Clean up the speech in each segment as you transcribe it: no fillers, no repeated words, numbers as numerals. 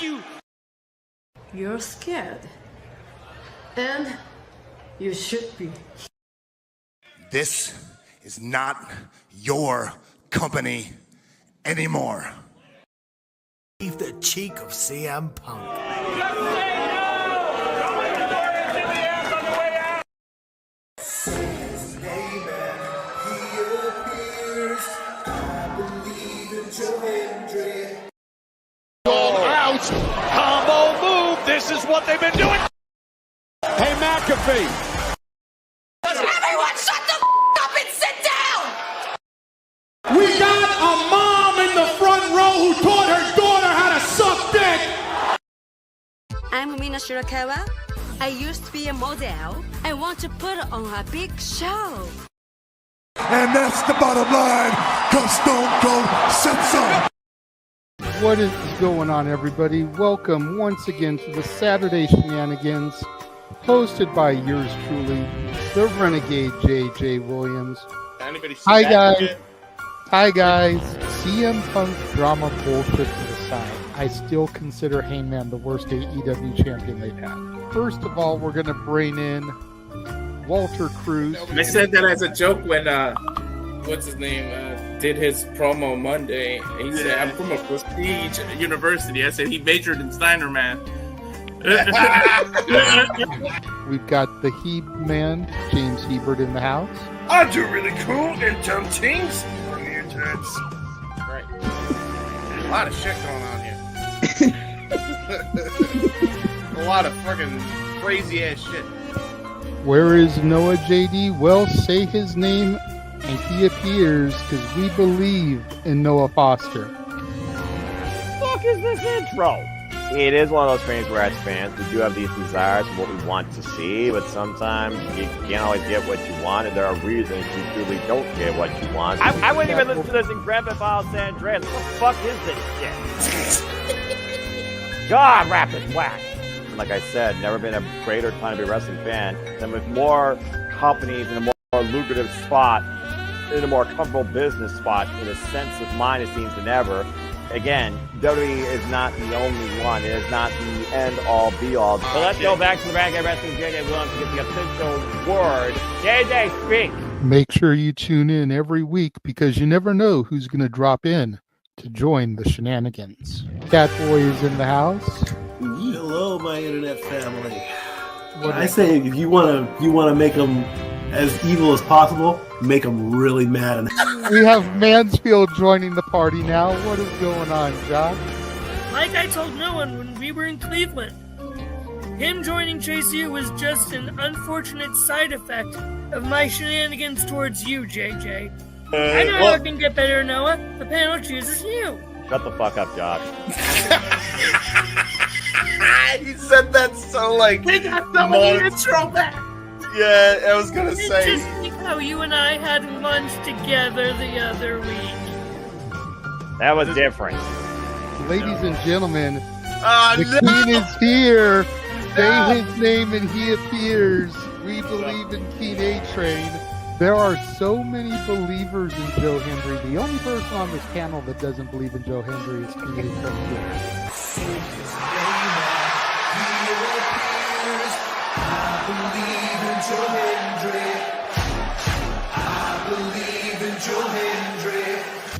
you! You're scared. And you should be. This is not your company anymore. Leave the cheek of CM Punk. Out! Combo move! This is what they've been doing! Hey, McAfee! Everyone shut the up and sit down! We got a mom in the front row who taught her daughter how to suck dick! I'm Mina Shirakawa. I used to be a model. I want to put on a big show. And that's the bottom line, because Stone Cold said so. What is going on, everybody? Welcome once again to the Saturday Shenanigans, hosted by yours truly, the Renegade JJ Williams. Hi guys. Hi guys. CM Punk drama bullshit to the side. I still consider Hangman the worst AEW champion they've had. First of all, we're going to bring in Walter Cruz. I said that as a joke when what's his name did his promo Monday. He said, "I'm from a prestige university." I said he majored in Steiner, man. We've got the Heb man, James Hebert, in the house. I do really cool and dumb things on the internet. Right. A lot of shit going on here. A lot of fucking crazy ass shit. Where is Noah JD? Well, say his name and he appears, because we believe in Noah Foster. Fuck is this intro? It is one of those things where as fans we do have these desires for what we want to see, but sometimes you can't always get what you want, and there are reasons you truly don't get what you want. I wouldn't even listen to this in Grand Theft Auto San Andreas. What the fuck is this shit? God, rapid whack. Like I said, never been a greater time to be a wrestling fan than with more companies in a more lucrative spot, in a more comfortable business spot, in a sense of mind, it seems, than ever. Again, WWE is not the only one. It is not the end-all, be-all. So let's go back to the Renegade Wrestling JJ Williams to get the official word. JJ, speak! Make sure you tune in every week, because you never know who's going to drop in to join the shenanigans. Catboy is in the house. Hello, my internet family. I say if you want to make them as evil as possible, make them really mad. We have Mansfield joining the party now. What is going on, Josh? Like I told no one when we were in Cleveland, him joining JCU was just an unfortunate side effect of my shenanigans towards you, JJ. I know how it can get better, Noah. The panel chooses you. Shut the fuck up, Josh. He said that so like. We got the intro back. Yeah, I was gonna say. Just think how you and I had lunch together the other week. That was different. Ladies and gentlemen, the King is here. Say his name and he appears. We believe in King A-Train. There are so many believers in Joe Hendry. The only person on this panel that doesn't believe in Joe Hendry is King A-Train. I believe in Joe Hendry. I believe in Joe Hendry.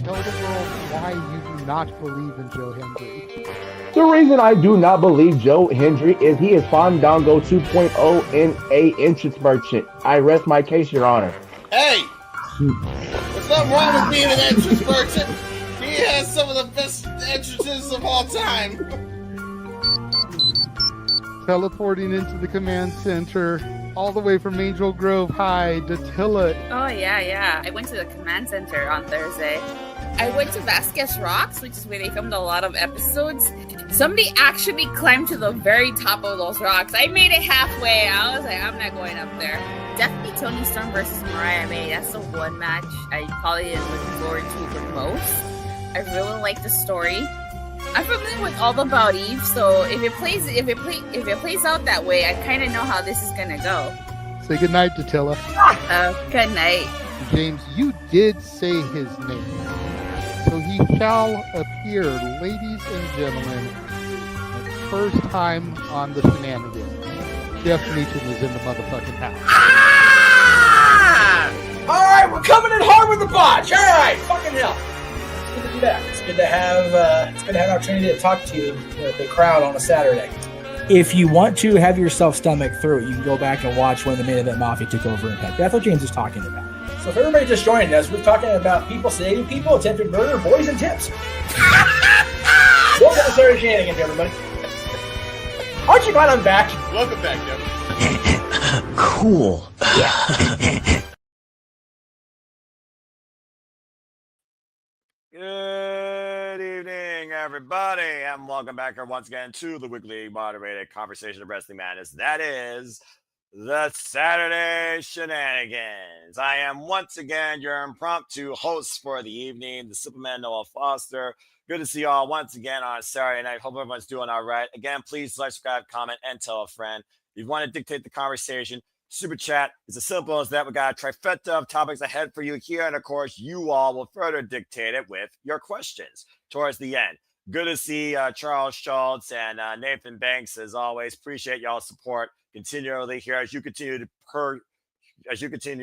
Tell the world why you do not believe in Joe Hendry. The reason I do not believe Joe Hendry is he is Fandango 2.0 in a entrance merchant. I rest my case, Your Honor. Hey! There's nothing wrong with being an entrance merchant. He has some of the best entrances of all time. Teleporting into the command center, all the way from Angel Grove High, Datilla. Oh, yeah. I went to the command center on Thursday. I went to Vasquez Rocks, which is where they filmed a lot of episodes. Somebody actually climbed to the very top of those rocks. I made it halfway. I was like, I'm not going up there. Definitely Toni Storm versus Mariah May. That's the one match I probably am looking forward to the most. I really like the story. I'm familiar with all about Eve, so if it plays out that way, I kind of know how this is gonna go. Say goodnight, Datilla. Good night. James, you did say his name, so he shall appear, ladies and gentlemen. first time on the Shenanigans. Jeff Meacham is in the motherfucking house. Ah! All right, we're coming in hard with the botch. All right, fucking hell. It's good to be back. It's good to have an opportunity to talk to the crowd on a Saturday. If you want to have yourself stomach through it, you can go back and watch when the Main Event Mafia took over Impact. That's what James is talking about. So if everybody just joined us, we're talking about people sedating people, attempted murder, boys, and tips. Welcome to Saturday Shenanigans, everybody. Aren't you glad I'm back? Welcome back, Devin. Cool. Good evening, everybody, and welcome back here once again to the weekly moderated conversation of Wrestling Madness. That is the Saturday Shenanigans. I am once again your impromptu host for the evening, the Superman Noah Foster. Good to see you all once again on a Saturday night. Hope everyone's doing all right. Again, please like, subscribe, comment, and tell a friend. If you want to dictate the conversation, Super Chat is as simple as that. We got a trifecta of topics ahead for you here, and of course, you all will further dictate it with your questions towards the end. Good to see Charles Schultz and Nathan Banks as always. Appreciate y'all's support continually here as you continue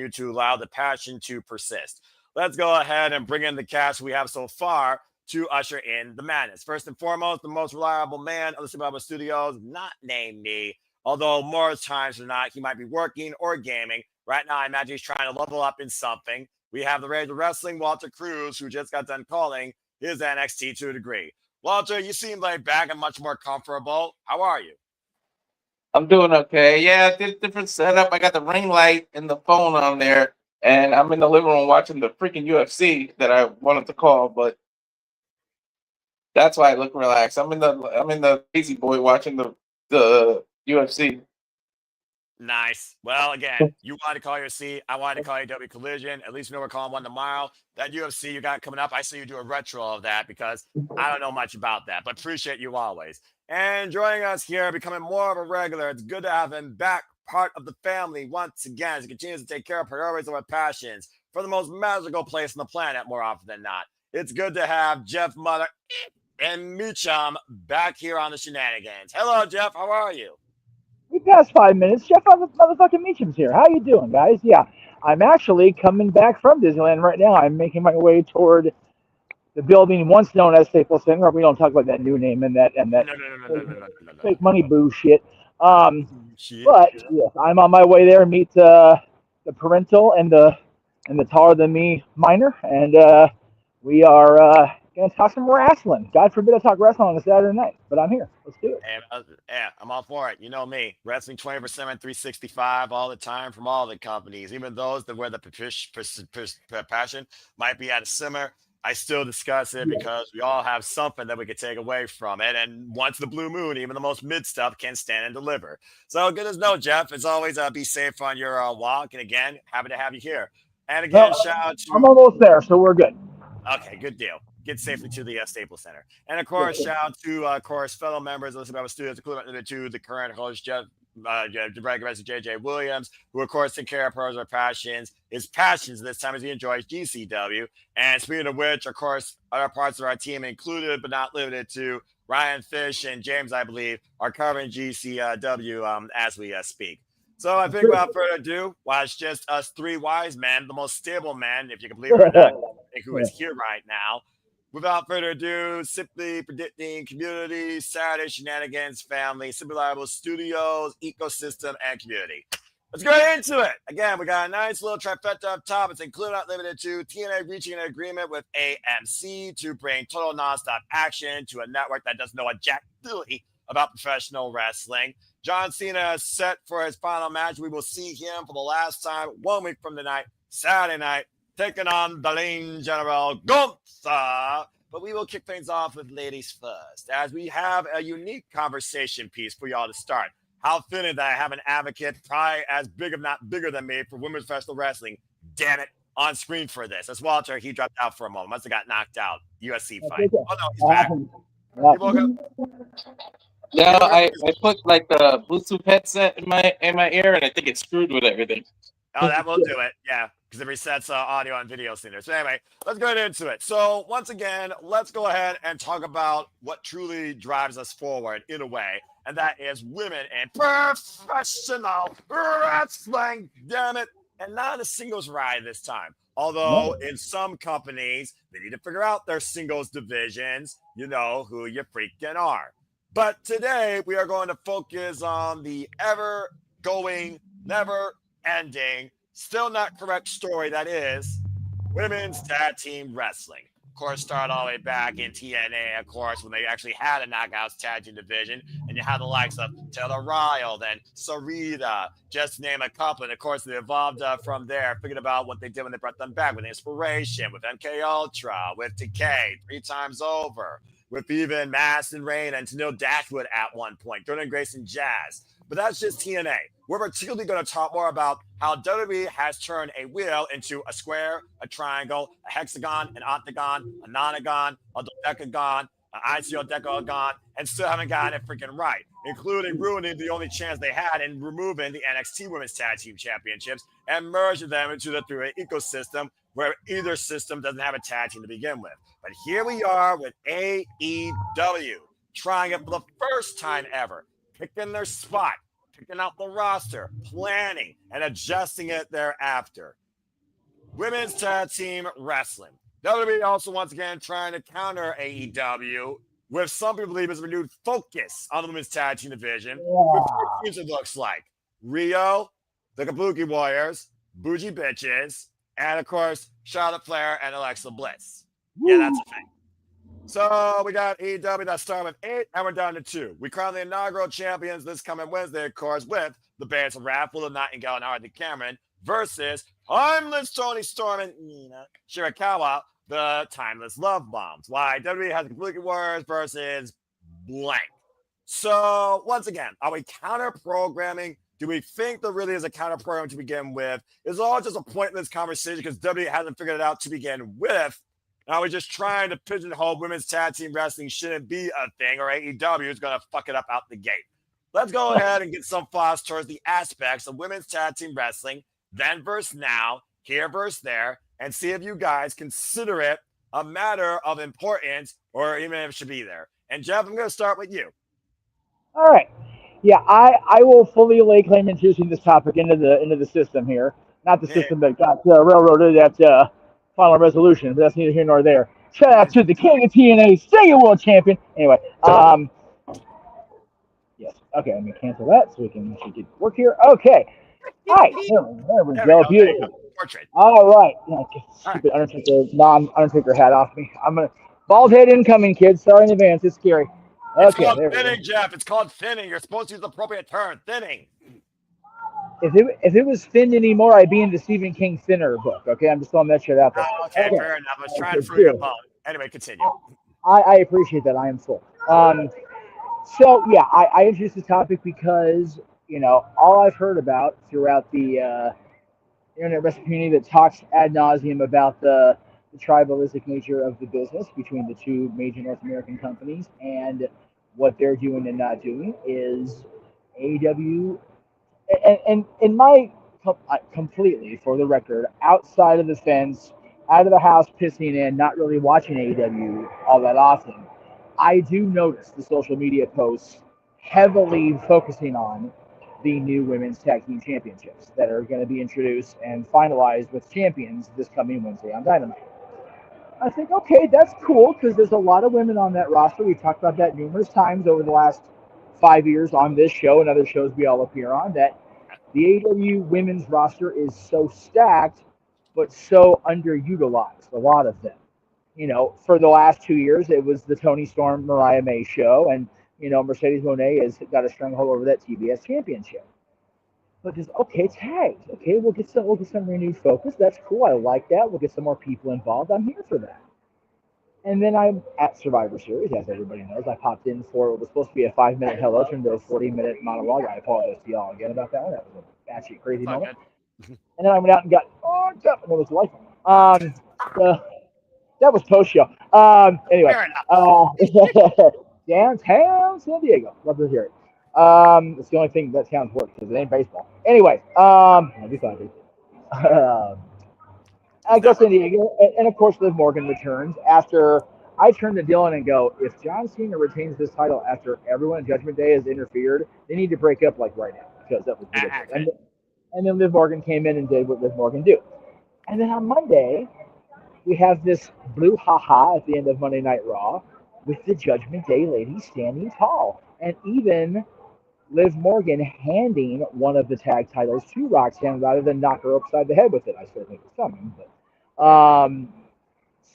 to allow the passion to persist. Let's go ahead and bring in the cast we have so far to usher in the madness. First and foremost, the most reliable man of the Superchatted Studios, not named me. Although more times than not, he might be working or gaming. Right now, I imagine he's trying to level up in something. We have the Rage of Wrestling, Walter Cruz, who just got done calling his NXT to a degree. Walter, you seem laid back and much more comfortable. How are you? I'm doing okay. Yeah, different setup. I got the ring light and the phone on there, and I'm in the living room watching the freaking UFC that I wanted to call, but that's why I look relaxed. I'm in the lazy boy watching the UFC. Nice. Well, again, you wanted to call your C. I wanted to call you W Collision. At least we know we're calling one tomorrow. That UFC you got coming up, I see you do a retro of that because I don't know much about that, but appreciate you always. And joining us here, becoming more of a regular. It's good to have him back, part of the family once again as he continues to take care of priorities over passions for the most magical place on the planet more often than not. It's good to have Jeff Mother and Meacham back here on the Shenanigans. Hello, Jeff. How are you? We passed 5 minutes. Jeff motherfucking Meacham's here. How you doing, guys? Yeah, I'm actually coming back from Disneyland right now. I'm making my way toward the building once known as Staples Center. We don't talk about that new name and that fake money boo shit. But yes, I'm on my way there to meet the parental and the taller than me minor, and we are gonna talk some wrestling. God forbid I talk wrestling on a Saturday night, but I'm here. Let's do it. Yeah, I'm all for it. You know me, wrestling 24/7, 365 all the time from all the companies, even those that where the passion might be at a simmer. I still discuss it because we all have something that we could take away from it. And once the blue moon, even the most mid stuff can stand and deliver. So good as no, Jeff. As always, be safe on your walk. And again, happy to have you here. And again, shout out to... I'm almost there, so we're good. Okay, good deal. Get safely to the Staples Center. And of course, shout out to, fellow members of the Superchatted Studios, including to the current host, JJ Williams, who of course take care of our passions. His passions this time as he enjoys GCW. And speaking of which, of course, other parts of our team included but not limited to Ryan Fish and James, I believe, are covering GCW as we speak. So I think without further ado, while it's just us three wise men, the most stable men, if you can believe it or not, who is here right now. Without further ado, simply predicting community, Saturday Shenanigans, family, Simply Reliable Studios, ecosystem, and community. Let's get into it. Again, we got a nice little trifecta up top. It's included, not limited to TNA reaching an agreement with AMC to bring total nonstop action to a network that doesn't know a jack dilly about professional wrestling. John Cena is set for his final match. We will see him for the last time 1 week from tonight, Saturday night, taking on the Lane General Gunther. But we will kick things off with ladies first, as we have a unique conversation piece for y'all to start. How fitting that I have an advocate probably as big, if not bigger than me, for women's professional wrestling, damn it, on screen for this. That's Walter. He dropped out for a moment. Must have got knocked out. USC fight. Oh, no, he's back. Yeah, I put like the Bluetooth headset in my ear, and I think it's screwed with everything. Oh, that will do it. Yeah. because it resets audio and video standards. So anyway, let's get into it. So once again, let's go ahead and talk about what truly drives us forward in a way, and that is women in professional wrestling. Damn it. And not a singles ride this time. Although in some companies, they need to figure out their singles divisions. You know who you freaking are. But today, we are going to focus on the ever-going, never-ending, still not correct story that is women's tag team wrestling. Of course, started all the way back in TNA, of course, when they actually had a Knockouts tag team division, and you had the likes of Taylor Ryle, then Sarita, just to name a couple. And of course, they evolved from there, figured about what they did when they brought them back with Inspiration, with MK Ultra, with Decay 3 times over, with even Madison Rain and Tennille Dashwood at one point, Jordan Grayson Jazz. But that's just TNA. We're particularly going to talk more about how WWE has turned a wheel into a square, a triangle, a hexagon, an octagon, a nonagon, a dodecagon, an isodecagon, and still haven't gotten it freaking right, including ruining the only chance they had in removing the NXT Women's Tag Team Championships and merging them into the three-way ecosystem where either system doesn't have a tag team to begin with. But here we are with AEW, trying it for the first time ever, picking their spot, picking out the roster, planning, and adjusting it thereafter. Women's Tag Team Wrestling. WWE also once again trying to counter AEW with some people believe is a renewed focus on the Women's Tag Team division. With 4 teams it looks like. Rio, the Kabuki Warriors, Bougie Bitches, and of course, Charlotte Flair and Alexa Bliss. Yeah, that's a thing. So we got AEW that started with 8, and we're down to 2. We crown the inaugural champions this coming Wednesday, of course, with the bands of Wrath, Will of Nightingale, and Hardy Cameron versus Timeless Tony Storm and Nina Shirakawa, the Timeless Love Bombs. Why WWE has the Kabuki Warriors versus blank. So once again, are we counter-programming? Do we think there really is a counter-program to begin with? Is it all just a pointless conversation because WWE hasn't figured it out to begin with? Now we're just trying to pigeonhole women's tag team wrestling shouldn't be a thing, or AEW is going to fuck it up out the gate. Let's go ahead and get some thoughts towards the aspects of women's tag team wrestling, then versus now, here versus there, and see if you guys consider it a matter of importance or even if it should be there. And Jeff, I'm going to start with you. All right. Yeah, I will fully lay claim to introducing this topic into the system here. Not the system that got railroaded at Final Resolution, but that's neither here nor there. Shout out to the King of TNA, Sega World Champion. Anyway, yes. Okay, let me cancel that so we can get work here. Okay. All right, there we go. Beautiful. All right. Stupid Undertaker, non-Undertaker hat off me. I'm gonna bald head incoming, kids. Sorry in advance. It's scary. Okay, it's called thinning, Jeff. It's called thinning. You're supposed to use the appropriate term, thinning. If it was thinned anymore, I'd be in the Stephen King Thinner book. Okay, I'm just throwing that shit out there. Oh, okay, fair enough. I was trying to free you up. Anyway, continue. I appreciate that. I am full. So yeah, I introduced this topic because all I've heard about throughout the internet wrestling community that talks ad nauseum about the tribalistic nature of the business between the two major North American companies and what they're doing and not doing is AEW. And in my completely, for the record, outside of the fence, out of the house pissing in, not really watching AEW all that often, I do notice the social media posts heavily focusing on the new women's tag team championships that are going to be introduced and finalized with champions this coming Wednesday on Dynamite. I think, okay, that's cool because there's a lot of women on that roster. We've talked about that numerous times over the last 5 years on this show and other shows we all appear on, that the AEW women's roster is so stacked but so underutilized, a lot of them. For the last 2 years, it was the Toni Storm, Mariah May show, and, Mercedes Moné has got a stranglehold over that TBS championship. But just, okay, tags. Okay, we'll get some renewed focus. That's cool. I like that. We'll get some more people involved. I'm here for that. And then I'm at Survivor Series, as everybody knows. I popped in for what was supposed to be a 5-minute hello, turned into a 40-minute monologue. I apologize to y'all again about that one. That was an actually crazy moment. And then I went out and got and it was delightful. That was post-show. Anyway, downtown San Diego. Love to hear it. It's the only thing that sounds works because it ain't baseball. Anyway, I'll be fine. I go to San Diego, and of course, Liv Morgan returns after. I turn to Dylan and go, if John Cena retains this title after everyone at Judgment Day has interfered, they need to break up like right now because that was ridiculous. And then Liv Morgan came in and did what Liv Morgan do. And then on Monday, we have this blue haha at the end of Monday Night Raw with the Judgment Day ladies standing tall. And even Liv Morgan handing one of the tag titles to Roxanne rather than knock her upside the head with it. I still think it's coming. But,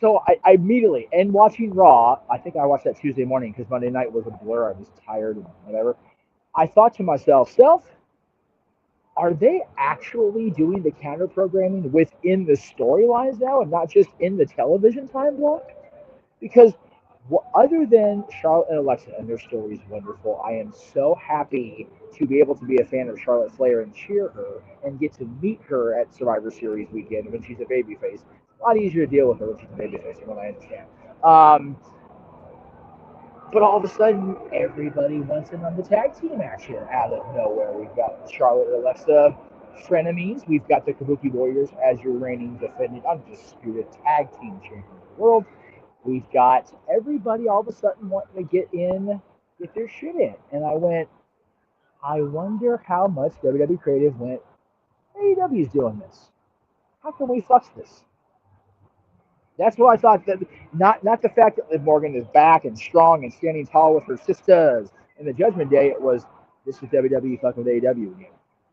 so I immediately, and watching Raw, I think I watched that Tuesday morning because Monday night was a blur. I was tired and whatever. I thought to myself, are they actually doing the counter programming within the storylines now and not just in the television time block? Because other than Charlotte and Alexa, and their story is wonderful, I am so happy to be able to be a fan of Charlotte Flair and cheer her and get to meet her at Survivor Series weekend when she's a babyface. A lot easier to deal with her when she's a babyface, from what I understand. But all of a sudden, everybody wants in on the tag team action out of nowhere. We've got Charlotte and Alexa frenemies. We've got the Kabuki Warriors as your reigning defending undisputed tag team champion of the world. We've got everybody all of a sudden wanting to get their shit in. And I went, I wonder how much WWE Creative went, AEW's doing this. How can we flex this? That's what I thought. That not the fact that Liv Morgan is back and strong and standing tall with her sisters in the Judgment Day. It was, this is WWE fucking with AEW again.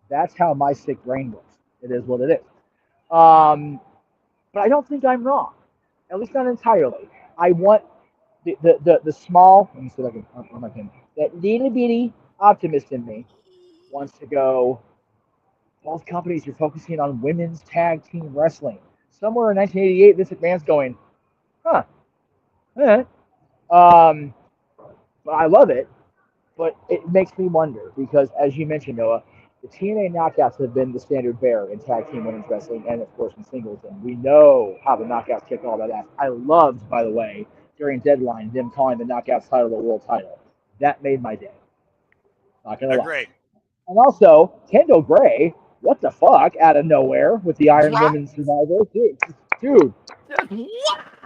That's how my sick brain works. It is what it is. But I don't think I'm wrong. At least not entirely. I want the small, let me see if I can, that little bitty optimist in me wants to go, both companies are focusing on women's tag team wrestling. Somewhere in 1988, Vince McMahon's going, all right. But I love it, but it makes me wonder because, as you mentioned, Noah, the TNA knockouts have been the standard bearer in tag team women's wrestling and, of course, in singles. And we know how the knockouts kick all that ass. I loved, by the way, during Deadline, them calling the knockouts title the world title. That made my day. Not gonna lie. Great. And also, Kendall Gray, what the fuck, out of nowhere with the Iron Women's Survivor. Dude.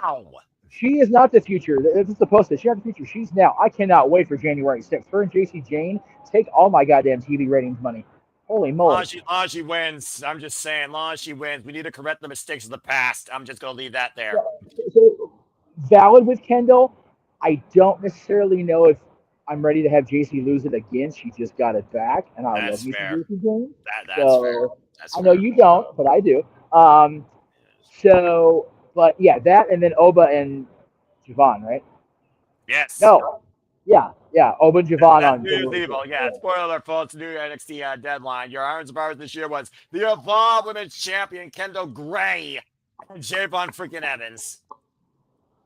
Wow. She is not the future. This is supposed to. She's not the future. She's now. I cannot wait for January 6th. Her and JC Jane take all my goddamn TV ratings money. Holy moly. Long as she wins. I'm just saying, long as she wins. We need to correct the mistakes of the past. I'm just going to leave that there. So, valid with Kendall. I don't necessarily know if I'm ready to have JC lose it again. She just got it back, and I love me some JC Jane. That's fair. I know you don't, but I do. But yeah, that and then Oba and Javon, right? Yes. No. Yeah. Oba and Javon on. Evil. Yeah. Spoiler alert, folks. New NXT Deadline. Your Iron Survivors this year was the Evolve Women's Champion Kendall Gray and Javon freaking Evans.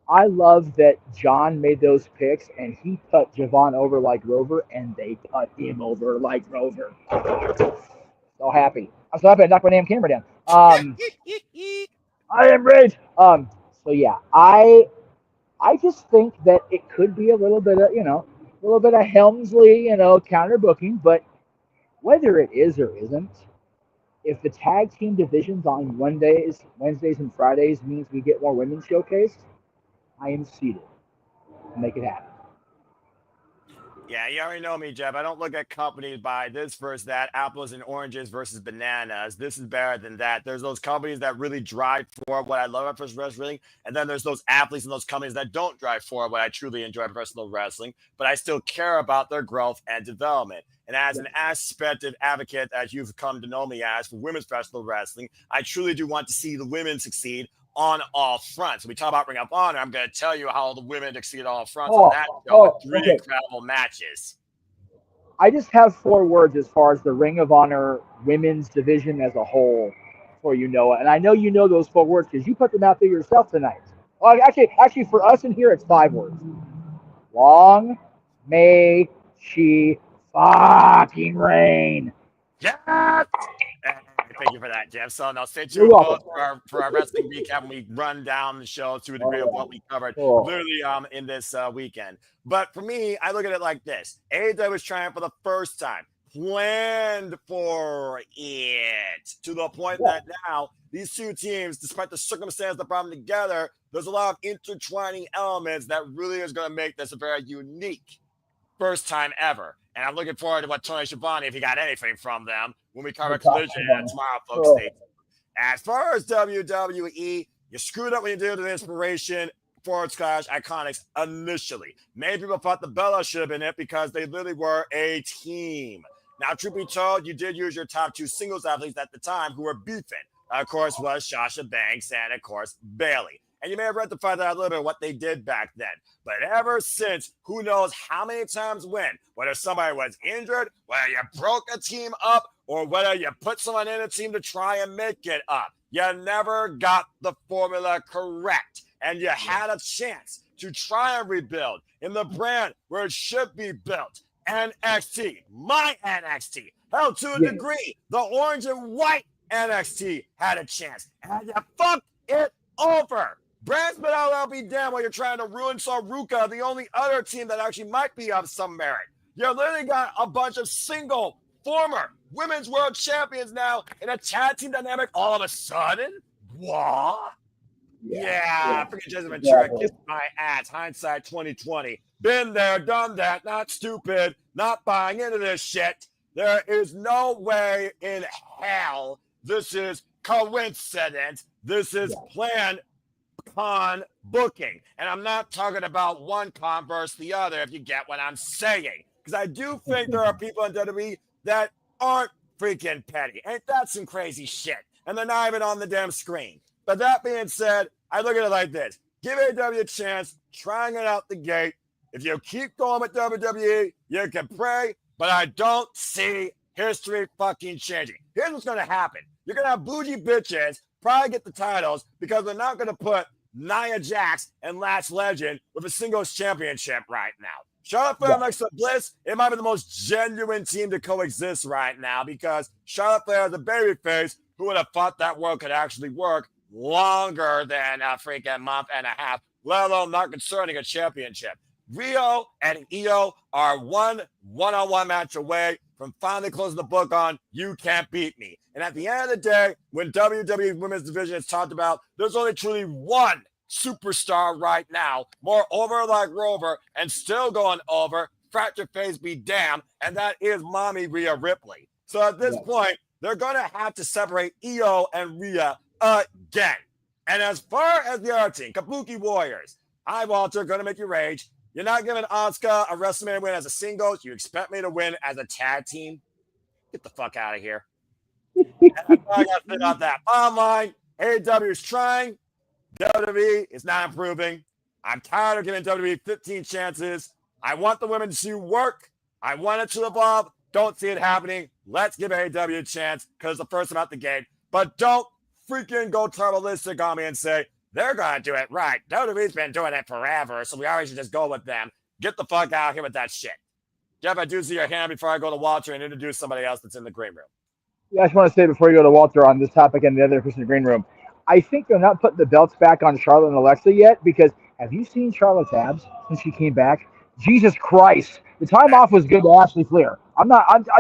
I love that John made those picks and he put Javon over like Rover and they put him over like Rover. So happy. I'm so happy I knocked my damn camera down. I am rage. So yeah, I just think that it could be a little bit of, Helmsley, counter booking, but whether it is or isn't, if the tag team divisions on Wednesdays and Fridays means we get more women showcased, I am seated. Make it happen. Yeah, you already know me, Jeff. I don't look at companies by this versus that, apples and oranges versus bananas. This is better than that. There's those companies that really drive for what I love about professional wrestling, and then there's those athletes and those companies that don't drive for what I truly enjoy professional wrestling, but I still care about their growth and development. And as an aspected advocate, as you've come to know me as for women's professional wrestling, I truly do want to see the women succeed on all fronts. When we talk about Ring of Honor, I'm going to tell you how the women succeed on all fronts on that show with three incredible matches. I just have 4 words as far as the Ring of Honor women's division as a whole for you, Noah. And I know you know those 4 words because you put them out there yourself tonight. Well, actually, for us in here, it's 5 words. Long may she fucking reign. Yes! Thank you for that, Jeff. So now stay tuned for our wrestling recap when we run down the show to a degree of what we covered literally in this weekend. But for me, I look at it like this. AEW is trying for the first time planned for it to the point that now these two teams, despite the circumstance that brought them together, there's a lot of intertwining elements that really is going to make this a very unique first time ever. And I'm looking forward to what Tony Schiavone, if he got anything from them, when we cover Collision tomorrow, folks. As far as WWE, you screwed up when you did the Inspiration /Iconics initially. Many people thought the Bella should have been it because they literally were a team. Now, truth be told, you did use your top two singles athletes at the time who were beefing. Of course, was Sasha Banks and, of course, Bayley. And you may have rectified that a little bit, what they did back then. But ever since, who knows how many times when, whether somebody was injured, whether you broke a team up, or whether you put someone in a team to try and make it up, you never got the formula correct. And you had a chance to try and rebuild in the brand where it should be built. NXT, my NXT, hell, to a degree, the orange and white NXT had a chance. And you fucked it over. Brand's been out, be damned, while you're trying to ruin Saruka, the only other team that actually might be of some merit. You literally got a bunch of single former women's world champions now in a tag team dynamic all of a sudden. What? Yeah, I forget Jason Ventura. Kiss my ass. Hindsight 2020. Been there, done that. Not stupid. Not buying into this shit. There is no way in hell this is coincidence. This is planned con booking. And I'm not talking about one con versus the other, if you get what I'm saying. Because I do think there are people in WWE that aren't freaking petty. Ain't that some crazy shit? And they're not even on the damn screen. But that being said, I look at it like this. Give AEW a chance, trying it out the gate. If you keep going with WWE, you can pray, but I don't see history fucking changing. Here's what's going to happen. You're going to have bougie bitches probably get the titles because they're not going to put Nia Jax and Lash Legend with a singles championship right now. Charlotte Flair and Alexa Bliss, it might be the most genuine team to coexist right now because Charlotte Flair is a babyface. Who would have thought that world could actually work longer than a freaking month and a half, let alone not concerning a championship? Rio and Io are one-on-one match away from finally closing the book on You Can't Beat Me. And at the end of the day, when WWE Women's Division is talked about, there's only truly one superstar right now, more over like Rover and still going over, fracture face be damned, and that is Mommy Rhea Ripley. So at this point, they're going to have to separate Io and Rhea again. And as far as the other team, Kabuki Warriors, Walter, going to make you rage. You're not giving Asuka a WrestleMania win as a singles. You expect me to win as a tag team? Get the fuck out of here. I got to fit out that. Bottom line, AEW is trying. WWE is not improving. I'm tired of giving WWE 15 chances. I want the women to work. I want it to evolve. Don't see it happening. Let's give AEW a chance because it's the first time out the gate. But don't freaking go tribalistic on me and say, they're going to do it right. WWE's been doing it forever, so we always should just go with them. Get the fuck out of here with that shit. Jeff, I do see your hand before I go to Walter and introduce somebody else that's in the green room. Yeah, I just want to say before you go to Walter on this topic and the other person in the green room, I think they're not putting the belts back on Charlotte and Alexa yet because have you seen Charlotte's abs since she came back? Jesus Christ. The time off was good to Ashley Flair. I'm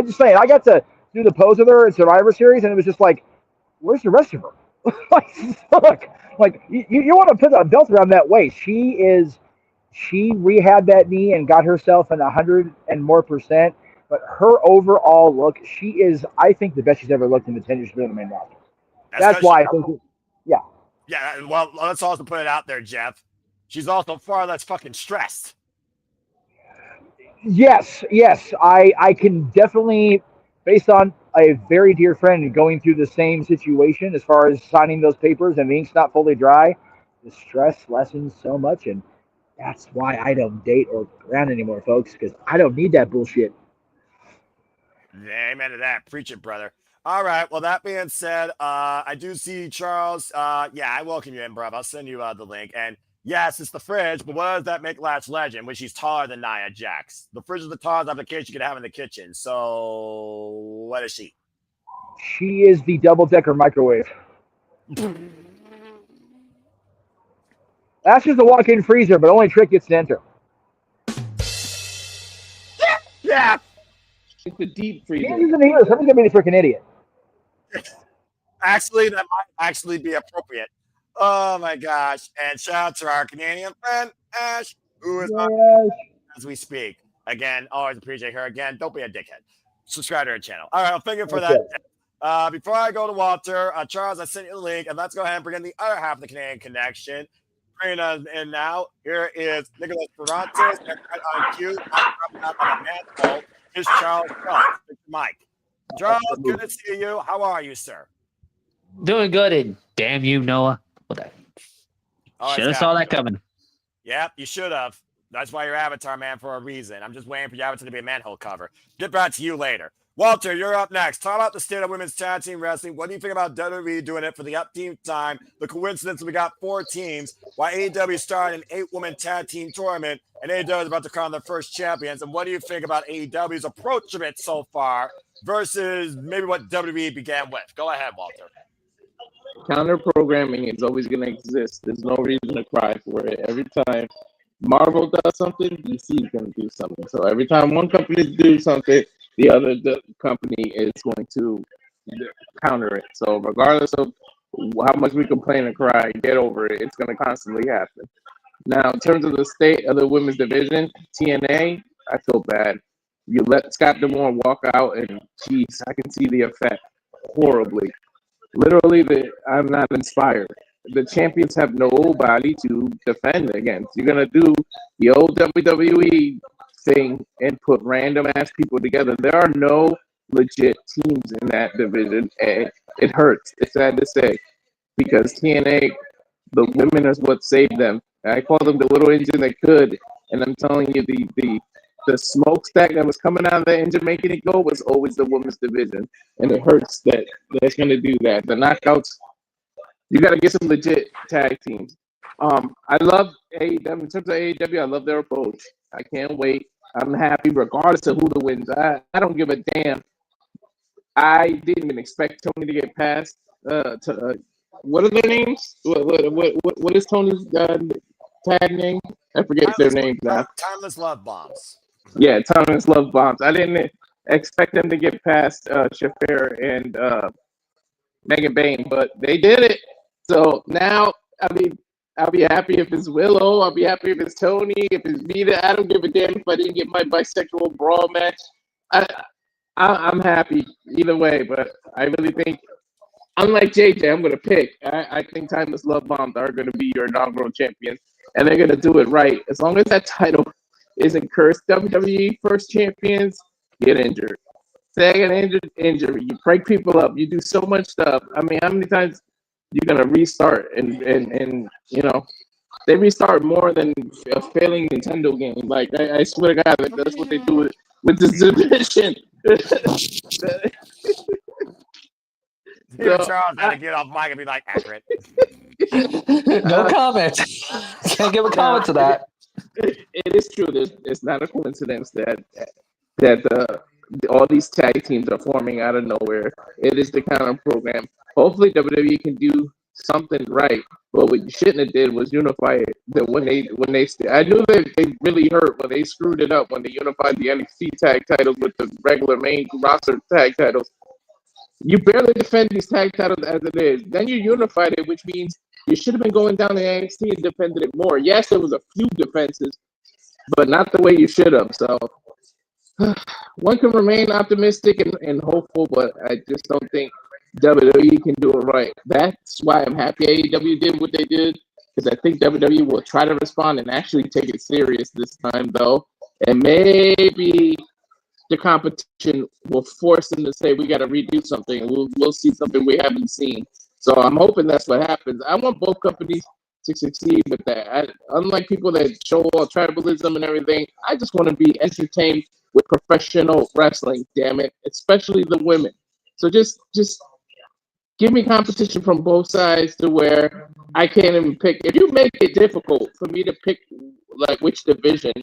just saying, I got to do the pose with her in Survivor Series and it was just like, where's the rest of her? You want to put a belt around that waist. She rehabbed that knee and got herself in 100 and more %. But her overall look, she is, I think, the best she's ever looked in the 10 years she's been on the main roster. That's why I think, yeah. Yeah, well, let's also put it out there, Jeff. She's also far less fucking stressed. Yes. I can definitely, based on a very dear friend going through the same situation as far as signing those papers and the ink's not fully dry, the stress lessens so much. And that's why I don't date or around anymore, folks, because I don't need that bullshit. Amen to that. Preach it, brother. All right. Well, that being said, I do see Charles. Yeah, I welcome you in, bro. I'll send you the link. And yes, it's the fridge, but what does that make Lash Legend when she's taller than Nia Jax? The fridge is the tallest application you could have in the kitchen. So what is she? She is the double-decker microwave. Lash is the walk-in freezer, but only Trick gets to enter. Yeah. It's a deep He's freezer. using English. Somebody's gonna be the freaking idiot. Actually, that might actually be appropriate. Oh my gosh. And shout out to our Canadian friend, Ash, who is on as we speak. Again, always appreciate her. Again, don't be a dickhead. Subscribe to her channel. All right, I'll figure for that. Before I go to Walter, Charles, I sent you the link, and let's go ahead and bring in the other half of the Canadian connection. Bringing us in now. Here is Nicholas Ferrantes, and right on cue, is Charles Trump. Mike. Charles, good to see you. How are you, sir? Doing good, and damn you, Noah. Should have saw that coming. Yep, you should have. That's why you're Avatar, man, for a reason. I'm just waiting for your Avatar to be a manhole cover. Get back to you later. Walter, you're up next. Talk about the state of women's tag team wrestling. What do you think about WWE doing it for the upteam time? The coincidence we got 4 teams, while AEW started an 8-woman tag team tournament, and AEW is about to crown their first champions. And what do you think about AEW's approach of it so far versus maybe what WWE began with? Go ahead, Walter. Counter programming is always going to exist. There's no reason to cry for it. Every time Marvel does something, DC is going to do something. So every time one company does something, the company is going to counter it. So regardless of how much we complain and cry, get over it. It's going to constantly happen. Now, in terms of the state of the women's division, TNA, I feel bad. You let Scott D'Amore walk out, and geez, I can see the effect horribly. Literally, I'm not inspired. The champions have nobody to defend against. You're going to do the old WWE thing and put random ass people together. There are no legit teams in that division, and it hurts. It's sad to say, because TNA, the women is what saved them. I call them the little engine that could, and I'm telling you, the smokestack that was coming out of the engine making it go was always the women's division, and it hurts that that's going to do that. The knockouts, you got to get some legit tag teams. I love AEW. In terms of AEW, I love their approach. I can't wait. I'm happy regardless of who the wins. I don't give a damn. I didn't even expect Tony to get past. What are their names? What is Tony's tag name? I forget their names now. Timeless Love Bombs. Yeah, Timeless Love Bombs. I didn't expect them to get past Shafir and Megan Bain, but they did it. So now, I mean, I'll be happy if it's Willow. I'll be happy if it's Tony. If it's Vita, I don't give a damn if I didn't get my bisexual brawl match. I'm happy either way, but I really think, unlike JJ, I'm going to pick. I think Timeless Love Bombs are going to be your inaugural champions, and they're going to do it right. As long as that title isn't cursed, WWE first champions get injured. Second injury. You break people up. You do so much stuff. I mean, how many times you're going to restart? And you know, they restart more than a failing Nintendo game. Like, I swear to God, that's what they do with this division. Charles had to get off mic and be like, accurate. No comment. Can't give a comment to that. It is true. It's not a coincidence that all these tag teams are forming out of nowhere. It is the counter program. Hopefully WWE can do something right. But what you shouldn't have did was unify it. That when they I knew that they really hurt when they screwed it up when they unified the NXT tag titles with the regular main roster tag titles. You barely defend these tag titles as it is. Then you unified it, which means you should have been going down to NXT and defended it more. Yes, there was a few defenses, but not the way you should have. So one can remain optimistic and hopeful, but I just don't think WWE can do it right. That's why I'm happy AEW did what they did, because I think WWE will try to respond and actually take it serious this time, though. And maybe the competition will force them to say, we got to redo something. We'll see something we haven't seen. So I'm hoping that's what happens. I want both companies to succeed with that. Unlike people that show all tribalism and everything, I just want to be entertained with professional wrestling, damn it, especially the women. So just give me competition from both sides to where I can't even pick. If you make it difficult for me to pick like which division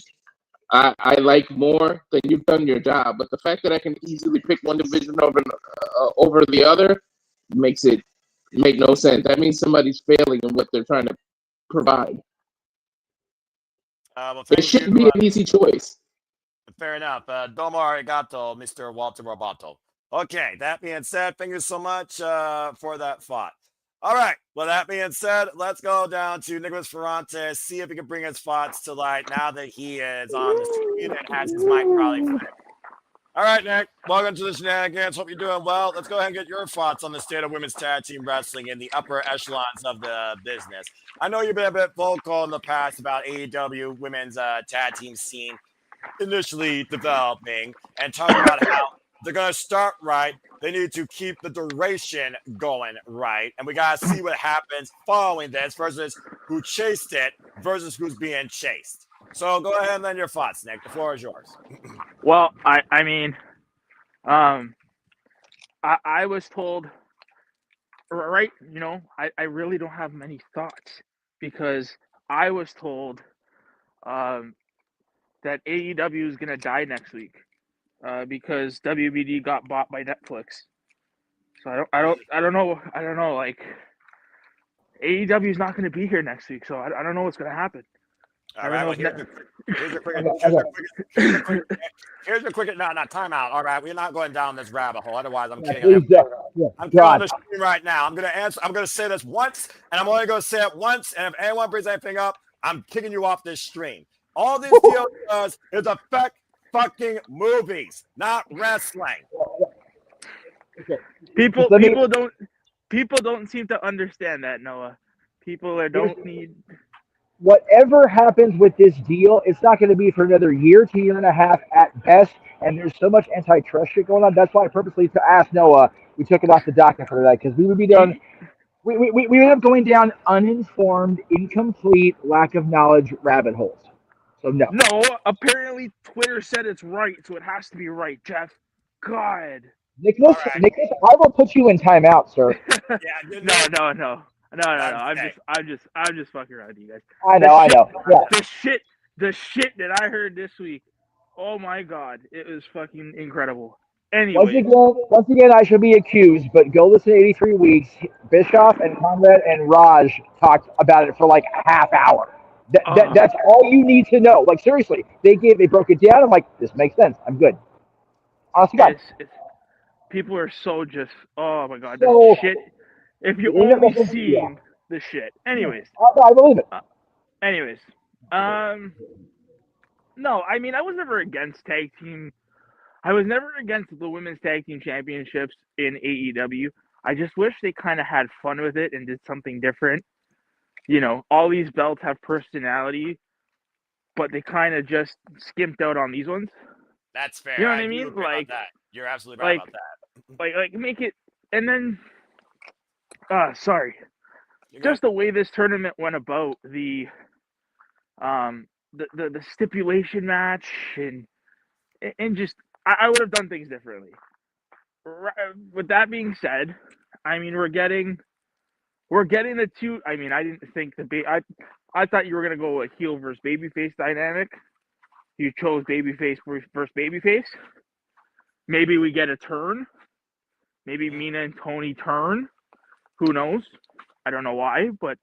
I like more, then you've done your job. But the fact that I can easily pick one division over the other makes it make no sense. That means somebody's failing in what they're trying to provide. It shouldn't be an easy choice. Fair enough. Domo arigato, Mr. Walter Roboto. Okay, that being said, thank you so much for that thought. All right, well, that being said, let's go down to Nicholas Ferrante, see if he can bring his thoughts to light now that he is on the screen and has his mic probably flipped. All right, Nick, welcome to the Shenanigans. Hope you're doing well. Let's go ahead and get your thoughts on the state of women's tag team wrestling in the upper echelons of the business. I know you've been a bit vocal in the past about AEW women's tag team scene initially developing and talking about how they're going to start right. They need to keep the duration going right. And we got to see what happens following this versus who chased it versus who's being chased. So go ahead and lend your thoughts, Nick. The floor is yours. Well, I mean, I was told, right, you know, I really don't have many thoughts because I was told that AEW is going to die next week because WBD got bought by Netflix. So I don't know, like AEW is not going to be here next week, so I don't know what's going to happen. All right, well, here's your quick, not timeout. All right, we're not going down this rabbit hole. Otherwise, I'm kidding. I'm on the screen right now. I'm going to say this once, and I'm only going to say it once. And if anyone brings anything up, I'm kicking you off this stream. All this deal does is affect fucking movies, not wrestling. Okay. People don't seem to understand that, Noah. People don't need. Whatever happens with this deal, it's not going to be for another year to year and a half at best. And there's so much antitrust shit going on. That's why I purposely asked Noah. We took it off the docket for tonight because we would be done. We ended up going down uninformed, incomplete, lack of knowledge rabbit holes. So no. No, apparently Twitter said it's right, so it has to be right, Jeff. God. Nicholas, I will put you in timeout, sir. No. I'm just fucking around with you guys. I know. Yeah. The shit that I heard this week. Oh my God, it was fucking incredible. Anyway, once again, I should be accused, but go listen to 83 Weeks. Bischoff and Conrad and Raj talked about it for like a half hour. That's all you need to know. Like seriously, they broke it down. I'm like, this makes sense. I'm good. Honestly, God. People are so just. Oh my God, So, the shit. If you only seen the shit. Anyways. I believe it. No, I mean, I was never against tag team. I was never against the women's tag team championships in AEW. I just wish they kind of had fun with it and did something different. You know, all these belts have personality, but they kind of just skimped out on these ones. That's fair. You know what I mean? Like that. You're absolutely right about that. Like make it, and then, sorry, just the way this tournament went about the stipulation match and just I would have done things differently. With that being said, I mean we're getting the two. I mean I didn't think I thought you were gonna go a heel versus babyface dynamic. You chose babyface versus babyface. Maybe we get a turn. Maybe Mina and Tony turn. Who knows? I don't know why, but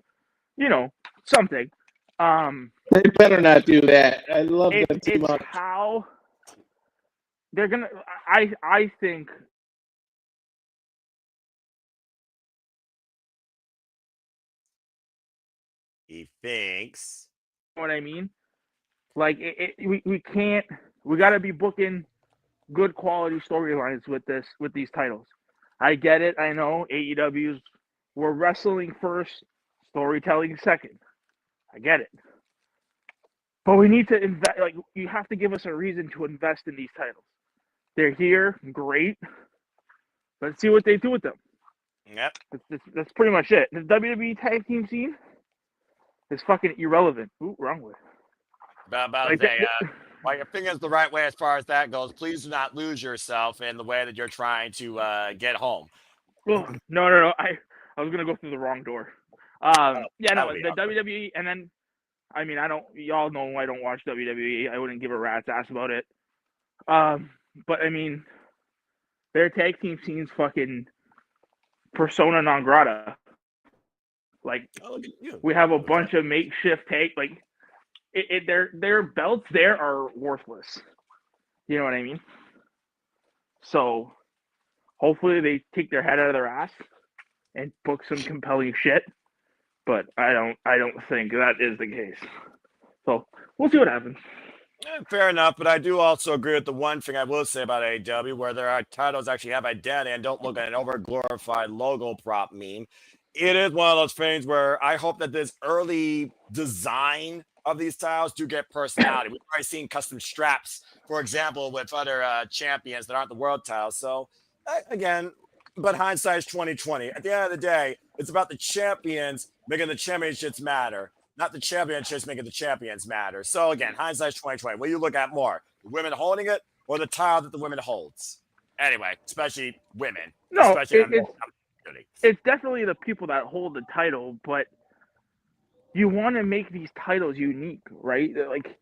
you know something. They better not do that. I love them too much. How they're gonna. I think. He thinks. You know what I mean? Like we can't. We got to be booking good quality storylines with these titles. I get it. I know AEW's we're wrestling first, storytelling second. I get it. But we need to invest. Like you have to give us a reason to invest in these titles. They're here, great. Let's see what they do with them. Yep. That's pretty much it. The WWE tag team scene is fucking irrelevant. Ooh, wrong way. While your opinion's the right way as far as that goes, please do not lose yourself in the way that you're trying to get home. Oh, no. I was gonna go through the wrong door. The WWE, and then I mean y'all know I don't watch WWE. I wouldn't give a rat's ass about it. But I mean their tag team scene's fucking persona non grata. Like we have a bunch of makeshift tag their belts there are worthless. You know what I mean? So hopefully they take their head out of their ass and book some compelling shit. But I don't think that is the case. So we'll see what happens. Fair enough, but I do also agree with the one thing I will say about AEW, where their titles actually have identity and don't look at an over-glorified logo prop meme. It is one of those things where I hope that this early design of these titles do get personality. We've already seen custom straps, for example, with other champions that aren't the world titles. So, again, but hindsight is 2020. At the end of the day, it's about the champions making the championships matter, not the championships making the champions matter. So again, hindsight's 2020. What do you look at more? The women holding it or the title that the women holds? Anyway, especially women. No, especially it's definitely the people that hold the title, but you want to make these titles unique, right? Like,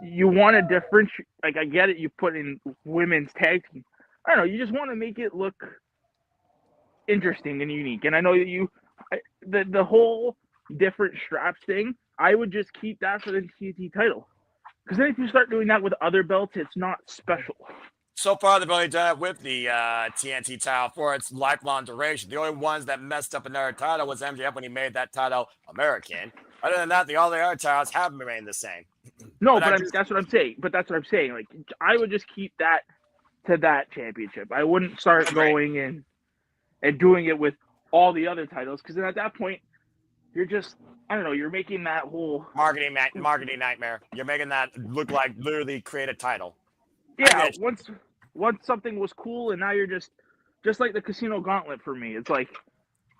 you want to differentiate. Like, I get it, you put in women's tag team. I don't know, you just want to make it look interesting and unique. And I know that the whole different straps thing, I would just keep that for the TNT title. Because then if you start doing that with other belts, it's not special. So far, they've only done it with the TNT title for its lifelong duration. The only ones that messed up another title was MJF when he made that title American. Other than that, all the other titles have remained the same. No, but that's what I'm saying. But that's what I'm saying. Like, I would just keep that to that championship. I wouldn't start going and doing it with all the other titles, because then at that point, you're just, I don't know, you're making that whole marketing nightmare. You're making that look like literally create a title. Yeah, once something was cool, and now you're just like the Casino Gauntlet for me. It's like,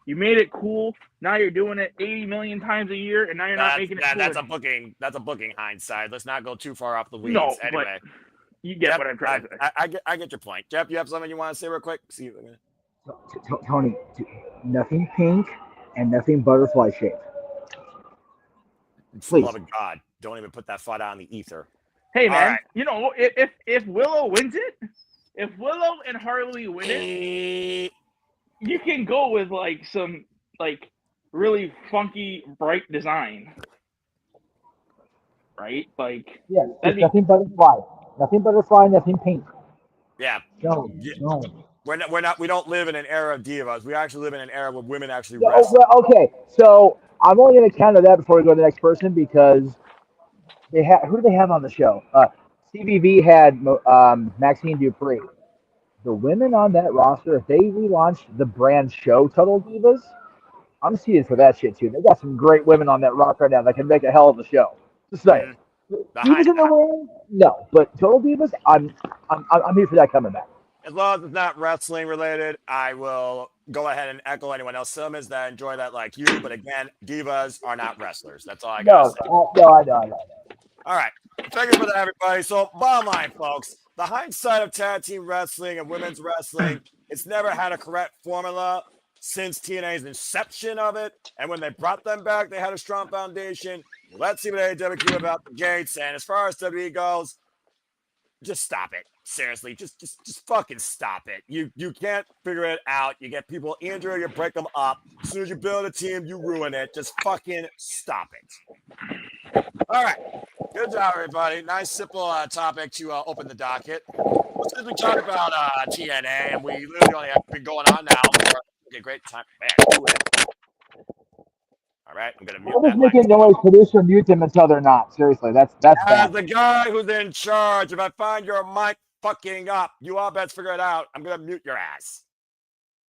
you made it cool, now you're doing it 80 million times a year, and now you're not making it cool. That's a booking hindsight. Let's not go too far off the weeds. No, anyway, but you get Jeff, what I'm trying to say. I get your point. Jeff, you have something you want to say real quick? See, Tony, nothing pink and nothing butterfly shaped. For the love of God, don't even put that thought out in the ether. Hey man, you know, if Willow wins it, if Willow and Harley win it, you can go with like some like really funky bright design, right? Like, yeah, nothing butterfly, nothing pink. Yeah. No. We don't live in an era of divas. We actually live in an era where women actually Yeah, wrestle. well, okay, so I'm only going to counter that before we go to the next person, because they have, who do they have on the show? CBV had Maxine Dupree. The women on that roster, if they relaunched the brand show Total Divas, I'm seated for that shit too. They got some great women on that roster right now that can make a hell of a show. Just saying. Divas in the ring? No, but Total Divas, I'm here for that coming back. As long as it's not wrestling related, I will go ahead and echo anyone else summons that enjoy that like you. But again, divas are not wrestlers. That's all I got to say. No, I know. All right. Thank you for that, everybody. So, bottom line, folks, the hindsight of tag team wrestling and women's wrestling, it's never had a correct formula since TNA's inception of it. And when they brought them back, they had a strong foundation. Let's see what AEW can do about the gates. And as far as WWE goes, just stop it. Seriously, just fucking stop it. You can't figure it out. You get people injured, you break them up. As soon as you build a team, you ruin it. Just fucking stop it. All right. Good job, everybody. Nice, simple topic to open the docket. Since we talk about TNA, and we literally only have been going on now for a great time. Man, all right, I'm going to mute that. Making noise, producer mute them until they're not. Seriously, that's As bad. the guy who's in charge, if I find your mic fucking up, you all best figure it out. I'm going to mute your ass.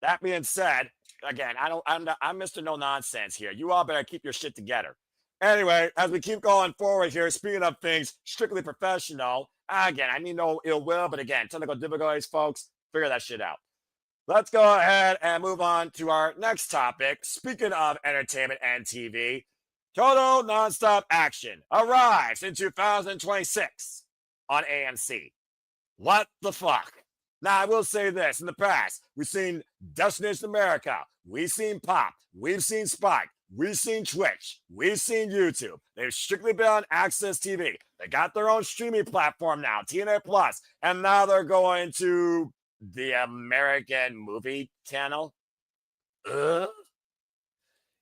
That being said, again, I'm Mr. No Nonsense here. You all better keep your shit together. Anyway, as we keep going forward here, speaking of things strictly professional, again, I need no ill will, but again, technical difficulties, folks, figure that shit out. Let's go ahead and move on to our next topic. Speaking of entertainment and TV, Total Nonstop Action arrives in 2026 on AMC. What the fuck? Now, I will say this. In the past, we've seen Destination America. We've seen Pop. We've seen Spike. We've seen Twitch. We've seen YouTube. They've strictly been on Access TV. They got their own streaming platform now, TNA Plus, and now they're going to the American Movie Channel.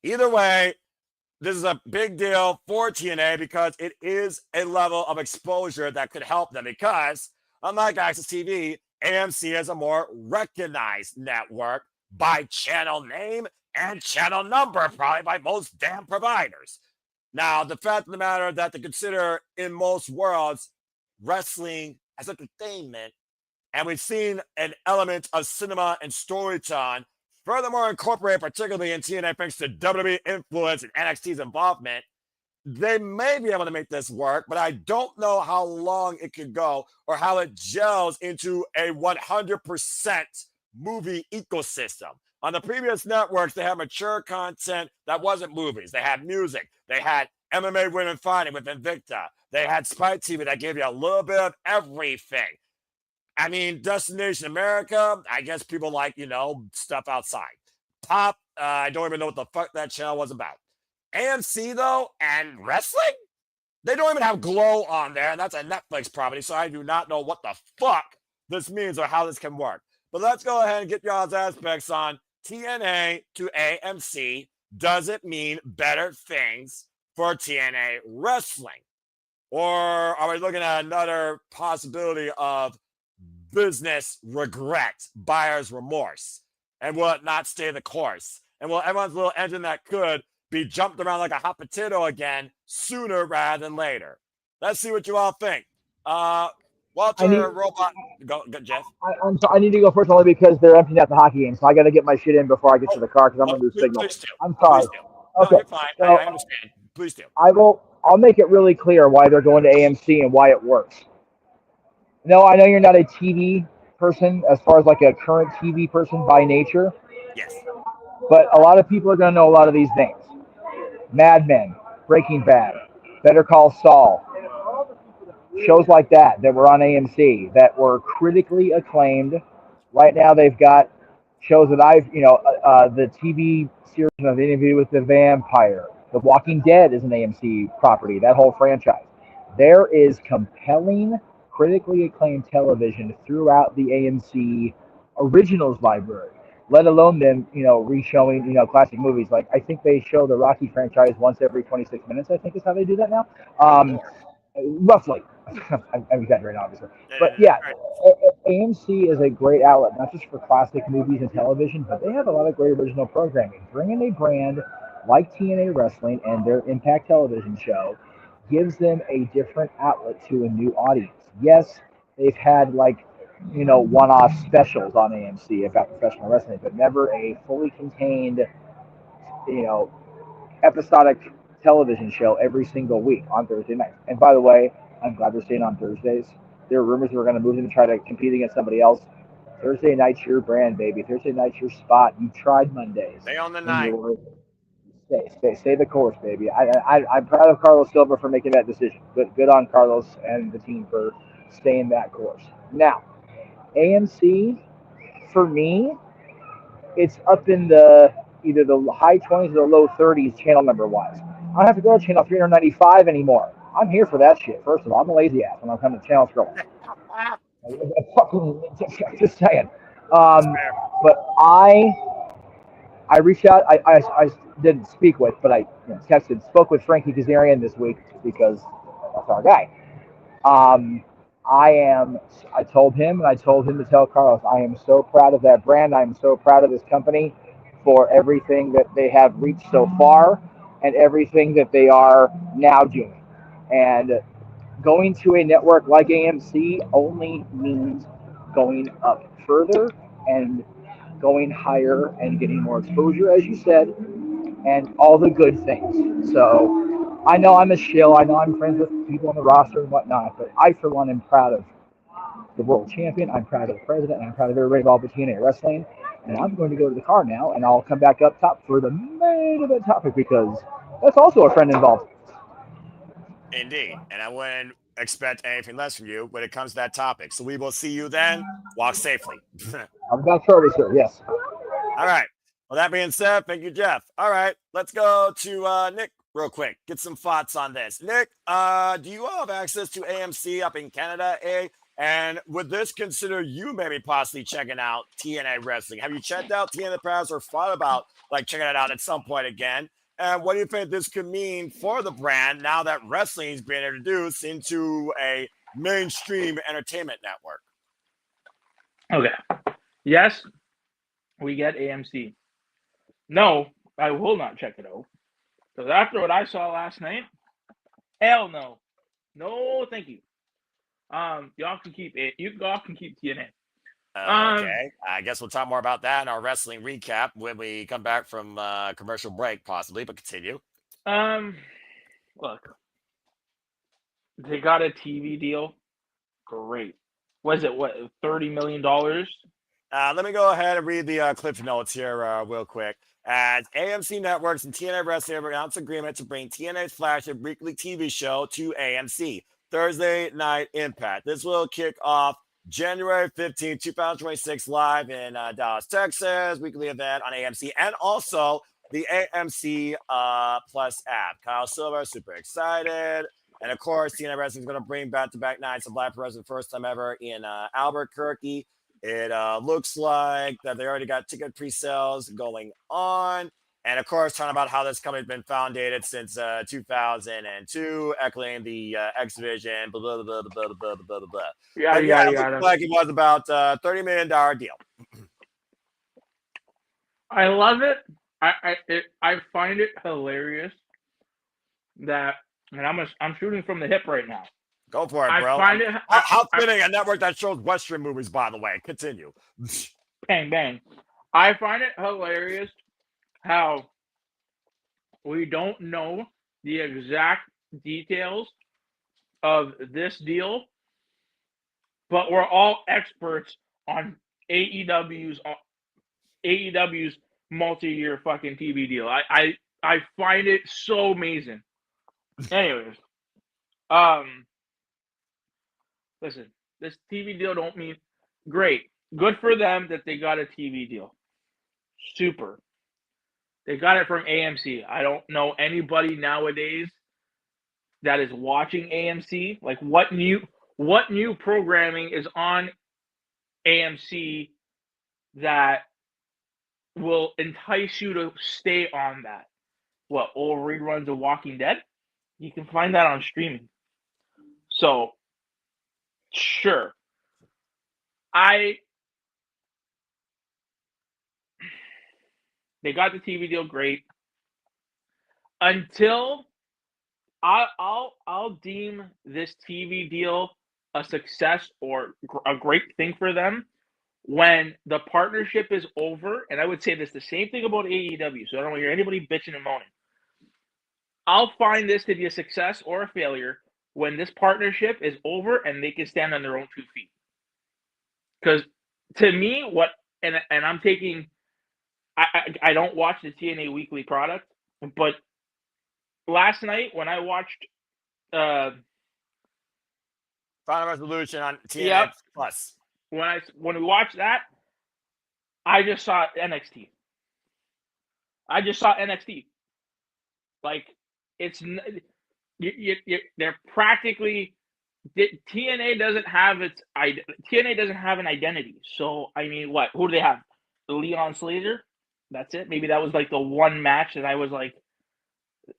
Either way, this is a big deal for TNA because it is a level of exposure that could help them, because Unlike Access TV, AMC is a more recognized network by channel name and channel number, probably by most damn providers. Now, the fact of the matter that they consider in most worlds wrestling as entertainment, and we've seen an element of cinema and storytelling furthermore incorporated particularly in TNA thanks to WWE influence and NXT's involvement, they may be able to make this work, but I don't know how long it could go or how it gels into a 100% movie ecosystem. On the previous networks, they had mature content that wasn't movies. They had music. They had MMA Women Fighting with Invicta. They had Spike TV that gave you a little bit of everything. I mean, Destination America, I guess people like, stuff outside. Pop, I don't even know what the fuck that channel was about. AMC, though, and wrestling? They don't even have Glow on there, and that's a Netflix property, so I do not know what the fuck this means or how this can work. But let's go ahead and get y'all's aspects on TNA to AMC. Does it mean better things for TNA wrestling? Or are we looking at another possibility of business regret, buyer's remorse? And will it not stay the course? And will everyone's little engine that could be jumped around like a hot potato again sooner rather than later? Let's see what you all think. Walter, Robot, go Jeff. I need to go first only because they're emptying out the hockey game, so I got to get my shit in before I get to the car because I'm going to lose signal. Please do. I'm sorry. Okay, you're fine. So I understand. Please do. I'll make it really clear why they're going to AMC and why it works. No, I know you're not a TV person as far as like a current TV person by nature. Yes. But a lot of people are going to know a lot of these names. Mad Men, Breaking Bad, Better Call Saul, shows like that were on AMC that were critically acclaimed. Right now they've got shows that the TV series of The Interview with the Vampire. The Walking Dead is an AMC property, that whole franchise. There is compelling, critically acclaimed television throughout the AMC originals library, let alone them, re-showing, classic movies. Like, I think they show the Rocky franchise once every 26 minutes, I think is how they do that now. Roughly. I'm exaggerating, obviously. But yeah, AMC is a great outlet, not just for classic movies and television, but they have a lot of great original programming. Bringing a brand like TNA Wrestling and their Impact television show gives them a different outlet to a new audience. Yes, they've had one-off specials on AMC about professional wrestling, but never a fully contained, episodic television show every single week on Thursday nights. And by the way, I'm glad they're staying on Thursdays. There are rumors we're going to move them to try to compete against somebody else. Thursday night's your brand, baby. Thursday night's your spot. You tried Mondays. Stay on the night. Stay the course, baby. I'm proud of Carlos Silva for making that decision. Good on Carlos and the team for staying that course. Now, AMC, for me, it's up in either the high 20s or the low 30s channel number wise. I don't have to go to channel 395 anymore. I'm here for that shit. First of all, I'm a lazy ass when I come to channel scroll. Just saying. But I reached out. I didn't speak with, but I spoke with Frankie Kazarian this week because that's our guy. I told him, and I told him to tell Carlos, I am so proud of that brand. I'm so proud of this company for everything that they have reached so far and everything that they are now doing. And going to a network like AMC only means going up further and going higher and getting more exposure, as you said, and all the good things. So I know I'm a shill. I know I'm friends with people on the roster and whatnot, but I, for one, am proud of the world champion. I'm proud of the president, and I'm proud of everybody involved with TNA Wrestling. And I'm going to go to the car now, and I'll come back up top for the main event topic because that's also a friend involved. Indeed. And I wouldn't expect anything less from you when it comes to that topic. So we will see you then. Walk safely. I'm about shortly, sir. Yes. All right. Well, that being said, thank you, Jeff. All right. Let's go to Nick real quick. Get some thoughts on this. Nick, do you all have access to AMC up in Canada, eh? And would this consider you maybe possibly checking out TNA Wrestling? Have you checked out TNA in the past or thought about checking it out at some point again? And what do you think this could mean for the brand now that wrestling is being introduced into a mainstream entertainment network. Okay. Yes, we get AMC. No, I will not check it out. Because after what I saw last night, hell no. No, thank you. Y'all can keep it. Y'all can keep TNA. Okay, I guess we'll talk more about that in our wrestling recap when we come back from commercial break, possibly. But continue. Look, they got a TV deal. Great. Was it what, $30 million? Let me go ahead and read the cliff notes here real quick. As AMC Networks and TNA Wrestling have announced agreement to bring TNA's flagship weekly TV show to AMC, Thursday Night Impact. This will kick off January 15, 2026, live in Dallas, Texas, weekly event on AMC, and also the AMC Plus app. Kyle Silver, super excited. And of course, TNA Wrestling is going to bring back-to-back nights of live wrestling, first time ever in Albuquerque. It looks like that they already got ticket pre-sales going on. And of course, talking about how this company has been founded since 2002, echoing the X Division, blah, blah, blah, blah, blah, blah, blah, blah. Yeah, it looks like it was about $30 million deal. I love it. I find it hilarious that, and I'm shooting from the hip right now. Go for it, bro. How fitting a network that shows Western movies, by the way. Continue. Bang, bang. I find it hilarious how we don't know the exact details of this deal, but we're all experts on AEW's multi-year fucking TV deal. I find it so amazing. Anyways, listen, this TV deal don't mean great. Good for them that they got a TV deal. Super. They got it from AMC. I don't know anybody nowadays that is watching AMC. Like, what new programming is on AMC that will entice you to stay on that? What, old reruns of Walking Dead? You can find that on streaming. So, sure. They got the TV deal, great. Until I'll deem this TV deal a success or a great thing for them when the partnership is over. And I would say this the same thing about AEW, so I don't want to hear anybody bitching and moaning. I'll find this to be a success or a failure when this partnership is over and they can stand on their own 2 feet. Because to me, and I'm taking, I don't watch the TNA weekly product, but last night when I watched Final Resolution on TNA Plus, when we watched that, I just saw NXT. Like, it's they're practically, TNA doesn't have an identity. So I mean, what? Who do they have? Leon Slater. That's it. Maybe that was like the one match that I was like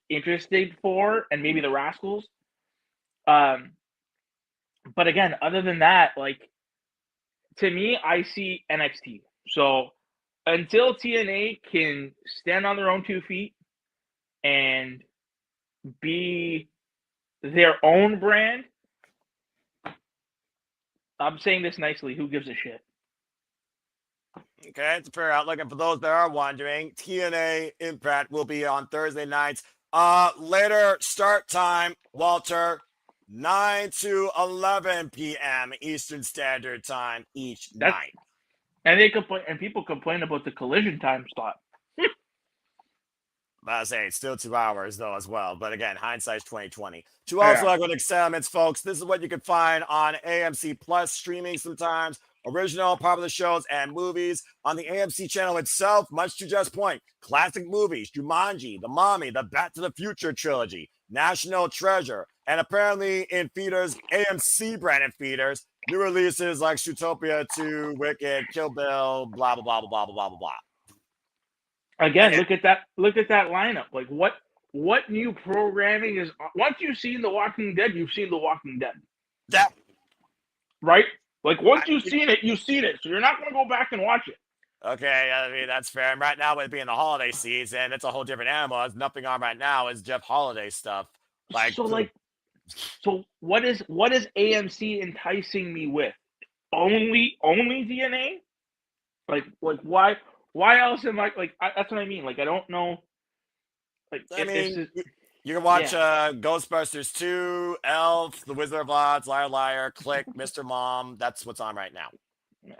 interested for, and maybe the Rascals. But again, other than that, like, to me, I see NXT. So until TNA can stand on their own 2 feet and be their own brand, I'm saying this nicely, who gives a shit? Okay, it's a fair outlook. And for those that are wondering, TNA Impact will be on Thursday nights. Later start time, Walter, 9 to 11 p.m. Eastern Standard Time each night. And people complain about the collision time slot. I say it's still 2 hours though as well. But again, hindsight's 2020. To also economic elements, folks, this is what you can find on AMC Plus streaming sometimes. Original, popular shows, and movies on the AMC channel itself. Much to Just Point, classic movies, Jumanji, The Mommy, the Back to the Future trilogy, National Treasure, and apparently in feeders, AMC branded feeders, new releases like Zootopia 2, Wicked, Kill Bill, blah blah blah blah blah blah blah blah. Again, look at that lineup. Like, what new programming is? Once you've seen The Walking Dead, you've seen The Walking Dead. right? Like once you've seen it, you've seen it. So you're not going to go back and watch it. Okay, I mean, that's fair. And right now, with it being the holiday season, it's a whole different animal. There's nothing on right now is Jeff Holiday stuff. So what is AMC enticing me with? Only DNA? Like why else am I that's what I mean. Like I don't know. Like I mean, you can watch Ghostbusters 2, Elf, The Wizard of Oz, Liar Liar, Click, Mr. Mom. That's what's on right now. Yeah.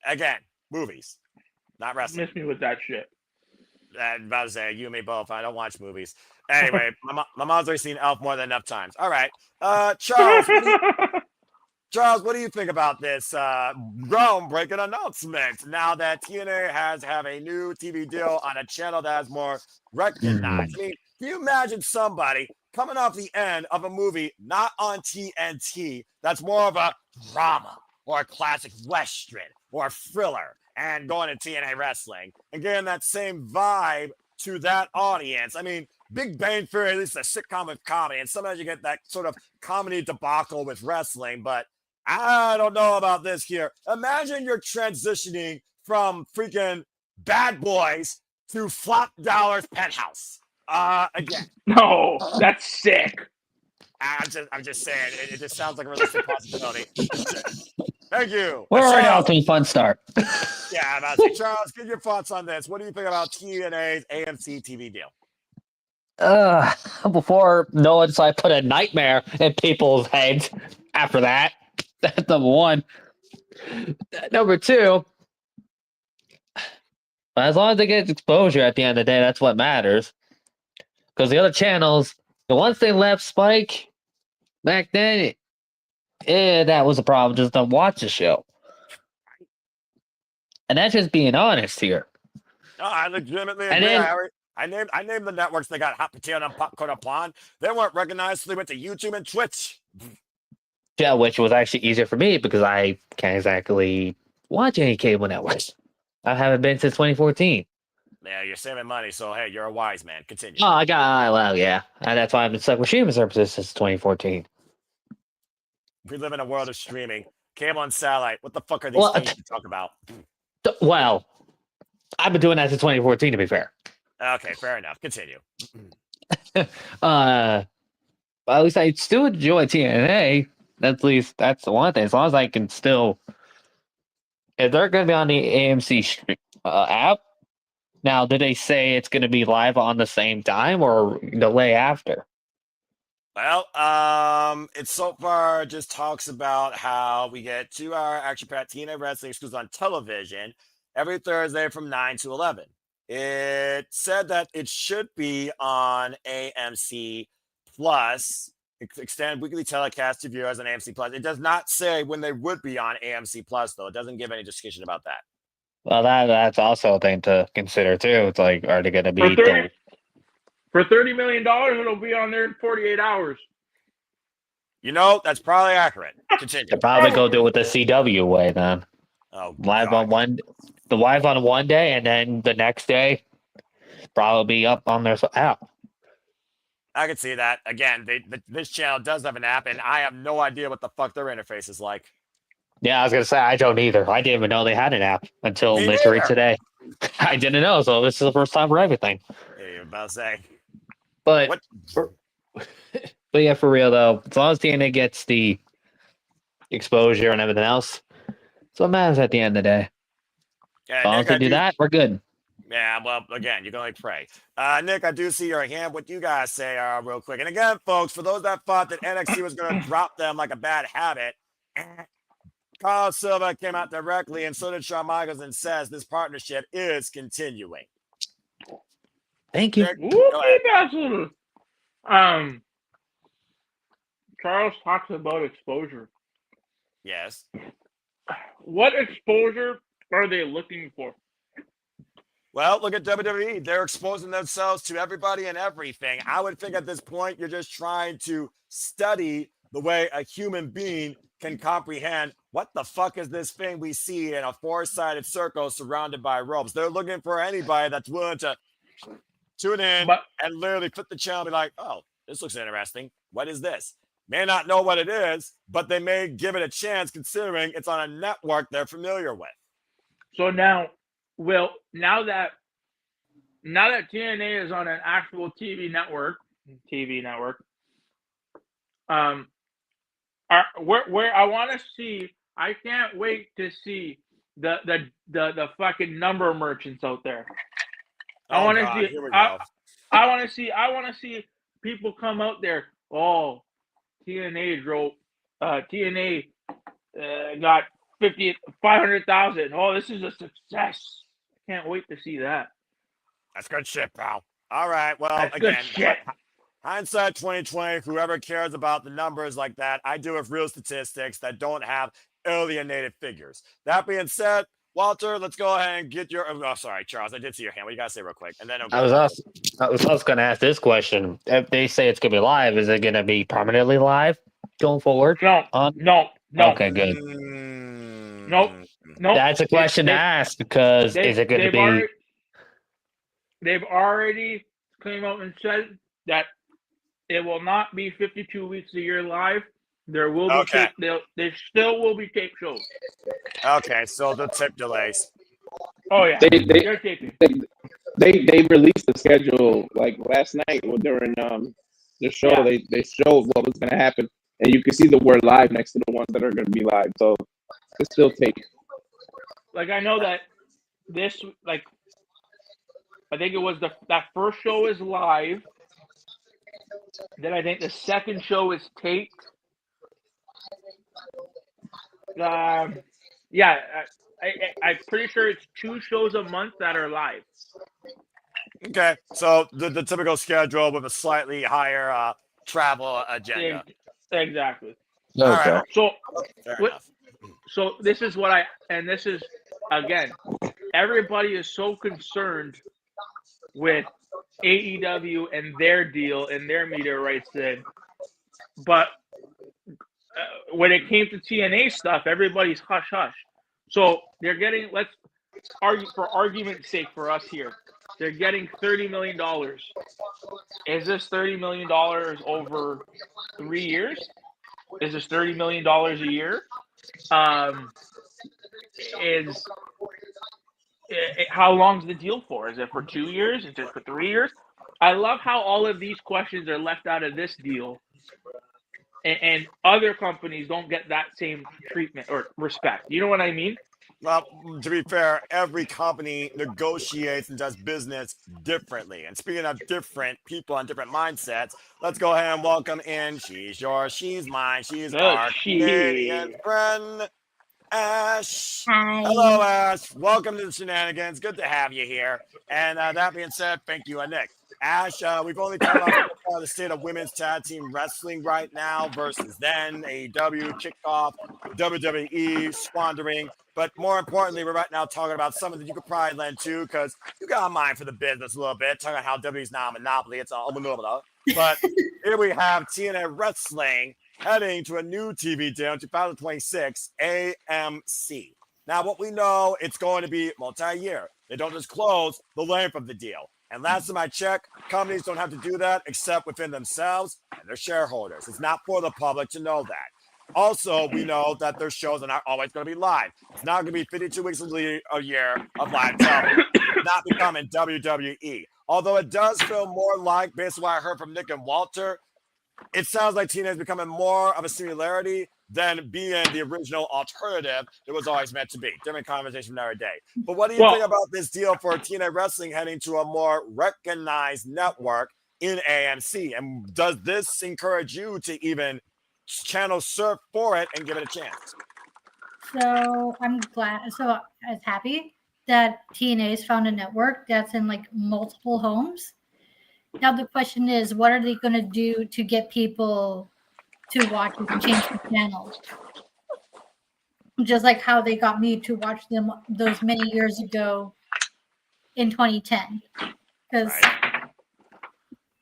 Again, movies, not wrestling. Miss me with that shit. I'm about to say, you and me both. I don't watch movies. Anyway, my mom's already seen Elf more than enough times. All right. Charles, Charles, what do you think about this groundbreaking announcement now that TNA have a new TV deal on a channel that has more recognized? I mean, can you imagine somebody coming off the end of a movie not on TNT that's more of a drama or a classic Western or a thriller and going to TNA Wrestling and getting that same vibe to that audience? I mean, Big Bang Theory, at least a sitcom with comedy, and sometimes you get that sort of comedy debacle with wrestling, but I don't know about this here. Imagine you're transitioning from freaking Bad Boys to Flop Dollar's Penthouse. Again. No, that's sick. I'm just saying, it just sounds like a realistic possibility. Thank you. We're already off to a fun start. Yeah, I'm about to say, Charles, give your thoughts on this. What do you think about TNA's AMC TV deal? Before Noah decided to put a nightmare in people's heads after that. That's number one. Number two, as long as they get exposure at the end of the day, that's what matters. Because the other channels, the once they left Spike back then, that was a problem. Just don't watch the show. And that's just being honest here. No, I legitimately agree. I named the networks that got Hot Potato and Popcorn Upon. They weren't recognized, so they went to YouTube and Twitch. Yeah, which was actually easier for me because I can't exactly watch any cable networks. I haven't been since 2014. Yeah, you're saving money, so hey, you're a wise man. Continue. Oh, well, yeah. And that's why I've been stuck with streaming services since 2014. We live in a world of streaming. Cable and satellite. What the fuck are these things you talk about? Well, I've been doing that since 2014, to be fair. Okay, fair enough. Continue. Well, at least I still enjoy TNA. At least that's the one thing. As long as I can still, if they're going to be on the AMC app, now did they say it's going to be live on the same time or delay after? Well, it so far just talks about how we get 2-hour action-packed TNA wrestling exclusives on television every Thursday from 9 to 11. It said that it should be on AMC Plus. Extended weekly telecast to viewers on AMC Plus. It does not say when they would be on AMC Plus, though. It doesn't give any discussion about that. Well, that's also a thing to consider too. It's like, are they going to be for $30 million? It'll be on there in 48 hours. You know, that's probably accurate. Continue. They'll probably go do it the CW way then. Oh, live on one day, and then the next day, probably up on their app. I can see that. Again, this channel does have an app, and I have no idea what the fuck their interface is like. Yeah, I was going to say, I don't either. I didn't even know they had an app until literally today. I didn't know, so this is the first time for everything. Yeah, you're about to say. But yeah, for real, though, as long as TNA gets the exposure and everything else, that's what matters at the end of the day. Yeah, as long as they do that, we're good. Yeah, well, again, you can only pray. Nick, I do see your hand. What you guys say real quick. And again, folks, for those that thought that NXT was going to drop them like a bad habit, Carl Silva came out directly, and so did Shawn Michaels, and says this partnership is continuing. Thank you. Nick, Charles talks about exposure. Yes. What exposure are they looking for? Well, look at WWE. They're exposing themselves to everybody and everything. I would think at this point, you're just trying to study the way a human being can comprehend what the fuck is this thing we see in a four-sided circle surrounded by ropes. They're looking for anybody that's willing to tune in and literally flip the channel and be like, oh, this looks interesting. What is this? may not know what it is, but they may give it a chance considering it's on a network they're familiar with. So now, now that TNA is on an actual TV network, where I want to see, I can't wait to see the fucking number merchants out there. I want to see. I want to see people come out there. Oh, TNA got 500,000. Oh, this is a success. I can't wait to see that. That's good shit, pal. All right. Well, That's again, good shit. hindsight 2020, whoever cares about the numbers like that, I do have real statistics that don't have alienated figures. That being said, Walter, let's go ahead and get your. Oh, sorry, Charles. I did see your hand. What you gotta say real quick, and then I was also going to ask this question. If they say it's going to be live, is it going to be permanently live going forward? No. Okay, good. Nope. That's a question to ask because is it going to be? They've already came out and said that it will not be 52 weeks a year live. There will be there still will be tape shows. Okay, so the tip delays. Oh yeah, They released the schedule like last night during the show. Yeah. They showed what was going to happen, and you can see the word live next to the ones that are going to be live. So it's still tape. Like I know that this I think it was that first show is live. Then I think the second show is taped. I'm pretty sure it's 2 shows a month that are live. Okay, so the typical schedule with a slightly higher travel agenda. Exactly. Okay. All right. So this is this is again, everybody is so concerned with AEW and their deal and their media rights thing, but when it came to TNA stuff, everybody's hush hush. So they're getting, let's argue for argument's sake for us here, they're getting $30 million. Is this $30 million over 3 years? Is this $30 million a year? How long's the deal for? Is it for 2 years? Is it for 3 years? I love how all of these questions are left out of this deal. And other companies don't get that same treatment or respect. You know what I mean? Well, to be fair, every company negotiates and does business differently. And speaking of different people and different mindsets, let's go ahead and welcome in. She's yours, she's mine, she's our Canadian friend, Ash. Hi. Hello, Ash. Welcome to the Shenanigans. Good to have you here. And that being said, thank you, Nick. Ash, we've only talked about the state of women's tag team wrestling right now versus then, AEW, kickoff, WWE, squandering. But more importantly, we're right now talking about something that you could probably lend to because you got a mind for the business a little bit, talking about how WWE's now a monopoly. It's a monopoly. But here we have TNA Wrestling heading to a new TV deal in 2026, AMC. Now, what we know, it's going to be multi-year. They don't disclose the length of the deal. And last time I checked, companies don't have to do that except within themselves and their shareholders. It's not for the public to know that. Also, we know that their shows are not always going to be live. It's not going to be 52 weeks a year of live television. It's not becoming WWE. Although it does feel more like, based on what I heard from Nick and Walter, it sounds like TNA is becoming more of a similarity than being the original alternative it was always meant to be. Different conversation from every day. But what do you think about this deal for TNA Wrestling heading to a more recognized network in AMC? And does this encourage you to even channel surf for it and give it a chance? So I'm glad. So I was happy that TNA has found a network that's in like multiple homes. Now the question is, what are they going to do to get people to watch it and change the channel? Just like how they got me to watch them those many years ago in 2010. Because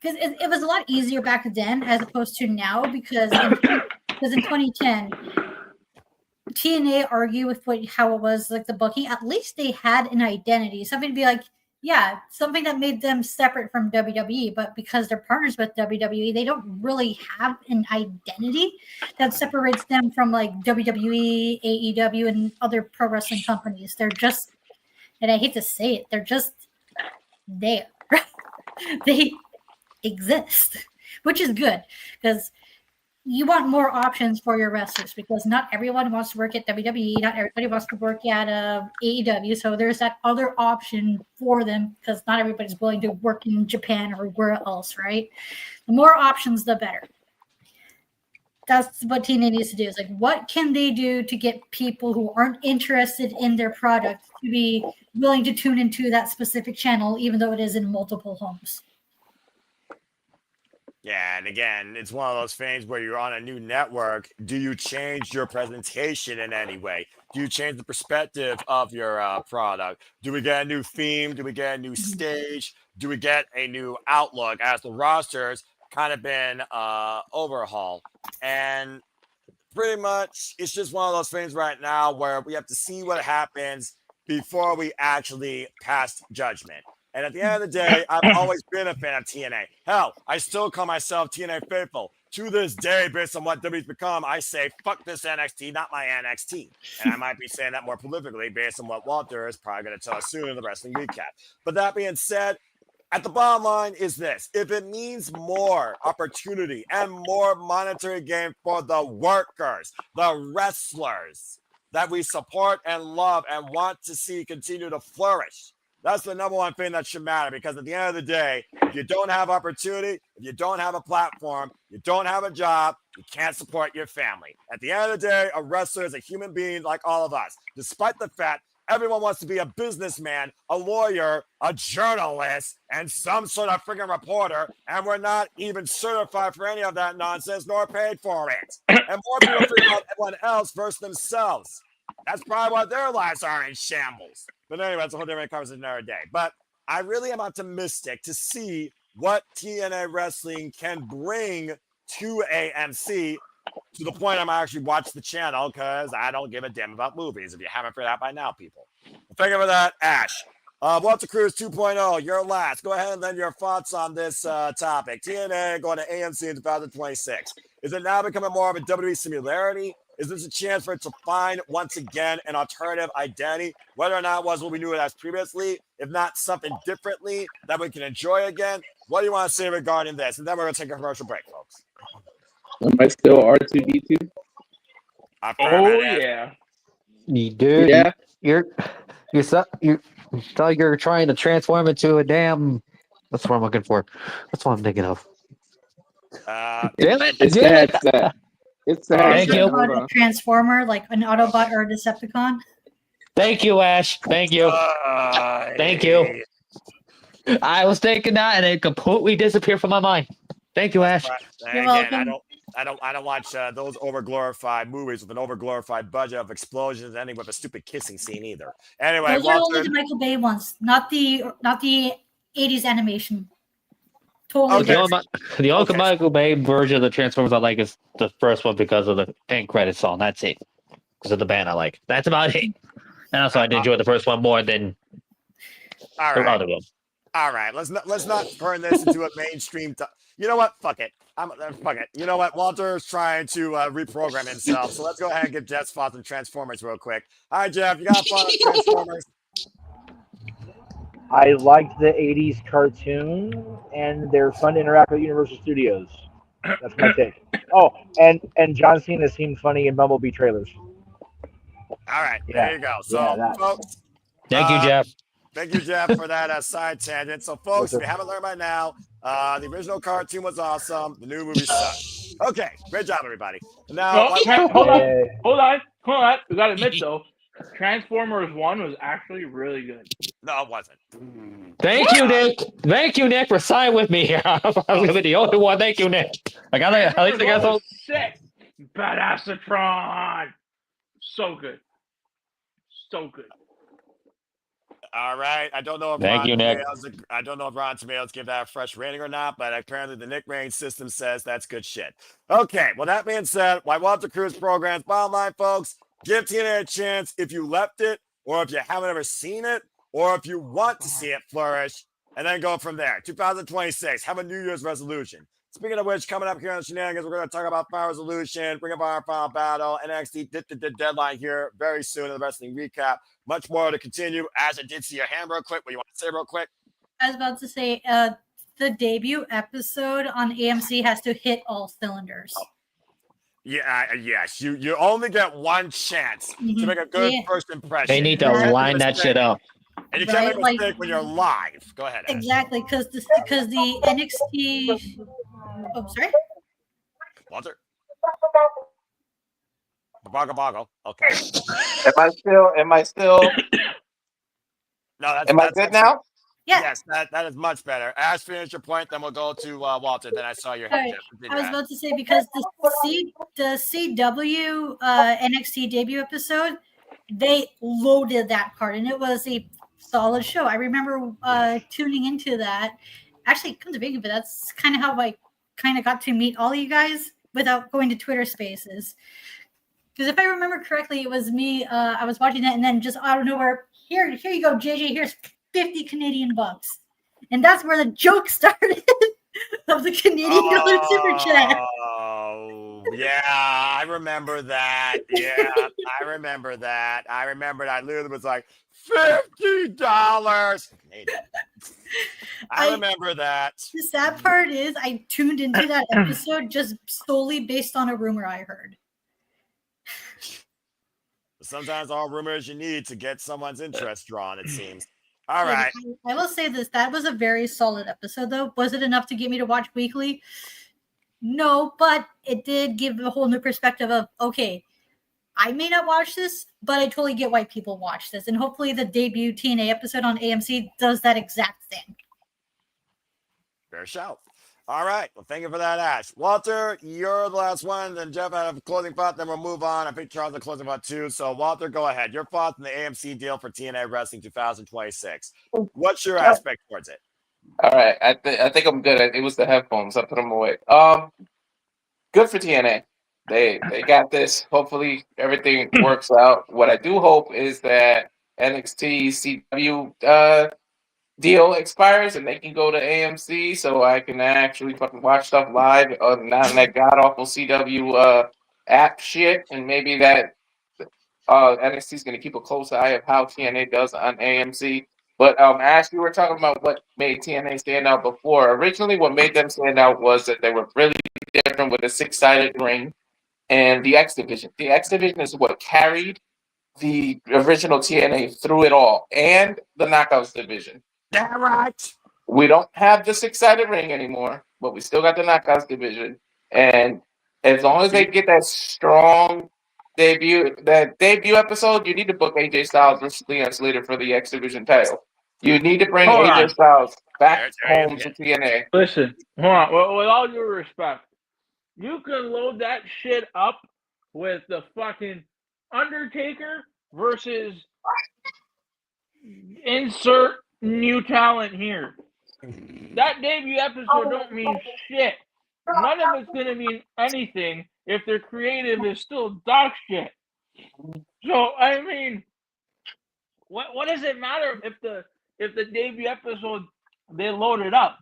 it was a lot easier back then as opposed to now because in 2010, TNA argue with how it was like the booking. At least they had an identity. Something to be like, yeah, something that made them separate from WWE, but because they're partners with WWE, they don't really have an identity that separates them from like WWE, AEW, and other pro wrestling companies. They're just, and I hate to say it, they're just there. They exist, which is good because you want more options for your wrestlers because not everyone wants to work at WWE, not everybody wants to work at AEW. So there's that other option for them because not everybody's willing to work in Japan or where else, right? The more options, the better. That's what TNA needs to do. Is like, what can they do to get people who aren't interested in their product to be willing to tune into that specific channel, even though it is in multiple homes? Yeah, and again, it's one of those things where you're on a new network. Do you change your presentation in any way? Do you change the perspective of your product? Do we get a new theme? Do we get a new stage? Do we get a new outlook as the roster's kind of been overhauled? And pretty much it's just one of those things right now where we have to see what happens before we actually pass judgment. And at the end of the day, I've always been a fan of TNA. Hell, I still call myself TNA faithful. To this day, based on what WWE's become, I say, fuck this NXT, not my NXT. And I might be saying that more prolifically based on what Walter is probably going to tell us soon in the wrestling recap. But that being said, at the bottom line is this. If it means more opportunity and more monetary gain for the workers, the wrestlers that we support and love and want to see continue to flourish, that's the number one thing that should matter, because at the end of the day, if you don't have opportunity, if you don't have a platform, you don't have a job, you can't support your family. At the end of the day, a wrestler is a human being like all of us, despite the fact everyone wants to be a businessman, a lawyer, a journalist, and some sort of freaking reporter, and we're not even certified for any of that nonsense nor paid for it. And more people think about everyone else versus themselves. That's probably why their lives are in shambles. But anyway, that's a whole different conversation another day. But I really am optimistic to see what TNA Wrestling can bring to AMC, to the point I'm actually watch the channel because I don't give a damn about movies, if you haven't figured out by now, people. Well, thank you for that, Ash. Walter Cruz 2.0, you're last. Go ahead and then your thoughts on this topic. TNA going to AMC in 2026. Is it now becoming more of a WWE similarity? Is this a chance for it to find, once again, an alternative identity, whether or not it was what we knew it as previously, if not something differently that we can enjoy again? What do you want to say regarding this? And then we're going to take a commercial break, folks. Am I still R2D2? Oh, yeah. You dude, Yeah. you're trying to transform into a damn. That's what I'm looking for. That's what I'm thinking of. Damn it! It's the headset. It's the Thank headset. you. A transformer, like an Autobot or a Decepticon. Thank you, Ash. Thank you. Thank you. I was thinking that, and it completely disappeared from my mind. Thank you, Ash. You're Again, welcome. I don't watch those overglorified movies with an overglorified budget of explosions, ending with a stupid kissing scene either. Anyway, Those are only Walter, the Michael Bay ones, not the 80s animation. Totally The different. only Michael Bay version of the Transformers I like is the first one because of the end credits song. That's it. Because of the band I like. That's about it. And also, I did enjoy the first one more than all the right. other one. All right, let's not turn this into a mainstream. You know what? Fuck it. Fuck it. You know what? Walter's trying to reprogram himself, so let's go ahead and get Jeff's thoughts on Transformers real quick. All right, Jeff, you got fun on Transformers? I liked the 80s cartoon, and they're fun to interact with Universal Studios. That's my take. Oh, and John Cena seemed funny in Bumblebee trailers. All right, Yeah. there you go. So, folks. Thank you, Jeff. Thank you, Jeff, for that side tangent. So, folks, if you haven't learned by now, the original cartoon was awesome. The new movie sucked. Okay, great job, everybody. Now, hold on. We gotta admit though, Transformers 1 was actually really good. No, it wasn't. Thank you, Nick. Thank you, Nick, for signing with me here. I'm going to be the only one. Thank you, Nick. At least I got those. Sick. Badassatron. So good. So good. All right. I don't know if Thank you, Nick. I don't know if Rotten Tomatoes give that a fresh rating or not, but apparently the Nick rating system says that's good shit. Okay. Well, that being said, why Walter Cruz programs? Bottom line, folks, give TNA a chance if you left it, or if you haven't ever seen it, or if you want to see it flourish, and then go from there. 2026, have a New Year's resolution. Speaking of which, coming up here on Shenanigans, we're going to talk about Fire Resolution, Ring of Honor Final Battle, NXT deadline here very soon in the wrestling recap. Much more to continue. As I did see your hand real quick, what do you want to say real quick? I was about to say, the debut episode on AMC has to hit all cylinders. Yeah, yes. You only get one chance to make a good first impression. They need to line that shit up. And you can't make a mistake when you're live. Go ahead. Ash. Exactly, because the NXT. Oh, sorry. Walter. Boggle. Okay. Am I still? No, that's. Am I good now? Yeah. Yes, that is much better. Ash, finish your point, then we'll go to Walter. Then I saw your hand. I was about to say, because the CW NXT debut episode, they loaded that card, and it was a solid show. I remember tuning into that. Actually, come to think of it, that's kind of how I kind of got to meet all you guys without going to Twitter Spaces. Because if I remember correctly, it was me. I was watching it, and then just out of nowhere, here you go, JJ. Here's 50 Canadian bucks, and that's where the joke started of the Canadian dollar super chat. Oh, yeah, I remember that. Yeah, I remember that. I literally was like $50. I remember that. The sad part is, I tuned into that episode just solely based on a rumor I heard. Sometimes all rumors you need to get someone's interest drawn, it seems. All right. I will say this. That was a very solid episode, though. Was it enough to get me to watch weekly? No, but it did give a whole new perspective of, okay, I may not watch this, but I totally get why people watch this. And hopefully the debut TNA episode on AMC does that exact thing. Fair shout. All right. Well, thank you for that, Ash. Walter, you're the last one. Then Jeff had a closing thought. Then we'll move on. I think Charles had a closing thought too. So, Walter, go ahead. Your thoughts on the AMC deal for TNA Wrestling 2026. What's your aspect towards it? All right. I think I'm good. It was the headphones. I put them away. Good for TNA. They got this. Hopefully, everything works out. What I do hope is that NXT CW deal expires and they can go to AMC so I can actually fucking watch stuff live on not that god awful CW app shit, and maybe that NXT is going to keep a close eye of how TNA does on AMC. But Ash, you were talking about what made TNA stand out before. Originally, what made them stand out was that they were really different with a 6-sided ring and the X Division. The X Division is what carried the original TNA through it all, and the Knockouts division. Damn right. We don't have the 6-sided ring anymore, but we still got the Knockouts division. And as long as they get that strong debut episode, you need to book AJ Styles versus Leon Slater for the X Division title. You need to bring AJ Styles back home to TNA. Listen, hold on. Well, with all due respect, you can load that shit up with the fucking Undertaker versus insert new talent here. That debut episode don't mean shit. None of it's gonna mean anything if their creative is still dog shit. So I mean, what does it matter if the debut episode they load it up?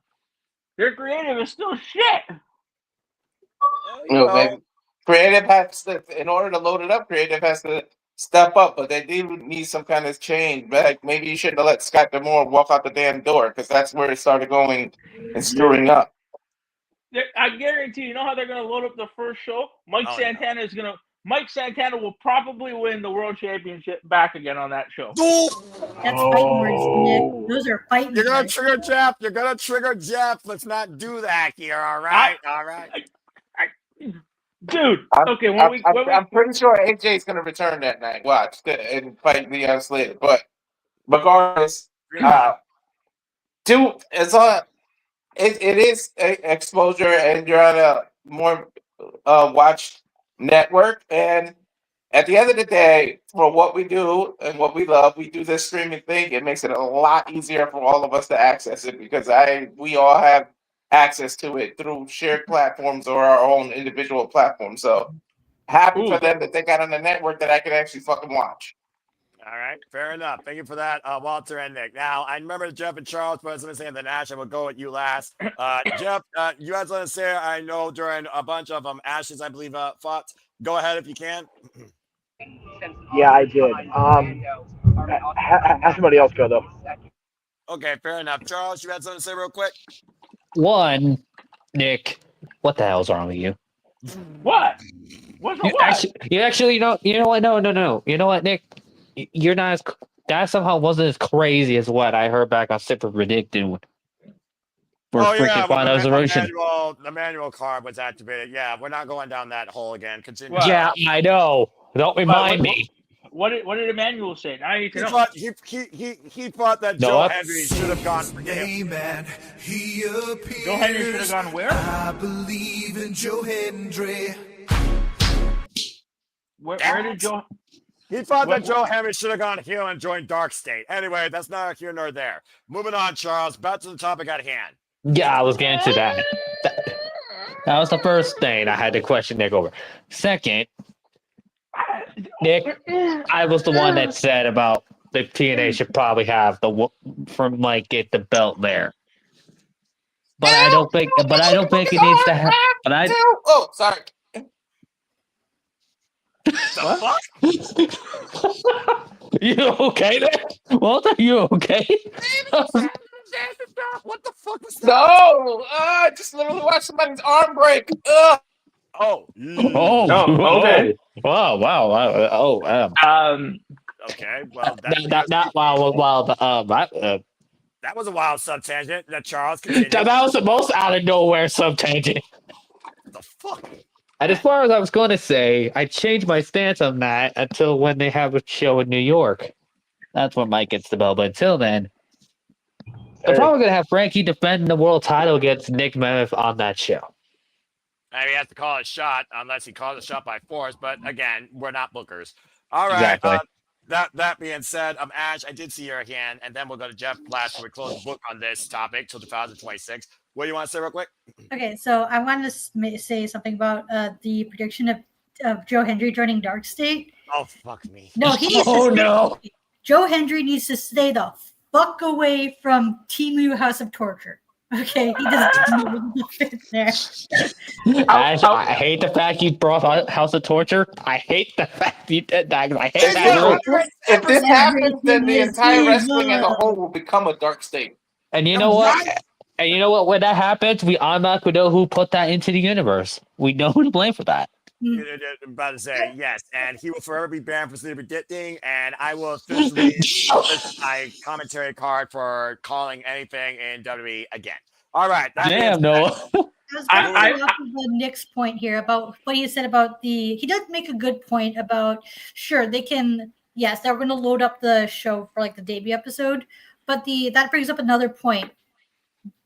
Their creative is still shit. Man, creative has to, in order to load it up, creative has to step up, but they do need some kind of change. Like maybe you shouldn't have let Scott D'Amore walk out the damn door, because that's where it started going and screwing up. I guarantee you know how they're gonna load up the first show? Mike Santana will probably win the world championship back again on that show. That's fighting words, Nick. Those are fighting You're gonna words. trigger Jeff. You're gonna trigger Jeff. Let's not do that here. All right. All right. Dude, okay. I'm pretty sure AJ is going to return that night. Watch and fight Leon Slater. But regardless, dude, it is exposure, and you're on a more watched network. And at the end of the day, for what we do and what we love, we do this streaming thing. It makes it a lot easier for all of us to access it, because we all have access to it through shared platforms or our own individual platforms. So happy for them that they got on the network that I can actually fucking watch. All right, fair enough. Thank you for that, Walter and Nick. Now, I remember Jeff and Charles put something saying the Ash. I will go with you last. Jeff, you had something to say. I know during a bunch of Ashes, I believe, fought. Go ahead if you can. Yeah, I did. Have somebody else go though. Okay, fair enough. Charles, you had something to say real quick? One, Nick, what the hell's wrong with you? What? What's You actually, you know what? No. You know what, Nick? You're not as that somehow wasn't as crazy as what I heard back on Super Predicted. For freaking Final Resolution. The manual card was activated. Yeah, we're not going down that hole again. Continue. Yeah, I know. Don't remind me. What did Emmanuel say? Now I need to know. He thought that No, Joe what? Henry should have gone for him. Joe Henry should have gone where? I believe in Joe Hendry. Where did Joe? He thought that Joe Henry should have gone heel and joined Dark State. Anyway, that's neither here nor there. Moving on, Charles. Back to the topic at hand. Yeah, I was getting to that. That was the first thing I had to question Nick over. Second, Nick, I was the one that said about the TNA should probably have get the belt there. But I don't think it needs to have. Oh, sorry. What? You okay there? Walter, you okay? What the fuck was that? No! I just literally watched somebody's arm break. Ugh. Oh. Okay. Wow. Okay. Well, that was a wild subtangent. That Charles continued. That was the most out of nowhere subtangent. What the fuck? And as far as I was going to say, I changed my stance on that until when they have a show in New York. That's when Mike gets the belt. But until then, they're probably going to have Frankie defend the world title against Nick Mammoth on that show. He has to call a shot unless he calls a shot by force. But again, we're not bookers. All right. Exactly. That being said, Ash, I did see your hand, and then we'll go to Jeff last before we close the book on this topic till 2026. What do you want to say real quick? Okay, so I wanted to say something about the prediction of Joe Hendry joining Dark State. Oh, fuck me. No, he needs no. Joe Hendry needs to stay the fuck away from Timu House of Torture. Okay, he doesn't fit there. Ash, I hate the fact you brought out House of Torture. I hate the fact you did that. I hate that. If this happens, then the entire wrestling as a whole will become a Dark State. And you know what? And you know what? When that happens, we automatically know who put that into the universe. We know who to blame for that. I'm about to say yes, and he will forever be banned from sleep predicting, and I will officially publish my commentary card for calling anything in WWE again. All right. Damn, Noah. I was going to the Nick's point here about what he said about he does make a good point about, sure, they can, yes, they're going to load up the show for like the debut episode, but that brings up another point.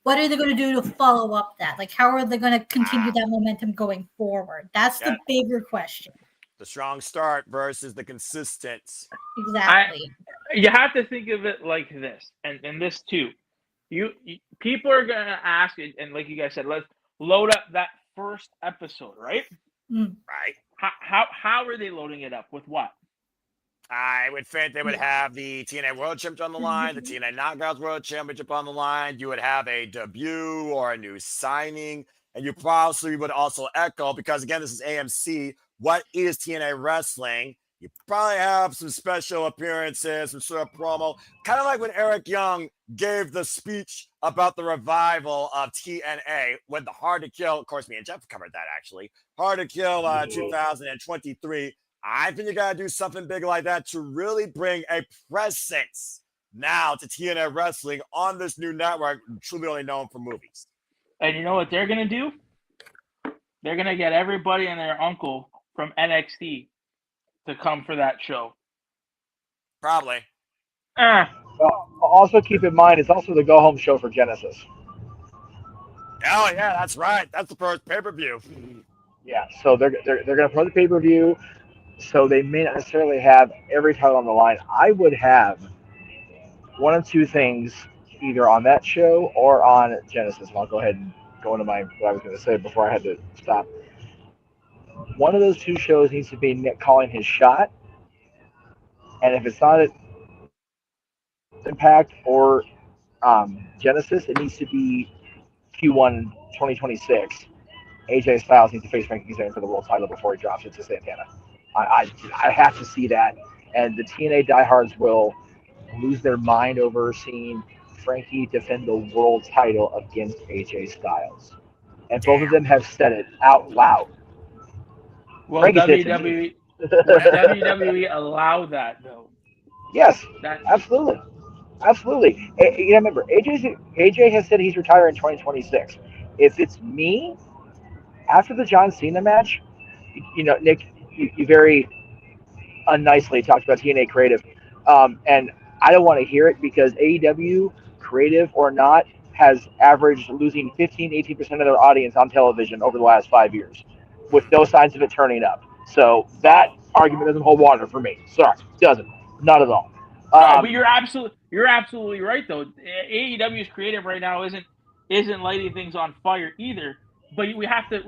What are they going to do to follow up that? Like, how are they going to continue that momentum going forward? That's the bigger question. The strong start versus the consistent. Exactly. You have to think of it like this, and this too. You people are going to ask, and like you guys said, let's load up that first episode, right? Right. How are they loading it up? With what? I would think they would have the TNA World Championship on the line, the TNA Knockouts World Championship on the line. You would have a debut or a new signing, and you probably would also echo, because again, this is AMC. What is TNA Wrestling? You probably have some special appearances, some sort of promo, kind of like when Eric Young gave the speech about the revival of TNA when the Hard to Kill, of course, me and Jeff covered that actually, Hard to Kill 2023. I think you got to do something big like that to really bring a presence now to TNA Wrestling on this new network, truly only known for movies. And you know what they're going to do? They're going to get everybody and their uncle from NXT to come for that show. Probably. Well, also keep in mind, it's also the go-home show for Genesis. Oh, yeah, that's right. That's the first pay-per-view. Yeah, so they're going to promote the pay-per-view. So they may not necessarily have every title on the line. I would have one of two things either on that show or on Genesis. And I'll go ahead and go into what I was going to say before I had to stop. One of those two shows needs to be Nick calling his shot. And if it's not Impact or Genesis, it needs to be Q1 2026. AJ Styles needs to face Frankie Kazarian for the world title before he drops it to Santana. I have to see that. And the TNA diehards will lose their mind over seeing Frankie defend the world title against AJ Styles. And both of them have said it out loud. Well, Frankie said it to WWE, me. WWE allow that though. Yes, That absolutely. Absolutely. You know, remember, AJ has said he's retiring in 2026. If it's me, after the John Cena match, you know, Nick, you very unnicely talked about TNA Creative. And I don't want to hear it because AEW, creative or not, has averaged losing 15-18% of their audience on television over the last 5 years with no signs of it turning up. So that argument doesn't hold water for me. Sorry, doesn't. Not at all. No, but you're absolutely right though. AEW's creative right now isn't lighting things on fire either. But we have to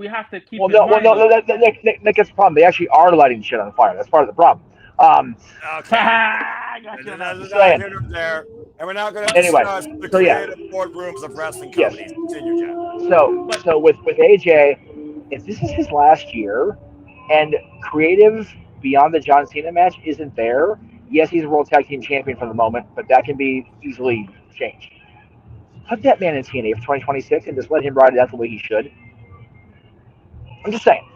keep. Nick, that's the problem. They actually are lighting shit on fire. That's part of the problem. Okay. There. And we're now going to discuss the creative boardrooms of wrestling companies. Continue, Jeff. So with AJ, if this is his last year and creative beyond the John Cena match isn't there, yes, he's a World Tag Team Champion for the moment, but that can be easily changed. Put that man in TNA for 2026 and just let him ride it out the way he should. I'm just saying.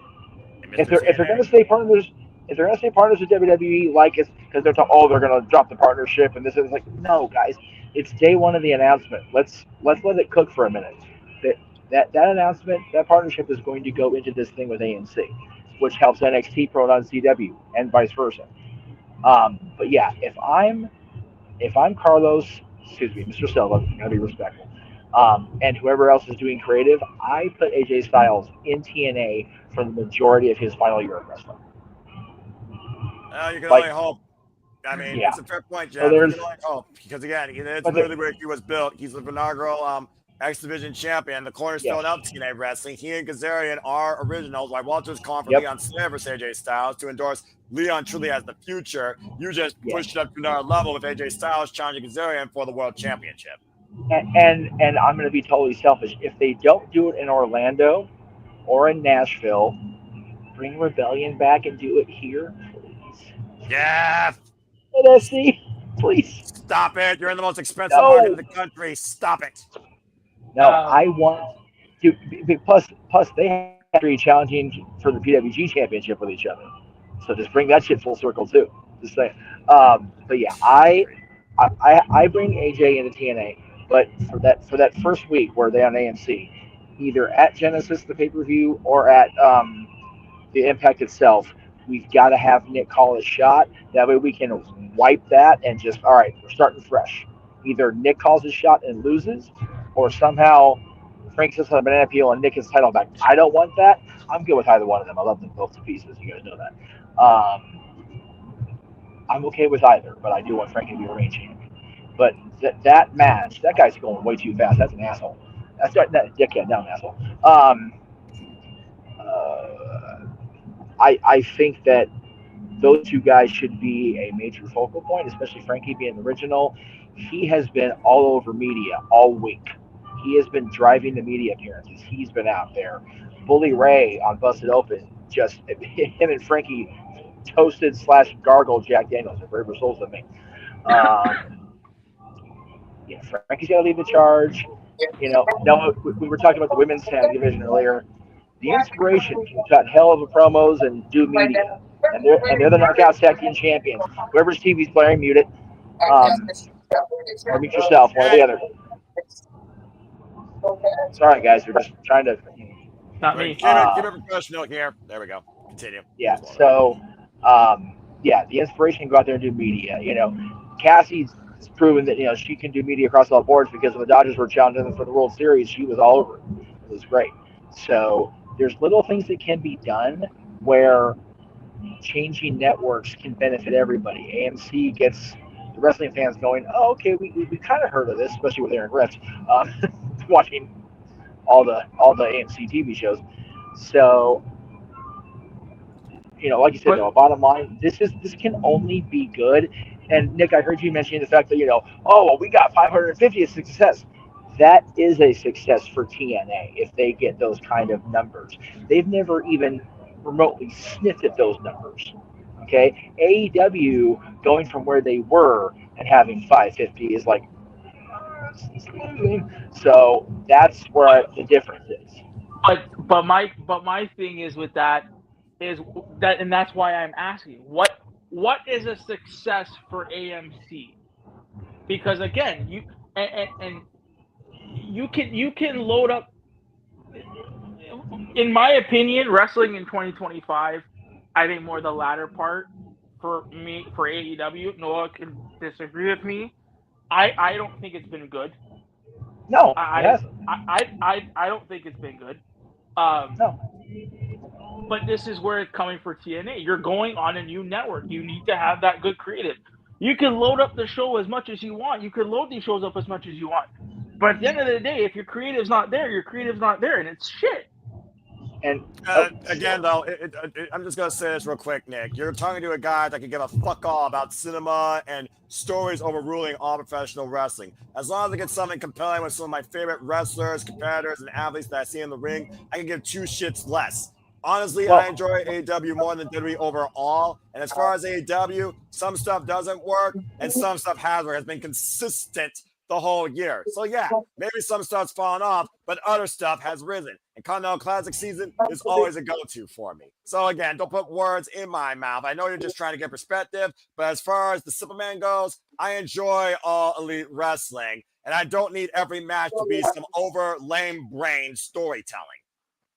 If they're going to stay partners, with WWE, like it's because they're they're going to drop the partnership and this is like, no, guys, it's day one of the announcement. Let's let it cook for a minute. That announcement, that partnership is going to go into this thing with AMC, which helps NXT promote on CW and vice versa. But yeah, if I'm Carlos, Mr. Silva, I'm gonna be respectful, and whoever else is doing creative, I put AJ Styles in TNA for the majority of his final year of wrestling. You can only hope. I mean, it's a fair point, Jeff. You can only hope because again, it's literally where he was built. He's the inaugural X Division champion, the cornerstone of TNA wrestling. He and Kazarian are originals. Like Walter's calling for Leon Slayer versus AJ Styles to endorse Leon truly as the future. You just pushed it up to another level with AJ Styles challenging Kazarian for the world championship. And I'm going to be totally selfish. If they don't do it in Orlando or in Nashville, bring Rebellion back and do it here, please. Yeah. NSC, please. Stop it. You're in the most expensive market in the country. Stop it. No, I want to. Plus, they have to be challenging for the PWG championship with each other. So just bring that shit full circle too. Just saying. But yeah, I bring AJ into TNA, but for that first week where they're on AMC, either at Genesis the pay-per-view or at the Impact itself, we've got to have Nick call his shot. That way we can wipe that and just all right, we're starting fresh. Either Nick calls his shot and loses, or somehow Frank sits on a banana peel and Nick his title back. I don't want that. I'm good with either one of them. I love them both to pieces. You guys know that. I'm okay with either, but I do want Frank to be a reign champion. But that match, that guy's going way too fast. That's an asshole. That's that dickhead, not an asshole. I think that those two guys should be a major focal point, especially Frankie being the original. He has been all over media all week. He has been driving the media appearances. He's been out there. Bully Ray on Busted Open, just him and Frankie toasted / gargled Jack Daniels for braver souls than me. Yeah, Frankie's got to lead the charge. You know, we were talking about the women's tag division earlier. The Inspiration got hell of a promos and do media, and they're the Knockouts Tag Team champions. Whoever's TV's playing, mute it, or mute yourself, one or the other. Sorry, guys, we're just trying to. Not me. Keep it professional here. There we go. Continue. Yeah. So, the Inspiration can go out there and do media. You know, Cassie's proven that she can do media across all boards because when the Dodgers were challenging them for the World Series, she was all over it. It was great. So there's little things that can be done where changing networks can benefit everybody. AMC gets the wrestling fans going, oh, okay, we kind of heard of this, especially with Aaron Gretz, watching all the AMC TV shows. So, like you said, though, bottom line, this can only be good. And Nick, I heard you mentioning the fact that oh well, we got 550 as success. That is a success for TNA if they get those kind of numbers. They've never even remotely sniffed at those numbers. Okay, AEW going from where they were and having 550 is like, so that's where the difference is. But my thing is with that is that, and that's why I'm asking what is a success for AMC? Because again, you can load up. In my opinion, wrestling in 2025, I think more the latter part for me for AEW. Noah can disagree with me. I don't think it's been good. No, I don't think it's been good. No. But this is where it's coming for TNA. You're going on a new network. You need to have that good creative. You can load up the show as much as you want. You can load these shows up as much as you want. But at the end of the day, if your creative's not there, your creative's not there, and it's shit. And again, though, I'm just going to say this real quick, Nick. You're talking to a guy that can give a fuck all about cinema and stories overruling all professional wrestling. As long as I get something compelling with some of my favorite wrestlers, competitors, and athletes that I see in the ring, I can give two shits less. Honestly, I enjoy AEW more than WWE overall. And as far as AEW, some stuff doesn't work, and some stuff has been consistent the whole year. So yeah, maybe some stuff's fallen off, but other stuff has risen. And Continental Classic season is always a go-to for me. So again, don't put words in my mouth. I know you're just trying to get perspective, but as far as the Superman goes, I enjoy all elite wrestling, and I don't need every match to be some over lame brain storytelling.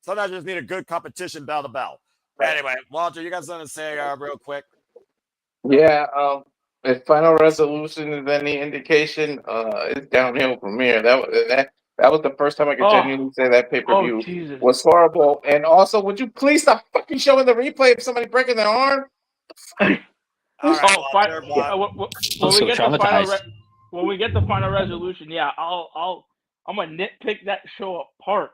Sometimes I just need a good competition bell to bell. Anyway, Walter, you got something to say real quick? Yeah, if Final Resolution is any indication, it's downhill from here. That was the first time I could genuinely say that pay-per-view was horrible. And also, would you please stop fucking showing the replay of somebody breaking their arm? When we get the Final Resolution, yeah, I'm gonna nitpick that show apart.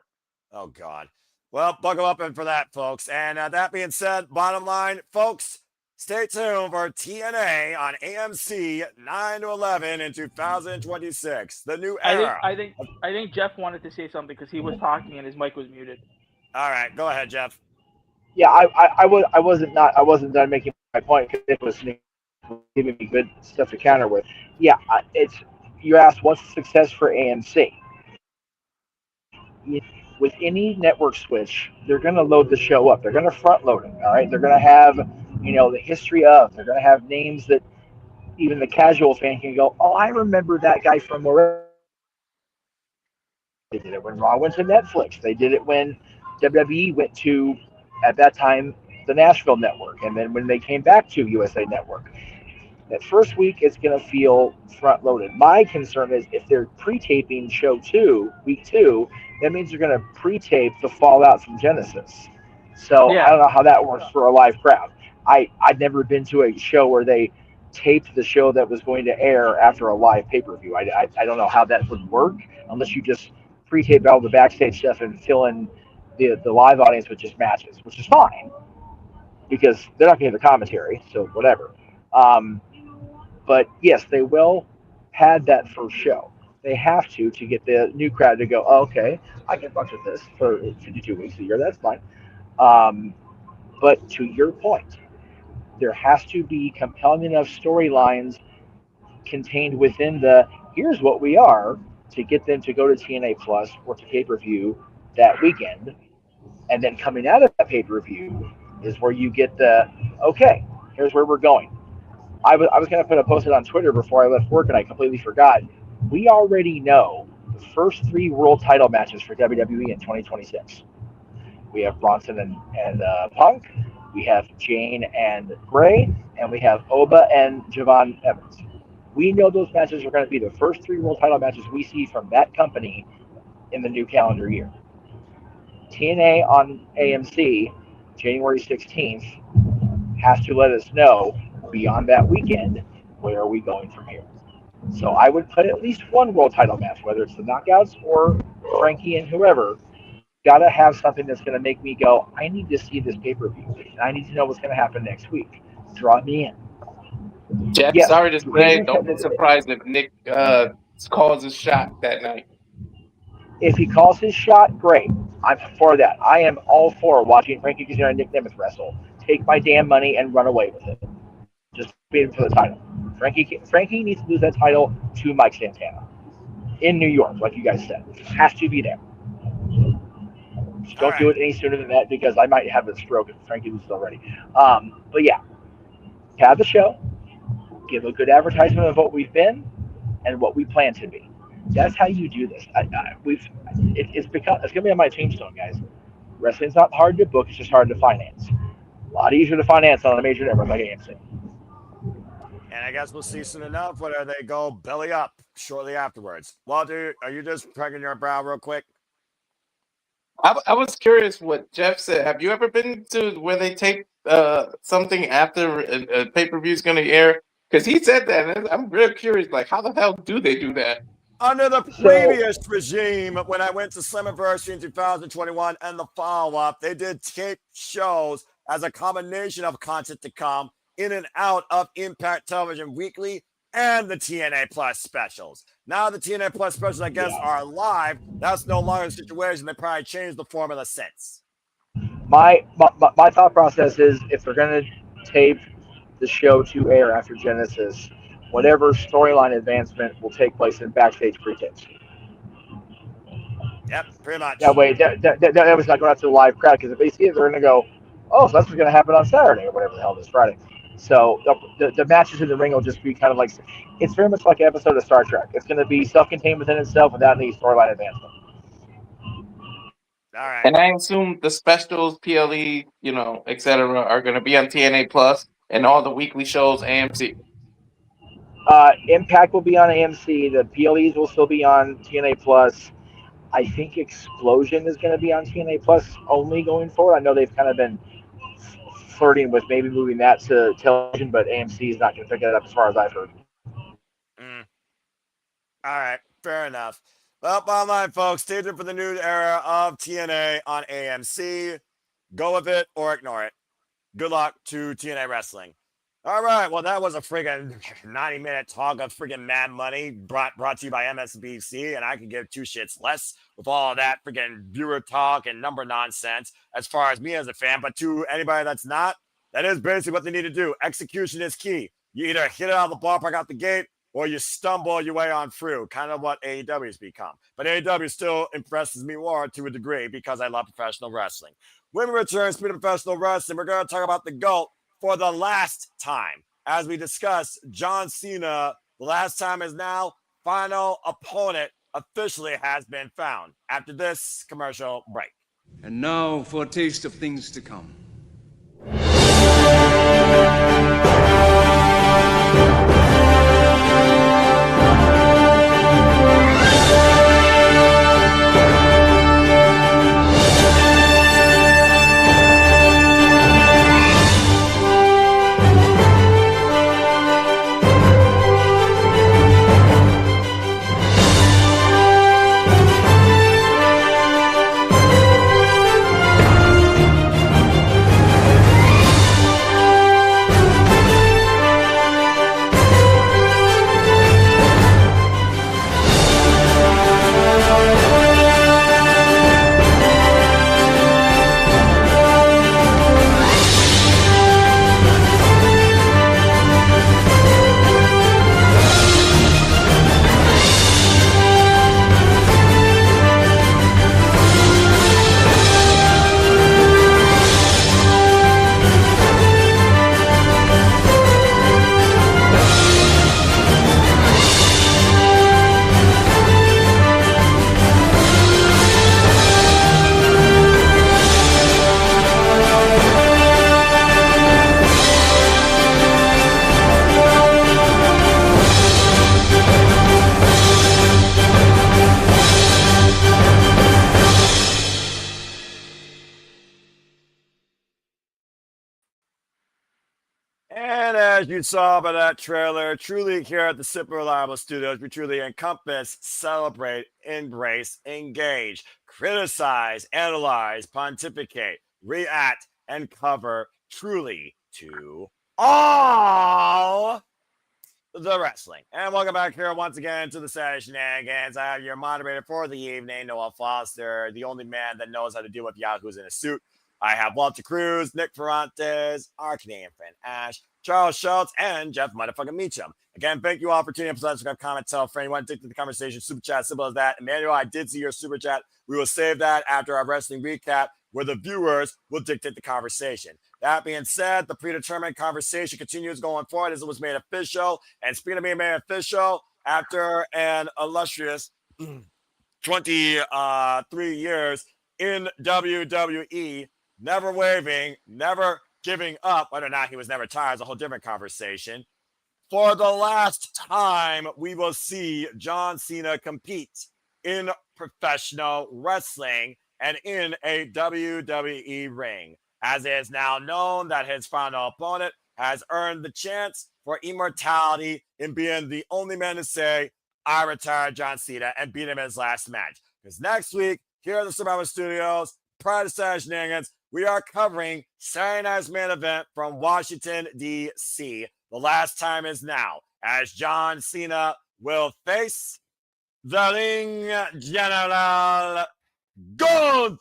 Oh God. Well, buckle up in for that, folks. And that being said, bottom line, folks, stay tuned for TNA on AMC 9 to 11 in 2026. The new era. I think Jeff wanted to say something because he was talking and his mic was muted. All right, go ahead, Jeff. Yeah, I wasn't done making my point because it was giving me good stuff to counter with. Yeah, you asked what's the success for AMC. With any network switch, they're going to load the show up. They're going to front load it. All right, they're going to have the history of. They're going to have names that even the casual fan can go, oh, I remember that guy from where. They did it when Raw went to Netflix. They did it when WWE went to, at that time, the Nashville Network, and then when they came back to USA Network. That first week, it's going to feel front-loaded. My concern is if they're pre-taping show 2, week 2, that means they're going to pre-tape the fallout from Genesis. So I don't know how that works for a live crowd. I'd never been to a show where they taped the show that was going to air after a live pay-per-view. I don't know how that would work unless you just pre-tape all the backstage stuff and fill in the live audience with just matches, which is fine because they're not going to hear the commentary, so whatever. But yes, they will pad that first show. They have to get the new crowd to go, oh, okay, I can fuck with this for 52 weeks a year. That's fine. But to your point, there has to be compelling enough storylines contained within the here's what we are to get them to go to TNA Plus or to pay-per-view that weekend. And then coming out of that pay-per-view is where you get the, okay, here's where we're going. I was going to put a post on Twitter before I left work, and I completely forgot. We already know the first 3 world title matches for WWE in 2026. We have Bronson and Punk. We have Jane and Bray. And we have Oba and Javon Evans. We know those matches are going to be the first 3 world title matches we see from that company in the new calendar year. TNA on AMC, January 16th, has to let us know beyond that weekend, where are we going from here? So I would put at least 1 world title match, whether it's the Knockouts or Frankie and whoever, got to have something that's going to make me go, I need to see this pay-per-view. And I need to know what's going to happen next week. Draw me in. Jeff, Yes, sorry to say, don't be surprised if Nick calls his shot that night. if he calls his shot, great. I'm for that. I am all for watching Frankie Kazarian and Nick Nemeth wrestle. Take my damn money and run away with it. Just beat him for the title. Frankie needs to lose that title to Mike Santana in New York, like you guys said. Has to be there. Just don't do it any sooner than that because I might have a stroke if Frankie loses already. But yeah, have the show, give a good advertisement of what we've been and what we plan to be. That's how you do this. It's gonna be on my tombstone, guys. Wrestling's not hard to book; it's just hard to finance. A lot easier to finance on a major network like AMC. And I guess we'll see soon enough whether they go belly up shortly afterwards. Walter, are you just pranking your brow real quick? I was curious what Jeff said. Have you ever been to where they tape something after a pay-per-view is going to air? Because he said that, and I'm real curious. Like, how the hell do they do that? Under the previous regime, when I went to Slammiversary in 2021 and the follow-up, they did tape shows as a combination of content to come in and out of Impact Television Weekly and the TNA Plus specials. Now the TNA Plus specials, I guess, are live. That's no longer the situation. They probably changed the formula since. My thought process is if they're going to tape the show to air after Genesis, whatever storyline advancement will take place in backstage pre-tapes. Yep, pretty much. That way, that was not going out to the live crowd because if they see it, they're going to go, oh, so that's what's going to happen on Saturday or whatever the hell this Friday. So the matches in the ring will just be kind of like, it's very much like an episode of Star Trek. It's going to be self-contained within itself without any storyline advancement. All right. And I assume the specials, PLE, etc., are going to be on TNA Plus and all the weekly shows AMC. Impact will be on AMC. The PLEs will still be on TNA Plus. I think Explosion is going to be on TNA Plus only going forward. I know they've kind of been flirting with maybe moving that to television, but AMC is not going to pick it up as far as I've heard. All right, fair enough. Well, bottom line, folks, stay tuned for the new era of TNA on AMC. Go with it or ignore it. Good luck to TNA Wrestling. All right, well, that was a friggin' 90-minute talk of friggin' Mad Money brought to you by MSBC, and I can give two shits less with all of that friggin' viewer talk and number nonsense as far as me as a fan. But to anybody that's not, that is basically what they need to do. Execution is key. You either hit it out of the ballpark out the gate or you stumble your way on through, kind of what AEW has become. But AEW still impresses me more to a degree because I love professional wrestling. When we return, speaking of professional wrestling, we're going to talk about the GOAT for the last time. As we discuss John Cena, the last time is now. Final opponent officially has been found after this commercial break. And now for a taste of things to come. And as you saw by that trailer, truly here at the Super Reliable Studios, we truly encompass, celebrate, embrace, engage, criticize, analyze, pontificate, react, and cover truly to all the wrestling. And welcome back here once again to the Saturday Shenanigans. I have your moderator for the evening, Noah Foster, the only man that knows how to deal with yahoos in a suit. I have Walter Cruz, Nick Ferrantes, our Canadian friend Ash, Charles Schultz, and Jeff motherfucking Meacham. Again, thank you all for tuning in. Please subscribe, comment, tell a friend. You want to take to the conversation, super chat, simple as that. Emmanuel, I did see your super chat. We will save that after our wrestling recap, where the viewers will dictate the conversation. That being said, the predetermined conversation continues going forward as it was made official. And speaking of being made official, after an illustrious 23 years in WWE, never waving, never giving up, whether or not he was never tired is a whole different conversation. For the last time, we will see John Cena compete in professional wrestling and in a WWE ring, as it is now known that his final opponent has earned the chance for immortality in being the only man to say, I retired John Cena, and beat him in his last match. Because next week, here at the Survivor Studios, prior to Saturday Shenanigans, we are covering Saturday Night's main event from Washington, D.C. The last time is now, as John Cena will face the ring general Gunther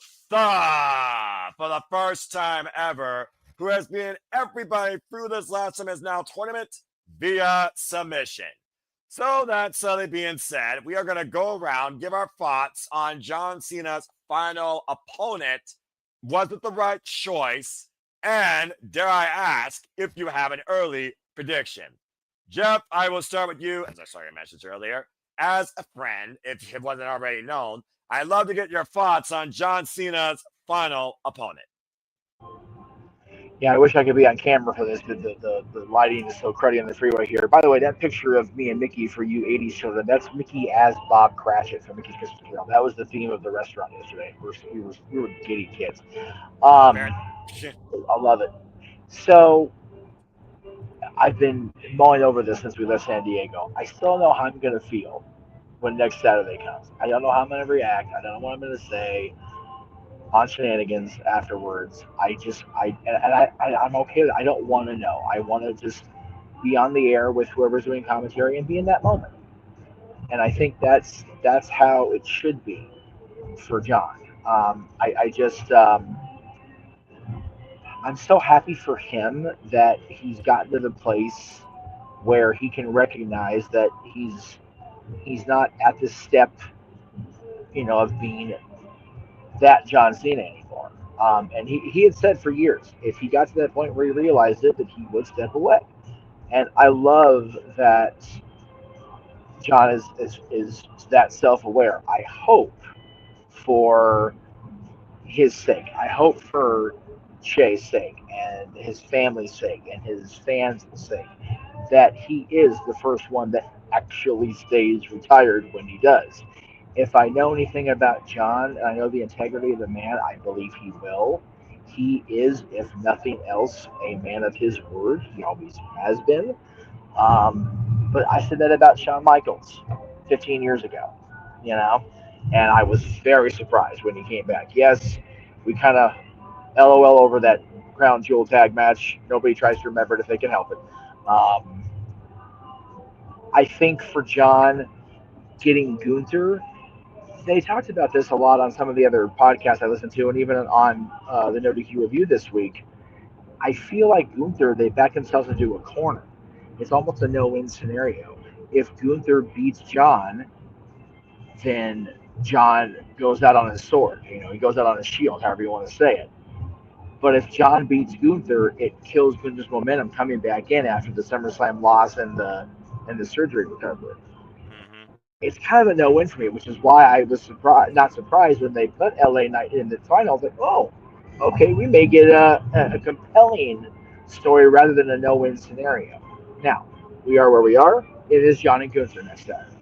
for the first time ever, who has been everybody through this last time is now tournament via submission. So that suddenly being said, we are going to go around, give our thoughts on John Cena's final opponent. Was it the right choice? And dare I ask if you have an early prediction? Jeff, I will start with you, as I saw your message earlier. As a friend, if it wasn't already known, I'd love to get your thoughts on John Cena's final opponent. Yeah, I wish I could be on camera for this, but the lighting is so cruddy on the freeway here. By the way, that picture of me and Mickey for you 80s children, that's Mickey as Bob Cratchit from Mickey's Christmas Carol. That was the theme of the restaurant yesterday. We were giddy kids. I love it. So I've been mulling over this since we left San Diego. I still don't know how I'm going to feel when next Saturday comes. I don't know how I'm going to react. I don't know what I'm going to say on Shenanigans afterwards. I'm okay with it. I don't want to know. I want to just be on the air with whoever's doing commentary and be in that moment. And I think that's how it should be for John. I'm so happy for him that he's gotten to the place where he can recognize that he's not at this step, of being that John Cena anymore. And he had said for years, if he got to that point where he realized it, that he would step away. And I love that John is that self-aware. I hope for his sake. I hope for Shay's sake and his family's sake and his fans' sake that he is the first one that actually stays retired when he does. If I know anything about John and I know the integrity of the man, I believe he will. He is, if nothing else, a man of his word. He always has been. But I said that about Shawn Michaels 15 years ago, and I was very surprised when he came back. Yes, we kind of LOL over that crown jewel tag match. Nobody tries to remember it if they can help it. I think for John getting Gunther, they talked about this a lot on some of the other podcasts I listened to, and even on the No DQ review this week. I feel like Gunther, they back themselves into a corner. It's almost a no-win scenario. If Gunther beats John, then John goes out on his sword. He goes out on his shield, however you want to say it. But if John beats Gunther, it kills Gunther's momentum coming back in after the SummerSlam loss and the surgery recovery. It's kind of a no-win for me, which is why I was not surprised when they put LA Knight in the finals. Like, oh, okay, we may get a compelling story rather than a no-win scenario. Now, we are where we are. It is John and Gunther next time.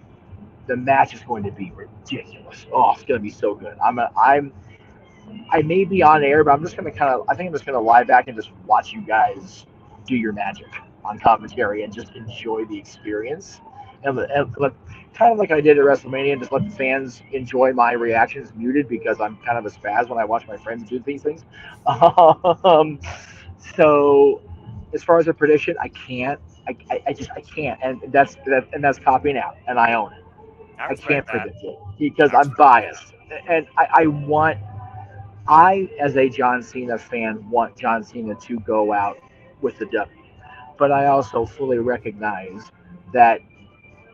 The match is going to be ridiculous. Oh, it's going to be so good. I may be on air, but I'm just going to I think I'm just going to lie back and just watch you guys do your magic on commentary and just enjoy the experience. kind of like I did at WrestleMania, just let the fans enjoy my reactions muted because I'm kind of a spaz when I watch my friends do these things. So as far as a prediction, I can't. I can't, and that's copying out, and I own it. I can't predict it because I'm biased, and I, as a John Cena fan, want John Cena to go out with the W. But I also fully recognize that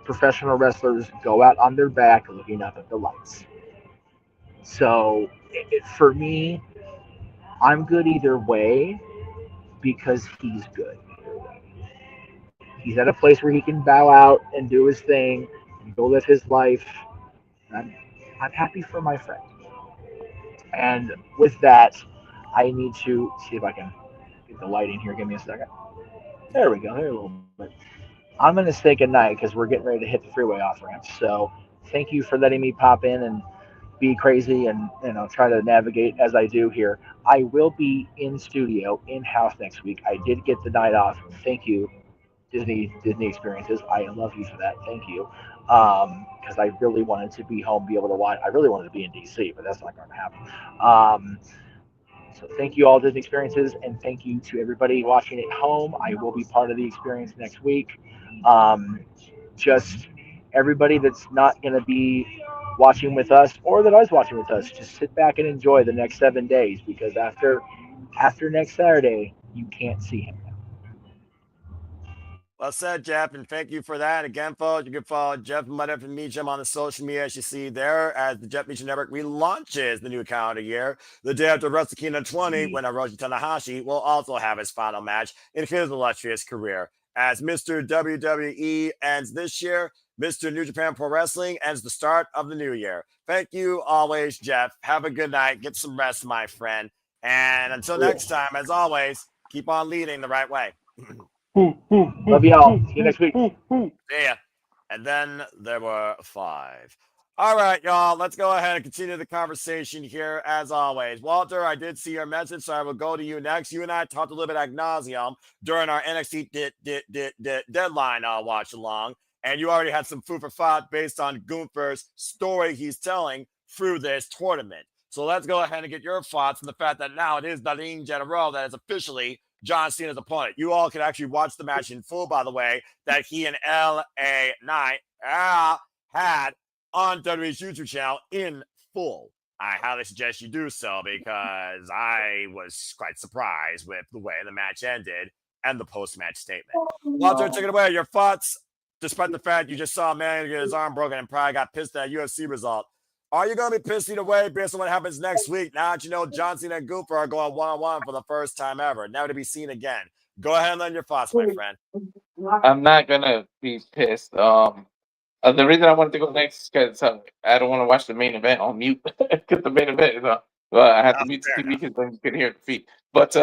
professional wrestlers go out on their back looking up at the lights. So for me, I'm good either way because he's good. He's at a place where he can bow out and do his thing and go live his life. I'm happy for my friend. And with that, I need to see if I can get the lighting here. Give me a second. There we go. There a little bit. I'm going to say goodnight because we're getting ready to hit the freeway off ramp. So thank you for letting me pop in and be crazy and try to navigate as I do here. I will be in studio in house next week. I did get the night off. Thank you, Disney Experiences. I love you for that. Thank you. Because I really wanted to be home, be able to watch. I really wanted to be in DC, but that's not going to happen. So thank you all, Disney Experiences, and thank you to everybody watching at home. I will be part of the experience next week. Just everybody that's not going to be watching with us or that is watching with us, just sit back and enjoy the next 7 days because after next Saturday, you can't see him. Well said, Jeff, and thank you for that. Again, folks, you can follow Jeff Mudder from Meacham on the social media, as you see there, as the Jeff Meacham Network relaunches the new calendar year. The day after Wrestle Kingdom 20, when Hiroshi Tanahashi will also have his final match in his illustrious career. As Mr. WWE ends this year, Mr. New Japan Pro Wrestling ends the start of the new year. Thank you always, Jeff. Have a good night. Get some rest, my friend. And until next time, as always, keep on leading the right way. Love y'all. See you next week. See ya. And then there were 5. All right, y'all. Let's go ahead and continue the conversation here as always. Walter, I did see your message, so I will go to you next. You and I talked a little bit ad nauseum during our NXT deadline watch along, and you already had some food for thought based on Gunther's story he's telling through this tournament. So let's go ahead and get your thoughts on the fact that now it is Darlene General that is officially John Cena's opponent. You all can actually watch the match in full, by the way, that he and LA Knight had on WWE's YouTube channel in full. I highly suggest you do so because I was quite surprised with the way the match ended and the post-match statement. Walter, take it away. Your thoughts, despite the fact you just saw a man get his arm broken and probably got pissed at a UFC result. Are you going to be pissed either way based on what happens next week? Now that you know John Cena and Gunther are going one-on-one for the first time ever, never to be seen again. Go ahead and lend your thoughts, my friend. I'm not gonna be pissed. The reason I wanted to go next is because I don't want to watch the main event on mute because the main event is on. Well, I have to mute the TV because then you can hear the feet. But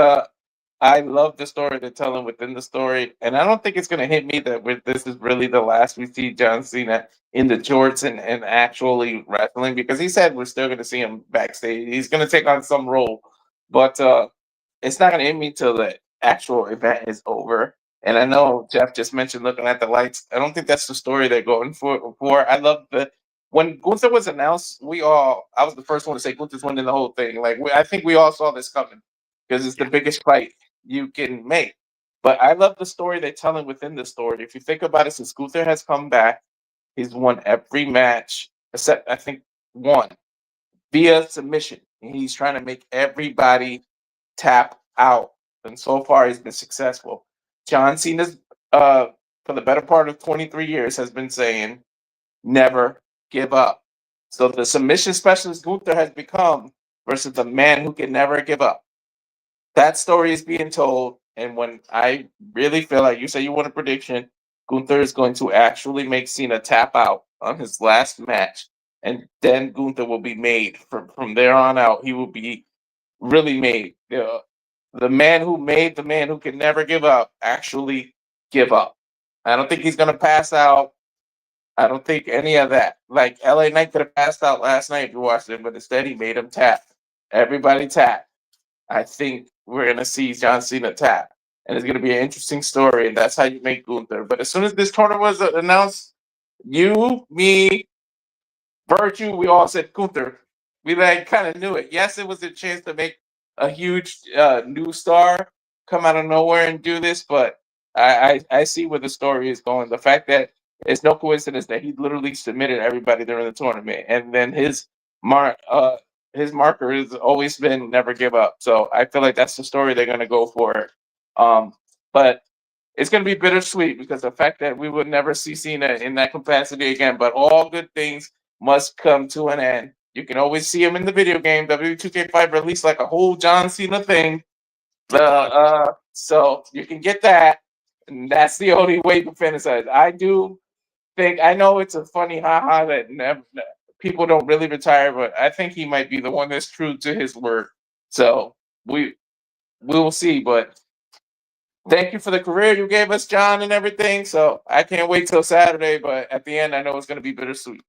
I love the story they're telling within the story, and I don't think it's gonna hit me that this is really the last we see John Cena in the jorts and actually wrestling, because he said we're still gonna see him backstage. He's gonna take on some role, but it's not gonna hit me till the actual event is over. And I know Jeff just mentioned looking at the lights. I don't think that's the story they're going for. I love when Gunther was announced, I was the first one to say Gunther's winning the whole thing. I think we all saw this coming because it's the biggest fight you can make. But I love the story they're telling within the story. If you think about it, since Gunther has come back, he's won every match except, I think, one via submission. He's trying to make everybody tap out. And so far, he's been successful. John Cena's, for the better part of 23 years, has been saying, never give up. So the submission specialist Gunther has become versus the man who can never give up. That story is being told. And when I really feel like you say you want a prediction, Gunther is going to actually make Cena tap out on his last match. And then Gunther will be made. From there on out, he will be really made. The man who made the man who can never give up actually give up. I don't think he's going to pass out. I don't think any of that. Like LA Knight could have passed out last night if you watched it, but instead he made him tap. Everybody tap. I think we're going to see John Cena tap. And it's going to be an interesting story, and that's how you make Gunther. But as soon as this tournament was announced, You, me, Virtue, we all said Gunther. We like kind of knew it. Yes, it was a chance to make a huge new star come out of nowhere and do this, but I see where the story is going. The fact that it's no coincidence that he literally submitted everybody during the tournament, and then his marker has always been never give up. So I feel like that's the story they're gonna go for. But it's going to be bittersweet because the fact that we would never see Cena in that capacity again, but all good things must come to an end. You can always see him in the video game. W2K5 released like a whole John Cena thing. So you can get that. And that's the only way to fantasize. I do think, I know it's a funny haha that people don't really retire, but I think he might be the one that's true to his word. So we will see, but thank you for the career you gave us, John, and everything. So I can't wait till Saturday, but at the end, I know it's going to be bittersweet.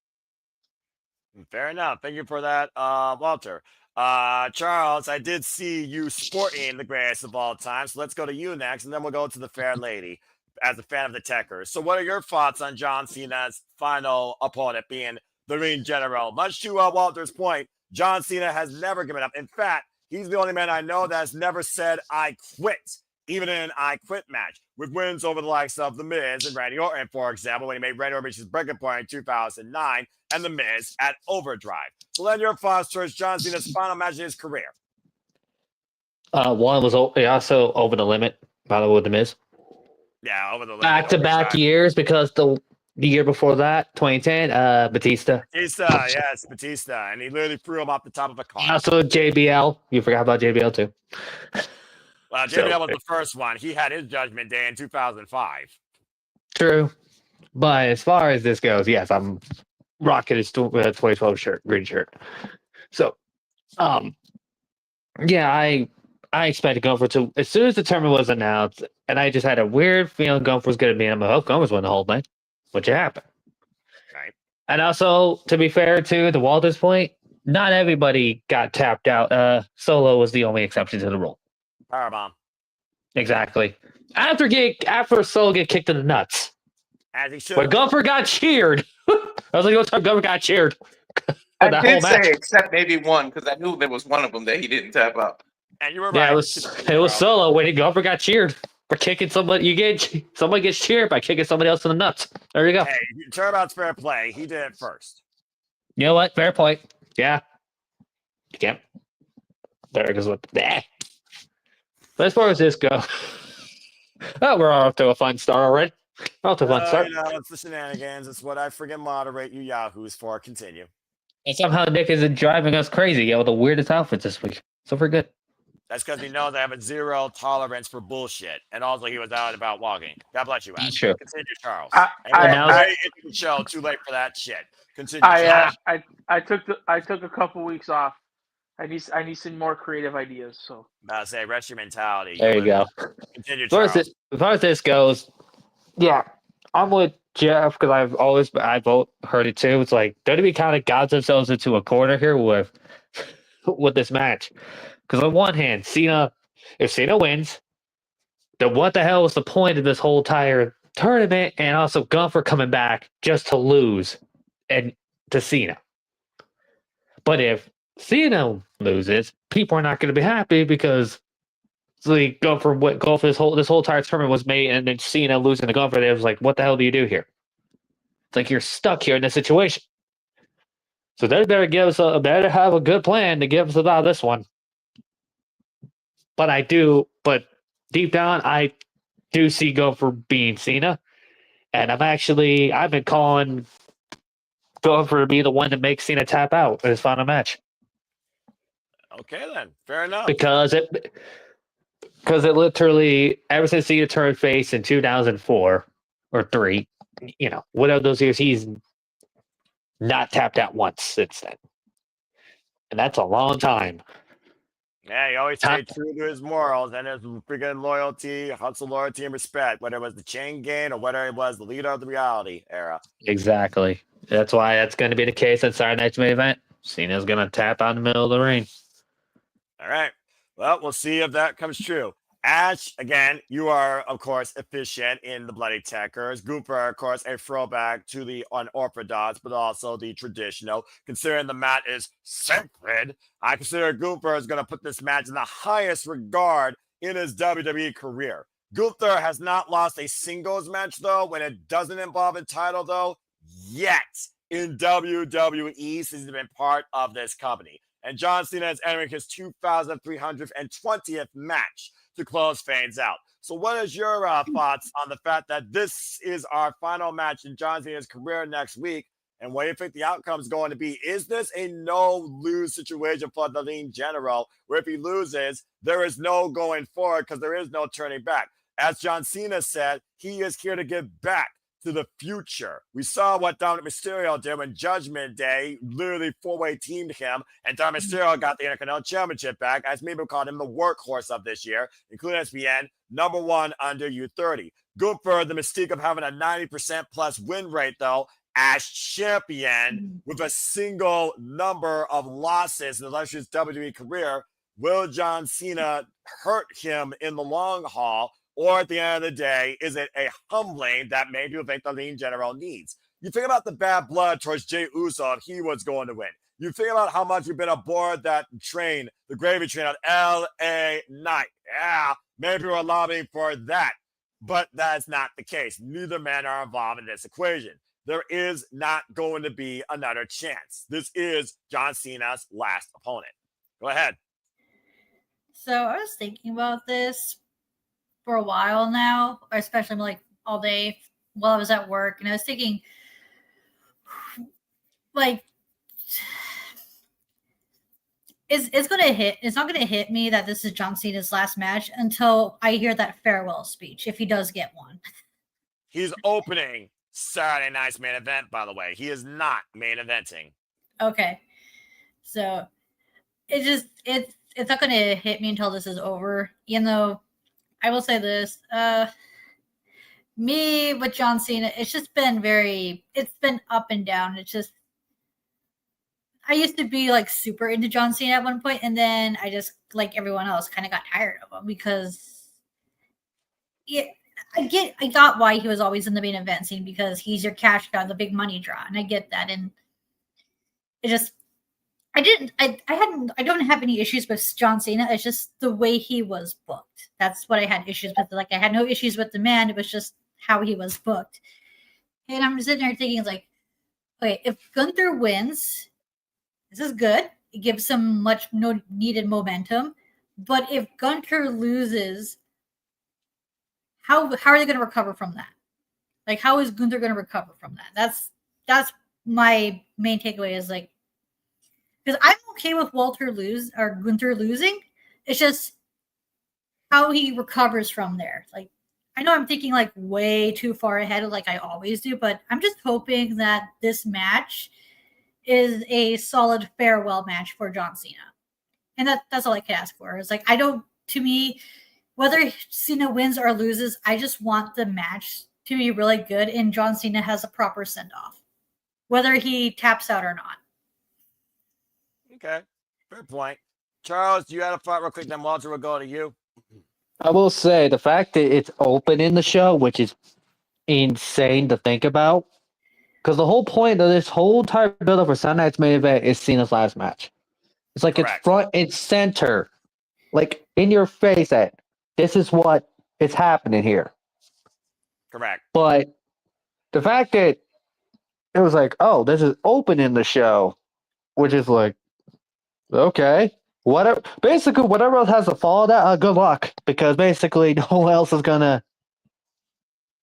Fair enough. Thank you for that, Walter. Charles, I did see you sporting the greatest of all time. So let's go to you next, and then we'll go to the fair lady as a fan of the Techers. So what are your thoughts on John Cena's final opponent being the Ring General? Much to Walter's point, John Cena has never given up. In fact, he's the only man I know that has never said, I quit. Even in an I Quit match, with wins over the likes of The Miz and Randy Orton, for example, when he made Randy Orton reach his breaking point in 2009, and The Miz at Overdrive. So then your thoughts towards John Cena's final match in his career. One was also over the limit, by the way, with The Miz. Yeah, over the limit. Back-to-back years, because the year before that, 2010, Batista. Yes, Batista. And he literally threw him off the top of a car. Also, JBL. You forgot about JBL, too. Well, JBL was the first one. He had his Judgment Day in 2005. True. But as far as this goes, yes, I'm rocking his 2012 shirt, green shirt. So, yeah, I expected Gunther to, as soon as the tournament was announced, and I just had a weird feeling Gunther was going to be in. I hope Gunther's won the whole thing, which happened. Right. And also, to be fair to Walter's point, not everybody got tapped out. Solo was the only exception to the rule. Powerbomb. Exactly. After Solo get kicked in the nuts. As he should. When Gunther got cheered. I was like, what time Gunther got cheered? I did say except maybe one, because I knew there was one of them that he didn't tap out. And you were yeah, right. it was Solo when Gunther got cheered for kicking somebody. Somebody gets cheered by kicking somebody else in the nuts. There you go. Hey, turnabout's fair play. He did it first. You know what? Fair point. Yeah. You can't. There goes what. But as far as this goes, we're off to a fun start already. Off to a fun start. You know, it's the shenanigans. It's what I friggin' moderate you yahoos for. Continue. And somehow Nick is driving us crazy with the weirdest outfits this week. So we're good. That's because he knows I have a zero tolerance for bullshit. And also he was out about walking. God bless you, Ash. True. Continue, Charles. I the show. Too late for that shit. Continue. I took a couple weeks off. I need some more creative ideas. So I say rest your mentality. There you go. Continue, Charles. As far as this goes, yeah, I'm with Jeff because I've heard it too. It's like WWE kind of got themselves into a corner here with this match. Because on one hand, if Cena wins, then what the hell was the point of this whole entire tournament? And also Gunther coming back just to lose and to Cena. But if Cena loses, people are not going to be happy because the Gunther this whole entire tournament was made, and then Cena losing the Gunther, it was like, what the hell do you do here? It's like you're stuck here in this situation. So they better have a good plan to get us out of this one. But deep down, I do see Gunther being Cena, and I've been calling Gunther to be the one to make Cena tap out in his final match. Okay, then. Fair enough. Because it literally, ever since Cena turned face in 2004 or 3, whatever those years, he's not tapped out once since then. And that's a long time. Yeah, he always stayed true to his morals and his freaking loyalty, hustle, loyalty, and respect, whether it was the chain gang or whether it was the leader of the reality era. Exactly. That's why that's going to be the case at Saturday Night's main event. Cena's going to tap out in the middle of the ring. All right. Well, we'll see if that comes true. Ash, again, you are, of course, efficient in the Bloody Techers. Gunther, of course, a throwback to the unorthodox, but also the traditional. Considering the mat is sacred, I consider Gunther is going to put this match in the highest regard in his WWE career. Gunther has not lost a singles match, though, when it doesn't involve a title, though, yet in WWE since he's been part of this company. And John Cena is entering his 2,320th match to close things out. So what is your thoughts on the fact that this is our final match in John Cena's career next week? And what do you think the outcome is going to be? Is this a no-lose situation for the Lean General, where if he loses, there is no going forward because there is no turning back? As John Cena said, he is here to give back to the future. We saw what Dominic Mysterio did when Judgment Day literally four-way teamed him, and Dominic Mysterio got the Intercontinental Championship back, as people called him the workhorse of this year, including SBN, #1 under U30. Gunther, the mystique of having a 90% plus win rate, though, as champion with a single number of losses in the illustrious WWE career. Will John Cena hurt him in the long haul? Or at the end of the day, is it a humbling that maybe you think the Lean General needs? You think about the bad blood towards Jey Uso if he was going to win. You think about how much you've been aboard that train, the gravy train on LA Knight. Yeah, maybe we're lobbying for that. But that's not the case. Neither man are involved in this equation. There is not going to be another chance. This is John Cena's last opponent. Go ahead. So I was thinking about this for a while now, especially like all day while I was at work, and I was thinking, like, it's gonna hit. It's not gonna hit me that this is John Cena's last match until I hear that farewell speech, if he does get one. He's opening Saturday night's main event, by the way. He is not main eventing. Okay, so it's not gonna hit me until this is over, even though. I will say this, me with John Cena, it's just been it's been up and down. It's just, I used to be like super into John Cena at one point, and then I just, like everyone else, kind of got tired of him because I got why he was always in the main event scene, because he's your cash cow, the big money draw, and I get that. And it just, I don't have any issues with John Cena. It's just the way he was booked. That's what I had issues with. Like, I had no issues with the man. It was just how he was booked. And I'm sitting there thinking, like, okay, if Gunther wins, this is good. It gives him much needed momentum. But if Gunther loses, how are they going to recover from that? Like, how is Gunther going to recover from that? That's my main takeaway, is like, because I'm okay with Gunther losing. It's just how he recovers from there. Like, I know I'm thinking like way too far ahead, like I always do, but I'm just hoping that this match is a solid farewell match for John Cena. And that's all I can ask for. It's like, to me, whether Cena wins or loses, I just want the match to be really good and John Cena has a proper send-off, whether he taps out or not. Okay, fair point. Charles, do you have a thought real quick? Then Walter will go to you. I will say the fact that it's open in the show, which is insane to think about, because the whole point of this whole entire build-up for Sunday night's main event is Cena's last match. It's like Correct. It's front and center, like in your face that this is what is happening here. Correct. But the fact that it was like, oh, this is open in the show, which is like, okay, whatever. Basically, whatever else has to follow that, good luck, because basically no one else is gonna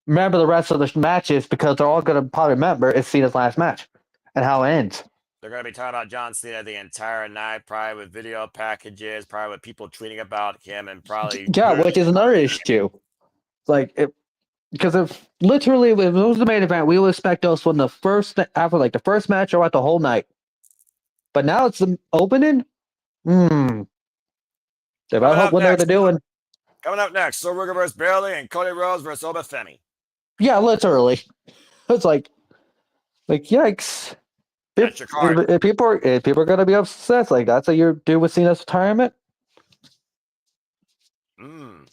remember the rest of the matches, because they're all gonna probably remember it's Cena's last match and how it ends. They're gonna be talking about John Cena the entire night, probably with video packages, probably with people tweeting about him, and probably which is another issue. It's like because if literally if it was the main event, we would expect those from the first after like the first match or the whole night. But now it's the opening. They better hope what they're doing. Coming up next, Silver versus Bailey and Cody Rhodes versus Obafemi. Yeah, literally. It's like yikes. If people are gonna be upset, like that's what you're doing with Cena's retirement.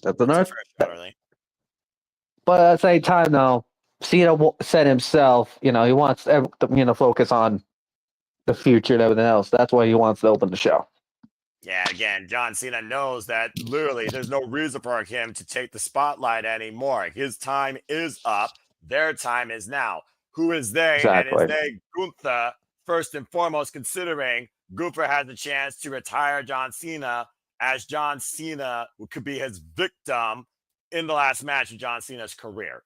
That's another. Fair shot, Arlie. But at the same time, though, Cena said himself, he wants to, focus on the future and everything else. That's why he wants to open the show. Yeah, again, John Cena knows that literally there's no reason for him to take the spotlight anymore. His time is up. Their time is now. Who is they? Exactly. And is they Gunther, first and foremost, considering Gunther has a chance to retire John Cena, as John Cena could be his victim in the last match of John Cena's career.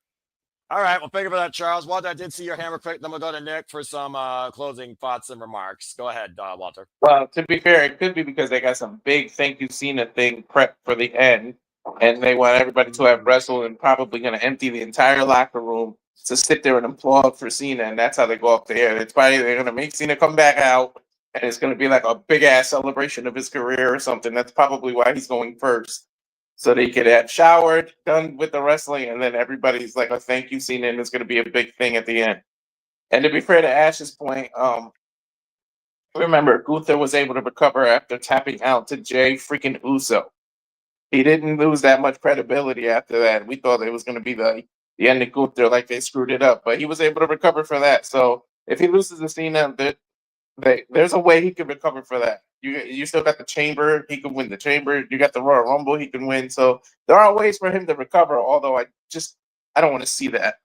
All right, well, thank you for that, Charles. Walter, I did see your hammer quick. Then we'll go to Nick for some closing thoughts and remarks. Go ahead, Walter. Well, to be fair, it could be because they got some big thank you Cena thing prepped for the end, and they want everybody to have wrestled and probably going to empty the entire locker room to sit there and applaud for Cena, and that's how they go up the air. It's probably they're going to make Cena come back out, and it's going to be like a big ass celebration of his career or something. That's probably why he's going first. So they could have showered, done with the wrestling, and then everybody's like a thank you Cena, and it's going to be a big thing at the end. And to be fair to Ash's point, remember, Gunther was able to recover after tapping out to Jay freaking Uso. He didn't lose that much credibility after that. We thought it was going to be the end of Gunther, like they screwed it up. But he was able to recover for that. So if he loses to Cena, there's a way he can recover for that. You still got the Chamber. He can win the Chamber. You got the Royal Rumble. He can win. So there are ways for him to recover, although I don't want to see that.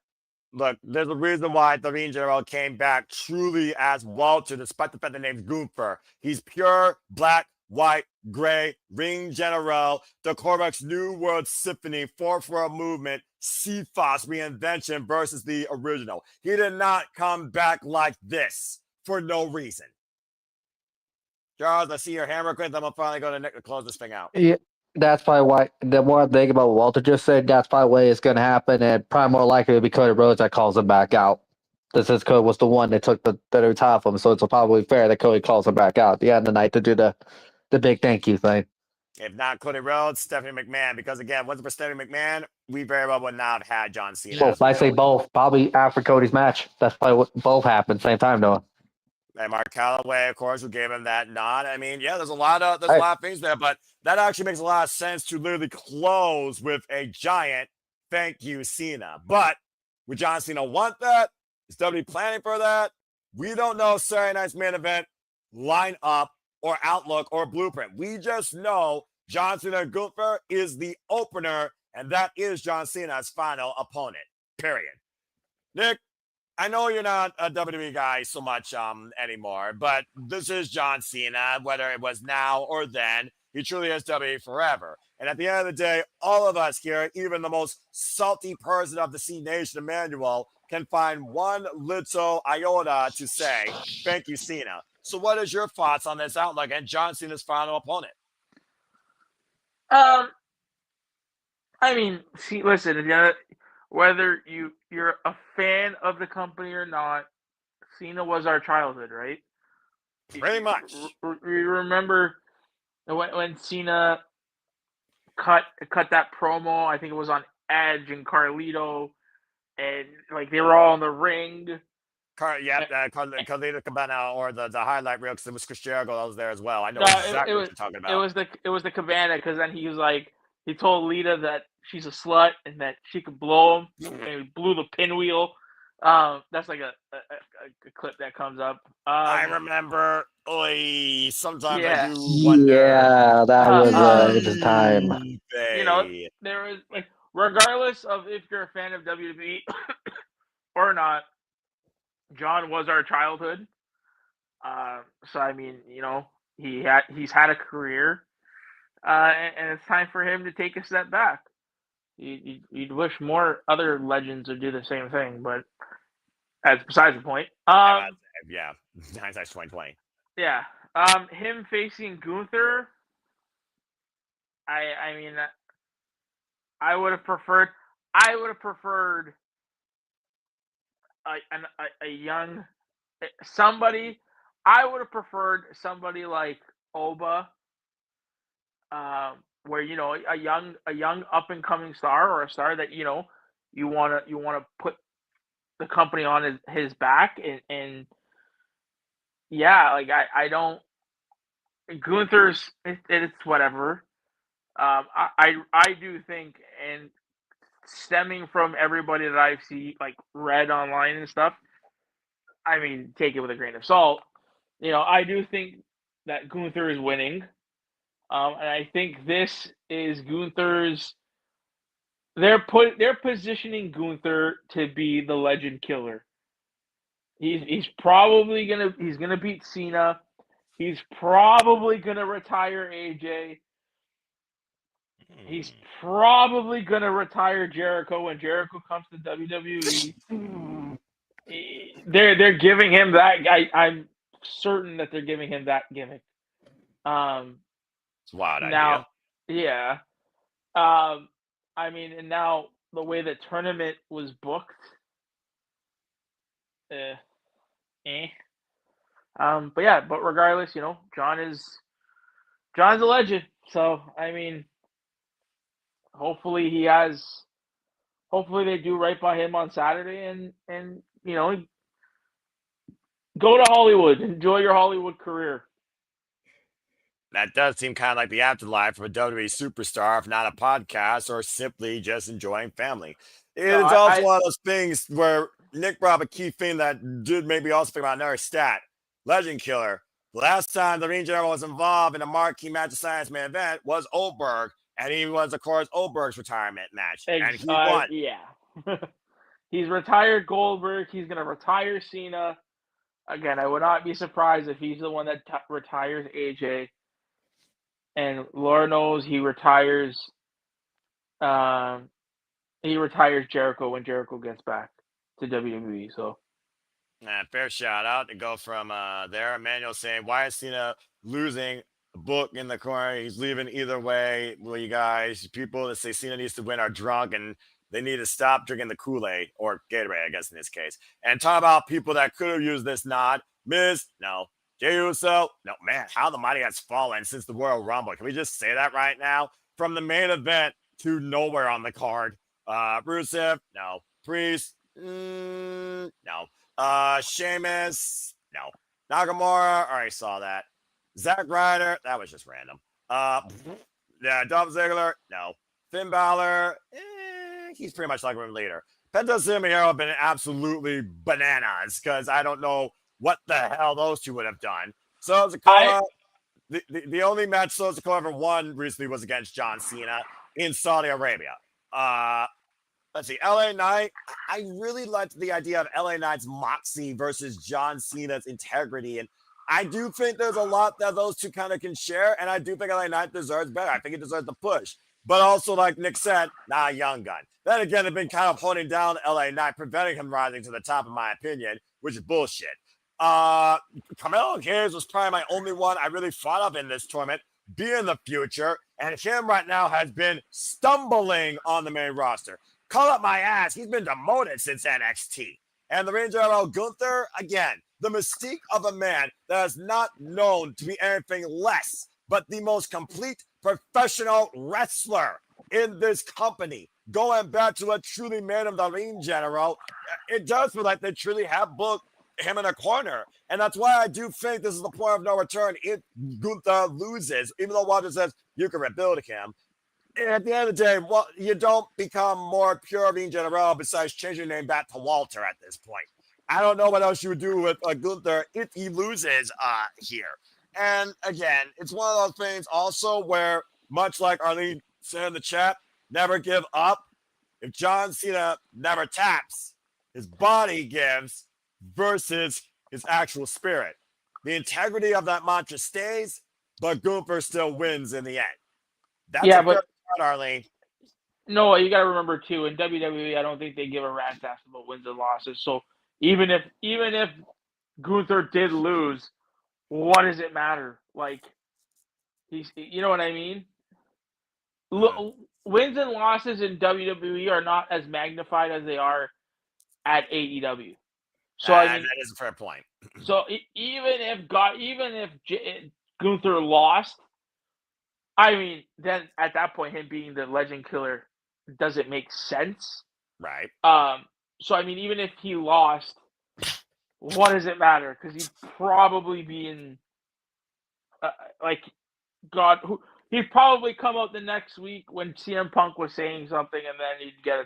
Look, there's a reason why the Ring General came back truly as Walter, despite the fact the name's Gunther. He's pure black, white, gray, Ring General, the Korvax New World Symphony, 4-4 movement, CFOS reinvention versus the original. He did not come back like this for no reason. Charles, I see your hammer quick. Then we'll finally go to Nick to close this thing out. Yeah, that's probably why. The more I think about what Walter just said, that's probably why it's going to happen, and probably more likely to be Cody Rhodes that calls him back out. This is Cody was the one that took the top of him, so it's probably fair that Cody calls him back out at the end of the night to do the big thank you thing. If not Cody Rhodes, Stephanie McMahon, because again, wasn't for Stephanie McMahon, we very well would not have had John Cena. Both. I say both. Probably after Cody's match. That's probably what both happened same time, though. And Mark Calloway, of course, who gave him that nod. I mean, yeah, there's a lot of things there, but that actually makes a lot of sense to literally close with a giant thank you, Cena. But would John Cena want that? Is WWE planning for that? We don't know Saturday night's main event lineup or outlook or blueprint. We just know John Cena Gunther is the opener, and that is John Cena's final opponent. Period. Nick, I know you're not a WWE guy so much anymore, but this is John Cena, whether it was now or then. He truly is WWE forever. And at the end of the day, all of us here, even the most salty person of the C Nation, Emmanuel, can find one little iota to say, thank you, Cena. So what is your thoughts on this outlook and John Cena's final opponent? I mean, see, listen, whether you're a fan of the company or not, Cena was our childhood, right? Pretty much. We remember when Cena cut that promo. I think it was on Edge and Carlito, and like they were all in the ring. Carlito Cabana, or the highlight reel, because it was Chris Jericho that was there as well. I know exactly what you're talking about. It was the Cabana, because then he was like, he told Lita that she's a slut and that she could blow him, and he blew the pinwheel. That's like a clip that comes up. I remember. Sometimes yeah. I do wonder. Yeah, that was the time. You know, there was like, regardless of if you're a fan of WWE or not, John was our childhood. So I mean, you know, he's had a career, and it's time for him to take a step back. You'd wish more other legends would do the same thing, but that's besides the point. Yeah, hindsight's 2020. Yeah, him facing Gunther. I mean, I would have preferred a young somebody. I would have preferred somebody like Oba, where, you know, a young up and coming star, or a star that, you know, you want to put the company on his back, and yeah, like I don't. Gunther's it's whatever. I do think, and stemming from everybody that I've read online and stuff, I mean, take it with a grain of salt. I do think that Gunther is winning, and I think this is Gunther's. They're positioning Gunther to be the legend killer. He's probably gonna beat Cena. He's probably gonna retire AJ. He's probably gonna retire Jericho when Jericho comes to WWE. They're giving him that. I'm certain that they're giving him that gimmick. It's a wild Now, idea. yeah. I mean, and now the way the tournament was booked, but regardless, John's a legend. So I mean, hopefully they do right by him on Saturday, and go to Hollywood, enjoy your Hollywood career. That does seem kind of like the afterlife of a WWE superstar, if not a podcast, or simply just enjoying family. It's also one of those things where Nick brought up a key thing that did maybe also think about another stat. Legend killer. The last time the Ring General was involved in a marquee match of science main event was Oldberg, and he was, of course, Oldberg's retirement match, and he won. Yeah. He's retired Goldberg. He's going to retire Cena. Again, I would not be surprised if he's the one that retires AJ. And Lord knows he retires Jericho when Jericho gets back to WWE. So, fair shout out to go from there. Emmanuel saying, why is Cena losing a book in the corner? He's leaving either way. Well, you guys, people that say Cena needs to win are drunk and they need to stop drinking the Kool-Aid, or Gatorade, I guess in this case. And talk about people that could have used this nod. Miz, no. Jey Uso, no, man, how the mighty has fallen since the Royal Rumble. Can we just say that right now? From the main event to nowhere on the card. Rusev, no. Priest, no. Sheamus, no. Nakamura, already saw that. Zack Ryder, that was just random. Yeah, Dolph Ziggler, no. Finn Balor, he's pretty much like a leader. Penta and Miro have been absolutely bananas because I don't know what the hell those two would have done. So Zakoma, the only match Zakoma ever won recently was against John Cena in Saudi Arabia. Let's see, LA Knight. I really liked the idea of LA Knight's moxie versus John Cena's integrity. And I do think there's a lot that those two kind of can share. And I do think LA Knight deserves better. I think he deserves the push. But also, like Nick said, not a young gun. Then again, they've been kind of holding down LA Knight, preventing him rising to the top, in my opinion, which is bullshit. Carmelo Hayes was probably my only one I really thought of in this tournament, being the future, and him right now has been stumbling on the main roster. Call up my ass, he's been demoted since NXT. And the Ring General Gunther, again, the mystique of a man that is not known to be anything less but the most complete professional wrestler in this company. Going back to a truly man of the Ring General, it does feel like they truly have booked him in a corner. And that's why I do think this is the point of no return if Gunther loses, even though Walter says you can rebuild him. And at the end of the day, well, you don't become more pure Ring General besides changing your name back to Walter at this point. I don't know what else you would do with Gunther if he loses here. And again, it's one of those things also where, much like Arlene said in the chat, never give up. If John Cena never taps, his body gives versus his actual spirit. The integrity of that mantra stays, but Gunther still wins in the end. That's a good part, Arlene. No, you got to remember too, in WWE, I don't think they give a rat's ass about wins and losses. So even if Gunther did lose, what does it matter? Like, you know what I mean? Wins and losses in WWE are not as magnified as they are at AEW. So I mean, that is a fair point. So even if Gunther lost, I mean, then at that point, him being the legend killer doesn't make sense, right? So I mean, even if he lost, what does it matter? Because he'd probably be in, like, God, who he'd probably come out the next week when CM Punk was saying something, and then he'd get a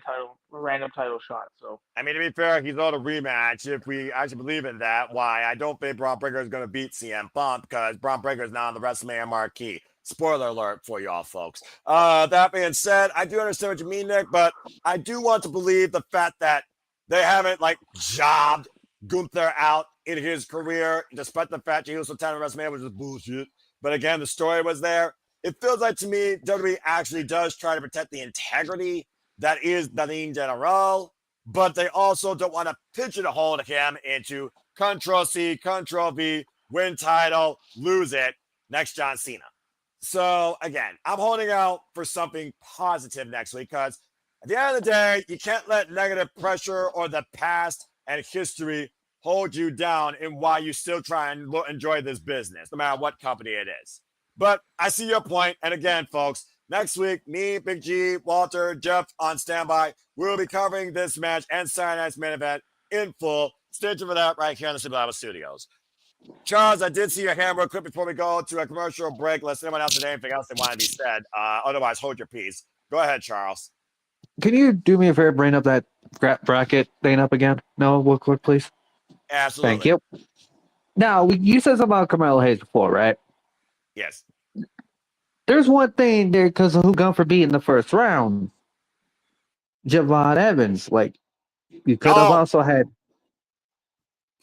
random title shot. So I mean, to be fair, he's on a rematch. If we actually believe in that, why I don't think Braun Breaker is going to beat CM Punk because Braun Breaker is not on the WrestleMania marquee. Spoiler alert for y'all folks. That being said, I do understand what you mean, Nick, but I do want to believe the fact that they haven't like jobbed Gunther out in his career, despite the fact he was so talented at WrestleMania, which is bullshit. But again, the story was there. It feels like to me, WWE actually does try to protect the integrity that is the Ligne General, but they also don't want to pigeonhole him into Control-C, Control-V, win title, lose it, next John Cena. So again, I'm holding out for something positive next week because at the end of the day, you can't let negative pressure or the past and history hold you down in why you still try and enjoy this business, no matter what company it is. But I see your point. And again, folks, next week, me, Big G, Walter, Jeff on standby. We'll be covering this match and Saturday night's main event in full. Stay tuned for that right here on the Pappelallee Studios. Charles, I did see your hand real quick before we go to a commercial break. Unless anyone else has anything else they want to be said. Otherwise, hold your peace. Go ahead, Charles. Can you do me a favor, bring up that bracket thing up again? No, real quick, please. Absolutely. Thank you. Now, you said something about Carmelo Hayes before, right? Yes. There's one thing there because of who Gunther beat in the first round. Javon Evans. Like, you could have also had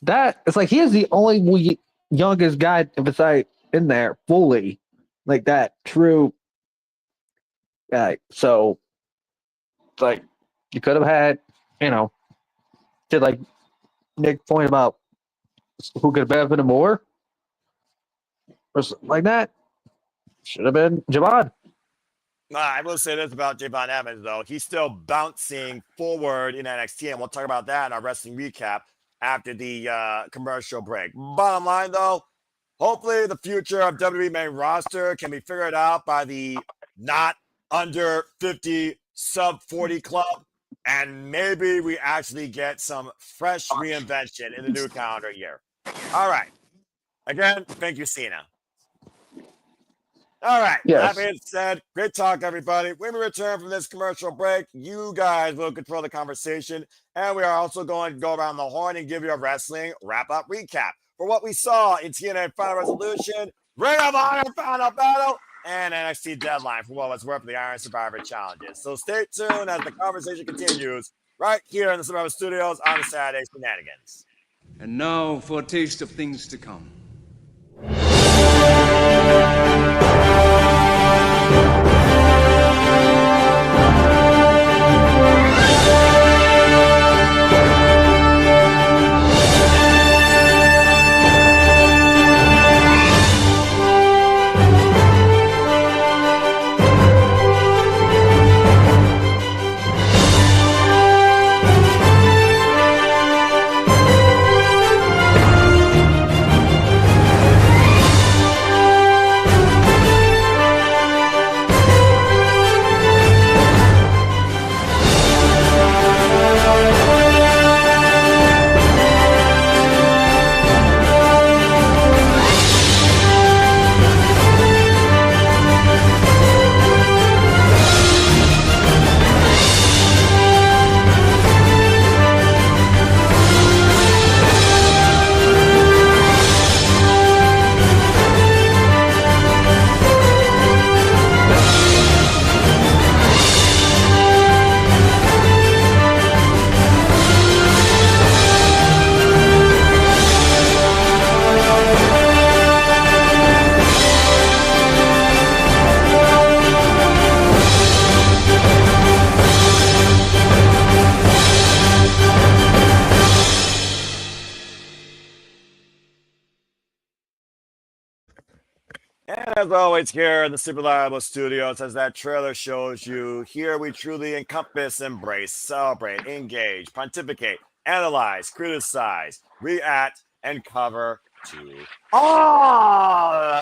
that. It's like he is the only youngest guy beside in there fully. Like that true guy. So, it's like, you could have had, did like Nick's point about who could benefit more or something like that. Should have been Javon. I will say this about Javon Evans, though. He's still bouncing forward in NXT, and we'll talk about that in our wrestling recap after the commercial break. Bottom line, though, hopefully the future of WWE main roster can be figured out by the not under 50 sub 40 club, and maybe we actually get some fresh reinvention in the new calendar year. All right. Again, thank you, Cena. All right. Yes. That being said, great talk, everybody. When we return from this commercial break, you guys will control the conversation, and we are also going to go around the horn and give you a wrestling wrap-up recap for what we saw in TNA Final Resolution, Ring of Honor Final Battle, and NXT Deadline for what was worth the Iron Survivor Challenges. So stay tuned as the conversation continues right here in the Survivor Studios on the Saturday Shenanigans. And now for a taste of things to come. And as always, here in the Pappelallee Studios, as that trailer shows you, here we truly encompass, embrace, celebrate, engage, pontificate, analyze, criticize, react, and cover to all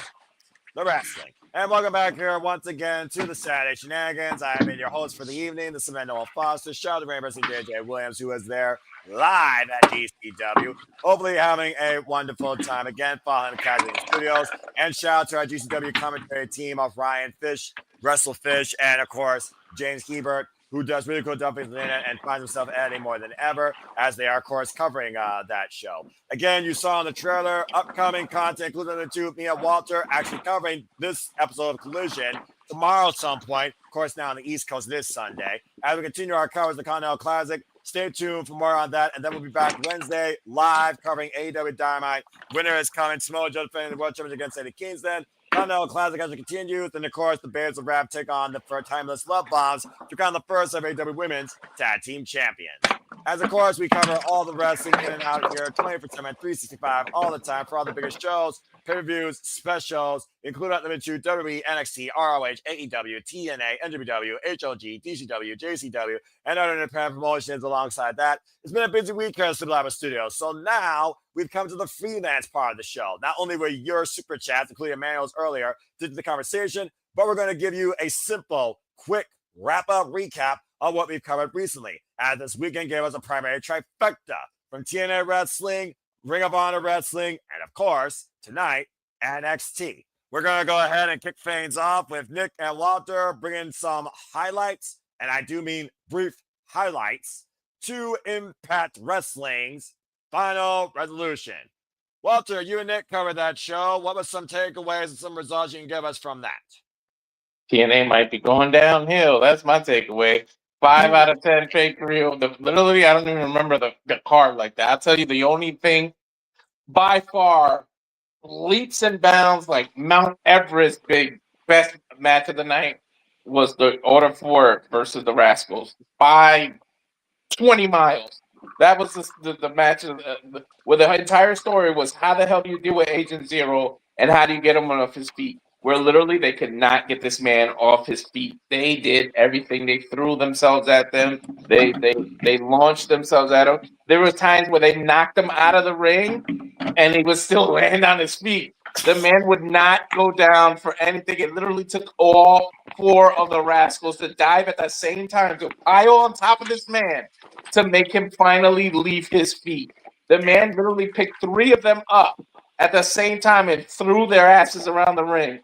the wrestling And welcome back here once again to the Saturday Shenanigans. I am your host for the evening, the Cement Noah Foster, shout out to Rainbow JJ Williams, who is there live at GCW. Hopefully having a wonderful time again, following the Casual Studios. And shout out to our GCW commentary team of Ryan Fish, Russell Fish, and of course, James Hebert, who does really cool stuff in the internet and finds himself editing more than ever as they are, of course, covering that show. Again, you saw in the trailer, upcoming content, including the two, me and Walter, actually covering this episode of Collision tomorrow at some point, of course, now on the East Coast this Sunday. As we continue our coverage of the Continental Classic, stay tuned for more on that, and then we'll be back Wednesday live covering AEW Dynamite. Winner is coming, Samoa Joe defending the World Championship against Eddie Kingston. Continental Classic as it continues, and of course, the Bears of Rap take on the Timeless Love Bombs to crown the first of AEW Women's Tag Team Champions. As of course, we cover all the wrestling in and out here, 24/7, 365, all the time for all the biggest shows, pay-per-views, specials, including Ultimate 2, WWE, NXT, ROH, AEW, TNA, NWW, HLG, DCW, JCW, and other independent promotions alongside that. It's been a busy week here at Superchatted Studios, so now we've come to the freelance part of the show. Not only were your super chats, including Emmanuel's earlier, did the conversation, but we're going to give you a simple, quick wrap-up recap of what we've covered recently, as this weekend gave us a primary trifecta from TNA Wrestling, Ring of Honor Wrestling, and of course, tonight, NXT. We're going to go ahead and kick things off with Nick and Walter bringing some highlights, and I do mean brief highlights, to Impact Wrestling's Final Resolution. Walter, you and Nick covered that show. What were some takeaways and some results you can give us from that? TNA might be going downhill. That's my takeaway. 5 out of 10 pay-per-view. Literally, I don't even remember the card like that. I'll tell you the only thing by far, leaps and bounds, like Mount Everest, best match of the night was the Order 4 versus the Rascals by 20 miles. That was the match where the entire story was how the hell do you deal with Agent Zero and how do you get him off his feet? Where literally they could not get this man off his feet. They did everything. They threw themselves at them. They launched themselves at him. There were times where they knocked him out of the ring and he was still laying on his feet. The man would not go down for anything. It literally took all 4 of the Rascals to dive at the same time, to pile on top of this man to make him finally leave his feet. The man literally picked 3 of them up at the same time and threw their asses around the ring.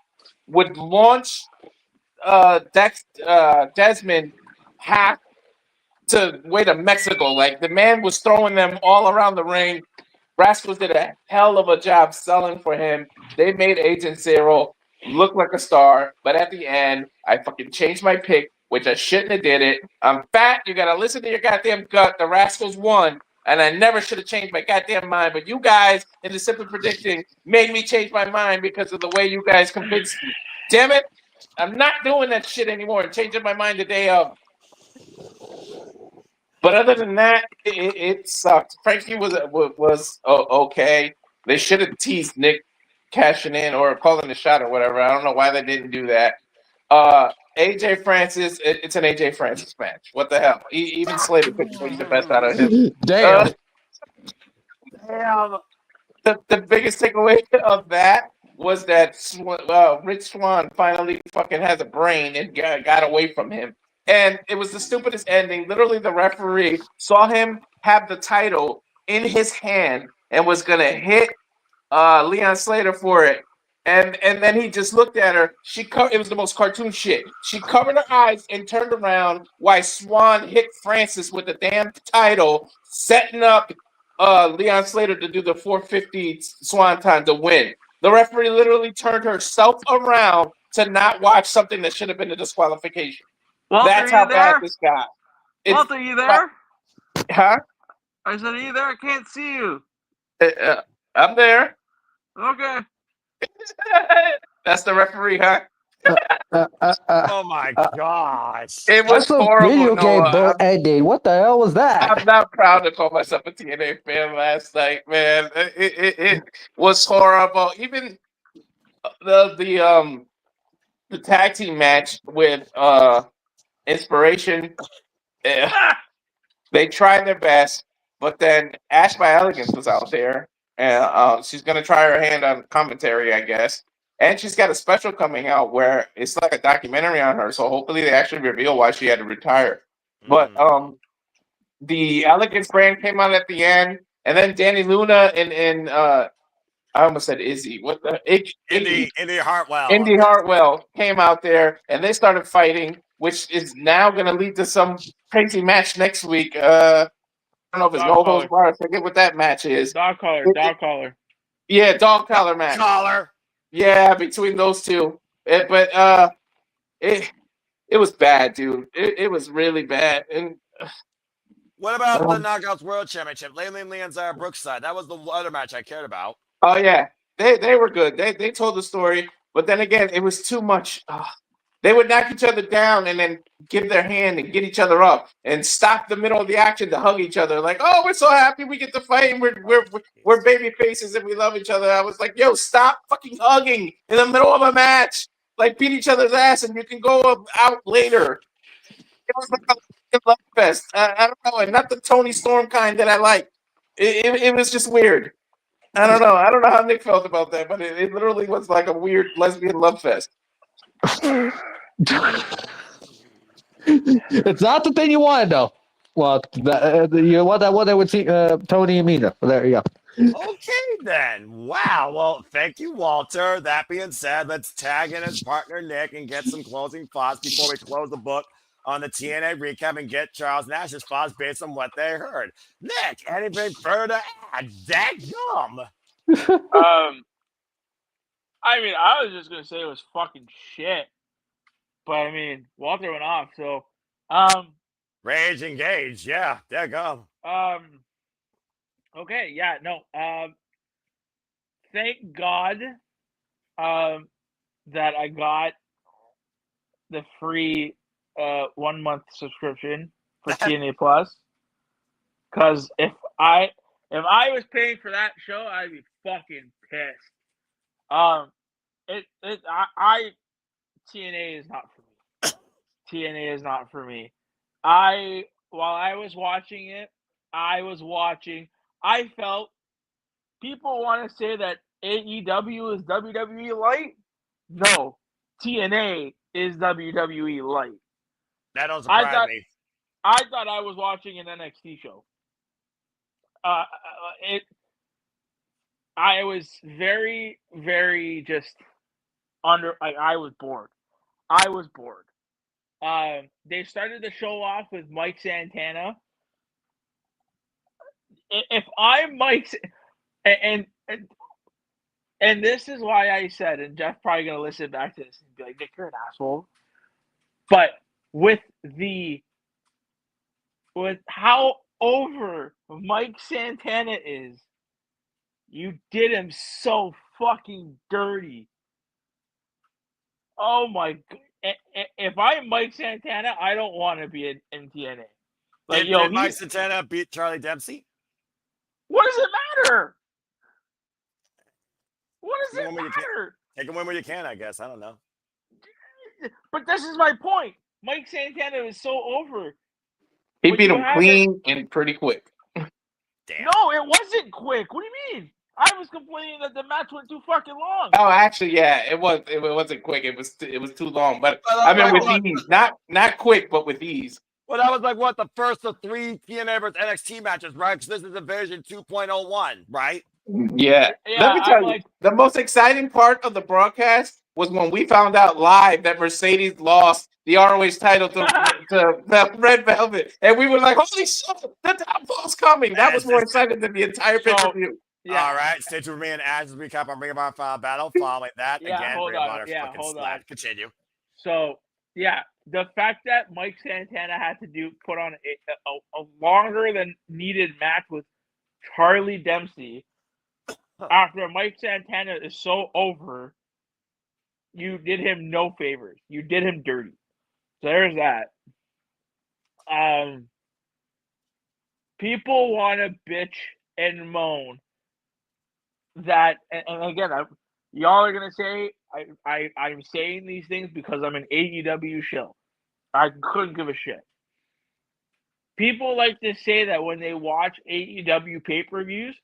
Would launch Desmond half to way to Mexico. Like, the man was throwing them all around the ring. Rascals did a hell of a job selling for him. They made Agent Zero look like a star, but at the end, I fucking changed my pick, which I shouldn't have did it. I'm fat. You gotta listen to your goddamn gut. The Rascals won, and I never should have changed my goddamn mind. But you guys, in the simple predicting, made me change my mind because of the way you guys convinced me. Damn it! I'm not doing that shit anymore and changing my mind the day of. But other than that, it sucked. Frankie was okay. They should have teased Nick cashing in or calling the shot or whatever. I don't know why they didn't do that. AJ Francis, it's an AJ Francis match. What the hell? Even Slater couldn't make the best out of him. Damn. Damn. The biggest takeaway of that was that Rich Swann finally fucking has a brain and got away from him. And it was the stupidest ending. Literally, the referee saw him have the title in his hand and was going to hit Leon Slater for it. And then he just looked at her. It was the most cartoon shit. She covered her eyes and turned around while Swann hit Francis with the damn title, setting up Leon Slater to do the 450 Swanton to win. The referee literally turned herself around to not watch something that should have been a disqualification. Walter, that's how bad this got. Walter, are you there? Huh? I said, are you there? I can't see you. I'm there. Okay. That's the referee, huh? Oh my gosh. It was That's a horrible. video game Noah. ending. What the hell was that? I'm not proud to call myself a TNA fan last night, man. It was horrible. Even the tag team match with Inspiration, they tried their best, but then Ash by Elegance was out there, and she's gonna try her hand on commentary, I guess. And she's got a special coming out where it's like a documentary on her. So hopefully they actually reveal why she had to retire. But the Elegance brand came out at the end, and then Danny Luna and I almost said Izzy. What the Indy Hartwell. Indy Hartwell came out there, and they started fighting, which is now going to lead to some crazy match next week. I don't know if it's no holds barred. I forget what that match is. Dog collar. Yeah, dog collar match. Collar. Yeah, between those two. It was bad, dude. It was really bad. And what about the Knockouts World Championship? Layleen Lee and Zara Brookside. That was the other match I cared about. Oh yeah, they were good. They told the story, but then again, it was too much. They would knock each other down and then give their hand and get each other up and stop the middle of the action to hug each other. Like, oh, we're so happy we get to fight and we're baby faces and we love each other. I was like, yo, stop fucking hugging in the middle of a match. Like, beat each other's ass and you can go out later. It was like a love fest. I don't know, and not the Tony Storm kind that I like. It was just weird. I don't know. I don't know how Nick felt about that, but it literally was like a weird lesbian love fest. It's not the thing you wanted, though. Well, you want that one that would see Tony and Mina. Well, there you go. Okay, then. Wow. Well, thank you, Walter. That being said, let's tag in his partner, Nick, and get some closing thoughts before we close the book on the TNA recap and get Charles Nash's thoughts based on what they heard. Nick, anything further to add? Dadgum. I mean, I was just gonna say it was fucking shit, but I mean, Walter went off, so Rage engaged, yeah, there you go. Okay, yeah, no, thank God that I got the free 1 month subscription for TNA Plus, because if I was paying for that show, I'd be fucking pissed. TNA is not for me. TNA is not for me. While I was watching it, I felt people want to say that AEW is WWE light. No, TNA is WWE light. That don't surprise me. I thought I was watching an NXT show. I was very, very just I was bored. They started the show off with Mike Santana. If I'm Mike, and this is why I said, and Jeff's probably gonna listen back to this and be like, Nick, you're an asshole. But with how over Mike Santana is, you did him so fucking dirty. Oh my god. If I'm Mike Santana, I don't want to be in TNA. Like, did Mike Santana beat Charlie Dempsey? What does it matter? What does it matter? Take him win where you can, I guess. I don't know. But this is my point. Mike Santana is so over. He beat him clean and pretty quick. Damn. No, it wasn't quick. What do you mean? I was complaining that the match went too fucking long. Oh, actually, yeah, it wasn't quick. It was too long. But I mean, with ease, not quick, but with ease. Well, that was like what, the first of 3 TNA versus NXT matches, right? Because this is Division 2.01, right? Yeah. Let me tell you, the most exciting part of the broadcast was when we found out live that Mercedes lost the ROH title to the Red Velvet, and we were like, "Holy shit, the top ball's coming!" That was more exciting than the entire pay-per-view. Yeah. All right, stay tuned with me and Ash's recap on Ring of Honor Final Battle. Following that, again, Ring of Honor fucking slapped. Continue. So, yeah, the fact that Mike Santana had to put on a longer than needed match with Charlie Dempsey after Mike Santana is so over, you did him no favors. You did him dirty. So there's that. People want to bitch and moan that, and again, y'all are gonna say I'm saying these things because I'm an AEW show. I couldn't give a shit. People like to say that when they watch AEW pay-per-views,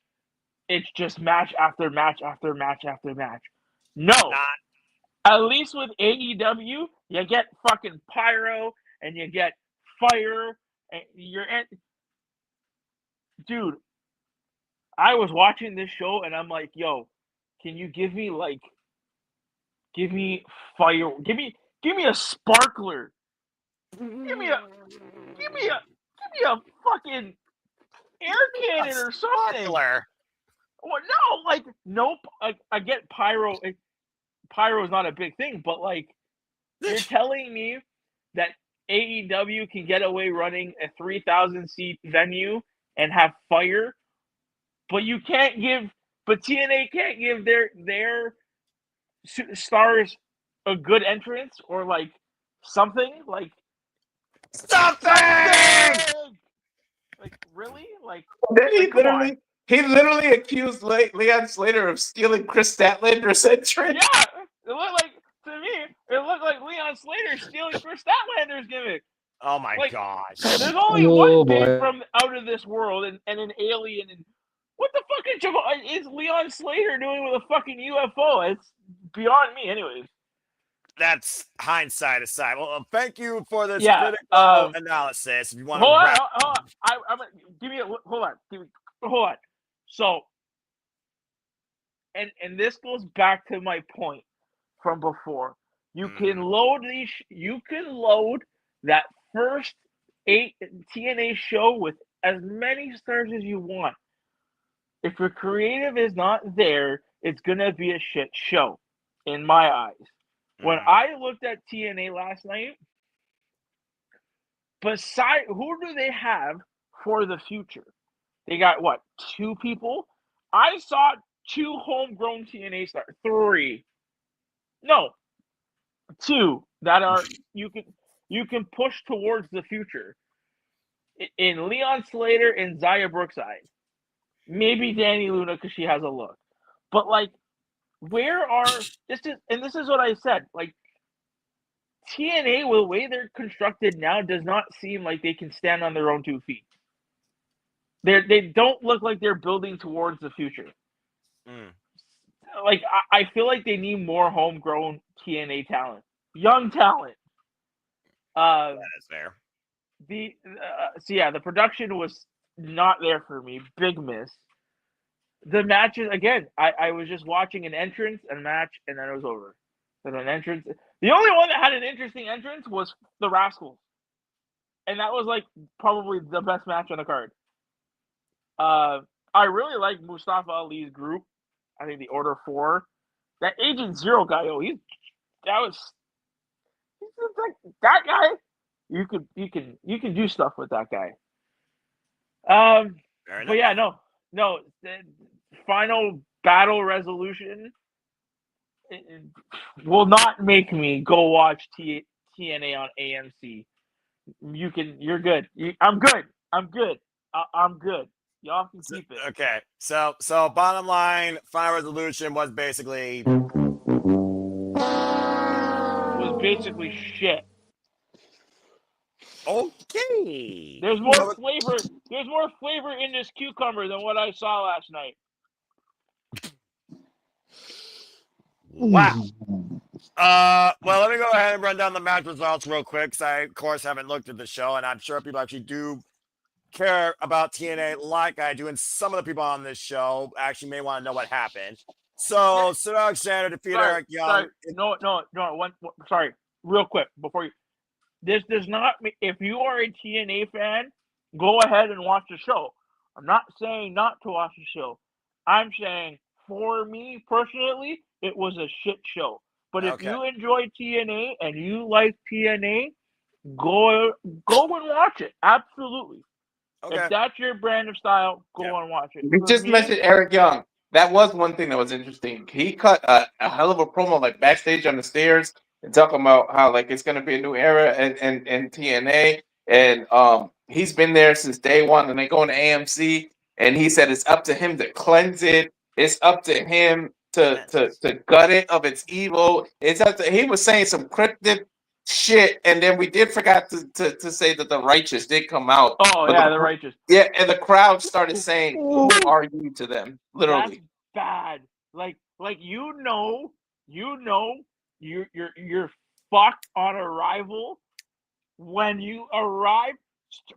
it's just match after match after match after match. No. At least with AEW, you get fucking pyro and you get fire and dude. I was watching this show and I'm like, yo, can you give me fire? Give me a sparkler. Give me a fucking air cannon or something. Sparkler. Well, nope. I get pyro. Pyro is not a big thing, but you're telling me that AEW can get away running a 3,000 seat venue and have fire, but TNA can't give their stars a good entrance or something. Really? He literally accused Leon Slater of stealing Chris Statlander's entrance. Yeah, it looked like Leon Slater stealing Chris Statlander's gimmick. Oh my gosh! There's only one thing from out of this world and an alien. And what the fuck is Leon Slater doing with a fucking UFO? It's beyond me, anyways. That's hindsight aside. Well, thank you for this Yeah, critical analysis. If you want to hold wrap, on. Hold on. So, and this goes back to my point from before. You can load that first 8 TNA show with as many stars as you want. If your creative is not there, it's gonna be a shit show, in my eyes. When I looked at TNA last night, besides who do they have for the future? They got 2 people? I saw 2 homegrown TNA stars. 3. No. 2 that are you can push towards the future. In Leon Slater and Zaya Brookside. Maybe Danny Luna because she has a look. But this is what I said. TNA, with the way they're constructed now, does not seem like they can stand on their own 2 feet. They don't look like they're building towards the future. I feel like they need more homegrown TNA talent, young talent. that is fair. The production was not there for me. Big miss. The matches again. I was just watching an entrance and match, and then it was over. Then an entrance. The only one that had an interesting entrance was the Rascals, and that was probably the best match on the card. I really like Mustafa Ali's group. I think the Order 4. That Agent Zero guy, that guy. You can do stuff with that guy. But yeah, no. The final battle resolution will not make me go watch TNA on AMC. You're good. I'm good. I'm good. Y'all can keep it. Okay. So bottom line, final resolution was basically shit. Okay. There's more flavor. There's more flavor in this cucumber than what I saw last night. Wow. Well, let me go ahead and run down the match results real quick, because I, of course, haven't looked at the show, and I'm sure people actually do care about TNA like I do, and some of the people on this show actually may want to know what happened. So, Cena Alexander defeated Eric Young. Sorry, real quick before you. This does not. If you are a TNA fan, go ahead and watch the show. I'm not saying not to watch the show. I'm saying, for me personally, it was a shit show. But if you enjoy TNA and you like TNA, go and watch it. Absolutely. Okay. If that's your brand of style, go and watch it. You just mentioned Eric Young. That was one thing that was interesting. He cut a hell of a promo backstage on the stairs and talking about how it's going to be a new era in TNA. And he's been there since day one, and they go into AMC, and he said it's up to him to cleanse it. It's up to him to gut it of its evil. It's up to, he was saying some cryptic shit, and then we did forgot to say that the Righteous did come out. Oh yeah, the Righteous. Yeah, and the crowd started saying, "Who are you?" to them, literally. That's bad. you're fucked on arrival when you arrive.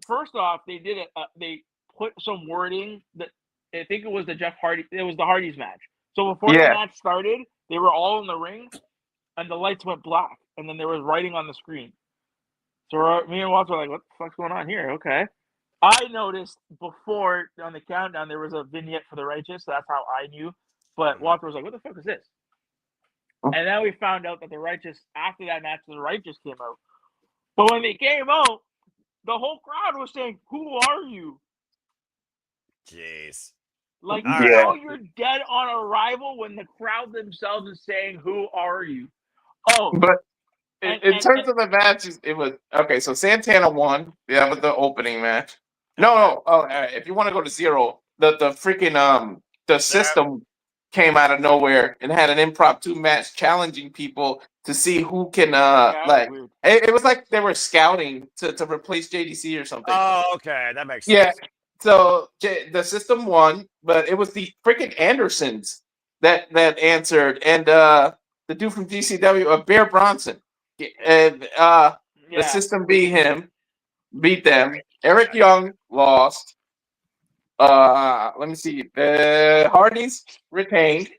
First off, they did it. They put some wording that I think it was the Jeff Hardy. It was the Hardys match. So before the match started, they were all in the ring, and the lights went black, and then there was writing on the screen. So me and Walter were like, "What the fuck's going on here?" Okay. I noticed before on the countdown there was a vignette for the Righteous, so that's how I knew. But Walter was like, "What the fuck is this?" And then we found out that the Righteous, after that match, the Righteous came out. But when they came out, the whole crowd was saying, "Who are you?" Jeez. Like, All you right. know you're dead on arrival when the crowd themselves is saying, "Who are you?" Oh, But in terms of the matches, it was okay. So Santana won. Yeah, with the opening match. No. Oh, if you want to go to zero, the freaking the system came out of nowhere and had an impromptu match challenging people to see who can like. It was like they were scouting to replace JDC or something. Oh, okay, that makes Yeah. sense. So the system won, but it was the freaking Andersons that answered, and the dude from GCW, Bear Bronson, and the system beat them. Eric Young lost. Let me see. The Hardys retained.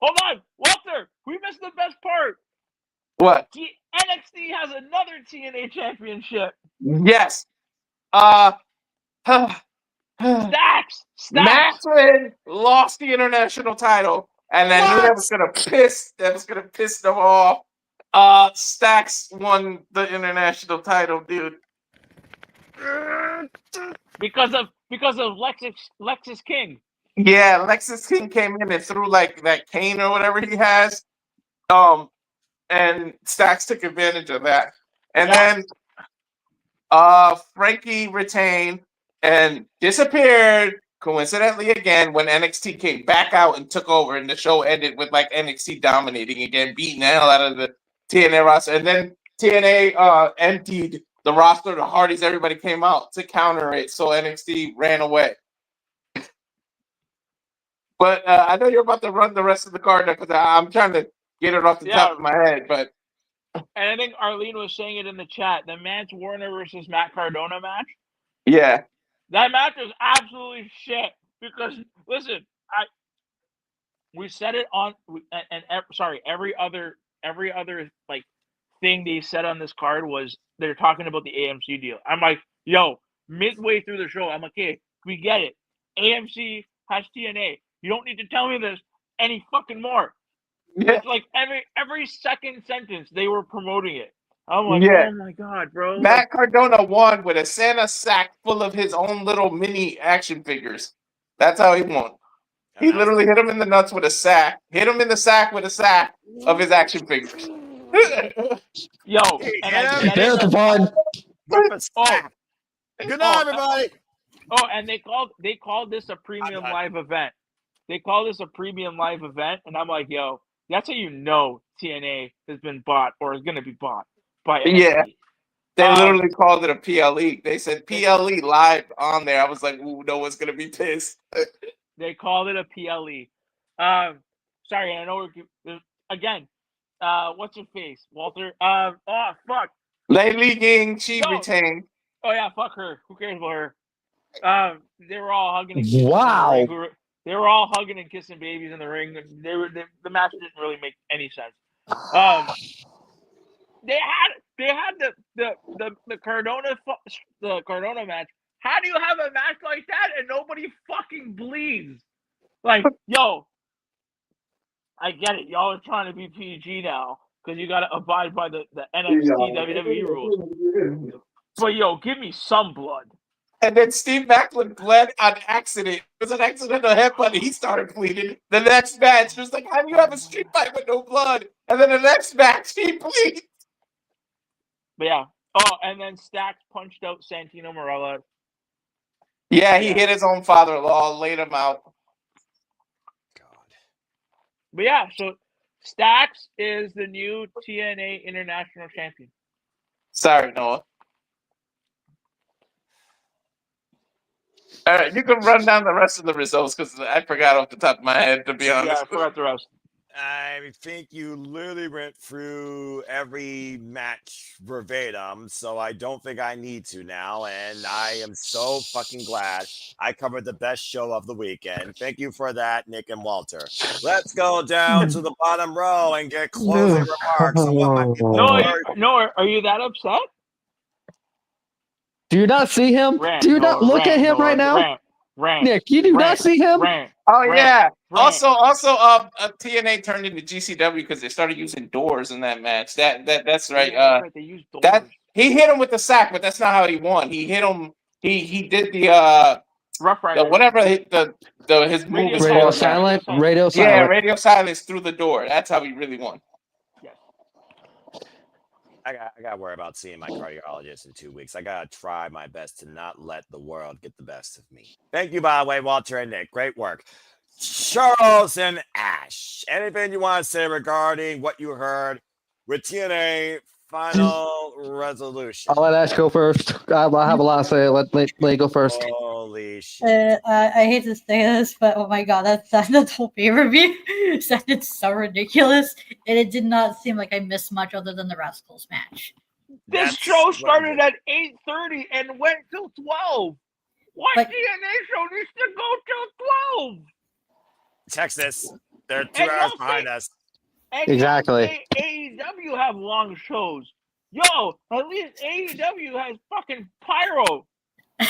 hold on, Walter. We missed the best part. What? NXT has another TNA championship. Yes. Stacks. Maxwell lost the international title, and I knew that was gonna piss them off. Stacks won the international title, dude. Because of Lexus King. Yeah, Lexus King came in and threw like that cane or whatever he has. And Stacks took advantage of that. And then Frankie retained and disappeared coincidentally again when NXT came back out and took over, and the show ended with like NXT dominating again, beating the hell out of the TNA roster. And then TNA emptied the roster, the Hardys, everybody came out to counter it, so NXT ran away. But I know you're about to run the rest of the card because I'm trying to get it off the top of my head. But and I think Arlene was saying it in the chat. The Mance Warner versus Matt Cardona match. Yeah. That match was absolutely shit. Because listen, we said it on every other like thing they said on this card was they're talking about the AMC deal. I'm like, yo, midway through the show, I'm like, okay, we get it. AMC has TNA. You don't need to tell me this any fucking more. Yeah. It's like every second sentence they were promoting it. I'm like, Yeah. oh my god, bro. Matt Cardona won with a Santa sack full of his own little mini action figures. That's how he won. He literally hit him in the nuts with a sack. Hit him in the sack with a sack of his action figures. Yo, and there's the fun. Good night, everybody. Oh, and they called this a premium live event. They called this a premium live event, and I'm like, yo, that's how you know TNA has been bought or is going to be bought by NXT. Yeah. They literally called it a PLE. They said PLE live on there. I was like, ooh, no one's going to be pissed. They called it a PLE. Sorry, I know we're again. What's her face, Walter? Oh fuck. Lei Ying, she retained. Oh yeah, fuck her. Who cares about her? They were all hugging. And kissing Wow. in the ring. They were all hugging and kissing babies in the ring. The match didn't really make any sense. They had the Cardona match. How do you have a match like that and nobody fucking bleeds? Like, yo, I get it. Y'all are trying to be PG now because you got to abide by the NXT WWE rules. But yo, give me some blood. And then Steve Macklin bled on accident. It was an accidental headbutt. He started bleeding. The next match, just like, how do you have a street fight with no blood? And then the next match, he bleeds. But yeah. Oh, and then Stacks punched out Santino Marella. Yeah, he hit his own father-in-law, laid him out. But yeah, so Stacks is the new TNA International Champion. Sorry, Noah. All right, you can run down the rest of the results because I forgot off the top of my head, to be honest. Yeah, I forgot the rest. I think you literally went through every match verbatim, so I don't think I need to now. And I am so fucking glad I covered the best show of the weekend. Thank you for that, Nick and Walter. Let's go down to the bottom row and get closing remarks on what my people Are you that upset? Do you not see him? Do you not look at him right now? Nick, you do not see him? Oh yeah. Also, TNA turned into GCW because they started using doors in that match. That's right. They used doors. That he hit him with the sack, but that's not how he won. He hit him. He did the Rough Rider. whatever his move is Radio called. silent. Radio Yeah, silent. radio silence through the door. That's how he really won. I got to worry about seeing my cardiologist in 2 weeks. I got to try my best to not let the world get the best of me. Thank you, by the way, Walter and Nick. Great work. Charles and Ash, anything you want to say regarding what you heard with TNA Final Resolution? I'll let Ash go first. I have a lot to say. Let you go first. Holy shit. I hate to say this, but oh my god, that whole pay-per-view sounded so ridiculous, and it did not seem like I missed much other than the Rascals match. This show started at 8:30 and went till 12. Why DNA show needs to go till 12? Texas, they're 2 hours behind us. And Exactly. AEW have long shows. Yo, at least AEW has fucking pyro. I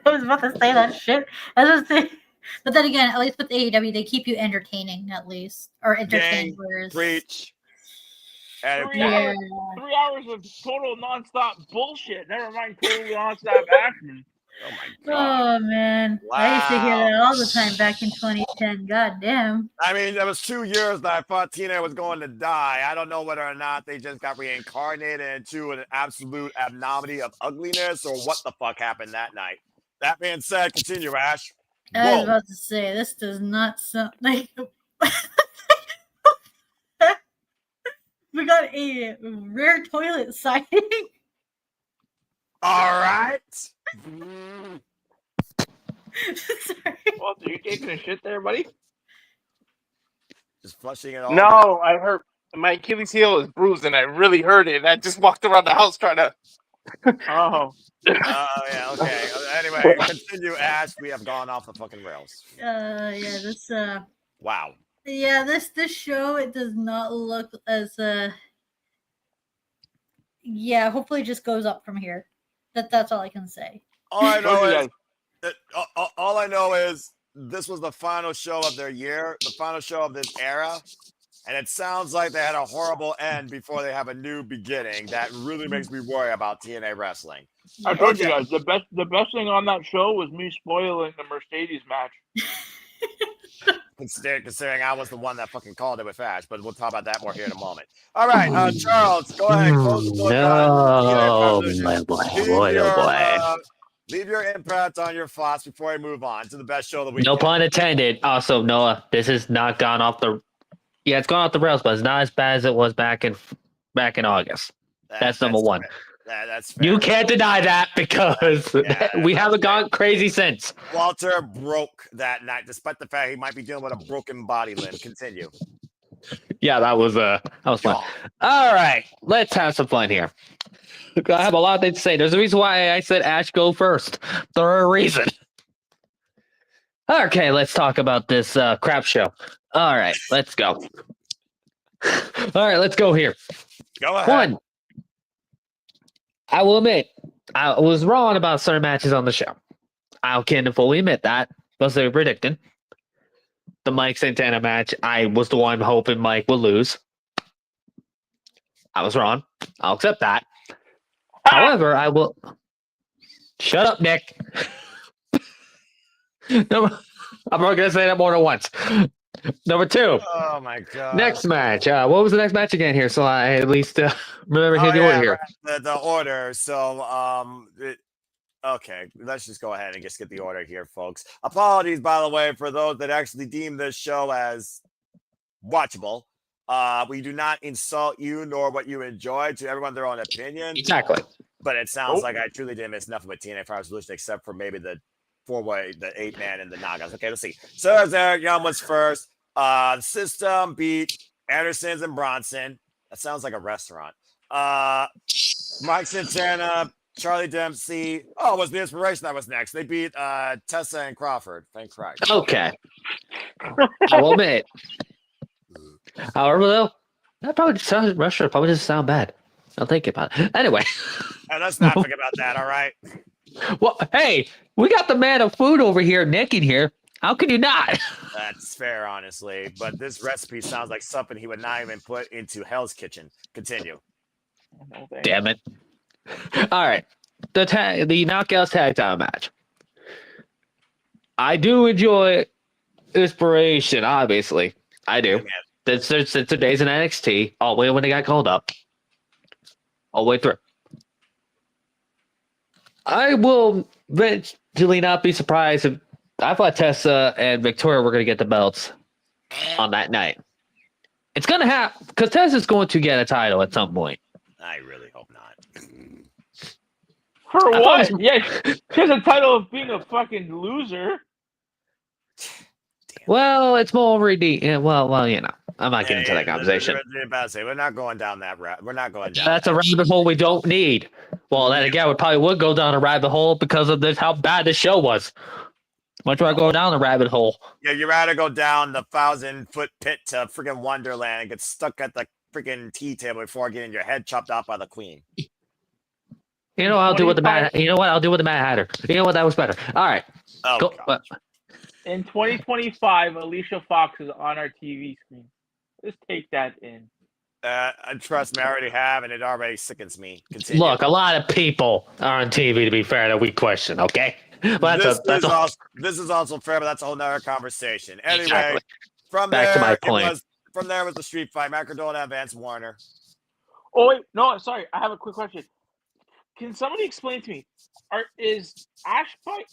was about to say that shit. I was gonna say, but then again, at least with AEW, they keep you entertaining at least, or entertaining. Preach. 3 hours of total nonstop bullshit. Never mind totally nonstop action. Oh my god. Oh man, I used to hear that all the time back in 2010. God damn. I mean, there was 2 years that I thought TNA was going to die. I don't know whether or not they just got reincarnated into an absolute abnormality of ugliness or what the fuck happened that night. That being said, continue, Ash. I was about to say, this does not sound like... We got a rare toilet sighting. All right. Sorry. Walter, you taking a shit there, buddy? Just flushing it all. No, I hurt. My Achilles heel is bruised, and I really hurt it. And I just walked around the house trying to. Oh. Yeah, okay. Anyway, continue, Ash. We have gone off the fucking rails. Yeah, this Wow. Yeah, this show, it does not look as yeah, hopefully it just goes up from here. That's all I can say. All I know is this was the final show of their year, the final show of this era, and it sounds like they had a horrible end before they have a new beginning. That really makes me worry about TNA wrestling. I told you guys the best thing on that show was me spoiling the Mercedes match. Considering I was the one that fucking called it with Ash, but we'll talk about that more here in a moment. All right, Charles, go ahead. Close the book on leave your impact on your thoughts before I move on to the best show of the week. No pun intended. Also, Noah, this has not gone off the. Yeah, it's gone off the rails, but it's not as bad as it was back in August. That's number one. That's fair. You can't deny that because we haven't gone crazy since. Walter broke that night, despite the fact he might be dealing with a broken body limb. Continue. Yeah, that was fun. All right, let's have some fun here. I have a lot of things to say. There's a reason why I said Ash go first. There's a reason. Okay, let's talk about this crap show. All right, let's go. All right, let's go here. Go ahead. One. I will admit, I was wrong about certain matches on the show. I can fully admit that. Was they predicting? The Mike Santana match, I was the one hoping Mike would lose. I was wrong. I'll accept that. However, I will... Shut up, Nick. No, I'm not going to say that more than once. Number two. Oh my god. Next match. What was the next match again here? So I at least remember the order here. The order. So okay, let's just go ahead and just get the order here, folks. Apologies, by the way, for those that actually deem this show as watchable. We do not insult you nor what you enjoy. To everyone their own opinion. Exactly. But it sounds like I truly didn't miss nothing with TNA Final Resolution except for maybe the 4-way, the 8-man, and the Nagas. Okay, let's see. So Eric Young was first. The System beat Andersons and Bronson. That sounds like a restaurant. Mike Santana, Charlie Dempsey. Oh, it was the Inspiration that was next. They beat Tessa and Crawford. Thank Christ. Okay. I will admit. However, though, that probably just sounds restaurant probably doesn't sound bad. I'll think about it. Anyway. And let's not forget about that, all right? Well, hey, we got the man of food over here, Nick, in here. How could you not? That's fair, honestly. But this recipe sounds like something he would not even put into Hell's Kitchen. Continue. Damn it. All right. The Knockouts Tag Time match. I do enjoy Inspiration, obviously. I do. Since the days in NXT, all the way when they got called up. All the way through. I will eventually not be surprised if I thought Tessa and Victoria were going to get the belts on that night. It's going to happen because Tessa's going to get a title at some point. I really hope not. For what? Yeah, she has a title of being a fucking loser. Well, it's more redeemed. Yeah, well, you know, I'm not getting into that conversation. We're not going down that route. We're not going down. That's a rabbit hole we don't need. Well, then again, we probably would go down a rabbit hole because of how bad this show was. Much rather go down the rabbit hole. Yeah, you'd rather go down the 1,000-foot pit to freaking Wonderland and get stuck at the freaking tea table before getting your head chopped off by the queen. You know what I'll do with the Mad. You know what I'll do with the Mad Hatter. You know what, that was better. All right. Oh, go. In 2025, Alicia Fox is on our TV screen. Just take that in. Trust me, I already have, and it already sickens me. Continue. Look, a lot of people are on TV, to be fair, that we question, okay? But this is also fair, but that's a whole nother conversation. Anyway, Exactly. from Back to there, my point. From there was the street fight. Macardona and Vance Warner. Oh wait, no, sorry. I have a quick question. Can somebody explain to me? Is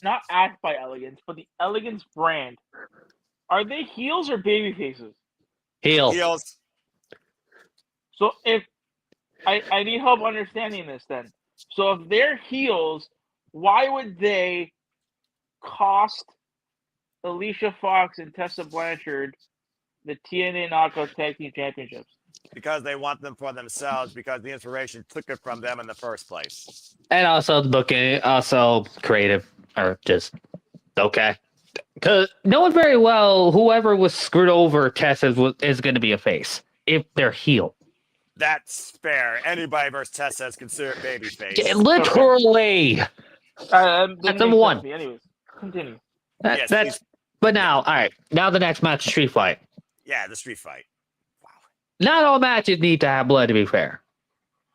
not Ash by Elegance, but the Elegance brand? Are they heels or baby faces? Heels. So if I need help understanding this, then. So if they're heels, why would they cost Alicia Fox and Tessa Blanchard the TNA Knockout Tag Team Championships? Because they want them for themselves, because the Inspiration took it from them in the first place. And also the booking, also creative, or just okay. Because knowing very well, whoever was screwed over Tessa is going to be a face if they're heel. That's fair. Anybody versus Tessa is considered babyface. Yeah, literally. That's number one. Anyways, continue. But now, all right. Now the next match, street fight. Yeah, the street fight. Not all matches need to have blood, to be fair.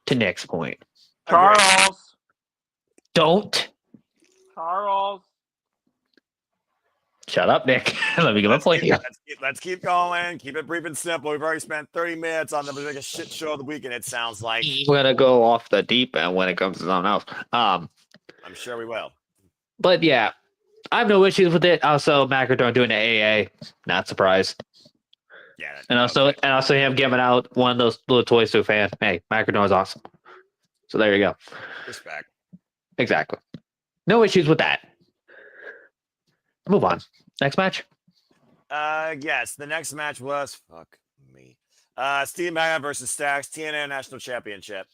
To Nick's point. Charles. Don't. Charles. Shut up, Nick. Let me give a point here. Let's keep going. Keep it brief and simple. We've already spent 30 minutes on the biggest shit show of the weekend, it sounds like. We're going to go off the deep end when it comes to something else. I'm sure we will. But yeah, I have no issues with it. Also, Macardona doing the AA. Not surprised. Yeah. And also him giving out one of those little toys to a fan. Hey, Macardona's awesome. So there you go. Respect. Exactly. No issues with that. Move on. Next match. Yes, the next match was Steve Maga versus Stax, TNA National Championship.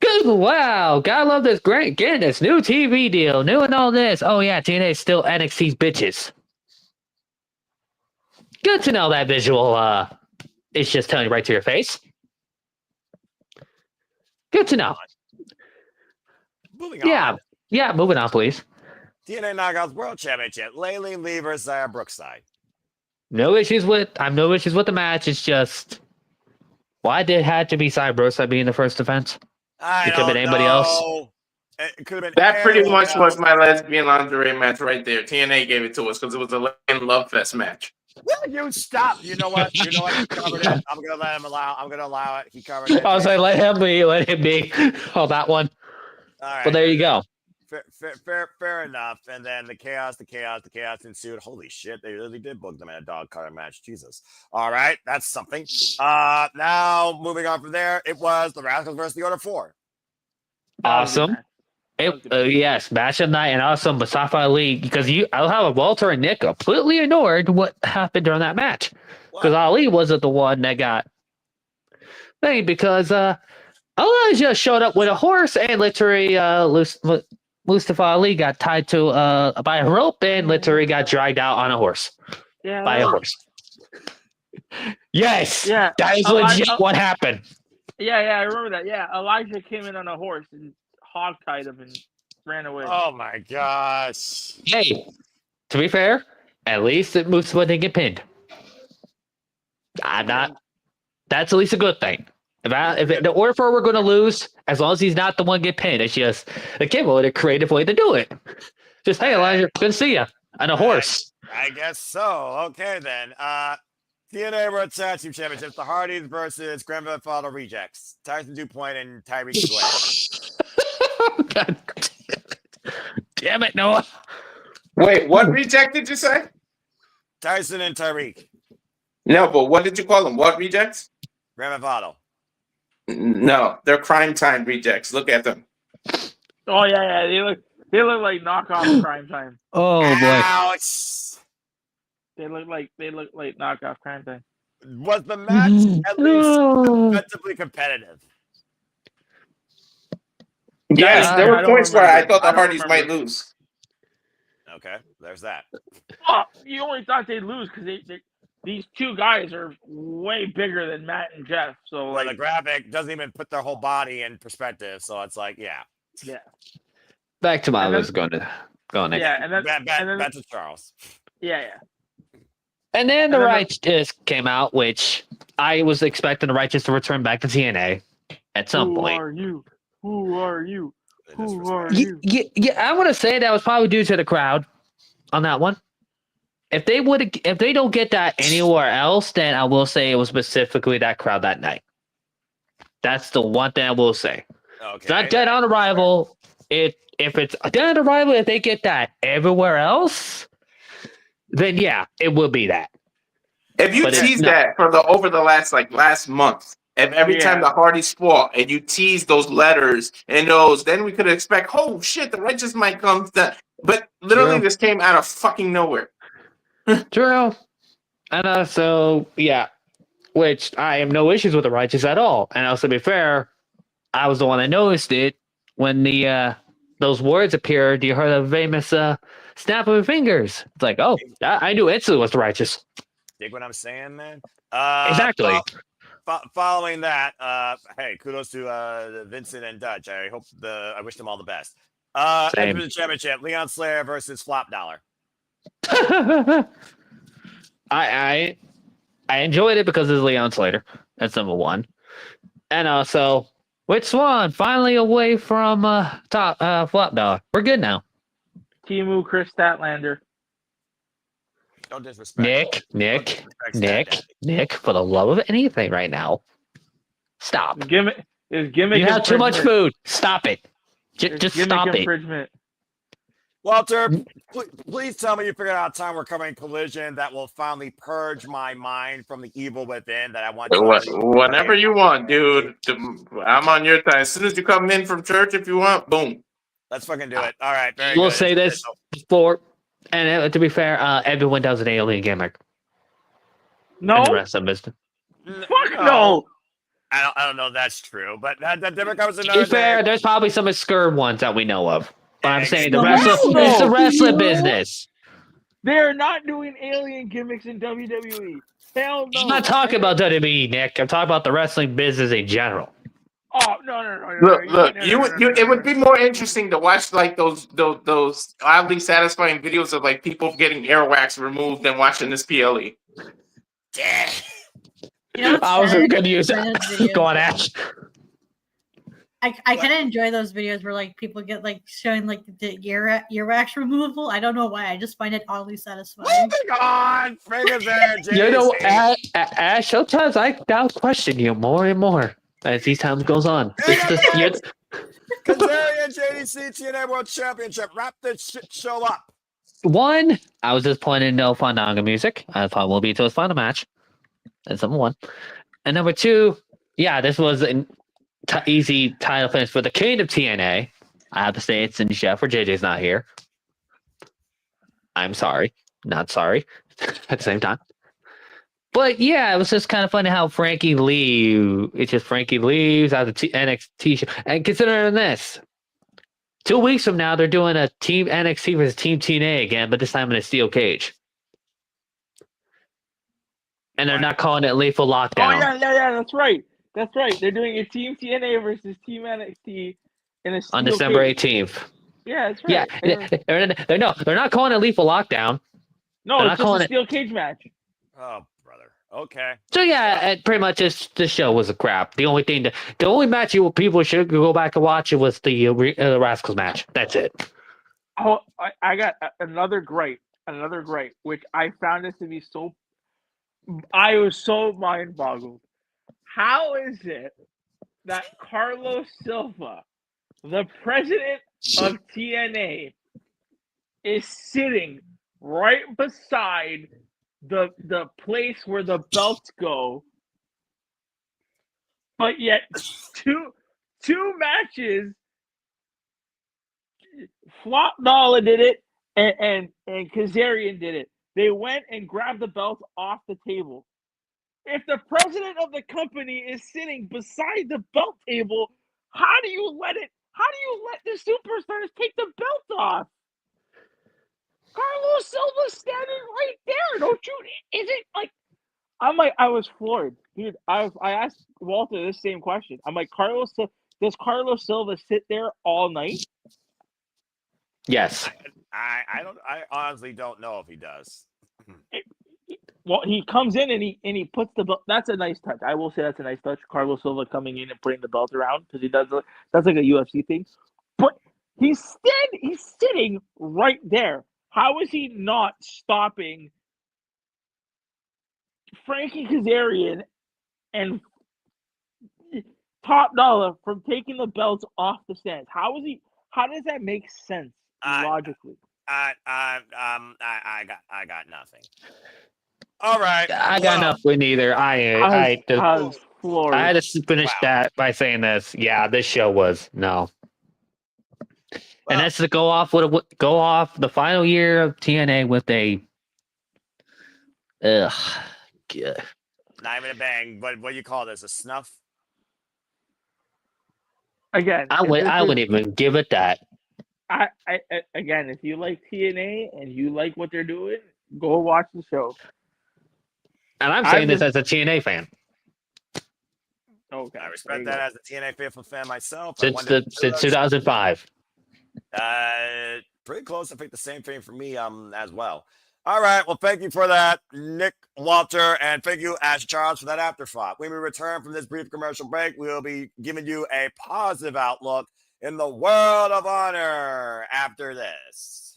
Good. Wow. Gotta love this. Great. Getting this new TV deal. New and all this. Oh yeah, TNA is still NXT's bitches. Good to know that visual is just telling you right to your face. Good to know. Moving on. Yeah, moving on, please. TNA Knockouts World Championship. Laylee Lee versus Zaya Brookside. I have no issues with the match. It's just why did it have to be Zaya Brookside being the first defense? It could have been anybody else. It could have been that pretty much was my lesbian lingerie match right there. TNA gave it to us because it was a love fest match. Will you stop? You know what? He covered it. I'm gonna allow it. He covered it. I was like, let him be. Oh, that one. All right. Well, there you go. Fair enough. And then the chaos ensued. Holy shit, they really did book them in a dog collar match. Jesus. All right, that's something. Now moving on from there, it was the Rascals versus the Order 4. Awesome. Yes, match of the night, and also Mustafa Ali, because I have Walter and Nick completely ignored what happened during that match. Because Ali wasn't the one that got made because Elijah showed up with a horse and literally Mustafa Ali got tied to by a rope and literally got dragged out on a horse by a horse. Yes, Yeah, that is legit what happened. Yeah, I remember that. Yeah, Elijah came in on a horse and hog-tied him and ran away. Oh my gosh. Hey, to be fair, at least Mustafa didn't get pinned. That's at least a good thing. The order for we're going to lose, as long as he's not the one get pinned, it's just the Kimbo had a creative way to do it. Just hey, Elijah, good to see you on a horse. I guess so. Okay then. TNA World Tag Team Championships: The Hardys versus Grandfather Rejects. Tyson DuPont and Tyreek Glenn. God damn it, Noah. Wait, what reject did you say? Tyson and Tyreek. No, but what did you call them? What rejects? Grandfather. No, they're crime time rejects. Look at them. Oh yeah, they look like knockoff Crime Time. Oh boy. Ouch. They look like knockoff Crime Time. Was the match at least defensively competitive? Yes, there were points where I thought the Hardys might lose. Okay, there's that. Oh, you only thought they'd lose because these two guys are way bigger than Matt and Jeff. So the graphic doesn't even put their whole body in perspective. So it's like, yeah. Back to my list. Going next. Yeah, and then back to Charles. Yeah. And then the Righteous came out, which I was expecting the Righteous to return back to TNA at some point. Who are you? Who are you? Yeah, I want to say that was probably due to the crowd on that one. If they don't get that anywhere else, then I will say it was specifically that crowd that night. That's the one thing I will say. Okay. It's not dead on arrival. If it's dead on arrival, if they get that everywhere else, then yeah, it will be that. If you tease that for over the last month, and every time the Hardys fought, and you tease those letters and those, then we could expect, oh shit, the Righteous might come. But literally, this came out of fucking nowhere. True. And so yeah, which I have no issues with the Righteous at all. And also, to be fair, I was the one that noticed it when those words appeared. You heard a famous snap of your fingers. It's like, oh, I knew instantly was the Righteous. Dig what I'm saying, man? Exactly. Following that, hey, kudos to Vincent and Dutch. I wish them all the best. Enter the championship: Leon Slayer versus Flop Dollar. I enjoyed it because it's Leon Slater. That's number one. And also, with Swan finally away from Flop Dollar. We're good now. Timu Chris Statlander. Don't disrespect. Nick, for the love of anything right now. Stop. Gimmick. You have too much food. Stop it. Just stop it. Walter, please tell me you figured out a time we're covering Collision that will finally purge my mind from the evil within that I want to. Whenever you want, dude. I'm on your time. As soon as you come in from church, if you want, boom. Let's fucking do it. All right. We'll say this before, and to be fair, everyone does an alien gimmick. No. And the rest of them is. Fuck no. I don't know if that's true, but that different comes To another be fair, day. there's probably some obscure ones that we know of. But I'm saying it's the wrestling business. They're not doing alien gimmicks in WWE. Hell no. I'm not talking about WWE, Nick. I'm talking about the wrestling business in general. Oh no. Look. It would be more interesting to watch like those oddly satisfying videos of like people getting earwax removed than watching this PLE. I was going to use that. Go on, Ash. I kind of enjoy those videos where like people get like showing like the earwax removal. I don't know why. I just find it oddly satisfying. Oh my god! Fingers there, You know, Ash, sometimes I'll question you more and more as these times goes on. Kazarian JDC TNA World Championship. Wrap this shit show up. One, I was disappointed in no Fandango music. I thought we'll be to his final match. That's number one. And number two, yeah, this was an easy title finish for the king of TNA. I have to say it's in Jeff or JJ's not here. I'm sorry. Not sorry. At the same time. But yeah, it was just kind of funny how Frankie leaves. It's just Frankie leaves out of the NXT show. And considering this, 2 weeks from now, they're doing a Team NXT versus Team TNA again, but this time in a steel cage. And they're not calling it Lethal Lockdown. Oh yeah, that's right. That's right. They're doing a Team TNA versus Team NXT in a On steel December cage. 18th. Yeah, that's right. Yeah, they're not calling it Lethal Lockdown. No, They're it's just a steel cage match. Oh, brother. Okay. So yeah, pretty much the show was a crap. The only match people should go back and watch it was the Rascals match. That's it. Oh, I got another gripe, which I found this to be so. I was so mind boggled. How is it that Carlos Silva, the president of TNA, is sitting right beside the place where the belts go, but yet two matches, Flop Dollar did it and Kazarian did it. They went and grabbed the belts off the table. If the president of the company is sitting beside the belt table, how do you let the superstars take the belt off? Carlos Silva's standing right there. Don't you? Is it like? I was floored, dude. I asked Walter this same question. I'm like, does Carlos Silva sit there all night? Yes. I honestly don't know if he does. Well, he comes in and he puts the belt. That's a nice touch. I will say that's a nice touch. Carlos Silva coming in and putting the belt around because he does. That's like a UFC thing. But he's sitting right there. How is he not stopping Frankie Kazarian and Top Dollar from taking the belts off the stands? How does that make sense logically? I got nothing. All right. I got nothing either. I was floored. I had to finish that by saying this. Yeah, this show was no. And that's to go off the final year of TNA with a Not even a bang, but what do you call this? A snuff? Again, I wouldn't even give it that. Again, if you like TNA and you like what they're doing, go watch the show. And I'm saying this as a TNA fan. Okay, I respect that as a TNA faithful fan myself. Since 2005. Pretty close. I think the same thing for me as well. All right. Well, thank you for that, Nick, Walter, and thank you, Ash Charles, for that afterthought. When we return from this brief commercial break, we'll be giving you a positive outlook in the world of honor after this.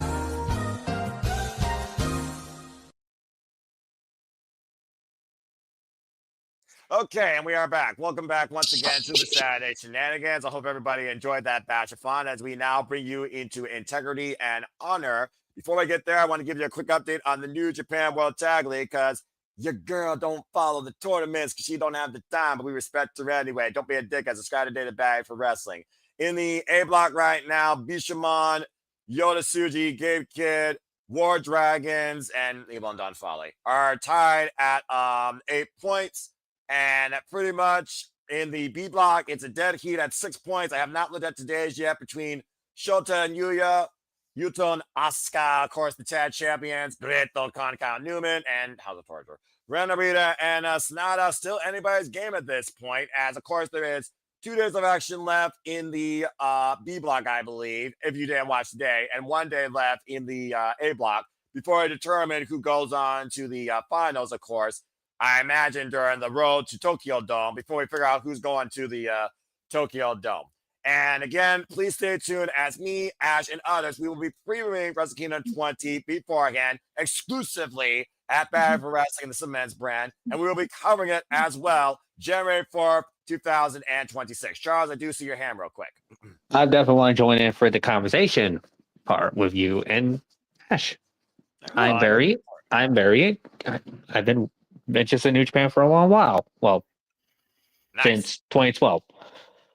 Okay, and we are back. Welcome back once again to the Saturday Shenanigans. I hope everybody enjoyed that batch of fun as we now bring you into integrity and honor. Before I get there, I want to give you a quick update on the New Japan World Tag League because your girl don't follow the tournaments because she don't have the time, but we respect her anyway. Don't be a dick as a Sky Data Bag for wrestling. In the A block right now, Bishamon, Yoda Suji, Gabe Kidd, War Dragons, and Elon Don Folly are tied at 8 points. And pretty much in the B block, it's a dead heat at 6 points. I have not looked at today's yet between Shota and Yuya, Yuto and Asuka, of course, the tag champions, Greto, Kyle Newman, and House of Torture. Renarita and Sonata, still anybody's game at this point, as of course there is 2 days of action left in the B block, I believe, if you didn't watch today, and 1 day left in the A block before I determine who goes on to the finals, of course. I imagine during the road to Tokyo Dome before we figure out who's going to the Tokyo Dome. And again, please stay tuned as me, Ash, and others. We will be previewing Wrestle Kingdom 20 beforehand, exclusively at Bad for Wrestling, the Cements brand. And we will be covering it as well, January 4th, 2026. Charles, I do see your hand real quick. I definitely want to join in for the conversation part with you and Ash. I've been just in New Japan for a long while. Well, since 2012.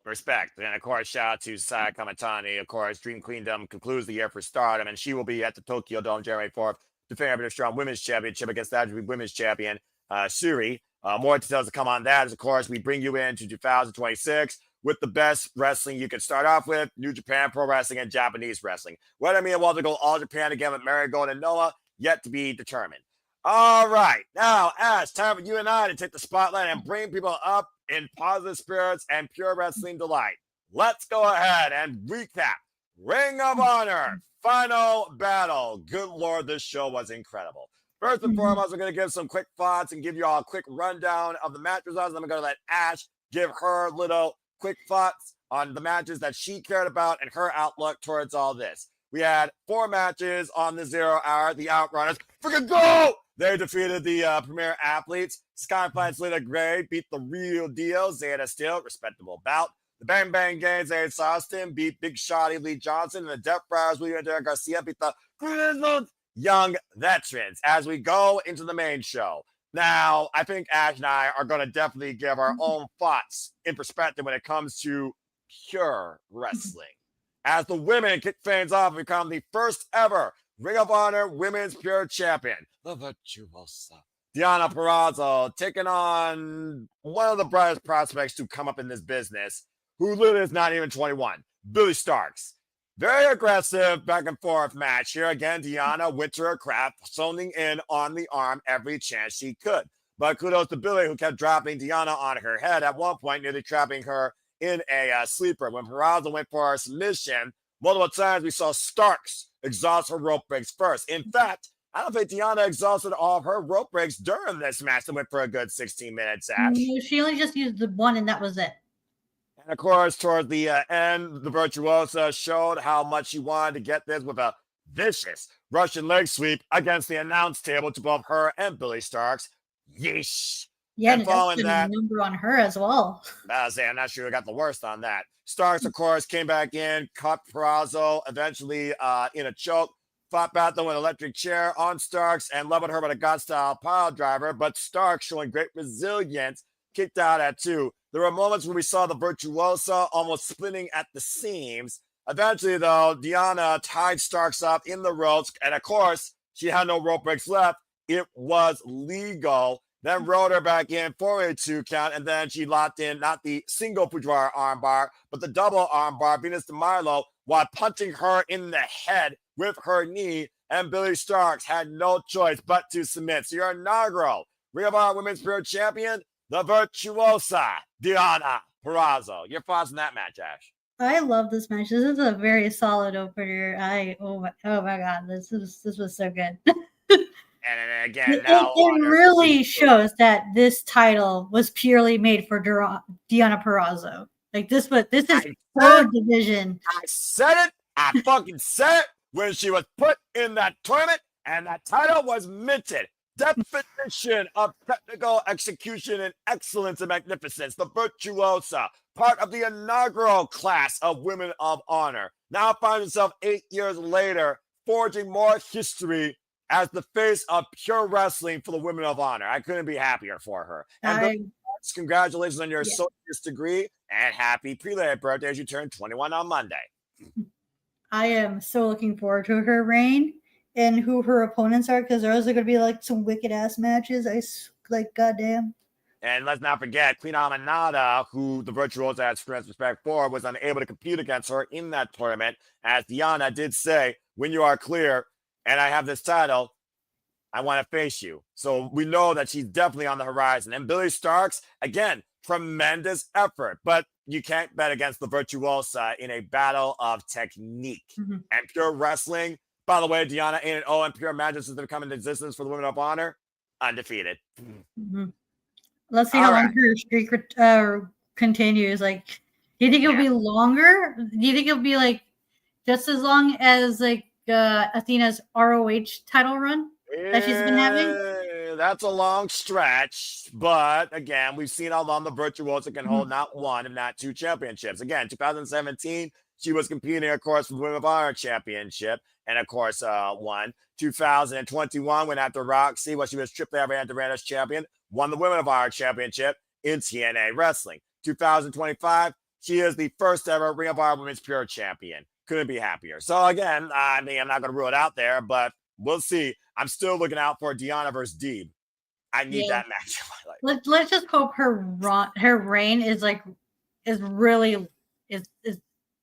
Respect. And of course, shout out to Saya Kamatani. Of course, Dream Queendom concludes the year for Stardom, and she will be at the Tokyo Dome January 4th, defending her strong women's championship against that women's champion, Shuri. More details to come on that. As of course, we bring you into 2026 with the best wrestling you can start off with: New Japan Pro Wrestling and Japanese Wrestling. Whether me and Walter go all Japan again with Marigold and Noah, yet to be determined. All right, now, Ash, time for you and I to take the spotlight and bring people up in positive spirits and pure wrestling delight. Let's go ahead and recap Ring of Honor Final Battle. Good Lord, this show was incredible. First and foremost, we're going to give some quick thoughts and give you all a quick rundown of the match results. I'm going to let Ash give her little quick thoughts on the matches that she cared about and her outlook towards all this. We had 4 matches on the 0 hour. The Outrunners, freaking go! They defeated the Premier Athletes. Skyfight Selena Gray beat the Real Deal, Zeta Steel, respectable bout. The Bang Bang Gang, Zay Austin beat Big Shotty Lee Johnson. And the Death Friars, William and Derek Garcia beat the Grizzled Young Veterans as we go into the main show. Now, I think Ash and I are going to definitely give our own thoughts in perspective when it comes to pure wrestling. As the women kick things off and become the first ever Ring of Honor Women's Pure Champion, the Virtuosa Deonna Purrazzo, taking on one of the brightest prospects to come up in this business, who literally is not even 21, Billy Starks. Very aggressive back and forth match here. Again, Deonna went to her craft, zoning in on the arm every chance she could. But kudos to Billy, who kept dropping Deonna on her head at one point, nearly trapping her in a sleeper. When Purrazzo went for her submission, multiple times we saw Starks exhaust her rope breaks first. In fact, I don't think Deonna exhausted all of her rope breaks during this match and went for a good 16 minutes, Ash. No, she only just used the one, and that was it. And of course, toward the end, the Virtuosa showed how much she wanted to get this with a vicious Russian leg sweep against the announce table to both her and Billy Starks. Yeesh. Yeah, and and following that's that, a number on her as well. I'm not sure who got the worst on that. Starks, of course, came back in, caught Purrazzo, eventually in a choke, fought back though with an electric chair on Starks and leveled her with a God-style pile driver, but Starks, showing great resilience, kicked out at 2. There were moments where we saw the Virtuosa almost splitting at the seams. Eventually, though, Deonna tied Starks up in the ropes, and of course, she had no rope breaks left. It was legal. Then rode her back in for a 2 count, and then she locked in not the single Fujiwara armbar, but the double armbar, Venus de Milo, while punching her in the head with her knee, and Billy Starks had no choice but to submit. So your inaugural Ring of Honor Women's Pure Champion, the Virtuosa Deonna Purrazzo. Your thoughts on that match, Ash? I love this match. This is a very solid opener. Oh my god, this was so good. And again, now it really shows that this title was purely made for Deonna Purrazzo. Like this is her division. I said it. I fucking said it when she was put in that tournament, and that title was minted. Definition of technical execution and excellence and magnificence. The Virtuosa, part of the inaugural class of Women of Honor, now finds herself 8 years later forging more history as the face of pure wrestling for the Women of Honor. I couldn't be happier for her. And congratulations on your associate's degree, and happy pre-late birthday as you turn 21 on Monday. I am so looking forward to her reign and who her opponents are, because there's going to be like some wicked ass matches. Goddamn. And let's not forget, Queen Aminata, who the Virtuosa had strength respect for, was unable to compete against her in that tournament. As Deonna did say, when you are clear and I have this title, I want to face you. So we know that she's definitely on the horizon. And Billy Starks, again, tremendous effort, but you can't bet against the Virtuosa in a battle of technique. And pure wrestling. By the way, Deonna 8-0 and pure magic since they've come into existence for the Women of Honor, undefeated. Let's see how long her streak continues. Like, do you think it'll be longer? Do you think it'll be like just as long as like Athena's ROH title run that she's been having? That's a long stretch, but again, we've seen how long the Virtuosa can hold not one, if not 2 championships. Again, 2017, she was competing, of course, for the Women of Honor Championship, and of course, won. 2021, went after Roxy, she was Triple A Anti-Randos champion, won the Women of Honor Championship in TNA Wrestling. 2025, she is the first ever Ring of Honor Women's Pure Champion. Couldn't be happier. So again, I mean, I'm not going to rule it out there, but we'll see. I'm still looking out for Deonna versus Deeb. I need Yeah. that match in my life. Let's just hope her reign is really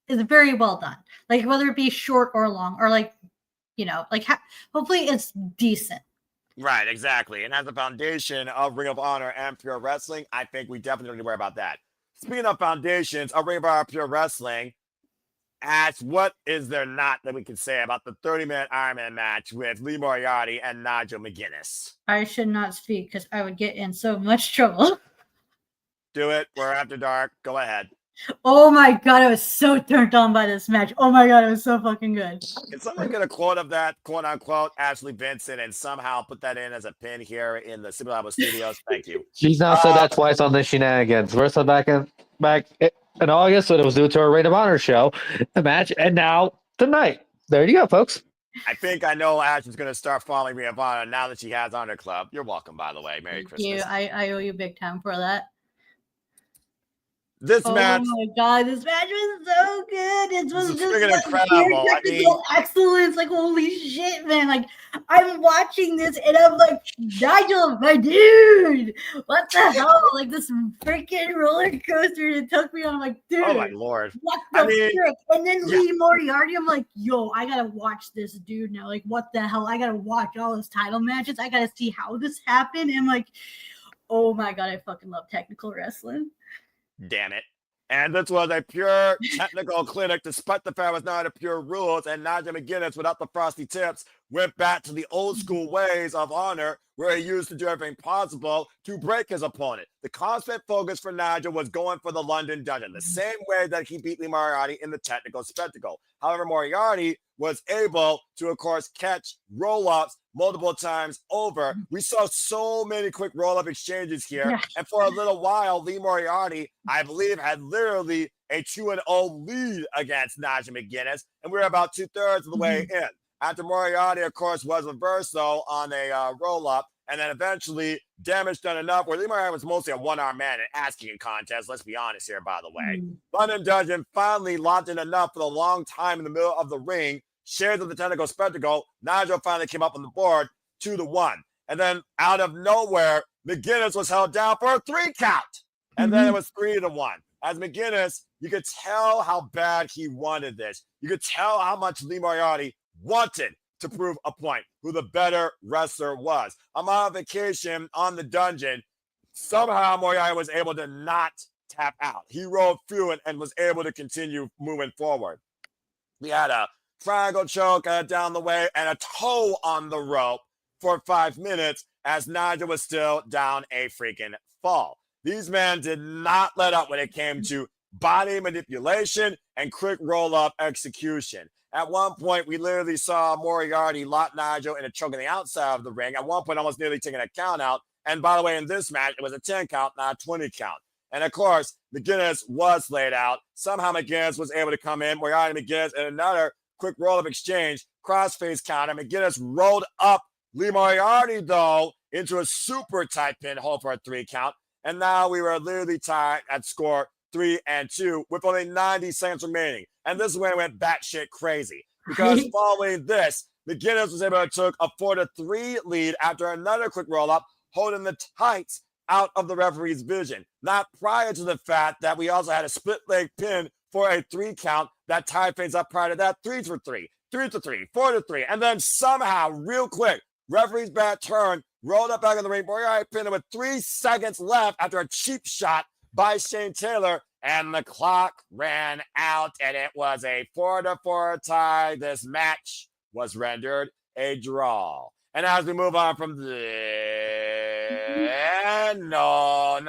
very well done. Like whether it be short or long, or hopefully it's decent. Right, exactly. And as the foundation of Ring of Honor and Pure Wrestling, I think we definitely need to worry about that. Speaking of foundations of Ring of Honor Pure Wrestling, Ash, what is there not that we can say about the 30-minute Iron Man match with Lee Moriarty and Nigel McGuinness? I should not speak because I would get in so much trouble. Do it. We're after dark. Go ahead. Oh my god, I was so turned on by this match. Oh my god, it was so fucking good. Can someone get a quote of that, quote unquote, Ashley Vincent, and somehow put that in as a pin here in the Superchatted Studios? Thank you. She's now said that twice on the Shenanigans. First back in August when it was due to her Ring of Honor show, the match, and now tonight. There you go, folks. I think I know Ash is going to start following Ring of Honor now that she has Honor Club. You're welcome, by the way. Merry Christmas. You, I owe you big time for that. This match. Oh my god, this match was so good. It was just freaking like incredible. pure technical excellence. Like holy shit, man! Like I'm watching this and I'm like, Nigel, my dude, what the hell? Like this freaking roller coaster it took me on. I'm like, dude, Oh my lord. what the frick? And then Lee Moriarty, I'm like, yo, I gotta watch this dude now. Like, what the hell? I gotta watch all his title matches. I gotta see how this happened. And I'm like, oh my god, I fucking love technical wrestling. Damn it. And this was a pure technical clinic, despite the fact it was not a pure rules, and Nigel McGuinness, without the frosty tips, went back to the old school ways of Honor, where he used to do everything possible to break his opponent. The constant focus for Nigel was going for the London Dungeon, the same way that he beat Lee Moriarty in the technical spectacle. However, Moriarty was able to, of course, catch roll-ups multiple times over. We saw so many quick roll-up exchanges here. And for a little while, Lee Moriarty, I believe, had literally a 2-0 lead against Nigel McGuinness. And we were about 2/3 of the way in. After Moriarty, of course, was reversed, though, on a roll-up. And then eventually damage done enough where Lee Moriarty was mostly a one-arm man in asking contest. Let's be honest here, by the way. London Dungeon finally locked in enough for the long time in the middle of the ring. Shares of the technical spectacle. Nigel finally came up on the board 2-1. And then out of nowhere, McGuinness was held down for a 3 count. And then it was 3-1. As McGuinness, you could tell how bad he wanted this. You could tell how much Lee Moriarty wanted to prove a point, who the better wrestler was. A modification on the dungeon. Somehow Moriarty was able to not tap out. He rolled through and was able to continue moving forward. We had a triangle choke down the way and a toe on the rope for 5 minutes as Nigel was still down a freaking fall. These men did not let up when it came to body manipulation and quick roll-up execution. At one point, we literally saw Moriarty lock Nigel in a choke on the outside of the ring. At one point, almost nearly taking a count out. And by the way, in this match, it was a 10 count, not a 20 count. And of course, McGuinness was laid out. Somehow McGuinness was able to come in. Moriarty and McGuinness in another quick roll-up exchange, crossface counter. McGuinness rolled up Lee Moriarty, though, into a super tight pin hold for a 3 count. And now we were literally tied at score 3-2 with only 90 seconds remaining. And this is when it went batshit crazy. Because following this, McGuinness was able to take a 4-3 lead after another quick roll-up, holding the tights out of the referee's vision. Not prior to the fact that we also had a split leg pin for a 3 count that tied things up prior to that. 3-3, 3-3, 4-3. And then somehow, real quick, referee's back turn, rolled up back in the ring. Moriarty pinned him with 3 seconds left after a cheap shot by Shane Taylor. And the clock ran out, and it was a 4-4 tie. This match was rendered a draw. And as we move on from there, no.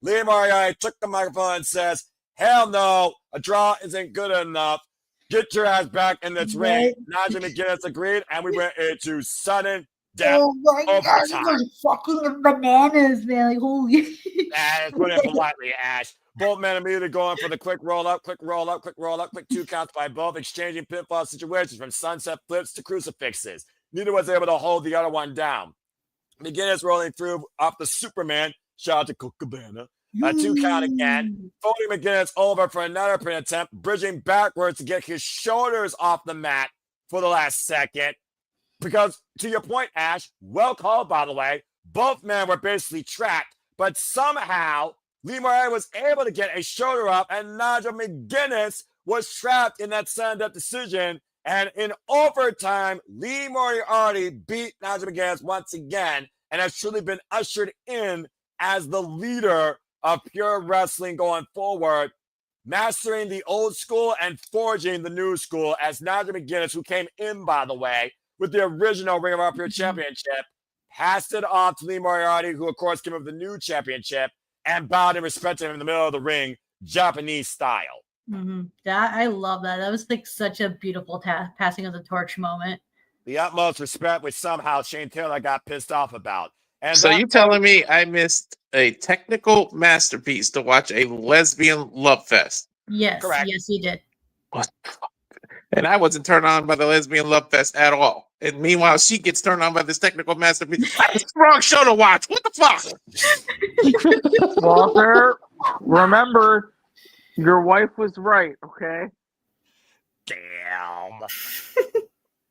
Lee Moriarty took the microphone and says, hell no, a draw isn't good enough. Get your ass back in this ring. Nigel McGuinness agreed, and we went into sudden death. Oh my god, it was fucking bananas, man. Like, holy. Let's put it politely, Ash. Both men immediately going for the quick roll-up, quick 2 counts by both, exchanging pinfall situations from sunset flips to crucifixes. Neither was able to hold the other one down. McGuinness rolling through off the Superman. Shout out to Colt Cabana. A 2 count again. Folding McGuinness over for another pin attempt, bridging backwards to get his shoulders off the mat for the last second. Because to your point, Ash, well called, by the way, both men were basically trapped, but somehow Lee Moriarty was able to get a shoulder up, and Nigel McGuinness was trapped in that stand-up decision. And in overtime, Lee Moriarty beat Nigel McGuinness once again, and has truly been ushered in as the leader of pure wrestling going forward, mastering the old school and forging the new school, as Nigel McGuinness, who came in, by the way, with the original Ring of Honor Pure Championship, passed it off to Lee Moriarty, who, of course, came up with the new championship, and bowed and respected him in the middle of the ring, Japanese style. That I love that. That was like such a beautiful passing of the torch moment. The utmost respect, which somehow Shane Taylor got pissed off about. And So you telling me I missed a technical masterpiece to watch a lesbian love fest? Yes, Correct. yes, he did. What the fuck? And I wasn't turned on by the lesbian love fest at all. And meanwhile, she gets turned on by this technical masterpiece. That's the wrong show to watch. What the fuck? Walter, remember, your wife was right, okay? Damn.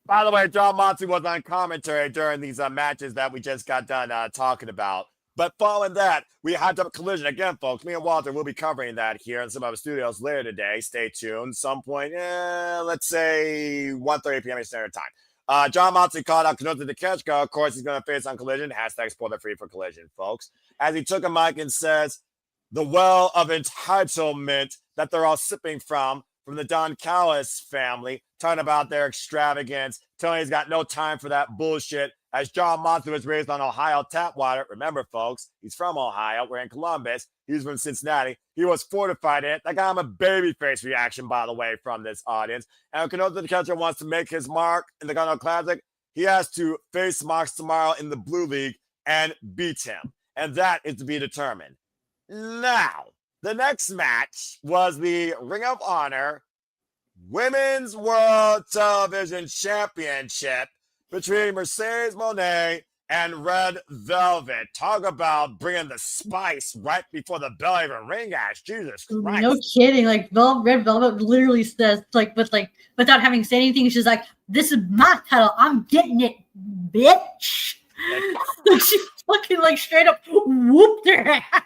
By the way, John Moxley was on commentary during these matches that we just got done talking about. But following that, we had a collision. Again, folks, me and Walter will be covering that here in some of our studios later today. Stay tuned. Some point, let's say 1:30 p.m. Standard Time. John Moxley called out Gunther the Ketchka. Of course, he's going to face on Collision. Hashtag spoiler free for Collision, folks. As he took a mic and says, the well of entitlement that they're all sipping from the Don Callis family, talking about their extravagance, telling he's got no time for that bullshit. As John Moxley was raised on Ohio tap water, remember, folks, he's from Ohio. We're in Columbus. He's from Cincinnati. He was fortified in it. That got him a babyface reaction, by the way, from this audience. And if Gunther the Catcher wants to make his mark in the Gunther Classic, he has to face Mox tomorrow in the Blue League and beat him. And that is to be determined. Now, the next match was the Ring of Honor Women's World Television Championship between Mercedes Moné and Red Velvet. Talk about bringing the spice right before the bell even ring, Ash. Jesus Christ. No kidding. Like Red Velvet literally says, without having said anything, she's like, "This is my title. I'm getting it, bitch." She fucking straight up whooped her ass.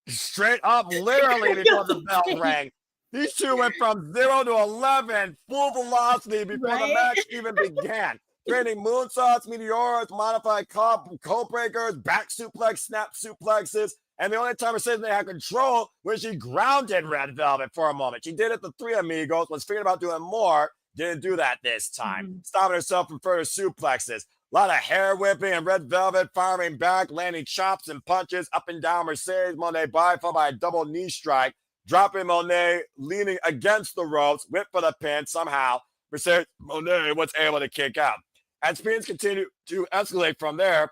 Straight up, literally before the bell rang. These two went from 0 to 11, full velocity before the match even began. Trading moonsaults, meteors, modified cold breakers, back suplex, snap suplexes, and the only time Mercedes they had control when she grounded Red Velvet for a moment. She did it to Three Amigos, was thinking about doing more, didn't do that this time. Stopping herself from further suplexes. A lot of hair whipping and Red Velvet firing back, landing chops and punches up and down Mercedes Moné body, followed by a double knee strike, dropping Moné, leaning against the ropes, whip for the pin. Somehow, Mercedes Moné was able to kick out. As things continued to escalate from there,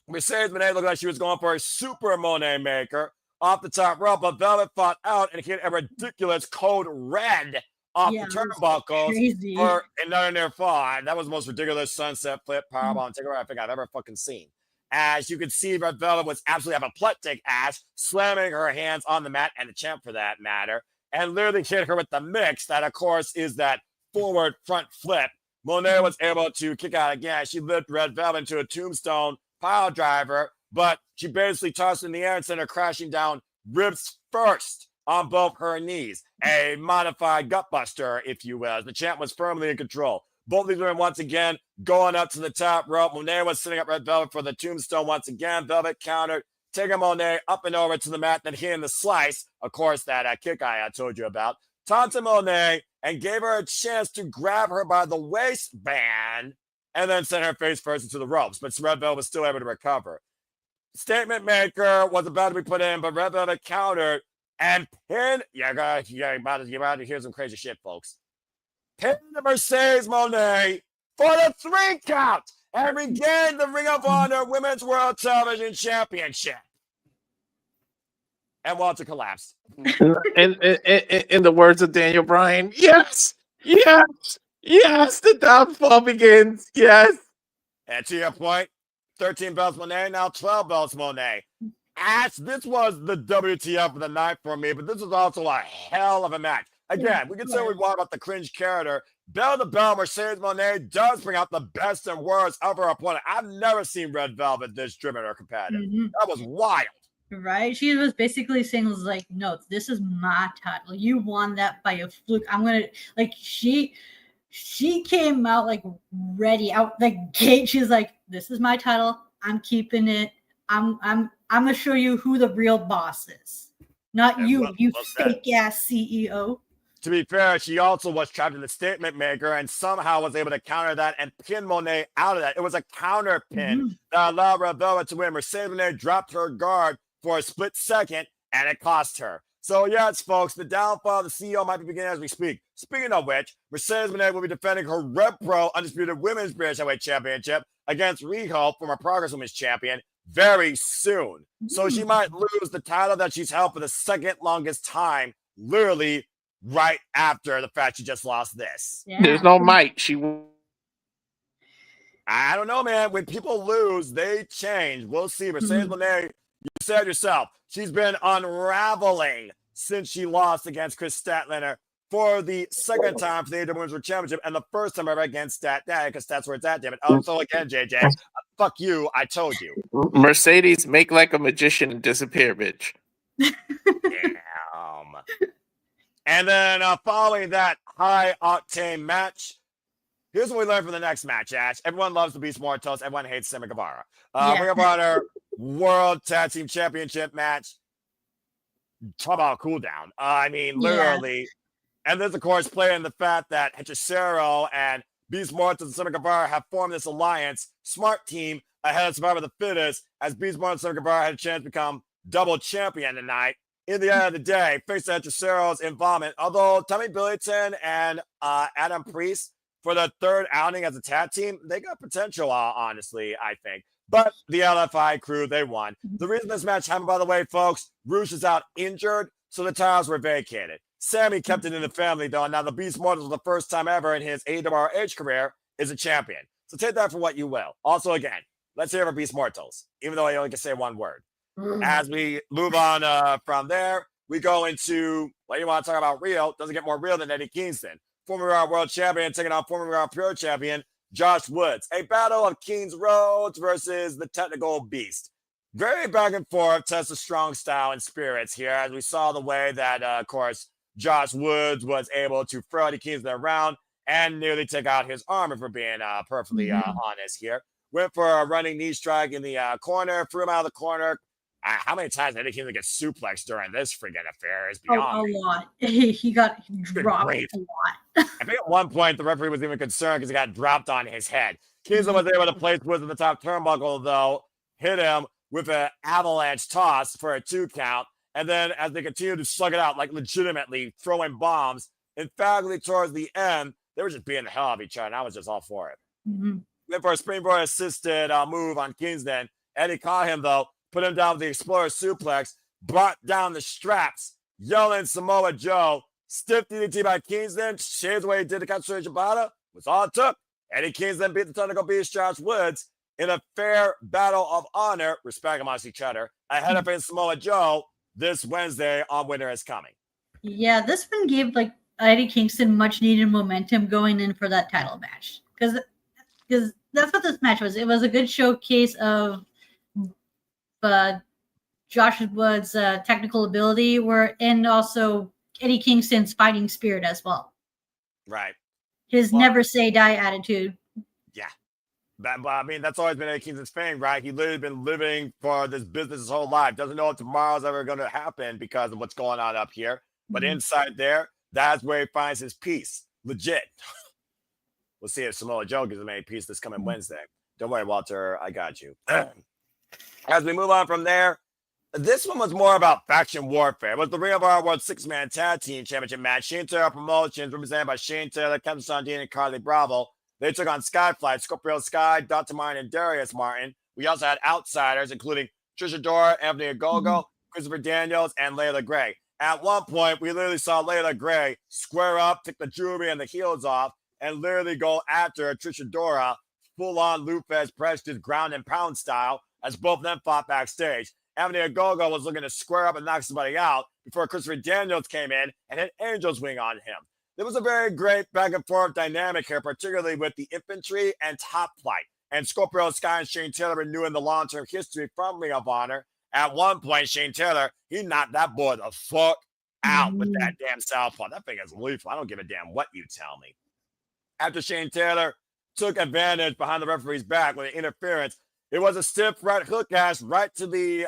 Mercedes Moné looked like she was going for a super Moné maker off the top rope, but Velvet fought out and hit a ridiculous code red off the turnbuckles for another near fall. That was the most ridiculous sunset flip powerbomb takeover I think I've ever fucking seen. As you can see, Red Velvet was absolutely apoplectic, Ash, slamming her hands on the mat, and the champ for that matter, and literally hit her with the mix that, of course, is that forward front flip. Moné was able to kick out again. She lifted Red Velvet into a tombstone pile driver, but she basically tossed her in the air and sent her crashing down ribs first on both her knees. A modified gutbuster, if you will. The champ was firmly in control. Both these women once again going up to the top rope. Moné was sitting up Red Velvet for the tombstone once again. Velvet countered, taking Moné up and over to the mat, then hitting the slice. Of course, that kick I told you about. Taunted Moné and gave her a chance to grab her by the waistband and then sent her face first into the ropes. But Red Velvet was still able to recover. Statement maker was about to be put in, but Red Velvet countered and pinned. You're about to hear some crazy shit, folks. Pinned Mercedes Moné for the 3 count and regained the Ring of Honor Women's World Television Championship. And Walter collapsed. In the words of Daniel Bryan, yes, the downfall begins. Yes. And to your point, 13 belts Moné, now 12 belts Moné. Ash, this was the WTF of the night for me, but this was also a hell of a match. Again, we can say what we want about the cringe character. Bell to Bell, Mercedes Moné does bring out the best and worst of her opponent. I've never seen Red Velvet this driven or competitive. That was wild. Right? She was basically saying, was like, no, this is my title. You won that by a fluke. I'm gonna like she came out like ready out the gate. She's like, this is my title. I'm keeping it. I'm gonna show you who the real boss is. Not you, you fake ass CEO. To be fair, she also was trapped in the statement maker and somehow was able to counter that and pin Monet out of that. It was a counter pin that allowed Red Velvet to win. Mercedes Moné dropped her guard for a split second, and it cost her. So, yes, folks, the downfall of the CEO might be beginning as we speak. Speaking of which, Mercedes Moné will be defending her Rev Pro Undisputed Women's British Heavyweight Championship against Riho, former Progress Women's Champion, very soon. So she might lose the title that she's held for the second longest time, literally right after the fact she just lost this. There's no mic. I don't know, man. When people lose, they change. We'll see. Mercedes Moné, you said yourself, she's been unraveling since she lost against Chris Statlander for the second time for the AEW Women's World Championship and the first time ever against Stat Dad, because that's where it's at, damn it. Oh, so again, JJ, fuck you. I told you. Mercedes, make like a magician and disappear, bitch. And then following that high-octane match, here's what we learned from the next match, Ash. Everyone loves the Beast Mortos. Everyone hates Sammy Guevara. Ring of Honor World Tag Team Championship match. Talk about a cool down. I mean, literally. And this, of course, playing the fact that Hechicero and Beast Mortos and Sammy Guevara have formed this alliance, smart team, ahead of Survivor the Fittest, as Beast Mortos and Sammy Guevara had a chance to become double champion tonight. In the end of the day, face Hechicero's involvement, although Tommy Billington and Adam Priest, for the third outing as a tag team, they got potential, honestly, I think. But the LFI crew, they won. The reason this match happened, by the way, folks, Rouge is out injured, so the titles were vacated. Sammy kept it in the family, though. Now, the Beast Mortals was the first time ever in his AWRH career is a champion. So take that for what you will. Also, again, let's hear for Beast Mortals, even though I only can say one word. As we move on from there, we go into, well, you want to talk about real, doesn't get more real than Eddie Kingston. Former world champion taking on former pure champion Josh Woods. A battle of Kings Roads versus the technical beast. Very back and forth, test of strong style and spirits here, as we saw the way that, of course, Josh Woods was able to throw Eddie Kingston around and nearly take out his arm, if we're being perfectly honest here. Went for a running knee strike in the corner, threw him out of the corner. How many times did Eddie Kingston get suplexed during this freaking affair is beyond me. A lot. He got dropped a lot. I think at one point the referee was even concerned because he got dropped on his head. Kingston was able to place Woods in the top turnbuckle, though, hit him with an avalanche toss for a 2 count. And then as they continued to slug it out, like legitimately throwing bombs, emphatically towards the end, they were just beating the hell out of each other, and I was just all for it. Went for a springboard assisted move on Kingston. Eddie caught him, though, put him down with the Explorer suplex, brought down the straps, yelling Samoa Joe, stiff DDT by Kingston, shades the way he did the Katsuyori Shibata, was all it took. Eddie Kingston beat the technical beast Josh Woods in a fair battle of honor, respect amongst each other, ahead of Samoa Joe this Wednesday on Winter is Coming. Yeah, this one gave like Eddie Kingston much needed momentum going in for that title match. Because that's what this match was. It was a good showcase of Josh Woods' technical ability, and also Eddie Kingston's fighting spirit as well. Right. His never say die attitude. Yeah. But I mean, that's always been Eddie Kingston's thing, right? He literally been living for this business his whole life. Doesn't know if tomorrow's ever going to happen because of what's going on up here. But inside there, that's where he finds his peace. Legit. We'll see if Samoa Joe gives him any peace this coming Wednesday. Don't worry, Walter. I got you. As we move on from there, this one was more about faction warfare. It was the Ring of Honor World 6-Man Tag Team Championship match. Shane Taylor Promotions, represented by Shane Taylor, Kevin Sandine, and Carly Bravo. They took on Skyflight, Scorpio Sky, Dr. Martin, and Darius Martin. We also had outsiders, including Trisha Dora, Anthony Ogogo, Christopher Daniels, and Layla Gray. At one point, we literally saw Layla Gray square up, take the jewelry and the heels off, and literally go after Trisha Dora, full-on Lufez Prejudice ground and pound style, as both of them fought backstage. Anthony Ogogo was looking to square up and knock somebody out before Christopher Daniels came in and hit Angel's Wing on him. There was a very great back and forth dynamic here, particularly with the infantry and Top Flight. And Scorpio Sky and Shane Taylor renewing the long-term history from Ring of Honor. At one point, Shane Taylor, he knocked that boy the fuck out with that damn southpaw. That thing is lethal. I don't give a damn what you tell me. After Shane Taylor took advantage behind the referee's back with an interference, it was a stiff right hook dash right to the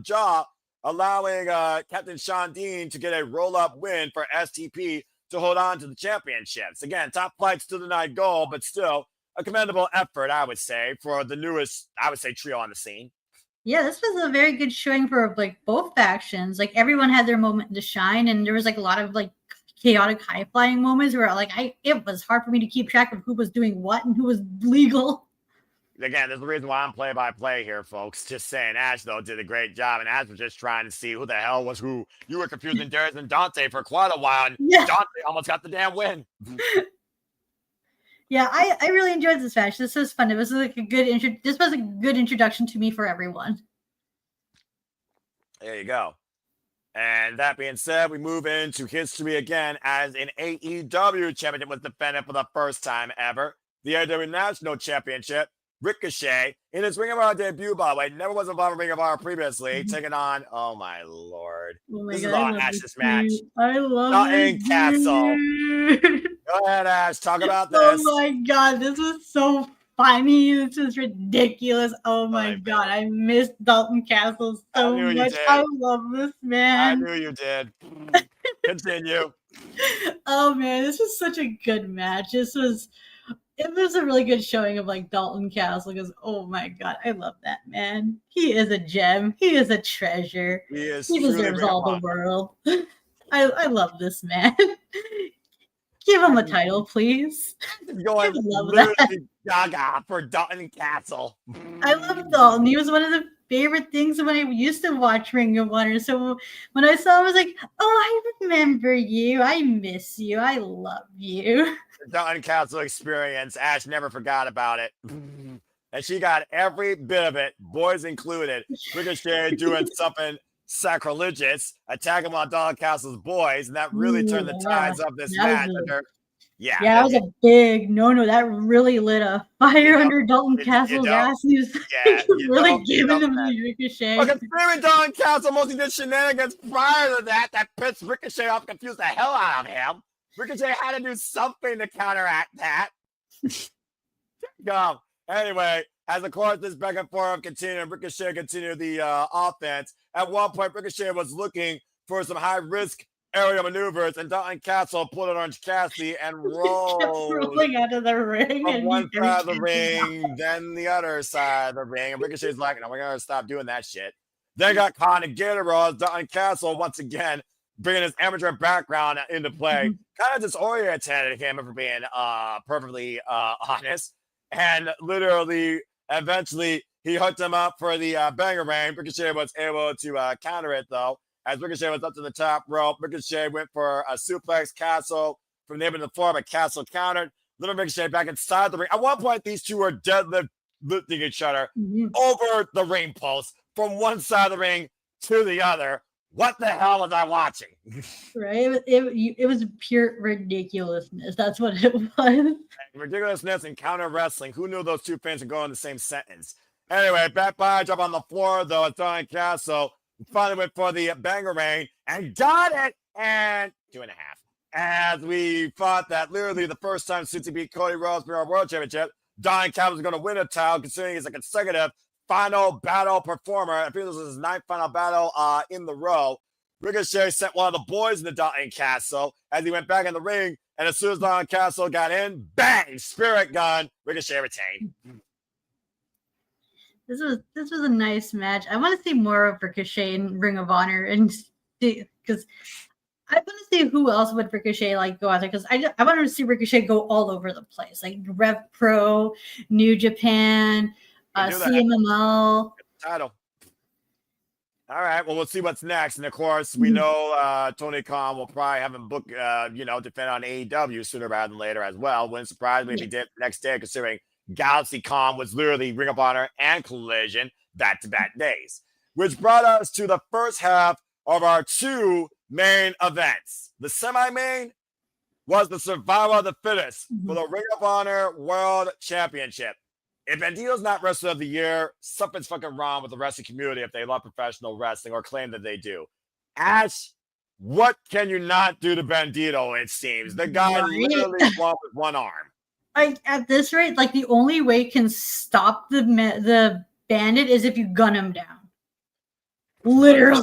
jaw, allowing Captain Sean Dean to get a roll-up win for STP to hold on to the championships. Again, Top Flight still denied gold, but still a commendable effort, I would say, for the newest, I would say, trio on the scene. Yeah, this was a very good showing for like both factions. Like everyone had their moment to shine, and there was like a lot of like chaotic high flying moments where like it was hard for me to keep track of who was doing what and who was legal. Again, there's the reason why I'm play-by-play here, folks. Just saying, Ash, though, did a great job, and Ash was just trying to see who the hell was who. You were confusing Darius and Dante for quite a while, and Dante almost got the damn win. Yeah, I really enjoyed this match. This was fun. It was like a good This was a good introduction to me for everyone. There you go. And that being said, we move into history again as an AEW championship was defended for the first time ever. The AEW National Championship. Ricochet, in his Ring of Honor debut, by the way, never was involved in Ring of Honor previously, taking on, oh my lord. This is on Ash's match. I love Dalton Castle. Go ahead, Ash. Talk about this. Oh my god, this was so funny. This was ridiculous. Oh my god, I missed Dalton Castle so much. I love this man. I knew you did. Continue. Oh man, this was such a good match. It was a really good showing of like Dalton Castle because oh my god, I love that man. He is a gem. He is a treasure. He deserves all the world. I love this man. Give him a title, please. Going literally gaga for Dalton Castle. I love Dalton. He was one of the favorite things when I used to watch Ring of Honor. So when I saw him, I was like, oh, I remember you. I miss you. I love you. The Dalton Castle experience. Ash never forgot about it. And she got every bit of it, boys included. Ricochet doing something sacrilegious, attacking on Dalton Castle's boys, and that really turned the tides of this match. Yeah, that was a big no. That really lit a fire under Dalton Castle's ass. He was really giving him the Ricochet. But considering Dalton Castle mostly did shenanigans prior to that pissed Ricochet off, confused the hell out of him. Ricochet had to do something to counteract that. Go. Anyway, as of course this back and forth continued, Ricochet continued the offense. At one point, Ricochet was looking for some high-risk aerial maneuvers, and Dalton Castle pulled an Orange Cassidy and rolled rolling out of the ring. From one side of the ring, then the other side of the ring. And Ricochet's like, no, we're going to stop doing that shit. Then got caught in Gator Rolls. Dalton Castle, once again, bringing his amateur background into play. Kind of disoriented him, for being perfectly honest. And literally, eventually, he hooked him up for the banger rain. Ricochet was able to counter it, though. As Ricochet was up to the top rope, Ricochet went for a suplex. Castle from the end of the floor, but Castle countered. Little Ricochet back inside the ring. At one point, these two were deadlifting each other over the ring post from one side of the ring to the other. What the hell was I watching? Right? It was pure ridiculousness. That's what it was. Ridiculousness and counter wrestling. Who knew those two things would go in the same sentence? Anyway, back by drop on the floor, though, at Dalton Castle. Finally went for the banger rain and got it. And 2.5. As we thought that literally the first time since he beat Cody Rhodes for our World Championship, Dalton Castle was going to win a title, considering he's a consecutive final battle performer. I think this was his 9th final battle in the row. Ricochet sent one of the boys into Dalton Castle as he went back in the ring. And as soon as Dalton Castle got in, bang, spirit gun, Ricochet retained. This was a nice match. I want to see more of Ricochet in Ring of Honor, and because I want to see who else would Ricochet like go out there. Because I want to see Ricochet go all over the place, like Rev Pro, New Japan, CMLL. Title. All right. Well, we'll see what's next. And of course, we know Tony Khan will probably have him book, defend on AEW sooner rather than later as well. Wouldn't surprise me if he did next day, considering Galaxy Con was literally Ring of Honor and Collision back-to-back days. which brought us to the first half of our two main events. The semi-main was the survival of the fittest for the Ring of Honor World Championship. If Bandito's not Wrestler of the Year, something's fucking wrong with the wrestling community if they love professional wrestling or claim that they do. Ash, what can you not do to Bandito, it seems? The guy literally won with one arm. At this rate, like, the only way you can stop the bandit is if you gun him down. Literally.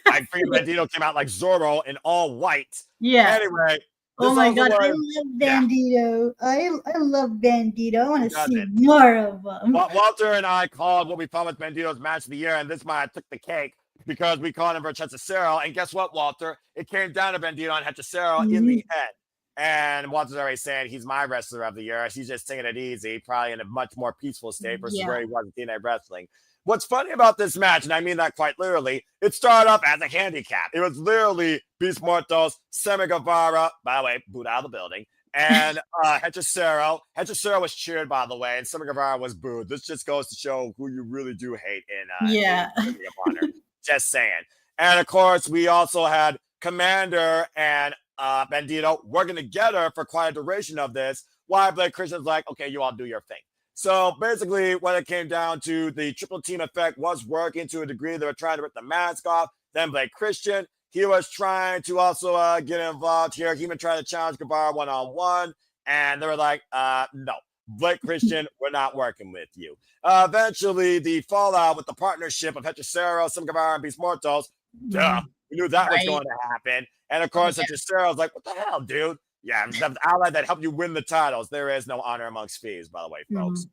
I think Bandito came out like Zorro in all white. Yeah. Anyway. Oh my god, I love Bandito. I love Bandito. I want to see more of him. Walter and I called what we thought was Bandito's match of the year, and this one I took the cake because we called him for Hechicero. And guess what, Walter? It came down to Bandito and Hechicero in the end. And Walter's already saying he's my wrestler of the year. He's just taking it easy, probably in a much more peaceful state versus where he was in TNA Wrestling. What's funny about this match, and I mean that quite literally, it started off as a handicap. It was literally Beast Mortos, Sammy Guevara, by the way, booed out of the building, and Hechicero. Hechicero was cheered, by the way, and Sammy Guevara was booed. This just goes to show who you really do hate in Ring of Honor. Just saying. And, of course, we also had Commander and Bandito working together for quite a duration of this, while Blake Christian's like, okay, you all do your thing. So basically, when it came down to the triple team effect was working to a degree. They were trying to rip the mask off. Then Blake Christian, he was trying to also get involved here. He even tried to challenge Guevara one-on-one. And they were like, no, Blake Christian, we're not working with you. Eventually, the fallout with the partnership of Hechicero, Sam Guevara, and Beast Mortos, we knew that was going to happen. And of course, Hechicero was like, what the hell, dude? Yeah, the ally that helped you win the titles. There is no honor amongst thieves, by the way, folks.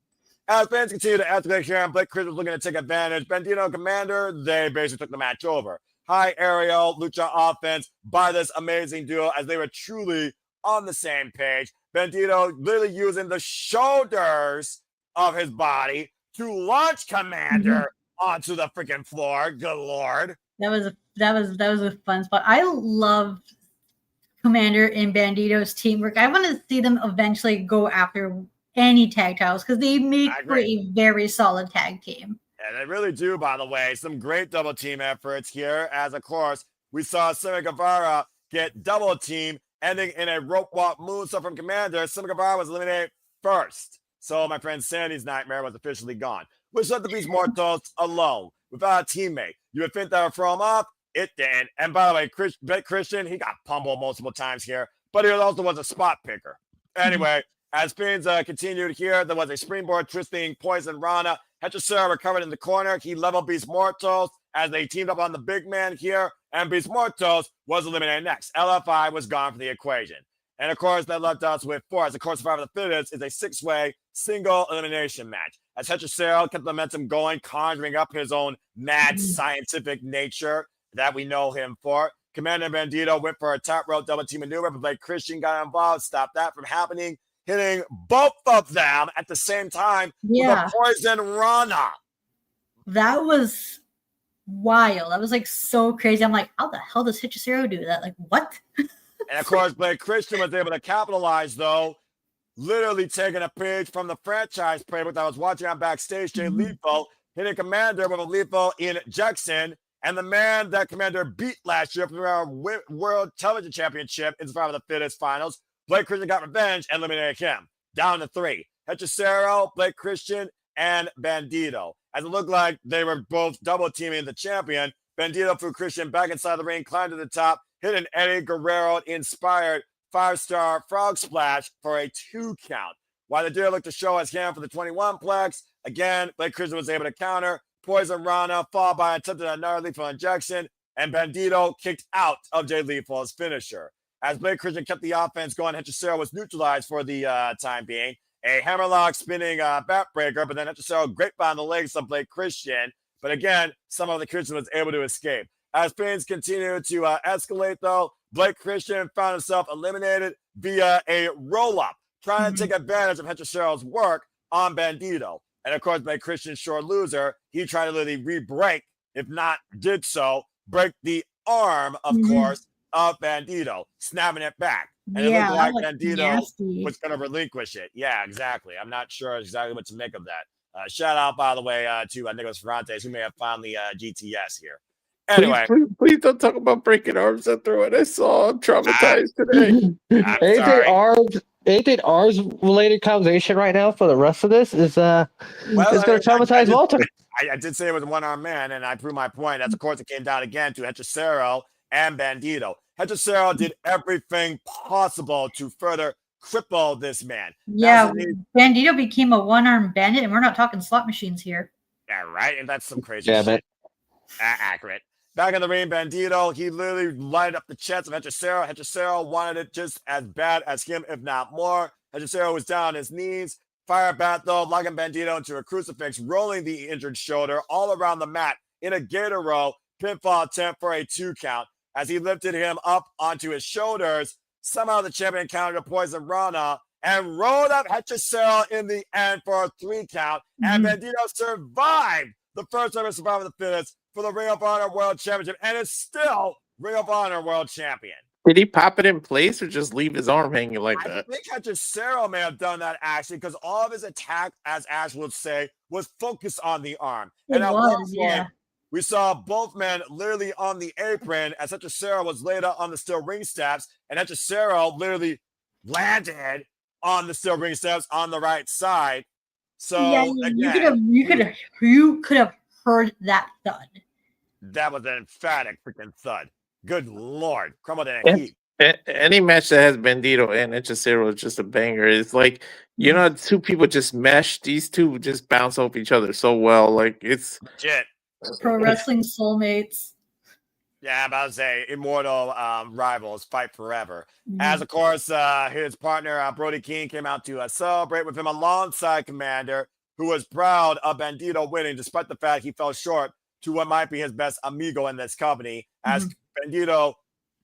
As fans continue to escalate here, and Blake Christian was looking to take advantage. Bandito and Commander, they basically took the match over. High aerial, lucha offense by this amazing duo as they were truly on the same page. Bandito literally using the shoulders of his body to launch Commander onto the freaking floor. Good Lord. That was a fun spot. I love Commander and Bandito's teamwork. I want to see them eventually go after any tag titles because they make for a very solid tag team. And they really do, by the way. Some great double team efforts here, as of course we saw Sammy Guevara get double team, ending in a rope walk moonsault from Commander. Sammy Guevara was eliminated first, so my friend Sandy's nightmare was officially gone, which left the Beast Mortos alone without a teammate. You would think that would throw him off. It did. And by the way, Christian, he got pummeled multiple times here, but he also was a spot picker. Anyway, as things continued here, there was a springboard twisting Poison Rana. Hechicero recovered in the corner. He leveled Beast Mortos as they teamed up on the big man here, and Beast Mortos was eliminated next. LFI was gone from the equation. And of course, that left us with four. As of course, Survivor of the Fittest is a six-way single elimination match. As Hechicero kept the momentum going, conjuring up his own mad scientific nature that we know him for. Commander Bandito went for a top rope double team maneuver, but Blake Christian got involved, stopped that from happening, hitting both of them at the same time with a Poison Rana. That was wild. That was like so crazy. I'm like, how the hell does Hechicero do that? Like, what? And of course, Blake Christian was able to capitalize, though, literally taking a page from the franchise playbook that I was watching on backstage. Jay Lethal hitting Commander with a lethal injection. And the man that Commander beat last year from our World Television Championship in Survivor of the Fittest finals, Blake Christian got revenge and eliminated him. Down to three. Hechicero, Blake Christian, and Bandito. As it looked like they were both double teaming the champion, Bandito threw Christian back inside the ring, climbed to the top, hit an Eddie Guerrero-inspired 5-star frog splash for a 2 count. While the deer looked to show his hand for the 21-plex, again, Blake Christian was able to counter. Poison Rana, followed by attempted another lethal injection, and Bandito kicked out of Jay Lethal's finisher. As Blake Christian kept the offense going, Hechicero was neutralized for the time being. A hammerlock spinning backbreaker, but then Hechicero grapevine the legs of Blake Christian. But again, some of the Christian was able to escape. As things continued to escalate, though, Blake Christian found himself eliminated via a roll-up, trying to take advantage of Hechicero's work on Bandito. And of course, Blake Christian, sure loser, he tried to literally re-break, if not did so, break the arm, of course, of Bandito, snapping it back. And it looked like Bandito was going to relinquish it. Yeah, exactly. I'm not sure exactly what to make of that. Shout out, by the way, to Nicholas Ferrantes, who may have found the GTS here. Anyway, please don't talk about breaking arms after what I saw. I'm traumatized today. Anything R's related conversation right now for the rest of this is going to traumatize Walter. I did say it was a one-armed man, and I proved my point. That's, of course, it came down again to Hechicero and Bandito. Hechicero did everything possible to further cripple this man. Yeah, Bandito became a one-armed bandit, and we're not talking slot machines here. Yeah, right? And that's some crazy shit. Accurate. Back in the ring, Bandito, he literally lined up the chest of Hechicero. Hechicero wanted it just as bad as him, if not more. Hechicero was down on his knees. Fire bat, though, locking Bandito into a crucifix, rolling the injured shoulder all around the mat in a gator row. Pinfall attempt for a 2 count. As he lifted him up onto his shoulders, somehow the champion countered a poison Rana and rolled up Hechicero in the end for a 3 count. And Bandito survived the first ever survival of the fittest for the Ring of Honor World Championship, and is still Ring of Honor World Champion. Did he pop it in place or just leave his arm hanging like that? I think Hechicero may have done that, actually, because all of his attack, as Ash would say, was focused on the arm. And at one point, we saw both men literally on the apron as Hechicero was laid out on the steel ring steps, and Hechicero literally landed on the steel ring steps on the right side. So again, you could have heard that thud. That was an emphatic freaking thud. Good Lord. Crumbled in a heap. Any match that has Bandito and Hechicero is just a banger. It's like, you know, 2 people just mesh. These 2 just bounce off each other so well. Like, it's legit. Pro wrestling soulmates. Yeah, I'm about to say immortal rivals fight forever. As, of course, his partner, Brody King, came out to celebrate with him alongside Commander, who was proud of Bandito winning, despite the fact he fell short to what might be his best amigo in this company, as Bandito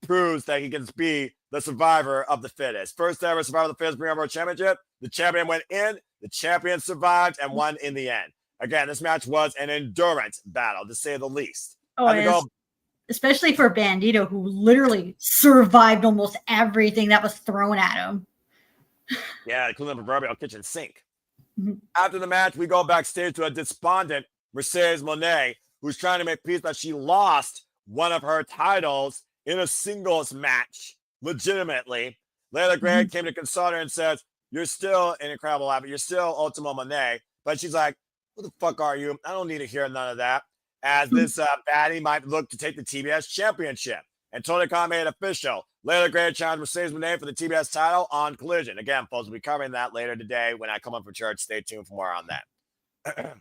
proves that he can be the survivor of the fittest. First ever survivor of the fittest Ring of Honor Championship. The champion went in, the champion survived, and won in the end. Again, this match was an endurance battle, to say the least. Especially for Bandito, who literally survived almost everything that was thrown at him. Yeah, including the proverbial kitchen sink. After the match, we go backstage to a despondent Mercedes Moné, who's trying to make peace that she lost one of her titles in a singles match, legitimately. Layla Gray came to consult her and says, "You're still an incredible athlete. You're still Ultimo Moné." But she's like, "Who the fuck are you? I don't need to hear none of that." As this baddie might look to take the TBS championship. And Tony Khan made it official. Layla Gray challenged Mercedes Moné for the TBS title on Collision. Again, folks, we'll be covering that later today when I come up for church. Stay tuned for more on that.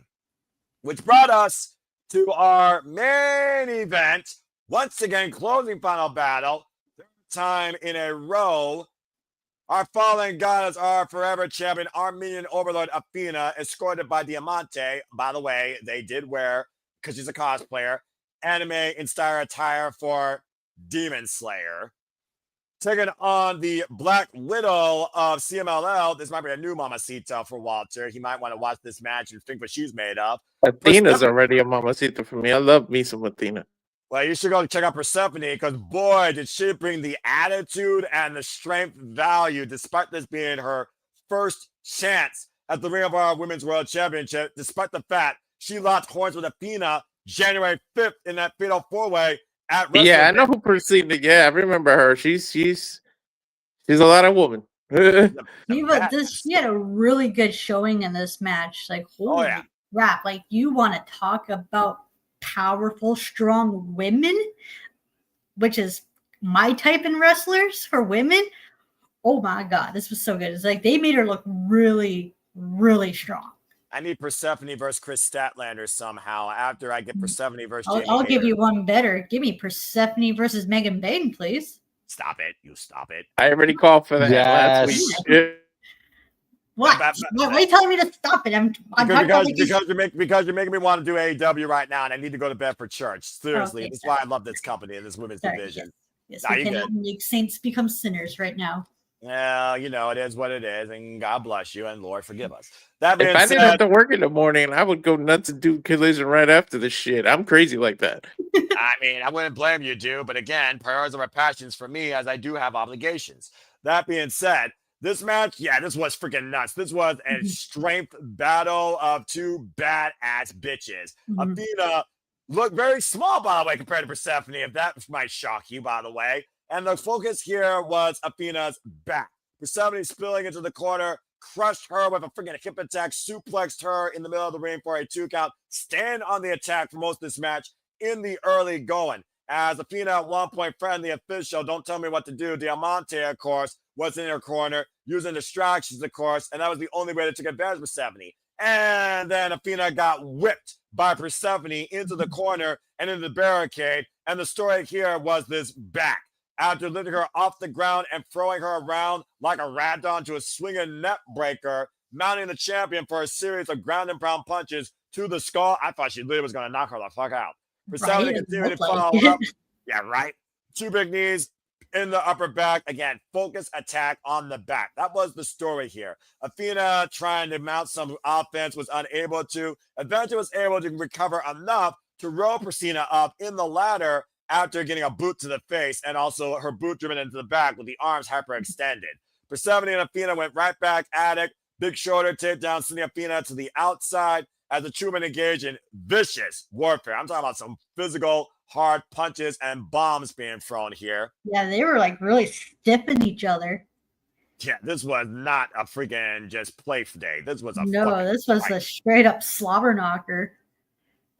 Which brought us to our main event. Once again, closing final battle. Third time in a row. Our fallen goddess, our forever champion, Armenian overlord Athena, escorted by Diamante. By the way, they did wear, because she's a cosplayer, anime-inspired attire for Demon Slayer. Taking on the Black Widow of CMLL. This might be a new mamacita for Walter. He might want to watch this match and think what she's made of. Athena's already a mamacita for me. I love me some Athena. Well, you should go check out Persephone, because boy, did she bring the attitude and the strength value, despite this being her first chance at the Ring of Honor Women's World Championship, despite the fact she locked horns with Athena January 5th in that fatal 4-way at WrestleMania. Yeah, I know who perceived it. Yeah, I remember her. She's a lot of woman. She had a really good showing in this match. Like, holy crap. Like, you want to talk about powerful, strong women, which is my type in wrestlers for women. Oh my God, this was so good. It's like they made her look really, really strong. I need Persephone versus Chris Statlander somehow. After I get Persephone versus Jamie I'll give you one better. Give me Persephone versus Megan Bain, please. Stop it. You stop it. I already called for that last week. What? Why are you telling me to stop it? Because you're making me want to do AEW right now, and I need to go to bed for church. Seriously, that's why I love this company and this women's division. Yes, we cannot make saints become sinners right now. Well, you know, it is what it is, and God bless you, and Lord forgive us. That being if I said, didn't have to work in the morning, I would go nuts and do Collision right after this shit. I'm crazy like that. I mean, I wouldn't blame you, dude. But again, priorities over passions for me, as I do have obligations. That being said, This match, yeah, this was freaking nuts. This was a strength battle of two badass bitches. Athena looked very small, by the way, compared to Persephone, if that might shock you, by the way. And the focus here was Athena's back. Persephone spilling into the corner, crushed her with a freaking hip attack, suplexed her in the middle of the ring for a 2 count, stand on the attack for most of this match in the early going. As Athena at one point threatened the official, don't tell me what to do. Diamante, of course, was in her corner, using distractions, of course, and that was the only way they took advantage of Persephone. And then Athena got whipped by Persephone into the corner and into the barricade. And the story here was this back. After lifting her off the ground and throwing her around like a ragdoll to a swinging net breaker, mounting the champion for a series of ground and pound punches to the skull. I thought she literally was going to knock her the fuck out. Persephone continued to follow up. Yeah, right. 2 big knees in the upper back. Again, focus attack on the back. That was the story here. Athena trying to mount some offense was unable to. Eventually was able to recover enough to roll Cena up in the ladder after getting a boot to the face and also her boot driven into the back with the arms hyperextended. Persephone and Athena went right back at it. Big shoulder takedown, sending Athena to the outside as the two men engage in vicious warfare. I'm talking about some physical, hard punches and bombs being thrown here. Yeah, they were like really stiffing each other. Yeah, this was not a freaking just play day. This was a this was a straight up slobber knocker.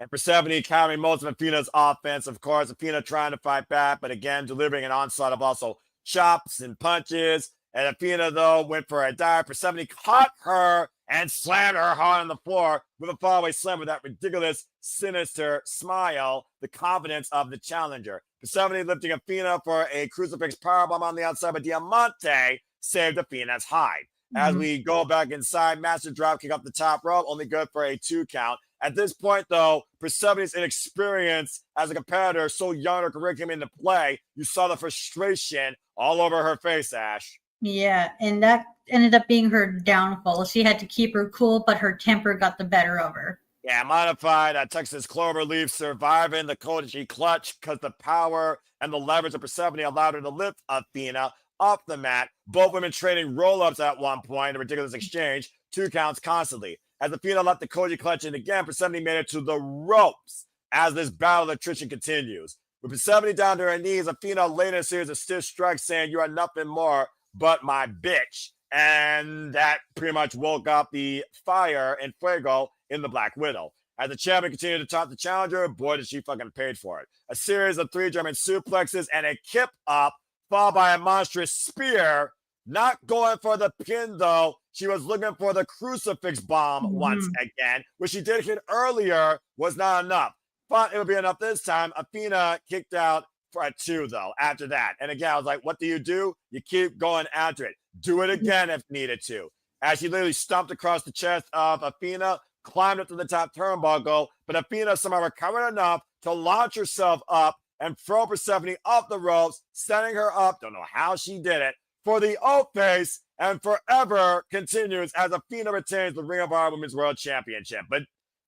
And Persephone carrying most of Athena's offense, of course. Athena trying to fight back, but again, delivering an onslaught of also chops and punches. And Athena, though, went for a dive. Persephone caught her and slammed her hard on the floor with a fallaway slam with that ridiculous, sinister smile, the confidence of the challenger. Persephone lifting Athena for a crucifix powerbomb on the outside, but Diamante saved Athena's hide. As we go back inside, master dropkick up the top rope, only good for a 2 count. At this point, though, Persephone's inexperience as a competitor, so young her career came into play, you saw the frustration all over her face, Ash. Yeah, and that ended up being her downfall. She had to keep her cool, but her temper got the better of her. Yeah, modified Texas Cloverleaf surviving the Koji clutch because the power and the leverage of Persephone allowed her to lift Athena off the mat. Both women trading roll-ups at one point, a ridiculous exchange, 2 counts constantly. As Athena left the Koji clutch in again, Persephone made it to the ropes as this battle of attrition continues. With Persephone down to her knees, Athena laid in a series of stiff strikes saying, "You are nothing more but my bitch." And that pretty much woke up the fire and fuego in the Black Widow. As the champion continued to taunt the challenger, boy, did she fucking paid for it. A series of 3 German suplexes and a kip up, followed by a monstrous spear. Not going for the pin, though. She was looking for the crucifix bomb once again, which she did hit earlier, was not enough. But it would be enough this time. Athena kicked out for a 2, though, after that. And again, I was like, what do? You keep going after it. Do it again if needed to. As she literally stomped across the chest of Athena, climbed up to the top turnbuckle, but Athena somehow recovered enough to launch herself up and throw Persephone off the ropes, setting her up, don't know how she did it, for the O-Face, and forever continues as Athena retains the Ring of Honor Women's World Championship. But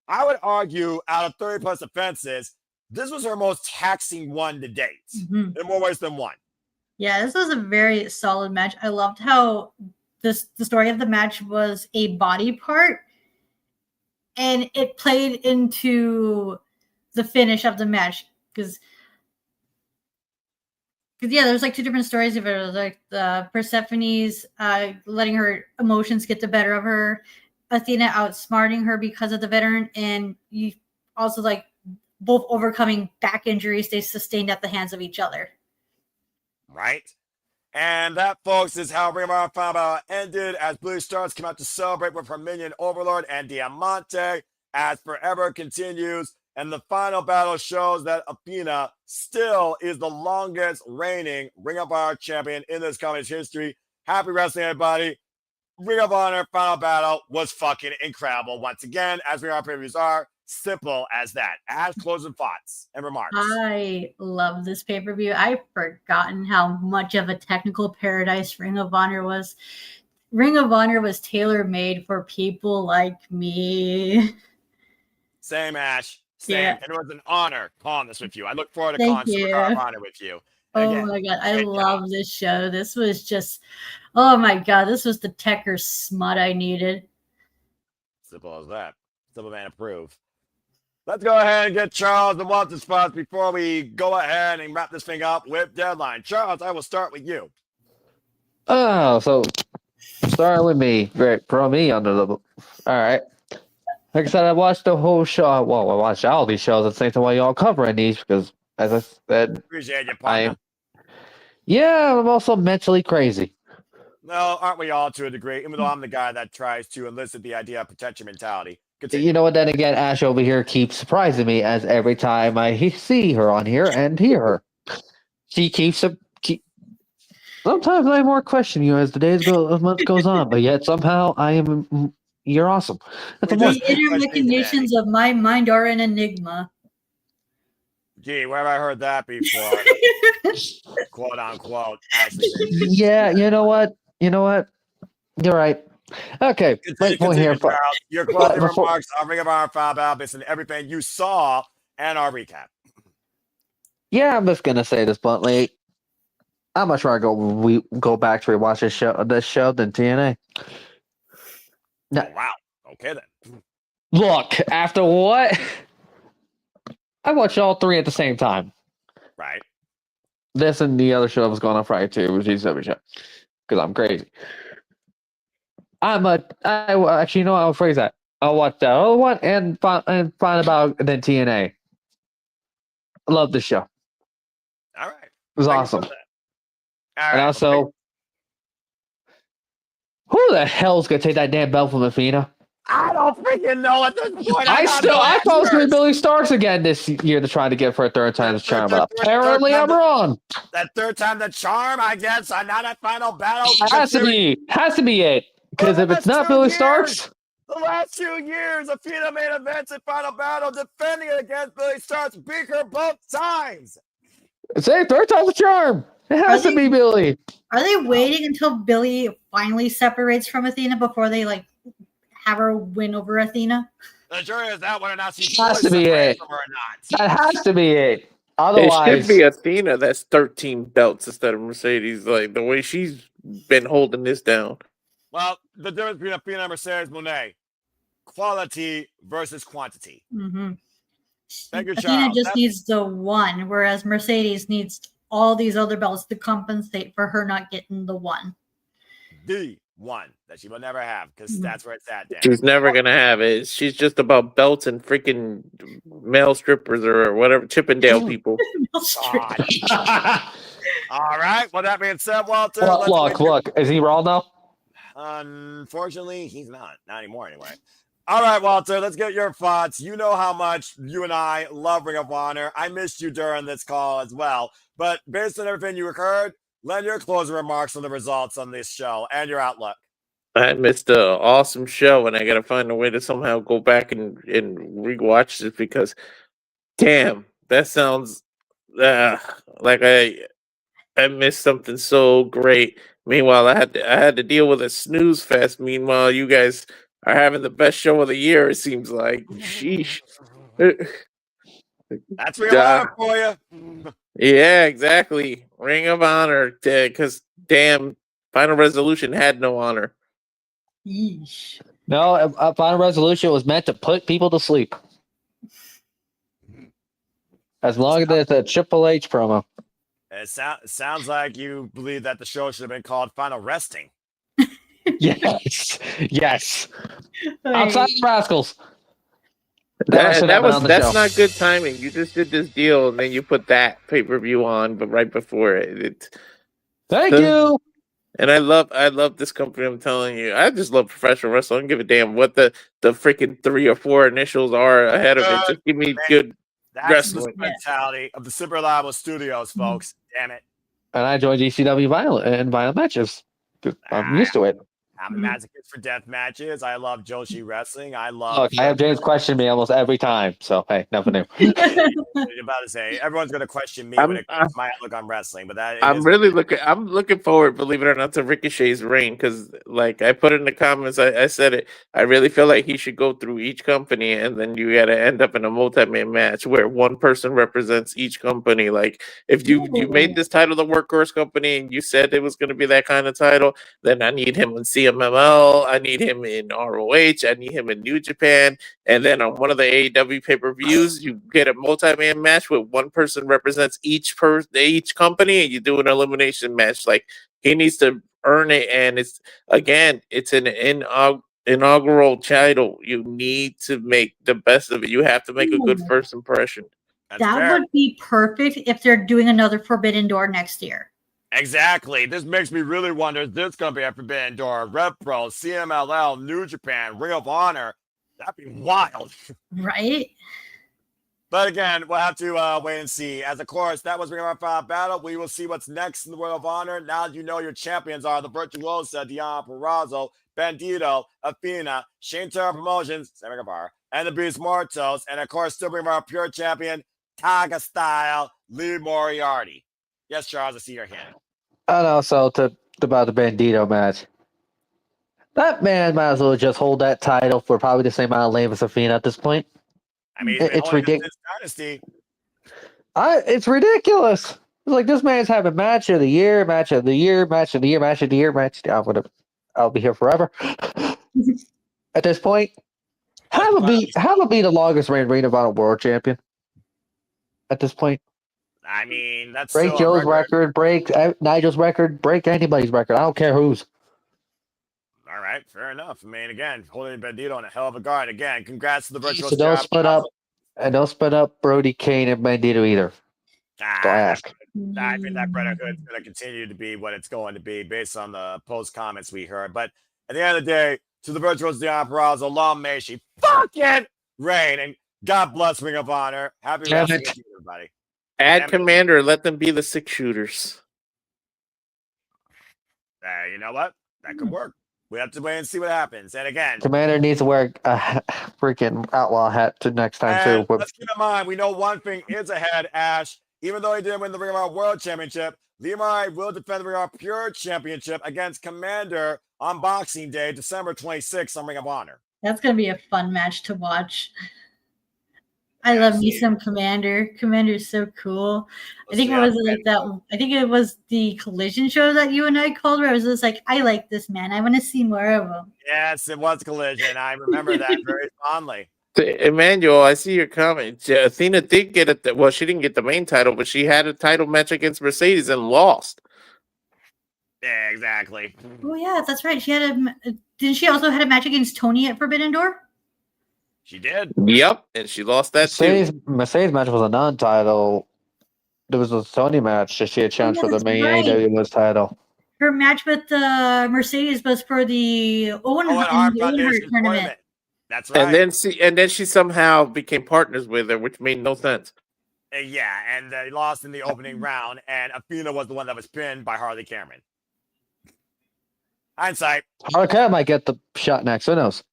I would argue, out of 30-plus offenses, this was her most taxing one to date, in more ways than one. Yeah, this was a very solid match. I loved how the story of the match was a body part, and it played into the finish of the match because there's like 2 different stories of it. It was like the Persephone's letting her emotions get the better of her, Athena outsmarting her because of the veteran, and you also like both overcoming back injuries they sustained at the hands of each other. Right? And that, folks, is how Ring of Honor Final Battle ended as Blue Stars came out to celebrate with her minion Overlord and Diamante as Forever continues. And the final battle shows that Athena still is the longest reigning Ring of Honor champion in this company's history. Happy wrestling, everybody. Ring of Honor Final Battle was fucking incredible. Once again, as Ring of Honor previews are, simple as that. As closing thoughts and remarks. I love this pay-per-view. I've forgotten how much of a technical paradise Ring of Honor was. Ring of Honor was tailor-made for people like me. Same, Ash. Same. Yeah. And it was an honor calling this with you. I look forward to calling Supercard Honor with you. Oh Again, my god, I great love this show. This was just, oh my god, this was the Tecker smut I needed. Simple as that. Simple man approved. Let's go ahead and get Charles and Walter's spots before we go ahead and wrap this thing up with deadline. Charles, I will start with you. Oh, so starting with me, right? Throw me under the. All right. Like I said, I watched the whole show. Well, I watched all these shows at the same time while y'all covering these because, as I said, Appreciate you, I partner. am. Yeah, I'm also mentally crazy. No, aren't we all to a degree? Even though I'm the guy that tries to elicit the idea of protection mentality. Continue. You know what? Then again, Ash over here keeps surprising me as every time I see her on here and hear her, she keeps. Sometimes I more question you as the days go, as month goes on, but yet somehow I am. You're awesome. That's a The inner machinations of my mind are an enigma. Gee, where have I heard that before? Quote unquote. Actually, Yeah, you know what? You're right. Okay, continue, here. Charles. Your closing before- remarks, our Ring of Honor Fab Albus, and everything you saw, and our recap. Yeah, I'm just gonna say this bluntly. I'm much rather go back to rewatch this show than TNA. No. Oh, wow. Okay then. Look, after what? I watched all three at the same time. Right. This and the other show that was going on Friday too, was GW show. Because I'm crazy. Actually, you know what? I'll phrase that. I'll watch that other one and find about then TNA. I love this show. All right. It was awesome. And also, who the hell's gonna take that damn belt from Athena? I don't freaking know at this point. I thought it was gonna be Billy Starks again this year to try to get for a third time the charm, but apparently I'm wrong. That third time the charm, I guess. Not that final battle. Has to be it. Because if it's not Billy Starks, The last 2 years, Athena made events in Final Battle defending it against Billy Starks, beat her both times. say third time's a charm. It has to be Billy. Are they waiting until Billy finally separates from Athena before they have her win over Athena? The jury is out whether or not she's Has to be it. from her or not. That has to be it. It Otherwise, should be Athena that's 13 belts instead of Mercedes, like the way she's been holding this down. Well, the difference between Athena and Mercedes Monet, quality versus quantity. Mm-hmm. Thank you, Athena Charles. just needs the one, whereas Mercedes needs all these other belts to compensate for her not getting the one. The one that she will never have, because that's where it's at. Dan. She's never gonna have it. She's just about belts and freaking male strippers or whatever, Chippendale people. All right. Well, that being said, Walter. Look. Is he raw now? Unfortunately, he's not. Not anymore, anyway. All right, Walter, let's get your thoughts. You know how much you and I love Ring of Honor. I missed you during this call as well. But based on everything you heard, lend your closing remarks on the results on this show and your outlook. I missed an awesome show, and I gotta find a way to somehow go back and rewatch this because, damn, that sounds like I missed something so great. Meanwhile, I had to deal with a snooze fest. Meanwhile, you guys are having the best show of the year. It seems like, sheesh. That's Ring of Honor for you. Yeah, exactly. Ring of Honor, because damn, Final Resolution had no honor. Yeesh. No, a Final Resolution was meant to put people to sleep. As long as it's a Triple H promo. It sounds like you believe that the show should have been called Final Resting. Yes. Outside the Rascals. That's not good timing. You just did this deal and then you put that pay-per-view on, but right before it. Thank you. And I love this company. I'm telling you, I just love professional wrestling. I don't give a damn what the freaking 3 or 4 initials are ahead of it. Just give me good That's wrestling. the mentality of the Super Reliable Studios, folks. Damn it. And I joined GCW vinyl matches. I'm used to it. I'm a masochist for death matches. I love Joshi wrestling. I love. Look, I have James question me almost every time, so hey, nothing new. I'm about to say everyone's going to question me when it comes to my outlook on wrestling, but that I'm looking forward, believe it or not, to Ricochet's reign because, like I put in the comments, I said it. I really feel like he should go through each company, and then you got to end up in a multi-man match where one person represents each company. Like if you made this title the Workhorse Company and you said it was going to be that kind of title, then I need him in CMLL, I need him in ROH, I need him in New Japan, and then on one of the AEW pay-per-views, you get a multi-man match where one person represents each company, and you do an elimination match. Like he needs to earn it, and it's an inaugural title. You need to make the best of it. You have to make a good first impression. That would be perfect if they're doing another Forbidden Door next year. Exactly. This makes me really wonder, is this going to be a Forbidden Door, Rev Pro, CMLL, New Japan, Ring of Honor? That'd be wild. Right? But again, we'll have to wait and see. As of course, that was Ring of Honor Battle. We will see what's next in the World of Honor. Now you know your champions are the Virtuosa, Diana Purrazzo, Bandito, Athena, Shane Terra Promotions, Sammy Guevara, and the Beast Mortos. And of course, still bring our pure champion, Taga Style, Lee Moriarty. Yes, Charles, I see your hand. And also about the Bandito match. That man might as well just hold that title for probably the same amount of length as Athena at this point. I mean, it's ridiculous. Dynasty. It's ridiculous. It's like this man's having match of the year, match of the year, match of the year, match of the year, match. I'll be here forever. At this point, have a be the longest reigning Ring of Honor World Champion. At this point, I mean, that's break Joe's record, break Nigel's record, break anybody's record. I don't care whose. All right, fair enough. I mean, again, holding Bandito on a hell of a guard. Again, congrats to the Virtuoso. So don't split up Brody Kane and Bandito either. Don't ask. I think that brotherhood is going to continue to be what it's going to be based on the post comments we heard. But at the end of the day, to the Virtuoso Diana Purrazzo, long may she fucking reign, and God bless Ring of Honor. Happy wrestling to you, everybody. Add Commander, let them be the 6 shooters. You know what? That could work. We have to wait and see what happens. And again, Commander needs to wear a freaking outlaw hat next time too. Let's keep in mind, we know one thing is ahead, Ash. Even though he didn't win the Ring of Honor World Championship, Limai will defend the Ring of Honor Pure Championship against Commander on Boxing Day, December 26th on Ring of Honor. That's going to be a fun match to watch. I love me some Commander. Commander's so cool. I think it was like that. I think it was the Collision show that you and I called where I was just like, I like this man. I want to see more of him. Yes, it was Collision. I remember that very fondly. Emmanuel, I see your comment. Athena did get it. Well, she didn't get the main title, but she had a title match against Mercedes and lost. Yeah, exactly. Oh yeah, that's right. She had didn't she also had a match against Tony at Forbidden Door? She did. Yep, and she lost that too. Mercedes match was a non-title. There was a Sony match that she had challenged for the main AWS title. Her match with Mercedes was for the Owen Hart tournament. That's right. And then she somehow became partners with her, which made no sense. Yeah, and they lost in the opening round, and Athena was the one that was pinned by Harley Cameron. Hindsight. Harley Cameron might get the shot next. Who knows?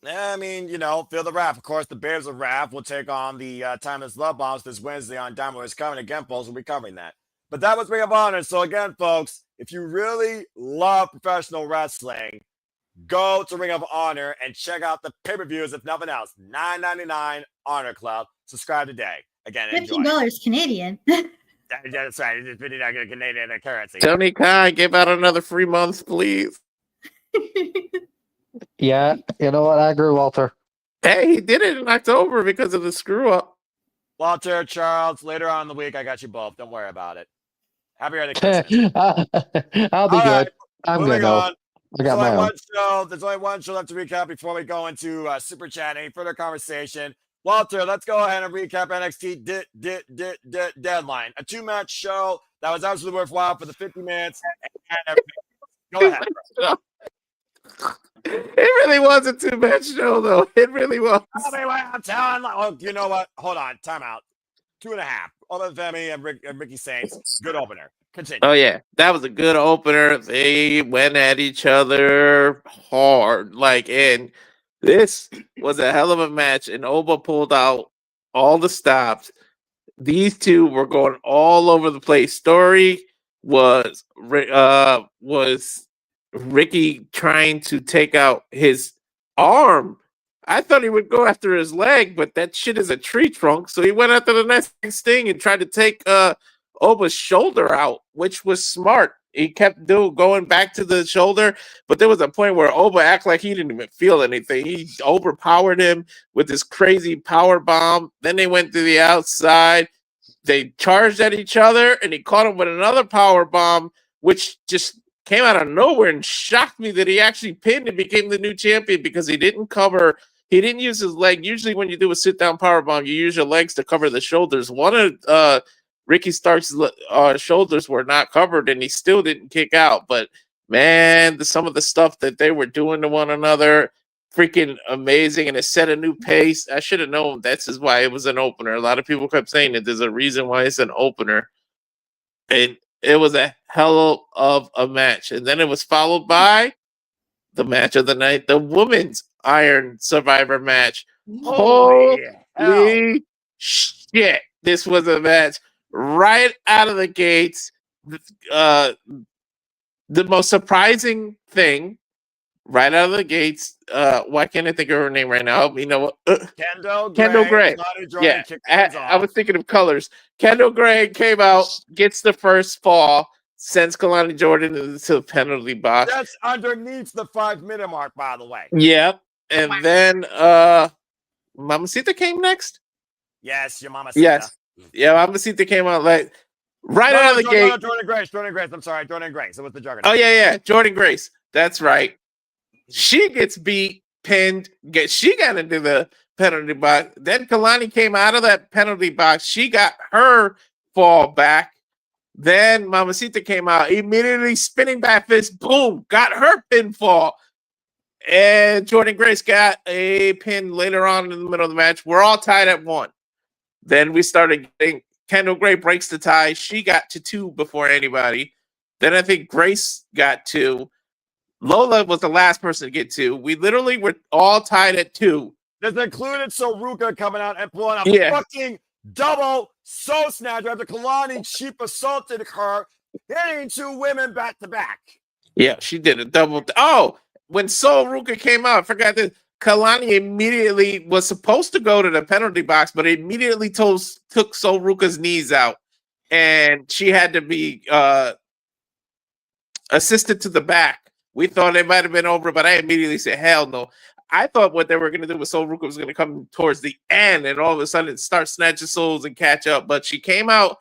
I mean, you know, feel the wrath. Of course, the Bears of Wrath will take on the Timeless Love Bombs this Wednesday on Diamond is Coming. Again, folks, we'll be covering that. But that was Ring of Honor. So again, folks, if you really love professional wrestling, go to Ring of Honor and check out the pay-per-views, if nothing else. $9.99 Honor Club. Subscribe today. Again, $15 Canadian. That's right. It's $50 Canadian currency. Tony Khan, give out another free month, please. Yeah, you know what? I agree, Walter. Hey, he did it in October because of the screw up. Walter, Charles, later on in the week, I got you both. Don't worry about it. Happy early Christmas. I'll be good. I'm good. I got my own. There's only one show left to recap before we go into Super Chat. Any further conversation? Walter, let's go ahead and recap NXT Deadline. A 2-match show that was absolutely worthwhile for the 50 minutes. Go ahead. It really was a 2-match show, though. It really was. I'm telling. Oh, you know what? Hold on. Time out. 2.5. Other than Femi and Ricky Saints. Good opener. Continue. Oh yeah, that was a good opener. They went at each other hard, and this was a hell of a match. And Oba pulled out all the stops. These two were going all over the place. Story was Ricky trying to take out his arm. I thought he would go after his leg, but that shit is a tree trunk. So he went after the next thing and tried to take Oba's shoulder out, which was smart. He kept going back to the shoulder, but there was a point where Oba acted like he didn't even feel anything. He overpowered him with this crazy power bomb. Then they went to the outside. They charged at each other, and he caught him with another power bomb, which just came out of nowhere and shocked me that he actually pinned and became the new champion because he didn't cover. He didn't use his leg. Usually, when you do a sit-down power bomb, you use your legs to cover the shoulders. One of Ricky Stark's shoulders were not covered, and he still didn't kick out. But man, some of the stuff that they were doing to one another, freaking amazing, and it set a new pace. I should have known that's why it was an opener. A lot of people kept saying that there's a reason why it's an opener, and it was a hell of a match. And then it was followed by the match of the night, the women's Iron Survivor match. Holy shit! This was a match right out of the gates. The most surprising thing right out of the gates. Why can't I think of her name right now? You know what? Kendall Gray. Yeah, I was thinking of colors. Kendall Gray came out, gets the first fall, sends Kalani Jordan into the penalty box. That's underneath the 5-minute mark, by the way. Yep. And then Mamacita came next. Yes, your Mamacita. Yes. Yeah, Mamacita came out right out of the gate. Jordan Grace. I'm sorry, Jordan Grace. It was the Juggernaut. Oh yeah, Jordan Grace. That's right. She gets beat, pinned. She got into the penalty box. Then Kalani came out of that penalty box. She got her fall back. Then Mamacita came out, immediately spinning back fist, boom, got her pinfall. And Jordan Grace got a pin later on in the middle of the match. We're all tied at 1. Then we started getting Kendall Gray breaks the tie. She got to 2 before anybody. Then I think Grace got 2. Lola was the last person to get 2. We literally were all tied at 2. This included Soruka coming out and pulling a fucking double soul snatcher after Kalani cheap assaulted her, hitting 2 women back to back. Yeah, she did a double. When Sol Ruka came out, I forgot that Kalani immediately was supposed to go to the penalty box, but immediately took Sol Ruka's knees out, and she had to be assisted to the back. We thought it might have been over, but I immediately said, hell no. I thought what they were going to do with Sol Ruka was going to come towards the end and all of a sudden start snatching souls and catch up. But she came out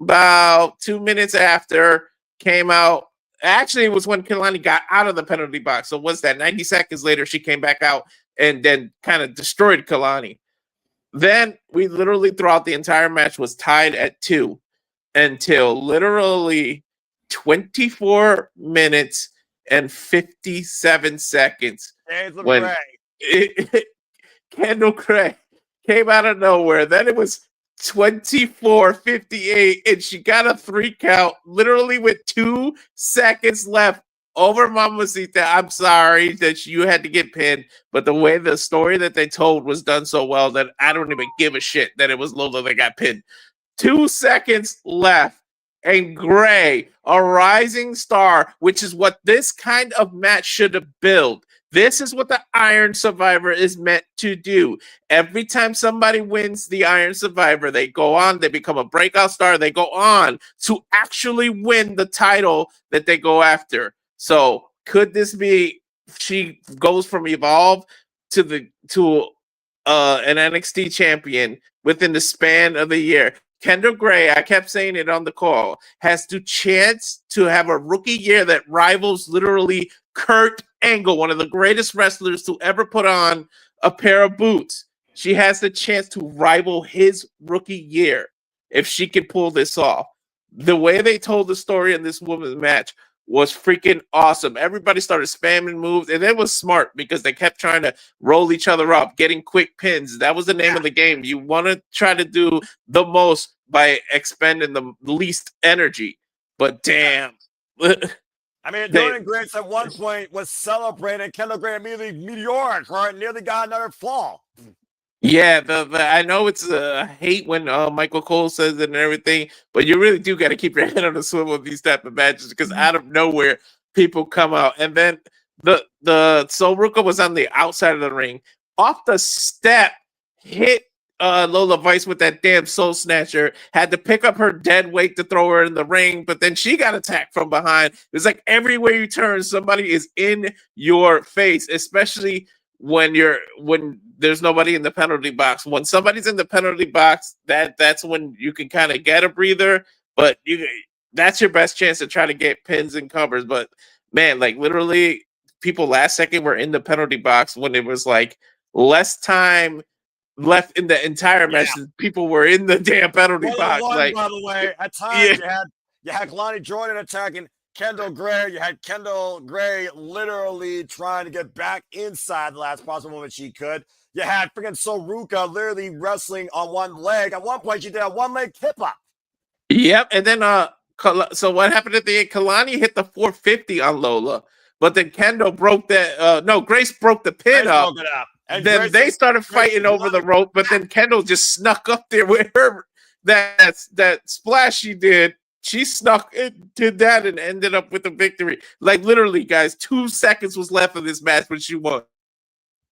about 2 minutes after, came out. Actually, it was when Kalani got out of the penalty box. So what's that? 90 seconds later, she came back out and then kind of destroyed Kalani. Then we literally throughout the entire match was tied at 2 until literally 24 minutes and 57 seconds. When Kendall Gray came out of nowhere. Then it was 24:58, and she got a 3 count literally with 2 seconds left over Mamacita. I'm sorry that you had to get pinned, but the way the story that they told was done so well that I don't even give a shit that it was Lola that got pinned. 2 seconds left, and Gray, a rising star, which is what this kind of match should have built. This is what the Iron Survivor is meant to do. Every time somebody wins the Iron Survivor, they go on, they become a breakout star, they go on to actually win the title that they go after. So could this be she goes from Evolve to an NXT champion within the span of the year? Kendall Gray, I kept saying it on the call, has the chance to have a rookie year that rivals literally Kurt Angle, one of the greatest wrestlers to ever put on a pair of boots. She has the chance to rival his rookie year if she could pull this off. The way they told the story in this women's match was freaking awesome. Everybody started spamming moves, and it was smart because they kept trying to roll each other up, getting quick pins. That was the name of the game. You want to try to do the most by expending the least energy. but damn. I mean, Jordan Grace at one point was celebrating. Kendall Gray immediately meteoric, right? Nearly got another fall. Yeah, I know it's I hate when Michael Cole says it and everything, but you really do got to keep your head on the swivel with these type of matches because out of nowhere people come out, and then the Sol Ruka was on the outside of the ring, off the step, hit Lola Vice with that damn soul snatcher, had to pick up her dead weight to throw her in the ring, but then she got attacked from behind. It's like everywhere you turn, somebody is in your face, especially when there's nobody in the penalty box. When somebody's in the penalty box, that's when you can kind of get a breather, but that's your best chance to try to get pins and covers. But man, like literally people last second were in the penalty box when it was like less time left in the entire match. People were in the damn penalty box. Like, by the way, at times you had Kalani Jordan attacking Kendall Gray. You had Kendall Gray literally trying to get back inside the last possible moment she could. You had freaking Sol Ruka literally wrestling on one leg. At one point, she did a one-leg hip-up. Yep, and then so what happened at the end? Kalani hit the 450 on Lola, but then Kendall broke that. No, Grace broke the pin up. Broke it up. And then Grace they started fighting over the rope, but then Kendall just snuck up there with her that splash she did. She snuck it, did that, and ended up with the victory. Like literally, guys, 2 seconds was left of this match, but she won.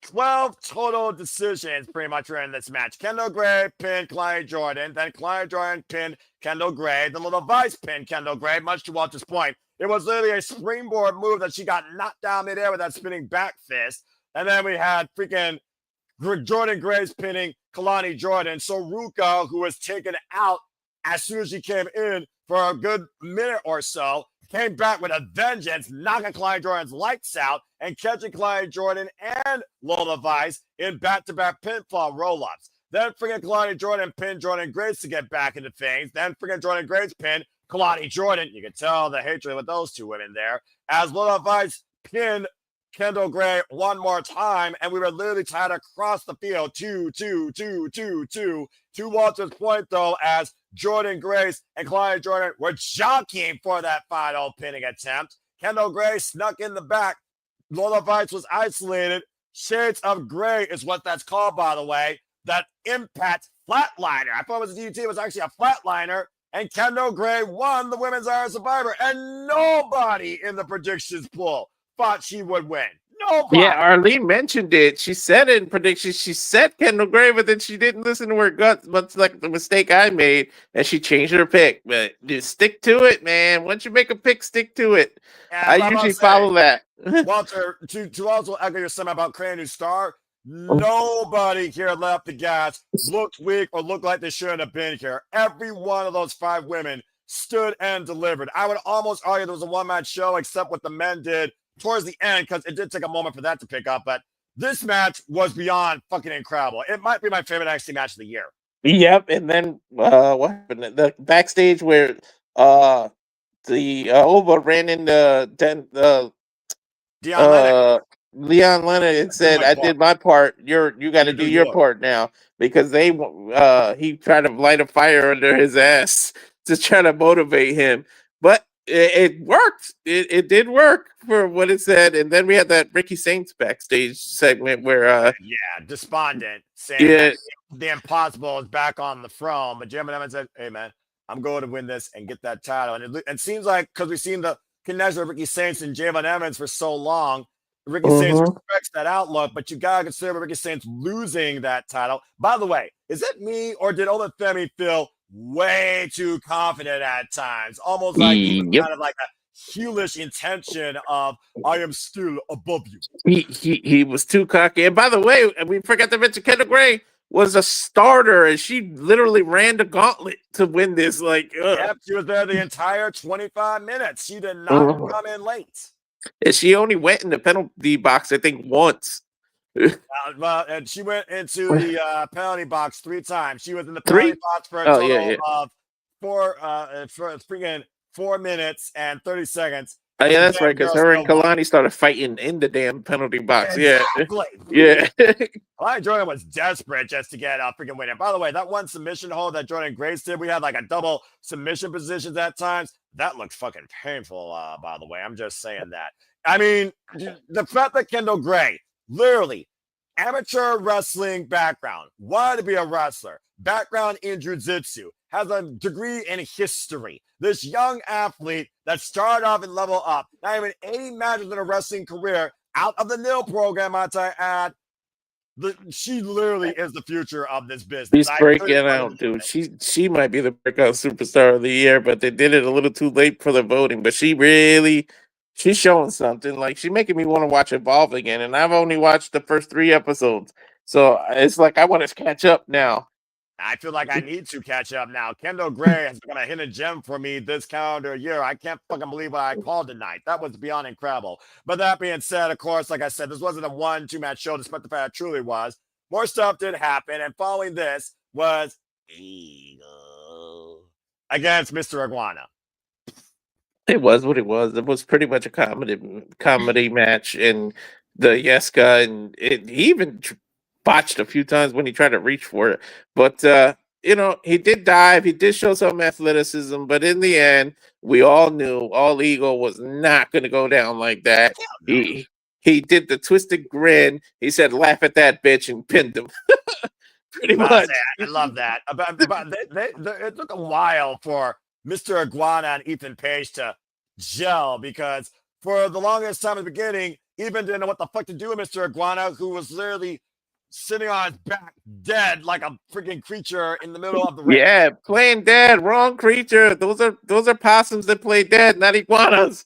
12 total decisions pretty much were in this match. Kendall Gray pinned Kalani Jordan, then Kalani Jordan pinned Kendall Gray, then Little Vice pinned Kendall Gray, much to Walter's point. It was literally a springboard move that she got knocked down midair with that spinning back fist. And then we had freaking Jordan Grace pinning Kalani Jordan. So Ruka, who was taken out as soon as she came in for a good minute or so, came back with a vengeance, knocking Kalani Jordan's lights out and catching Kalani Jordan and Lola Vice in back-to-back pinfall roll-ups. Then freaking Kalani Jordan pinned Jordan Grace to get back into things. Then freaking Jordan Grace pinned Kalani Jordan. You can tell the hatred with those two women there. As Lola Vice pinned Kendall Gray one more time, and we were literally tied across the field. 2-2-2-2-2. To Walter's point, though, as Jordan Grace and Kalani Jordan were jockeying for that final pinning attempt. Kendall Gray snuck in the back. Lola Vice was isolated. Shades of Gray is what that's called, by the way. That impact flatliner. I thought it was a DDT. It was actually a flatliner. And Kendall Gray won the Women's Iron Survivor. And nobody in the predictions pool thought she would win. Nobody. Yeah, Arlene mentioned it. She said it in predictions. She said Kendall Gray, but then she didn't listen to her gut, much like the mistake I made, and she changed her pick. But just stick to it, man. Once you make a pick, stick to it. I usually follow that. Walter, to also echo your sentiment about creating a new star, nobody here left the gas, looked weak, or looked like they shouldn't have been here. Every one of those 5 women stood and delivered. I would almost argue there was a one-man show, except what the men did towards the end, because it did take a moment for that to pick up, but this match was beyond fucking incredible. It might be my favorite NXT match of the year. Yep, and then what happened? The backstage where the Ova ran into Leon Leonard and said, "I did my part. You got to do your part now," because he tried to light a fire under his ass to try to motivate him, but it worked. It did work for what it said. And then we had that Ricky Saints backstage segment where despondent, saying that the impossible is back on the throne. But Jim and Evans said, "Hey man, I'm going to win this and get that title." And it seems like, because we've seen the connection of Ricky Saints and Javon Evans for so long, Ricky Saints respects that outlook, but you gotta consider Ricky Saints losing that title. By the way, is it me or did Olafemi feel way too confident at times? Almost like he was kind of like a Hulish intention of "I am still above you." He was too cocky. And by the way, we forgot to mention Kendall Gray was a starter, and she literally ran the gauntlet to win this. Like, yep, she was there the entire 25 minutes. She did not come in late. And she only went in the penalty box, I think, once. And she went into the penalty box 3 times. She was in the penalty box for a total of 4 minutes and 30 seconds. Oh, yeah, that's right, because her and Kalani started fighting in the damn penalty box. Exactly. Yeah. Kalani Jordan was desperate just to get a freaking win. And by the way, that one submission hold that Jordan Grace did, we had like a double submission positions at times. that looked fucking painful, by the way. I'm just saying that. I mean, the fact that Kendall Gray, literally, amateur wrestling background, wanted to be a wrestler, background in jiu-jitsu, has a degree in history. This young athlete that started off and level up, not even 80 matches in a wrestling career, out of the NIL program, might I add. She literally is the future of this business. She's breaking out, dude. She might be the breakout superstar of the year, but they did it a little too late for the voting. But she's showing something. Like, she's making me want to watch Evolve again, and I've only watched the first 3 episodes, so it's like I want to catch up now. I feel like I need to catch up now. Kendall Gray has been a hidden gem for me this calendar year. I can't fucking believe what I called tonight. That was beyond incredible. But that being said, of course, like I said, this wasn't a 1-2 match show, despite the fact it truly was. More stuff did happen, and following this was Eagle against Mr. Iguana. It was what it was. It was pretty much a comedy match, and the Yeska, and he even botched a few times when he tried to reach for it. But he did dive. He did show some athleticism, but in the end, we all knew All Eagle was not going to go down like that. He did the twisted grin. He said, "Laugh at that bitch," and pinned him. Pretty much. I love that. It took a while for Mr. Iguana and Ethan Page to gel, because for the longest time at the beginning, Ethan didn't know what the fuck to do with Mr. Iguana, who was literally sitting on his back dead like a freaking creature in the middle of the ring. Yeah, playing dead, wrong creature. Those are possums that play dead, not iguanas.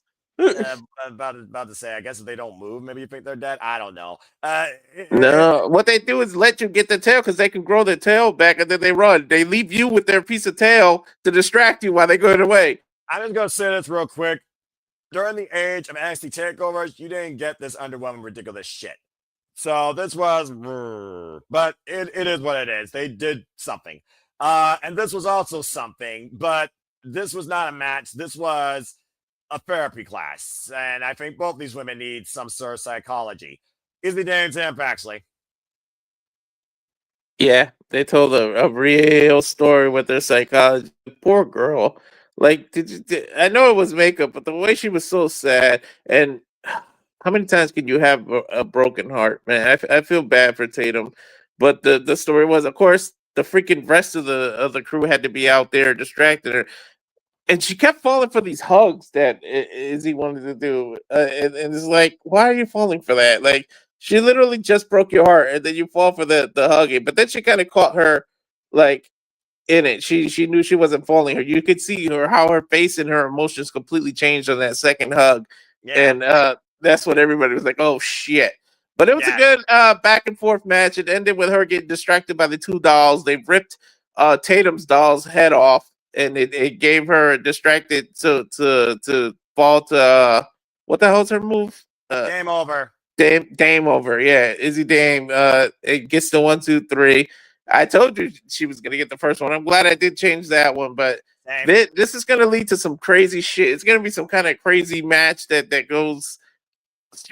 About to say, I guess if they don't move, maybe you think they're dead. I don't know. No, what they do is let you get the tail, because they can grow their tail back and then they run. They leave you with their piece of tail to distract you while they go away. I'm just gonna say this real quick. During the age of NXT takeovers, you didn't get this underwhelming, ridiculous shit. So this was, but it is what it is. They did something. And this was also something, but this was not a match. This was a therapy class. And I think both these women need some sort of psychology. Izzy Dames and Paxley. Yeah, they told a real story with their psychology. Poor girl. Like, I know it was makeup, but the way she was so sad, and how many times can you have a broken heart, man? I feel bad for Tatum, but the story was, of course, the freaking rest of the crew had to be out there distracting her, and she kept falling for these hugs that Izzy wanted to do, and it's like, why are you falling for that? Like, she literally just broke your heart, and then you fall for the hugging. But then she kind of caught her, like, in it. She knew she wasn't falling. Her, you could see how her face and her emotions completely changed on that second hug, and that's what everybody was like, oh shit. But it was a good back and forth match. It ended with her getting distracted by the 2 dolls. They ripped Tatum's doll's head off, and it gave her distracted to fall to what the hell's her move? Game over. Dame over. Yeah, Izzy Dame. It gets the 1, 2, 3. I told you she was gonna get the first one. I'm glad I did change that one, but this is gonna lead to some crazy shit. It's gonna be some kind of crazy match that goes,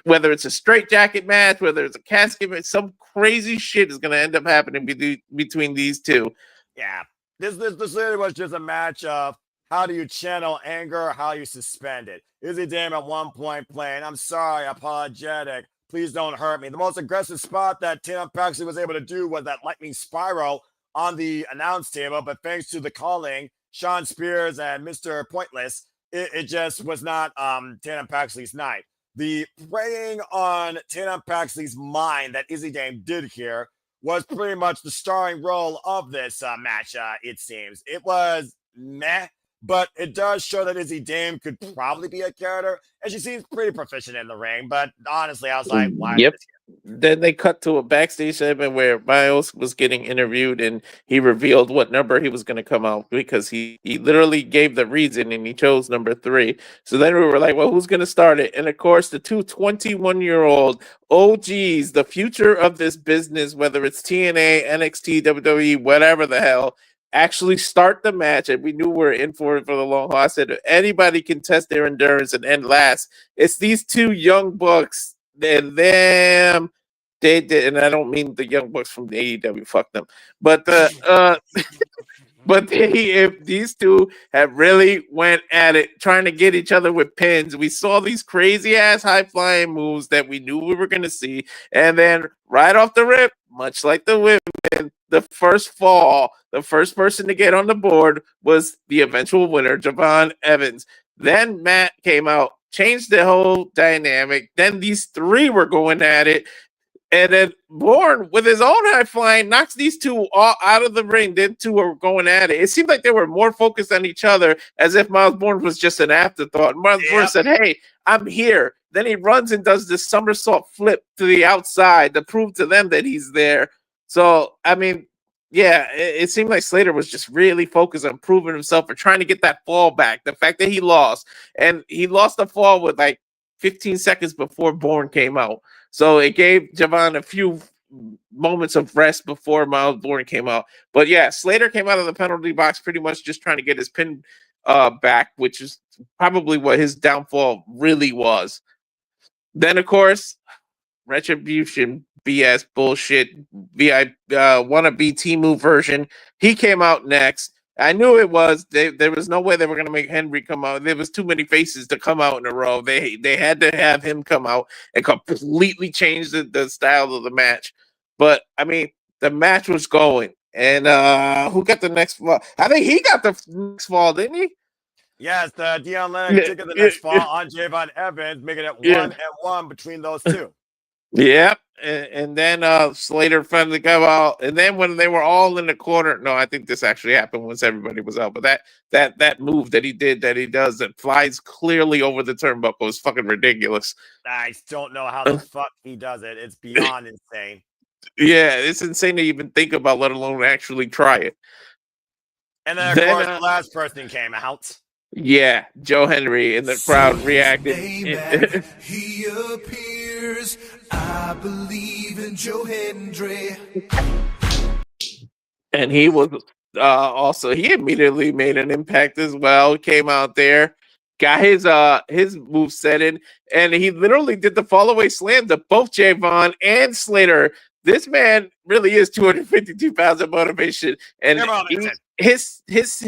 whether it's a straight jacket match, whether it's a casket match, some crazy shit is gonna end up happening between these two. Yeah, this literally was just a match of how do you channel anger, how you suspend it. Izzy Dame at one point playing, "I'm sorry, apologetic, please don't hurt me." The most aggressive spot that Tatum Paxley was able to do was that lightning spiral on the announce table, but thanks to the calling, Sean Spears and Mr. Pointless, it just was not Tatum Paxley's night. The preying on Tatum Paxley's mind that Izzy Dame did here was pretty much the starring role of this match, it seems. It was meh, but it does show that Izzy Dame could probably be a character, and she seems pretty proficient in the ring, but honestly, I was like, why? Yep. Then they cut to a backstage segment where Miles was getting interviewed, and he revealed what number he was going to come out, because he literally gave the reason, and he chose number 3. So then we were like, well, who's going to start it? And of course, the two 21-year-old OGs, the future of this business, whether it's TNA, NXT, WWE, whatever the hell, actually start the match, and we knew we were in for it for the long haul. I said, if anybody can test their endurance and end last, it's these 2 young bucks. And them, they did, and I don't mean the young bucks from the AEW, fuck them, but But if these two had really went at it, trying to get each other with pins, we saw these crazy ass high flying moves that we knew we were going to see. And then right off the rip, much like the women, the first fall, the first person to get on the board was the eventual winner, Javon Evans. Then Matt came out, changed the whole dynamic. Then these three were going at it. And then Bourne, with his own high flying, knocks these two all out of the ring. Then two were going at it. It seemed like they were more focused on each other, as if Miles Bourne was just an afterthought. Miles Bourne said, "Hey, I'm here." Then he runs and does this somersault flip to the outside to prove to them that he's there. So, I mean, yeah, it seemed like Slater was just really focused on proving himself or trying to get that fall back. The fact that he lost, and he lost the fall with like 15 seconds before Bourne came out. So it gave Javon a few moments of rest before Miles Bourne came out. But yeah, Slater came out of the penalty box pretty much just trying to get his pin back, which is probably what his downfall really was. Then, of course, Retribution, BS bullshit, wannabe Temu version. He came out next. I knew it was. There was no way they were going to make Henry come out. There was too many faces to come out in a row. They had to have him come out and completely change the style of the match. But, I mean, the match was going. And who got the next fall? I think he got the next fall, didn't he? Yes, the Dion Lennox took the next fall on Javon Evans, making it 1-1 between those two. Yep. And then Slater finally got out. And then when they were all in the corner, no, I think this actually happened once everybody was out. But that move that he does that flies clearly over the turnbuckle is fucking ridiculous. I don't know how the fuck he does it. It's beyond insane. Yeah, it's insane to even think about, let alone actually try it. And then, of course, the last person came out. Yeah, Joe Henry, and the crowd reacted. He appears. I believe in Joe Hendry. And he was also, he immediately made an impact as well. Came out there, got his move set in, and he literally did the fall away slam to both Javon and Slater. This man really is 252 pounds of motivation, and his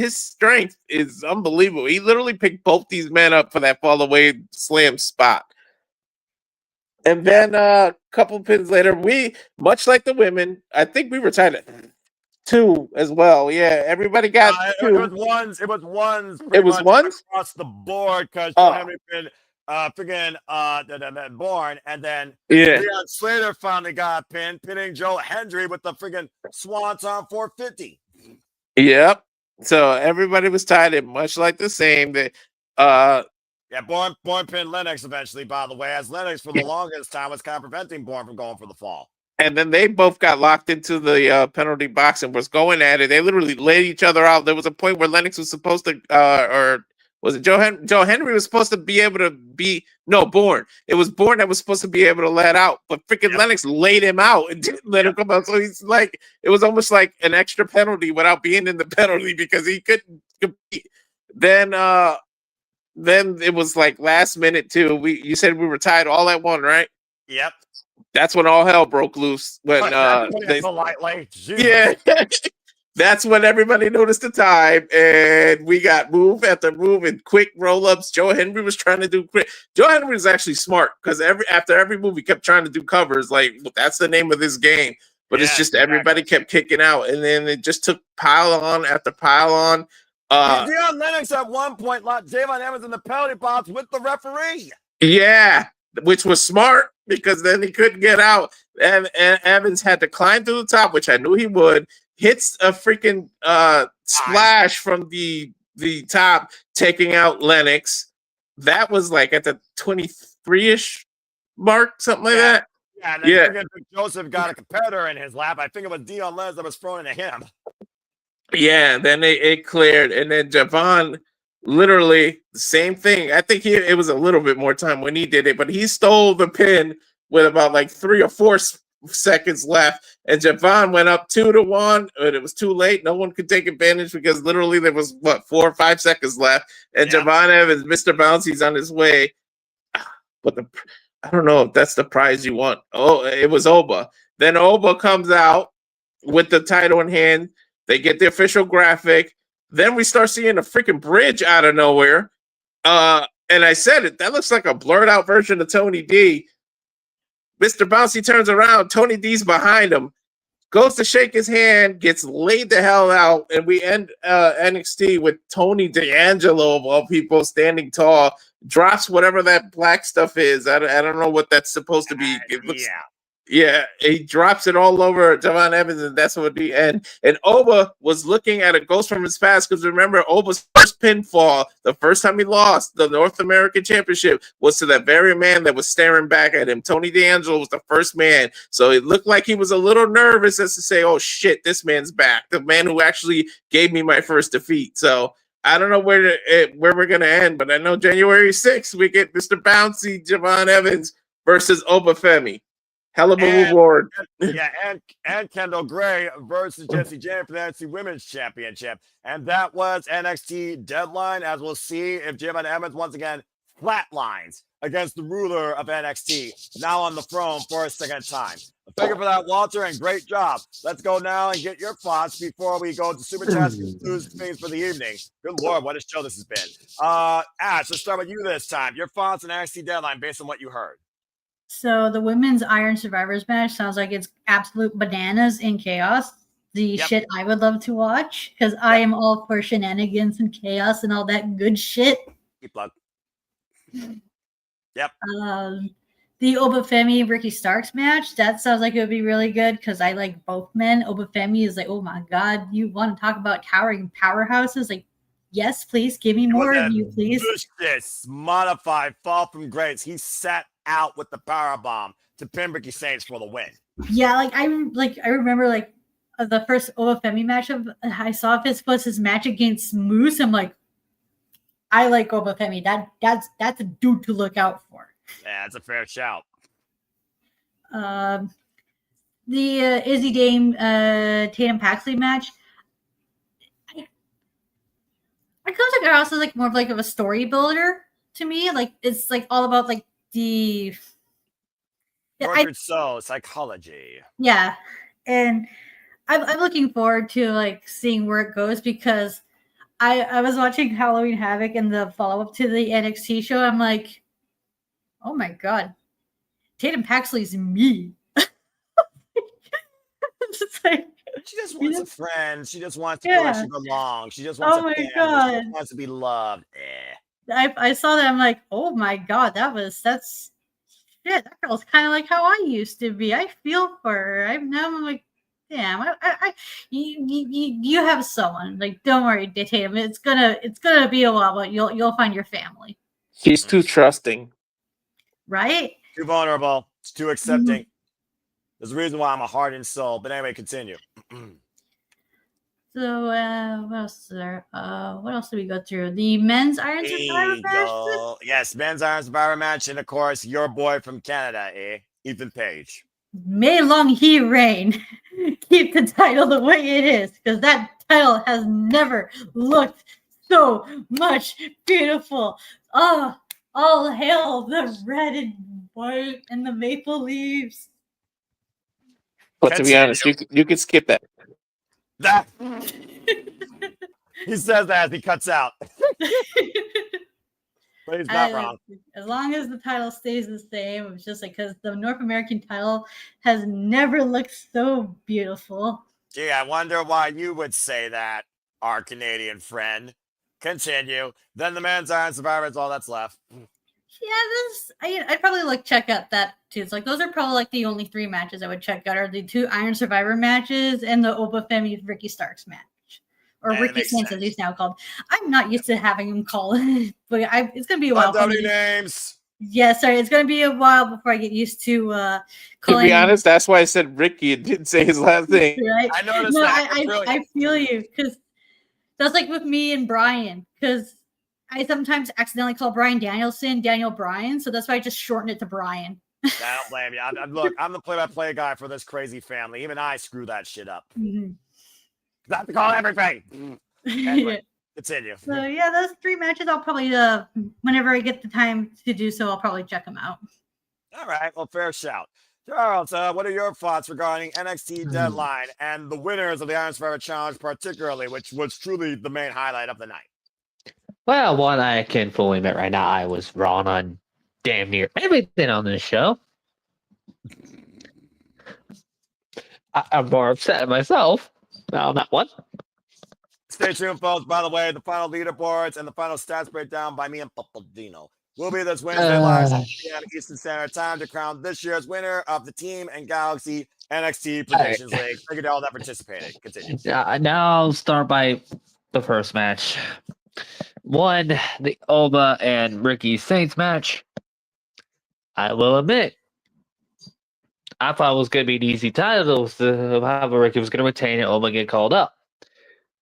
strength is unbelievable. He literally picked both these men up for that fall away slam spot. And then a couple pins later, we, much like the women, I think we were tied at 2 as well. Yeah, everybody got 2. It was ones. It was ones across the board because Henry been friggin' Bourne, and then Leon Slater finally got pinned, pinning Joe Hendry with the friggin' Swanton 450. Yep. So everybody was tied in, much like the same. That Bourne pinned Lennox eventually, by the way, as Lennox for the longest time was kind of preventing Bourne from going for the fall. And then they both got locked into the penalty box and was going at it. They literally laid each other out. There was a point where Lennox was supposed to, or was it Joe Henry was supposed to be able to Bourne. It was Bourne that was supposed to be able to let out, but freaking Lennox laid him out and didn't let him come out. So he's like, it was almost like an extra penalty without being in the penalty because he couldn't compete. Then it was like last minute too. You said we were tied all at 1, right? Yep. That's when all hell broke loose. When that's when everybody noticed the time, and we got move after move and quick roll-ups. Joe Henry was trying to do quick. Joe Henry was actually smart because after every move he kept trying to do covers. Like, that's the name of this game. But it's just everybody kept kicking out, and then it just took pile on after pile on. Dion Lennox at one point locked Javon Evans in the penalty box with the referee. Yeah, which was smart because then he couldn't get out. And Evans had to climb through the top, which I knew he would. Hits a freaking splash from the top, taking out Lennox. That was like at the 23-ish mark, something like that. Yeah, and then Joseph got a competitor in his lap. I think it was Dion Lennox that was thrown into him. Yeah, then it cleared, and then Javon literally the same thing. I think it was a little bit more time when he did it, but he stole the pin with about like 3 or 4 seconds left, and Javon went up 2-1, but it was too late. No one could take advantage because literally there was 4 or 5 seconds left, and Javon Evans, Mr. Bouncy's on his way. But I don't know if that's the prize you want. Oh, it was Oba. Then Oba comes out with the title in hand. They get the official graphic. Then we start seeing a freaking bridge out of nowhere. And I said it. That looks like a blurred out version of Tony D. Mr. Bouncy turns around. Tony D's behind him. Goes to shake his hand, gets laid the hell out, and we end NXT with Tony D'Angelo, of all people, standing tall, drops whatever that black stuff is. I don't know what that's supposed to be. It looks, yeah, he drops it all over Javon Evans, and that's what the end. And Oba was looking at a ghost from his past, because remember, Oba's first pinfall, the first time he lost the North American Championship, was to that very man that was staring back at him. Tony D'Angelo was the first man. So it looked like he was a little nervous as to say, oh shit, this man's back. The man who actually gave me my first defeat. So I don't know where we're going to end, but I know January 6th, we get Mr. Bouncy, Javon Evans versus Oba Femi. Hell of a reward. And Kendall Gray versus Jesse James for the NXT Women's Championship. And that was NXT Deadline, as we'll see if Javon Evans once again flatlines against the ruler of NXT, now on the throne for a second time. Thank you for that, Walter, and great job. Let's go now and get your thoughts before we go to Super Chats and news things for the evening. Good Lord, what a show this has been. Ash, let's start with you this time. Your thoughts on NXT Deadline based on what you heard. So the women's Iron Survivors match sounds like it's absolute bananas and chaos. The shit I would love to watch, because I am all for shenanigans and chaos and all that good shit. Keep plug. The Oba Femi Ricky Starks match, that sounds like it would be really good because I like both men. Oba Femi is like, oh my god, you want to talk about towering powerhouses? Like, yes, please give me more of you, please. This modified fall from grace. He sat out with the power bomb to pin Ricky Saints for the win. Yeah, I remember the first Oba Femi matchup I saw of his was his match against Moose. I'm like, I like Oba Femi. That's a dude to look out for. Yeah, that's a fair shout. The Izzy Dame Tatum Paxley match. I feel like also like more of a story builder to me. Like it's like all about like the soul psychology. Yeah, and I'm looking forward to like seeing where it goes because I was watching Halloween Havoc and the follow up to the NXT show. I'm like, oh my god, Tatum Paxley's me. Like, she just wants a friend. She just wants to feel like she belongs. She just wants a family. God. She wants to be loved. I saw that. I'm like, oh my god, that's shit. That girl's kind of like how I used to be. I feel for her. I'm like, damn. You have someone. Like, don't worry, Tatum. It's gonna be a while, but you'll find your family. He's too trusting. Right? Too vulnerable. It's too accepting. There's a reason why I'm a heart and soul. But anyway, continue. So what else is there? What else did we go through? The men's Iron Survivor match? Yes, men's Iron Survivor match. And of course, your boy from Canada, Ethan Page. May long he reign. Keep the title the way it is, because that title has never looked so much beautiful. Oh, all hail the red and white and the maple leaves. But to be honest, you could skip that. He says that as he cuts out. But he's not wrong. As long as the title stays the same, it's just like because the North American title has never looked so beautiful. Gee, I wonder why you would say that, our Canadian friend. Continue. Then the men's Iron Survivor is all that's left. Yeah, I'd probably check out that too. It's like those are probably like the only 3 matches I would check out are the 2 Iron Survivor matches and the Oba Femi Ricky Starks match. Or Ricky Saints, as he's now called. I'm not used to having him call it, but it's going to be a while. Names. Yeah, sorry. It's going to be a while before I get used to calling. To be honest, that's why I said Ricky and didn't say his last name. Right? I noticed that. I feel you, because that's like with me and Brian, because I sometimes accidentally call Brian Danielson Daniel Bryan, so that's why I just shorten it to Brian. I don't blame you. Look, I'm the play-by-play guy for this crazy family. Even I screw that shit up. Mm-hmm. I have to call everything. Anyway, continue. So yeah, those 3 matches I'll probably whenever I get the time to do so, I'll probably check them out. All right. Well, fair shout. Charles, what are your thoughts regarding NXT Deadline and the winners of the Iron Survivor Challenge, particularly, which was truly the main highlight of the night? Well, one I can fully admit right now, I was wrong on damn near everything on this show. I'm more upset at myself on that one. Stay tuned, folks. By the way, the final leaderboards and the final stats breakdown by me and Pappelallee will be this Wednesday live 7 p.m. Eastern Standard Time to crown this year's winner of the Team and Galaxy NXT Predictions League. Thank you to all that participated. Continue. Now I'll start by the first match. One, the Oba and Ricky Saints match. I will admit, I thought it was going to be an easy title. However, Ricky was going to retain it. Oba get called up.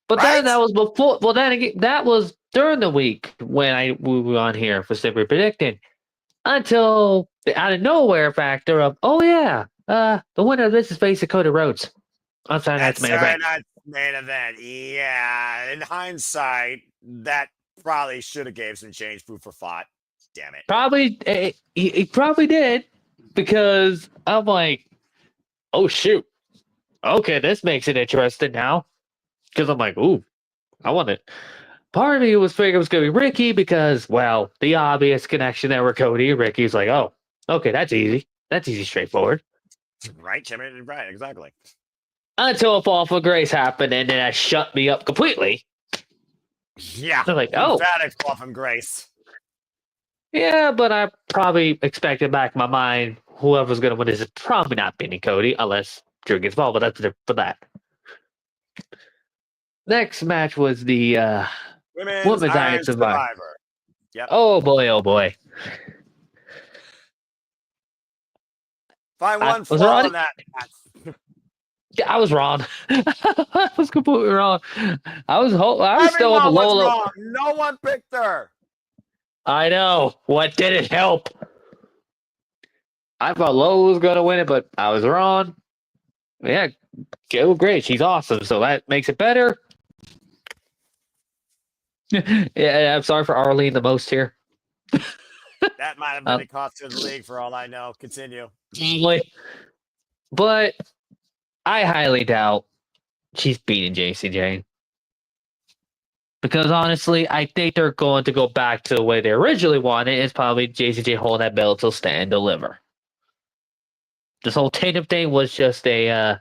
But then that was before. Well, then again, that was during the week when we were on here for Simply Predicting. Until the out of nowhere factor of, the winner of this is facing Cody Rhodes on Saturday Night's Main Event. Main event. Yeah. In hindsight, that probably should have gave some change food for thought. Damn it. Probably, he probably did, because I'm like, oh shoot, okay, this makes it interesting now. Because I'm like, ooh, I want it. Part of me was figuring it was going to be Ricky because, well, the obvious connection there with Cody and Ricky's like, oh, okay, that's easy. That's easy, straightforward. Right, Jimmy? Right, exactly. Until a fall for grace happened, and then that shut me up completely. Yeah. They're like, oh. Emphatic fall from grace. Yeah, but I probably expected back in my mind whoever's going to win this is probably not beating Cody unless Drew gets involved, but that's for that. Next match was the Women's Iron Survivor. Yep. Oh boy. Find one flaw in that. Yeah, I was wrong. I was completely wrong. I was still Everyone up was Lola. wrong. No one picked her. I know. What didn't help? I thought Lola was going to win it, but I was wrong. Yeah, Gail, great. She's awesome, so that makes it better. Yeah, I'm sorry for Arlene the most here. That might have been a cost to the league for all I know. Continue. Probably. But I highly doubt she's beating JC Jane. Because honestly, I think they're going to go back to the way they originally wanted. It's probably JC Jane holding that belt till Stand and Deliver. This whole Tatum thing was just a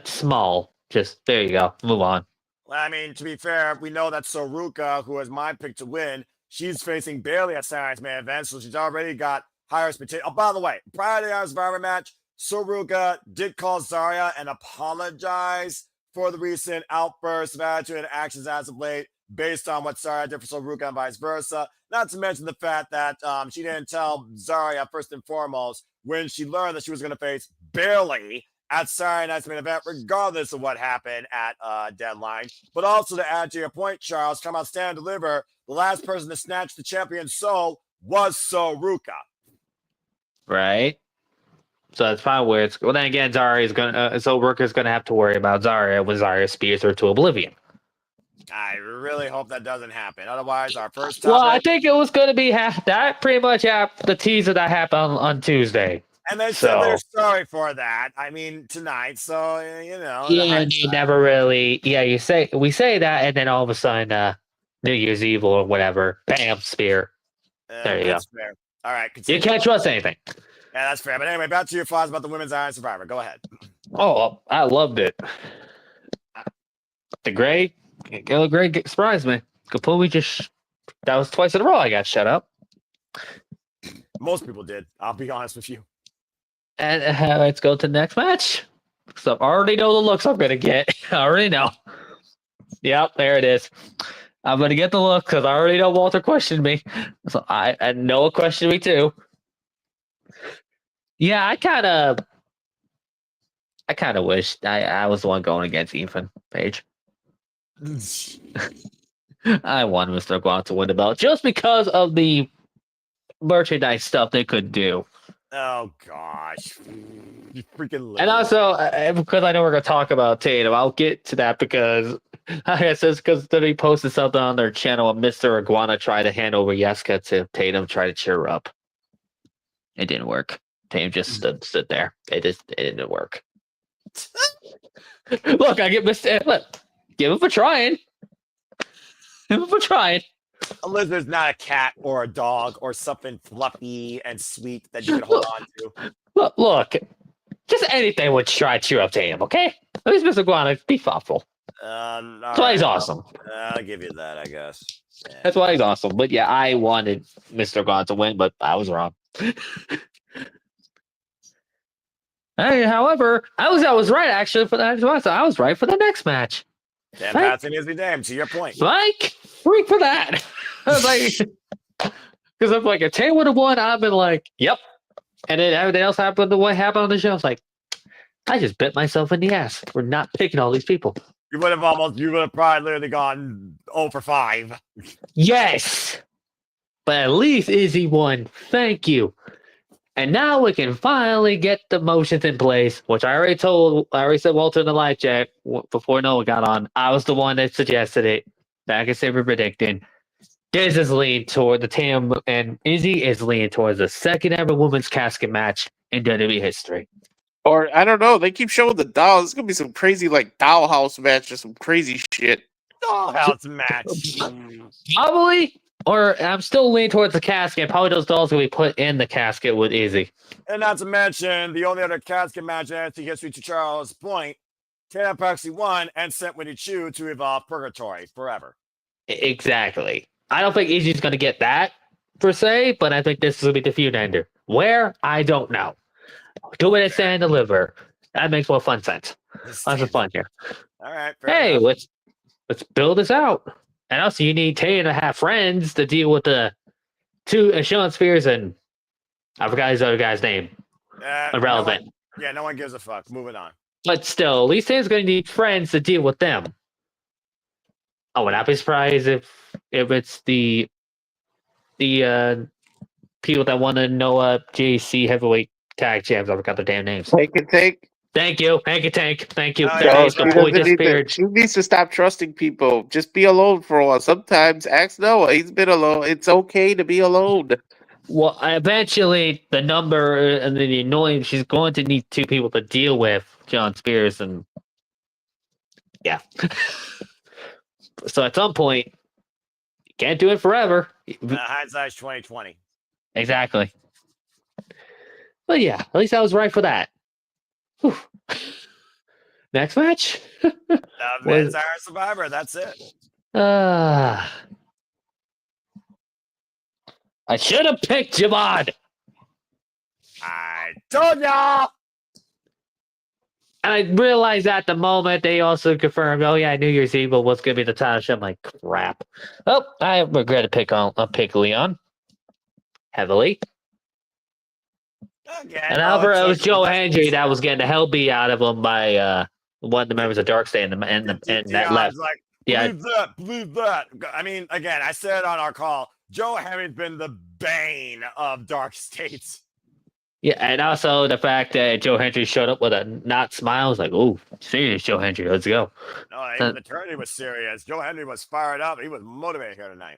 small, just there you go, move on. I mean, to be fair, we know that Soruka, who is my pick to win, she's facing Bailey at Saturday's Main Event, so she's already got higher expectations. Oh, by the way, prior to the Iron Survivor match, Soruka did call Zarya and apologize for the recent outbursts of attitude and actions as of late, based on what Zarya did for Soruka and vice versa. Not to mention the fact that she didn't tell Zarya, first and foremost, when she learned that she was going to face Bailey at Saturday Night's Main Event, regardless of what happened at Deadline. But also to add to your point, Charles, come out, Stand and Deliver, the last person to snatch the champion's soul was Soruka. Right. So that's fine where it's... Well, then again, Soruka's going to have to worry about Zarya when Zarya spears her to oblivion. I really hope that doesn't happen. Otherwise, our first topic... Well, I think it was going to be that pretty much the teaser that happened on Tuesday. And they said they're sorry for that. I mean, tonight. So, you know. Yeah, you never really... Yeah, we say that, and then all of a sudden, New Year's Eve or whatever, bam, spear. There you go. Fair. All right, continue. You can't trust anything. Yeah, that's fair. But anyway, back to your thoughts about the Women's Iron Survivor. Go ahead. Oh, I loved it. The Gray surprised me. Completely that was twice in a row I got shut up. Most people did. I'll be honest with you. And let's go to the next match. So I already know the looks I'm going to get. I already know. Yep, there it is. I'm going to get the look because I already know Walter questioned me. So I know it questioned me too. Yeah, I kind of wished I was the one going against Ethan Page. I want Mr. Guant to win the belt just because of the merchandise stuff they could do. Oh gosh, you freaking! And also, because I know we're gonna talk about Tatum, I'll get to that because I guess it's because they posted something on their channel. And Mr. Iguana tried to hand over Yeska to Tatum, try to cheer her up. It didn't work. Team just stood there. It didn't work. Look, I get Mr. Look, give him for trying. Give him for trying. A lizard's not a cat or a dog or something fluffy and sweet that you can hold on to. Look, just anything would try to cheer up to him, okay? At least Mr. Guana, be thoughtful. That's why he's awesome. I'll give you that, I guess. Yeah. That's why he's awesome. But yeah, I wanted Mr. Guana to win, but I was wrong. Hey, however, I was right actually for that. I was right for the next match. Dan Patson is the damn. To your point, like freak for that. I was like, because if like a Tay would have won, I've been like, yep. And then everything else happened. What happened on the show? I was like, I just bit myself in the ass for not picking all these people. You would have probably literally gone 0 for 5. Yes, but at least Izzy won. Thank you. And now we can finally get the motions in place, which I already said Walter in the live chat before Noah got on. I was the one that suggested it. Back at Saber predicting. Diz is leaning toward the Tam, and Izzy is leaning towards the second ever women's casket match in WWE history. Or I don't know. They keep showing the dolls. It's gonna be some crazy like dollhouse match or some crazy shit. Dollhouse match. Probably. Or I'm still leaning towards the casket. Probably those dolls will be put in the casket with Izzy. And not to mention the only other casket match in NXT history, to Charles' point, Tana Paxley won and sent Winnie Chu to Evolve Purgatory forever. Exactly. I don't think Izzy's going to get that per se, but I think this will be the feud ender. Where? I don't know. Do it and stand and deliver. That makes more fun sense. Lots of fun here. All right. Hey, let's build this out. And also, you need Tay to have friends to deal with the two Sean Spears and I forgot his other guy's name. Irrelevant. No one gives a fuck. Moving on. But still, at least Tay's going to need friends to deal with them. I would not be surprised if it's the people that want to know JC heavyweight tag champs. I forgot their damn names. Take it, take. Thank you. Hank and Tank. Thank you. She needs to stop trusting people. Just be alone for a while. Sometimes ask Noah. He's been alone. It's okay to be alone. Well, eventually the number and the annoying, she's going to need two people to deal with John Spears and yeah. So at some point, you can't do it forever. Hindsight's 2020. Exactly. But yeah, at least I was right for that. Whew. Next match? Men's Iron Survivor, that's it. I should have picked Javad. I told y'all. And I realized at the moment they also confirmed, oh yeah, New Year's Eve was going to be the title show. I'm like, crap. Oh, I regret to pick Leon heavily. Okay, and however, it was Joe Hendry that was getting the hell beat out of him by one of the members of Darkstay and that left. Like, believe that. I mean, again, I said on our call, Joe Hendry's been the bane of Dark States. Yeah, and also the fact that Joe Hendry showed up with a not smile was like, oh, serious Joe Hendry, let's go. No, even the attorney was serious. Joe Hendry was fired up. He was motivated here tonight.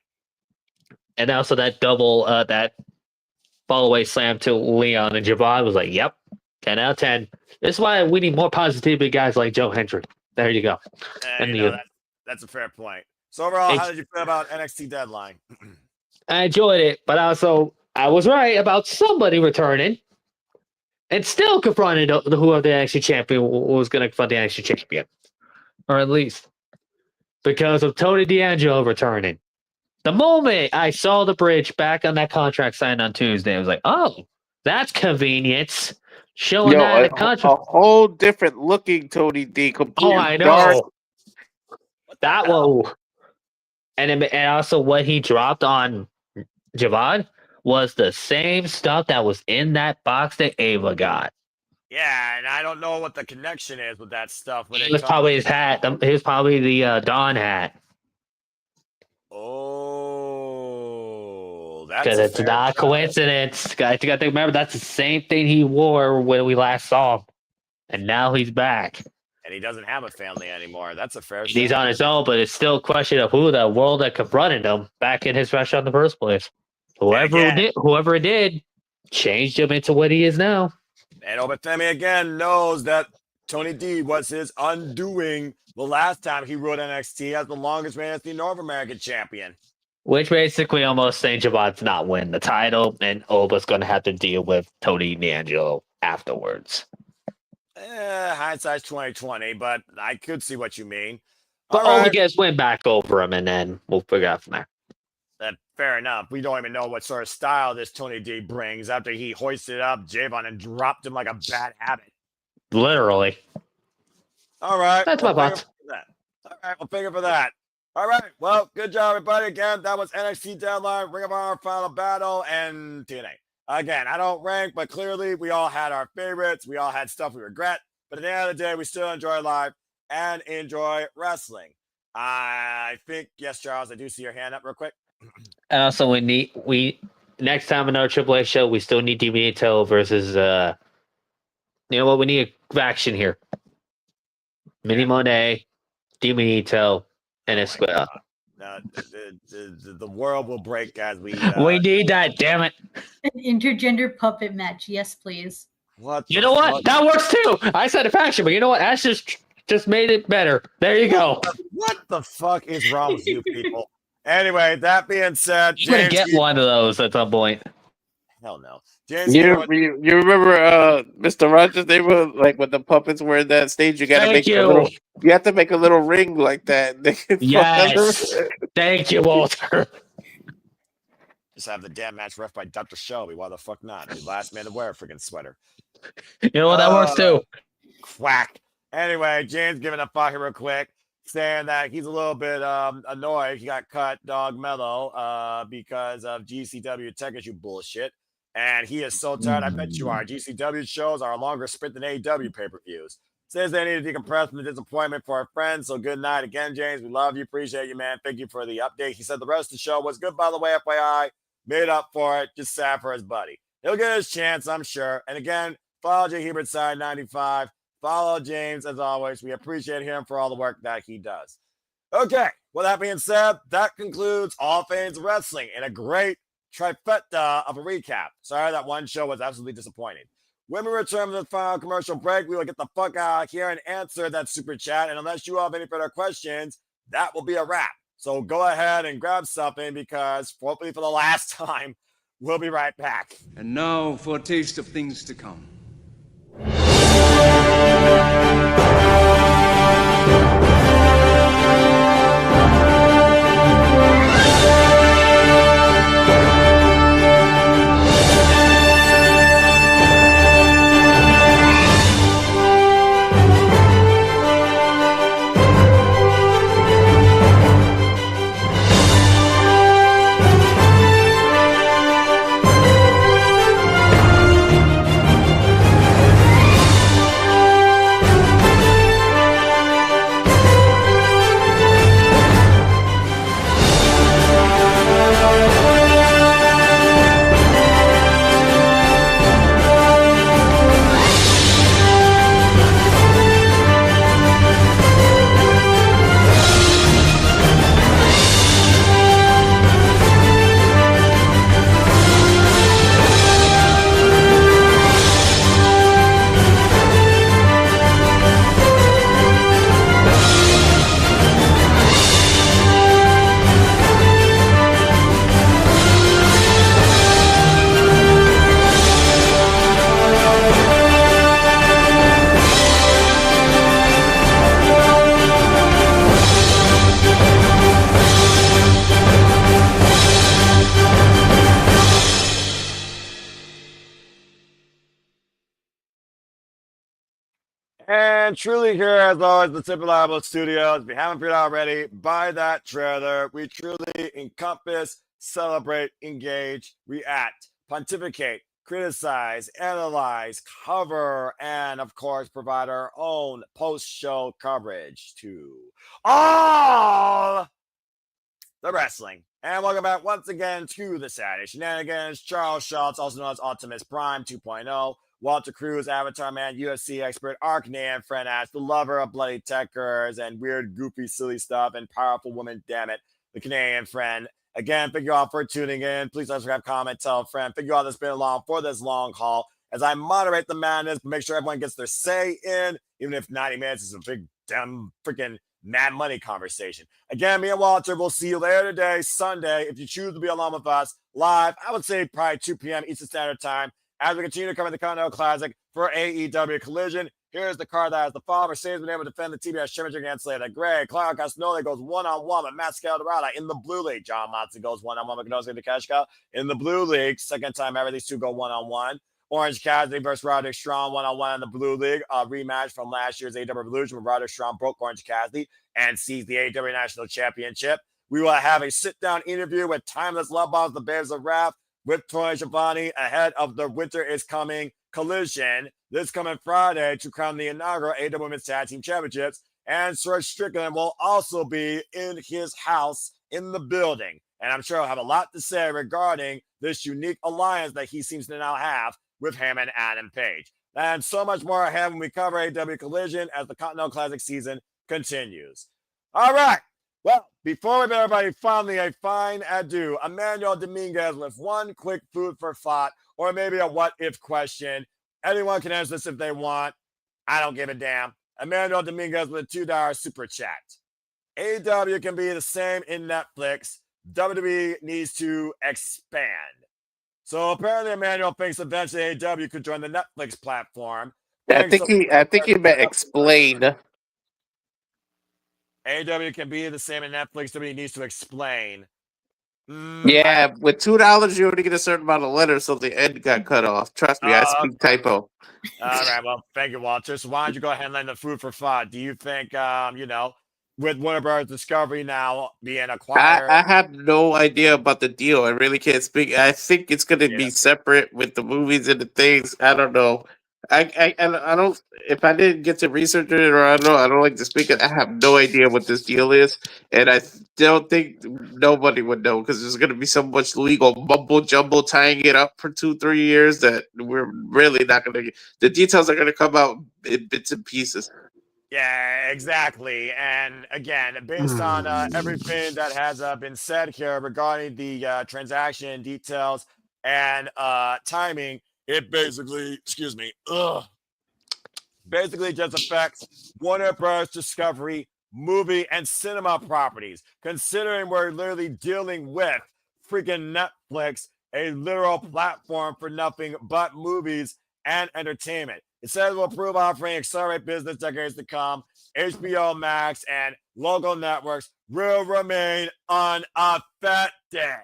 And also that double, that fall away slam to Leon and Javad was like, yep, 10 out of 10. That's why we need more positivity guys like Joe Hendry. There you go. That's a fair point. So overall, how did you feel about NXT Deadline? I enjoyed it, but also I was right about somebody returning and still confronting whoever the NXT champion was going to confront the NXT champion. Or at least because of Tony D'Angelo returning. The moment I saw the bridge back on that contract signed on Tuesday, I was like, oh, that's convenience. Showing that in the contract. A whole different looking Tony D. Oh, I know. Dark. That one. And also what he dropped on Javad was the same stuff that was in that box that Ava got. Yeah, and I don't know what the connection is with that stuff. It was probably his hat. It was probably the Dawn hat. Oh, that's because it's not a coincidence. I got to remember that's the same thing he wore when we last saw him, and now he's back. And he doesn't have a family anymore. That's a fair. He's on his own, but it's still a question of who the world that confronted him back in his restaurant in the first place. Whoever it did, changed him into what he is now. And Obafemi again knows that Tony D was his undoing the last time he ruled NXT as the longest reigning NXT North American champion. Which basically almost saying Javon's not win the title, and Oba's going to have to deal with Tony D'Angelo afterwards. Hindsight's 2020, but I could see what you mean. But All Oba right. gets win back over him, and then we'll figure out from there. Fair enough. We don't even know what sort of style this Tony D brings after he hoisted up Javon and dropped him like a bad habit. Literally. All right. That's my thoughts. All right, we'll figure for that. All right. Well, good job, everybody. Again, that was NXT Deadline, Ring of Honor Final Battle, and TNA. Again, I don't rank, but clearly we all had our favorites. We all had stuff we regret. But at the end of the day, we still enjoy life and enjoy wrestling. I think, yes, Charles, I do see your hand up real quick. And also, we next time in our AAA show, we still need Divinito versus, you know what, we need a faction here. Mini Monet, Divinito, and Esquella. The world will break as we... we need that, damn it. An intergender puppet match, yes, please. What? You know what? That works too. I said a faction, but you know what? Ash just made it better. There you go. What the fuck is wrong with you people? Anyway, that being said, You're gonna get one of those at some point. Hell no. James, You remember Mr. Rogers? They were like when the puppets were in that stage. You gotta Thank make a little. You have to make a little ring like that. Yes. Thank you, Walter. Just have the damn match ref by Dr. Shelby. Why the fuck not? The last man to wear a freaking sweater. You know what? That works too. Quack. Anyway, James giving a fuck real quick, saying that he's a little bit annoyed he got cut dog mellow because of GCW tech issue bullshit. And he is so tired. I bet you are. GCW shows are a longer sprint than AEW pay-per-views. Says they need to decompress from the disappointment for our friends. So good night again, James. We love you. Appreciate you, man. Thank you for the update. He said the rest of the show was good, by the way, FYI. Made up for it. Just sad for his buddy. He'll get his chance, I'm sure. And again, follow J. Hebert Side 95. Follow James, as always. We appreciate him for all the work that he does. Okay, with that being said, that concludes All Things Wrestling in a great trifecta of a recap. Sorry that one show was absolutely disappointing. When we return to the final commercial break, we will get the fuck out of here and answer that super chat. And unless you have any further questions, that will be a wrap. So go ahead and grab something because hopefully for the last time, we'll be right back. And now for a taste of things to come. And truly here, as always, the Pappelallee Studios. If you haven't figured out already, buy that trailer. We truly encompass, celebrate, engage, react, pontificate, criticize, analyze, cover, and, of course, provide our own post-show coverage to all the wrestling. And welcome back once again to the Saturday Shenanigans. Charles Schultz, also known as Optimus Prime 2.0. Walter Cruz, Avatar Man, UFC expert, Arknan, friend Ash, the lover of bloody techers and weird, goofy, silly stuff, and powerful woman, damn it, the Canadian friend, Again, thank you all for tuning in. Please subscribe, comment, tell a friend. Thank you all that's been along for this long haul as I moderate the madness, make sure everyone gets their say in, even if 90 minutes is a big, damn, freaking mad money conversation. Again, me and Walter will see you later today, Sunday, if you choose to be along with us live. I would say probably 2 p.m. Eastern Standard Time as we continue to cover the Continental Classic for AEW Collision. Here's the card that has the fall. Mercedes been able to defend the TBS Championship against Slater Gray. Claudio Castagnoli goes one-on-one with Matt Scalderada in the blue league. John Moxley goes one-on-one with Kenosuke Takeshita in the blue league. Second time ever these two go one-on-one. Orange Cassidy versus Roderick Strong one-on-one in the blue league. A rematch from last year's AEW Revolution where Roderick Strong broke Orange Cassidy and seized the AEW National Championship. We will have a sit-down interview with Timeless Love Bombs, the Babes of Wrath, with Tony Schiavone ahead of the Winter is Coming Collision this coming Friday to crown the inaugural AEW Women's Tag Team Championships. And Serge Strickland will also be in his house in the building. And I'm sure he'll have a lot to say regarding this unique alliance that he seems to now have with him and Adam Page. And so much more ahead when we cover AEW Collision as the Continental Classic season continues. All right. Well, before we bid everybody finally a fine adieu, Emmanuel Dominguez with one quick food for thought or maybe a what-if question. Anyone can answer this if they want. I don't give a damn. Emmanuel Dominguez with a $2 super chat. AEW can be the same in Netflix. WWE needs to expand. So apparently Emmanuel thinks eventually AEW could join the Netflix platform. I think he meant explain. AEW can be the same in Netflix. WWE needs to explain. Yeah, with $2, you only get a certain amount of letters, so the end got cut off. Trust me, I speak typo. All right, well, thank you, Walter. So why don't you go ahead and lend the food for thought? Do you think, with Warner Bros. Discovery now being acquired? I have no idea about the deal. I really can't speak. I think it's going to be separate with the movies and the things. I don't know. I don't. If I didn't get to research it, or I don't like to speak it. I have no idea what this deal is, and I don't think nobody would know because there's going to be so much legal mumbo jumbo tying it up for 2-3 years that we're really not going to. The details are going to come out in bits and pieces. Yeah, exactly. And again, based on everything that has been said here regarding the transaction details and timing, it basically, basically just affects Warner Bros. Discovery movie and cinema properties. Considering we're literally dealing with freaking Netflix, a literal platform for nothing but movies and entertainment. It says we'll approve offering accelerate business decades to come. HBO Max and local networks will remain unaffected.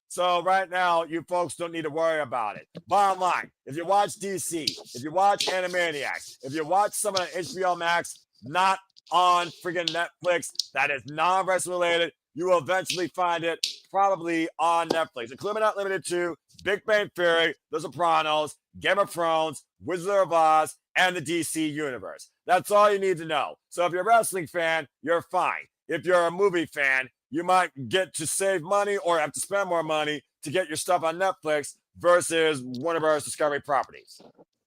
So right now, you folks don't need to worry about it. Bottom line, if you watch DC, if you watch Animaniacs, if you watch some of the HBO Max, not on freaking Netflix, that is non-wrestling related, you will eventually find it probably on Netflix, including but not limited to Big Bang Theory, The Sopranos, Game of Thrones, Wizard of Oz, and the DC Universe. That's all you need to know. So if you're a wrestling fan, you're fine. If you're a movie fan, you might get to save money or have to spend more money to get your stuff on Netflix versus Warner Bros. Discovery properties.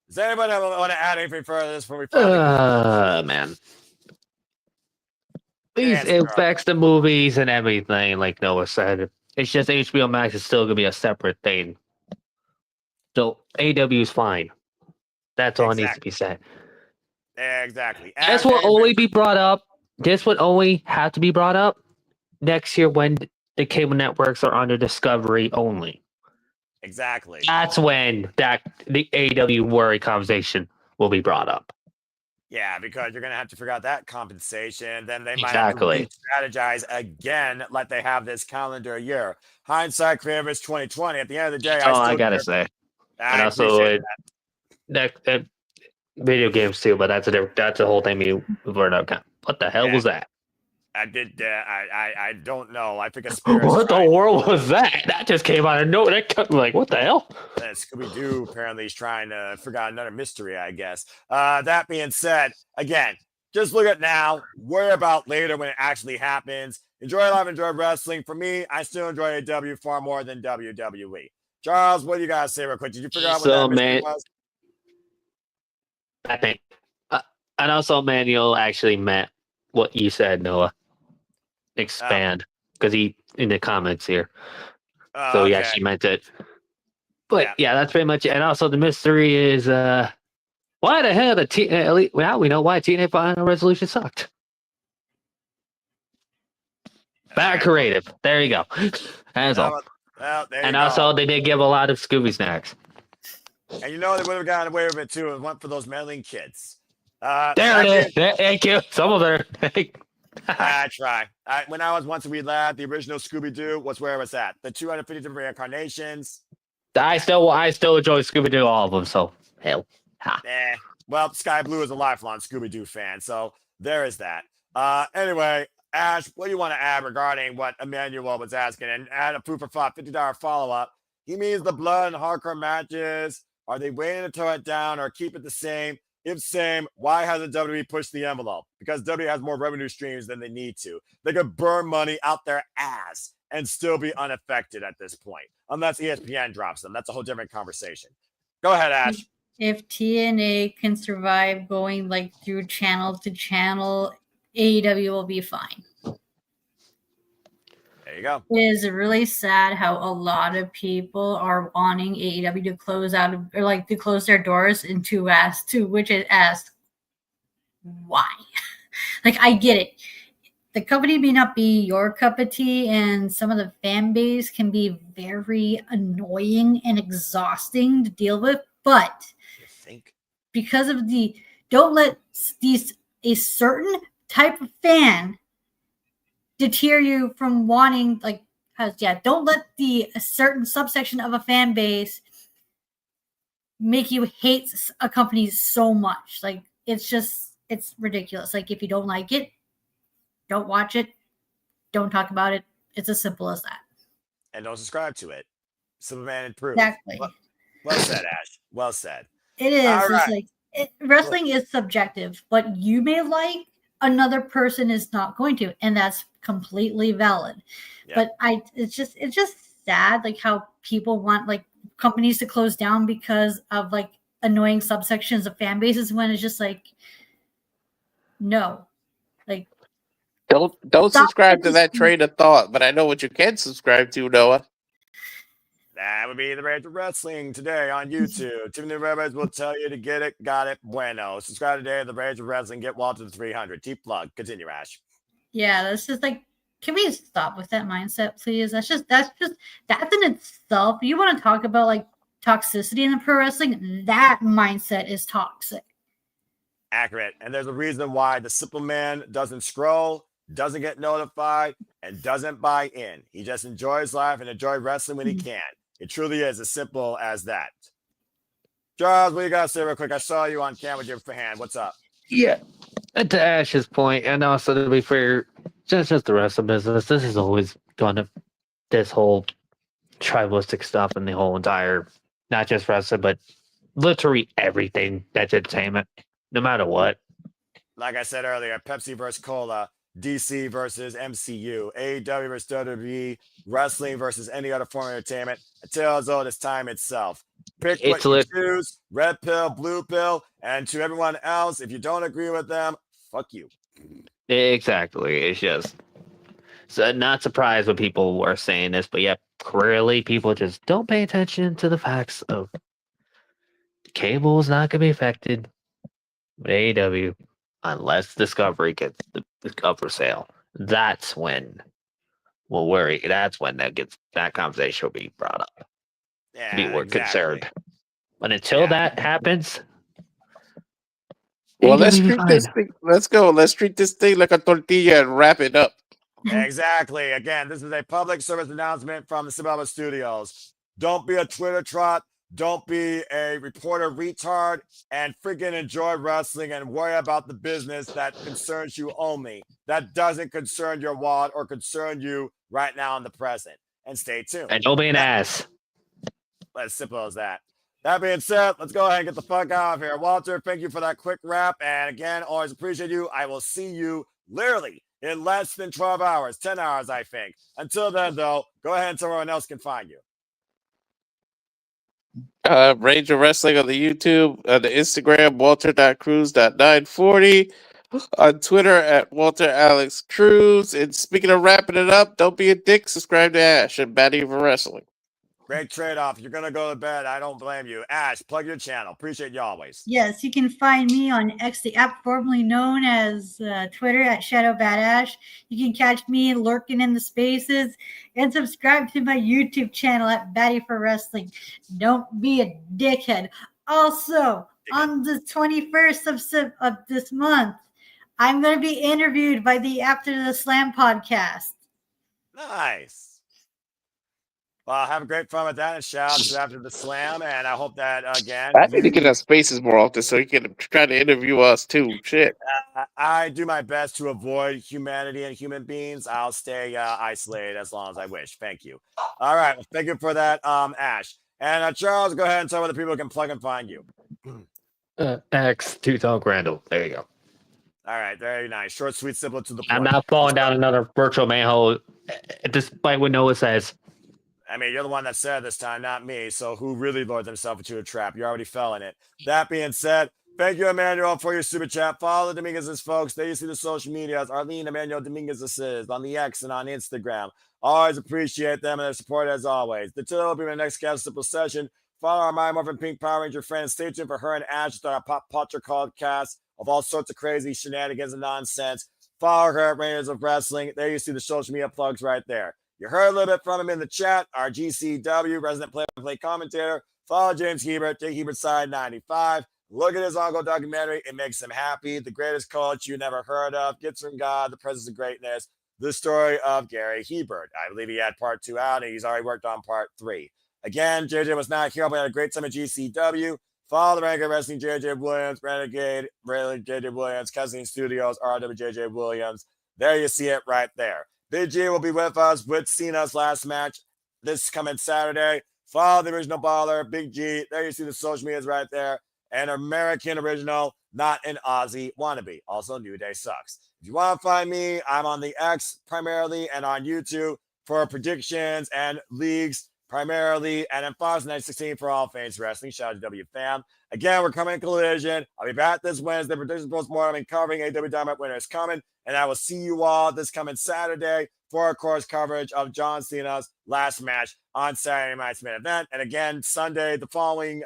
Does anybody want to add anything further to this before we man. These affects the movies and everything, like Noah said. It's just HBO Max is still going to be a separate thing. So AEW is fine. That's all needs to be said. Exactly. This will only be brought up. This would only have to be brought up next year when the cable networks are under Discovery only. Exactly. That's when the AEW worry conversation will be brought up. Yeah, because you're going to have to figure out that compensation. Then they might have to strategize again like they have this calendar year. Hindsight creative is 2020. At the end of the day, I got to say. And also, that video games too, but that's a whole thing we learned out. What the hell was that? I did. I don't know. I think a what the world was that? That just came out of nowhere. Like, what the hell? Scooby-Doo apparently is trying to figure out another mystery, I guess. That being said, again, just look at now. Worry about later when it actually happens. Enjoy life, enjoy wrestling. For me, I still enjoy AEW far more than WWE. Charles, what do you guys say real quick? Did you figure out what that mystery was? I think, and also Manuel actually meant what you said, Noah. Expand. because he in the comments here. Oh, So he okay. actually meant it. But yeah, that's pretty much it. And also the mystery is why the hell well, we know why TNA Final Resolution sucked. Bad creative. There you go. That's all. Well, there you And go. also they did give a lot of Scooby snacks. And you know they would have gotten away with it too if it went for those meddling kids. There it is. Thank you. Some of them. I try. When I was Once a Wee Lad, the original Scooby-Doo was where it was at. The 250 different reincarnations. I still enjoy Scooby Doo, all of them. So hell. Well, Sky Blue is a lifelong Scooby-Doo fan, so there is that. Anyway, Ash, what do you want to add regarding what Emmanuel was asking? And add a proof for thought, $50 follow-up. He means the blood and hardcore matches. Are they waiting to throw it down or keep it the same? If same, why hasn't WWE pushed the envelope? Because WWE has more revenue streams than they need to. They could burn money out their ass and still be unaffected at this point, unless ESPN drops them. That's a whole different conversation. Go ahead, Ash. If TNA can survive going like through channel to channel, AEW will be fine. There you go. It is really sad how a lot of people are wanting AEW to close out or like to close their doors and to ask why. Like, I get it. The company may not be your cup of tea, and some of the fan base can be very annoying and exhausting to deal with, but because of don't let a certain type of fan deter you from wanting, don't let a certain subsection of a fan base make you hate a company so much. Like, it's ridiculous. Like, if you don't like it, don't watch it, don't talk about it. It's as simple as that. And don't subscribe to it. Superman improved. Exactly. Well said, Ash. Well said. It is. All It's right. like wrestling is subjective. What you may like, another person is not going to, and that's completely valid. But it's just sad, like how people want like companies to close down because of like annoying subsections of fan bases, when it's just like, no, like Don't subscribe to that train of thought, but I know what you can subscribe to, Noah. That would be the Rage of Wrestling today on YouTube. Too many rabbits will tell you to get it, got it, bueno. Subscribe today to the Rage of Wrestling. Get Walter to 300. T-plug. Continue, Ash. yeah, that's just like, can we stop with that mindset, please? That's in itself. You want to talk about like toxicity in the pro wrestling? That mindset is toxic. Accurate. And there's a reason why the simple man doesn't scroll, doesn't get notified, and doesn't buy in. He just enjoys life and enjoys wrestling when he can. It truly is as simple as that. Charles, what you got to say real quick? I saw you on cam with your hand. What's up? Yeah. And to Ash's point, and also to be fair, just the rest of business, this is always going to, this whole tribalistic stuff and the whole entire, not just wrestling, but literally everything that's entertainment, no matter what. Like I said earlier, Pepsi versus Cola, DC versus MCU, AEW versus WWE, wrestling versus any other form of entertainment. A tale as old as time itself. Pick what you choose, red pill, blue pill, and to everyone else, if you don't agree with them, fuck you. Exactly. It's just, so not surprised when people were saying this, but yeah, clearly people just don't pay attention to the facts of cable is not going to be affected with AEW unless Discovery gets the cover sale. That's when we'll worry. That's when that conversation will be brought up. Yeah, Be more concerned. But until that happens, well, AEW let's will be treat fine. this thing. Let's go. Let's treat this thing like a tortilla and wrap it up. Exactly. Again, this is a public service announcement from the Sibaba Studios. Don't be a Twitter trot. Don't be a reporter retard, and freaking enjoy wrestling and worry about the business that concerns you only. That doesn't concern your wallet or concern you right now in the present. And stay tuned. And don't be an ass. As simple as that. That being said, let's go ahead and get the fuck out of here. Walter, thank you for that quick wrap. And again, always appreciate you. I will see you literally in less than 12 hours, 10 hours, I think. Until then, though, go ahead and tell everyone else can find you. Rage of Wrestling on the YouTube, the Instagram, walter.cruz.940. on Twitter at Walter Alex Cruz. And speaking of wrapping it up, don't be a dick. Subscribe to Ash and Batty for Wrestling. Great trade-off. You're gonna go to bed. I don't blame you. Ash, plug your channel. Appreciate you always. Yes, you can find me on X, the app formerly known as Twitter at ShadowBadAsh. You can catch me lurking in the spaces and subscribe to my YouTube channel at Batty for Wrestling. Don't be a dickhead. Also, on the 21st of this month, I'm going to be interviewed by the After the Slam podcast. Nice. Well, have a great fun with that, and shout out to After the Slam, and I hope that, again... I need to get us spaces more often so you can try to interview us, too. Shit. I do my best to avoid humanity and human beings. I'll stay isolated as long as I wish. Thank you. All right. Well, thank you for that, Ash. And Charles, go ahead and tell where the people can plug and find you. X Two-Tone Grandel. There you go. All right. Very nice. Short, sweet, simple, to the point. I'm not falling down another virtual manhole, despite what Noah says. I mean, you're the one that said this time, not me. So who really lured themselves into a trap? You already fell in it. That being said, thank you, Emmanuel, for your super chat. Follow the Dominguez's folks. There you see the social medias. Arlene Emmanuel Dominguez's is on the X and on Instagram. Always appreciate them and their support as always. The two will be my next guest simple session. Follow our My Morphin Pink Power Ranger friends. Stay tuned for her and Ash to start a Pop Culture cast of all sorts of crazy shenanigans and nonsense. Follow her at Rangers of Wrestling. There you see the social media plugs right there. You heard a little bit from him in the chat. Our GCW resident play commentator. Follow James Hebert, Jake Hebert Side 95. Look at his ongoing documentary. It makes him happy. The greatest coach you never heard of. Gifts from God, the presence of greatness. The story of Gary Hebert. I believe he had part 2 out, and he's already worked on part 3. Again, JJ was not here, but had a great time at GCW. Follow the Renegade Wrestling, JJ Williams, Renegade, JJ Williams, Cousin Studios, RWJJ Williams. There you see it right there. Big G will be with us with Cena's last match this coming Saturday. Follow the original baller, Big G. There you see the social medias right there. An American original, not an Aussie wannabe. Also, New Day sucks. If you want to find me, I'm on the X primarily and on YouTube for predictions and leagues primarily, and then Fox 916 for all fans wrestling. Shout out to W Fam. Again, we're coming Collision. I'll be back this Wednesday. Predictions postmortem and covering AW Dynamite winner is coming. And I will see you all this coming Saturday for, of course, coverage of John Cena's last match on Saturday Night's main event. And again, Sunday, the following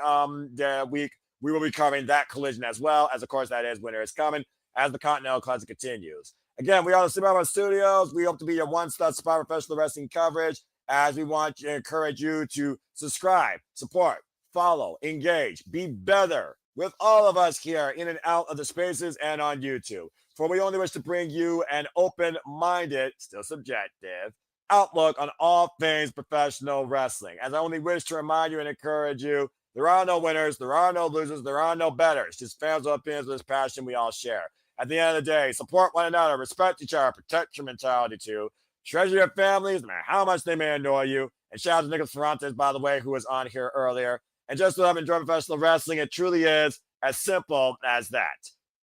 week, we will be covering that Collision as well, as, of course, that is Winter is Coming, as the Continental Classic continues. Again, we are the Superpower Studios. We hope to be your one-stop spot for professional wrestling coverage, as we want to encourage you to subscribe, support, follow, engage, be better with all of us here in and out of the spaces and on YouTube. For we only wish to bring you an open-minded, still subjective, outlook on all things professional wrestling. As I only wish to remind you and encourage you, there are no winners, there are no losers, there are no betters. Just fans of opinions with this passion we all share. At the end of the day, support one another, respect each other, protect your mentality too. Treasure your families, no matter how much they may annoy you. And shout out to Nicholas Ferrantes, by the way, who was on here earlier. And just to have enjoyed professional wrestling, it truly is as simple as that.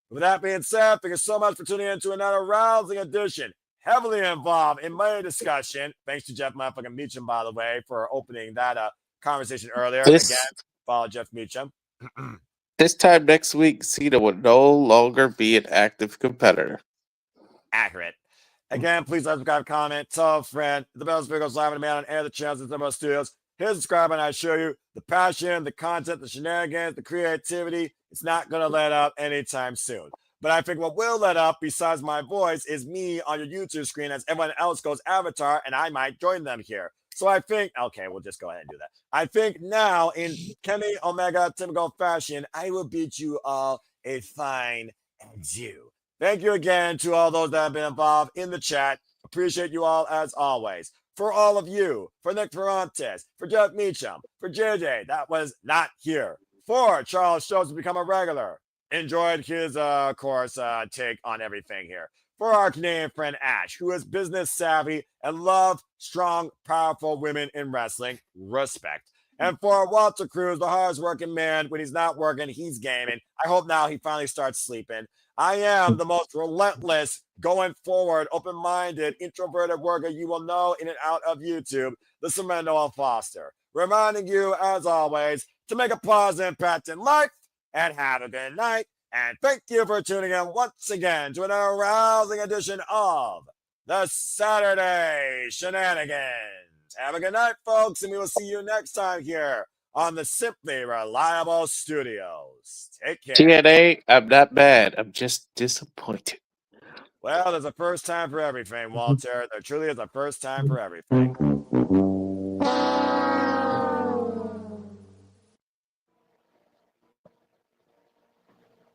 With that being said, thank you so much for tuning in to another rousing edition, heavily involved in money discussion. Thanks to Jeff motherfucking Meacham, by the way, for opening that conversation earlier. Again, follow Jeff Meacham. This time next week, Cena will no longer be an active competitor. Accurate. Again, please like, subscribe, comment, tell a friend. The Bells Goes live on demand on air, the channels and Zimbo Studios. Hit subscribe and I show you the passion, the content, the shenanigans, the creativity. It's not going to let up anytime soon. But I think what will let up, besides my voice, is me on your YouTube screen as everyone else goes avatar, and I might join them here. So I think, okay, we'll just go ahead and do that. I think now, in Kenny Omega typical fashion, I will bid you all a fine adieu. Thank you again to all those that have been involved in the chat. Appreciate you all as always. For all of you, for Nick Ferrantes, for Jeff Meacham, for JJ, that was not here. For Charles Schultz to become a regular. Enjoyed his, of course, take on everything here. For our Canadian friend Ash, who is business savvy and loves strong, powerful women in wrestling. Respect. And for Walter Cruz, the hardest working man, when he's not working, he's gaming. I hope now he finally starts sleeping. I am the most relentless, going forward, open-minded, introverted worker you will know in and out of YouTube, the Samantha Foster. Reminding you, as always, to make a positive impact in life and have a good night And thank you for tuning in once again to an arousing edition of the Saturday Shenanigans. Have a good night, folks, and we will see you next time here on the Simply Reliable Studios. Take care. TNA, I'm not mad. I'm just disappointed. Well, there's a first time for everything, Walter. There truly is a first time for everything.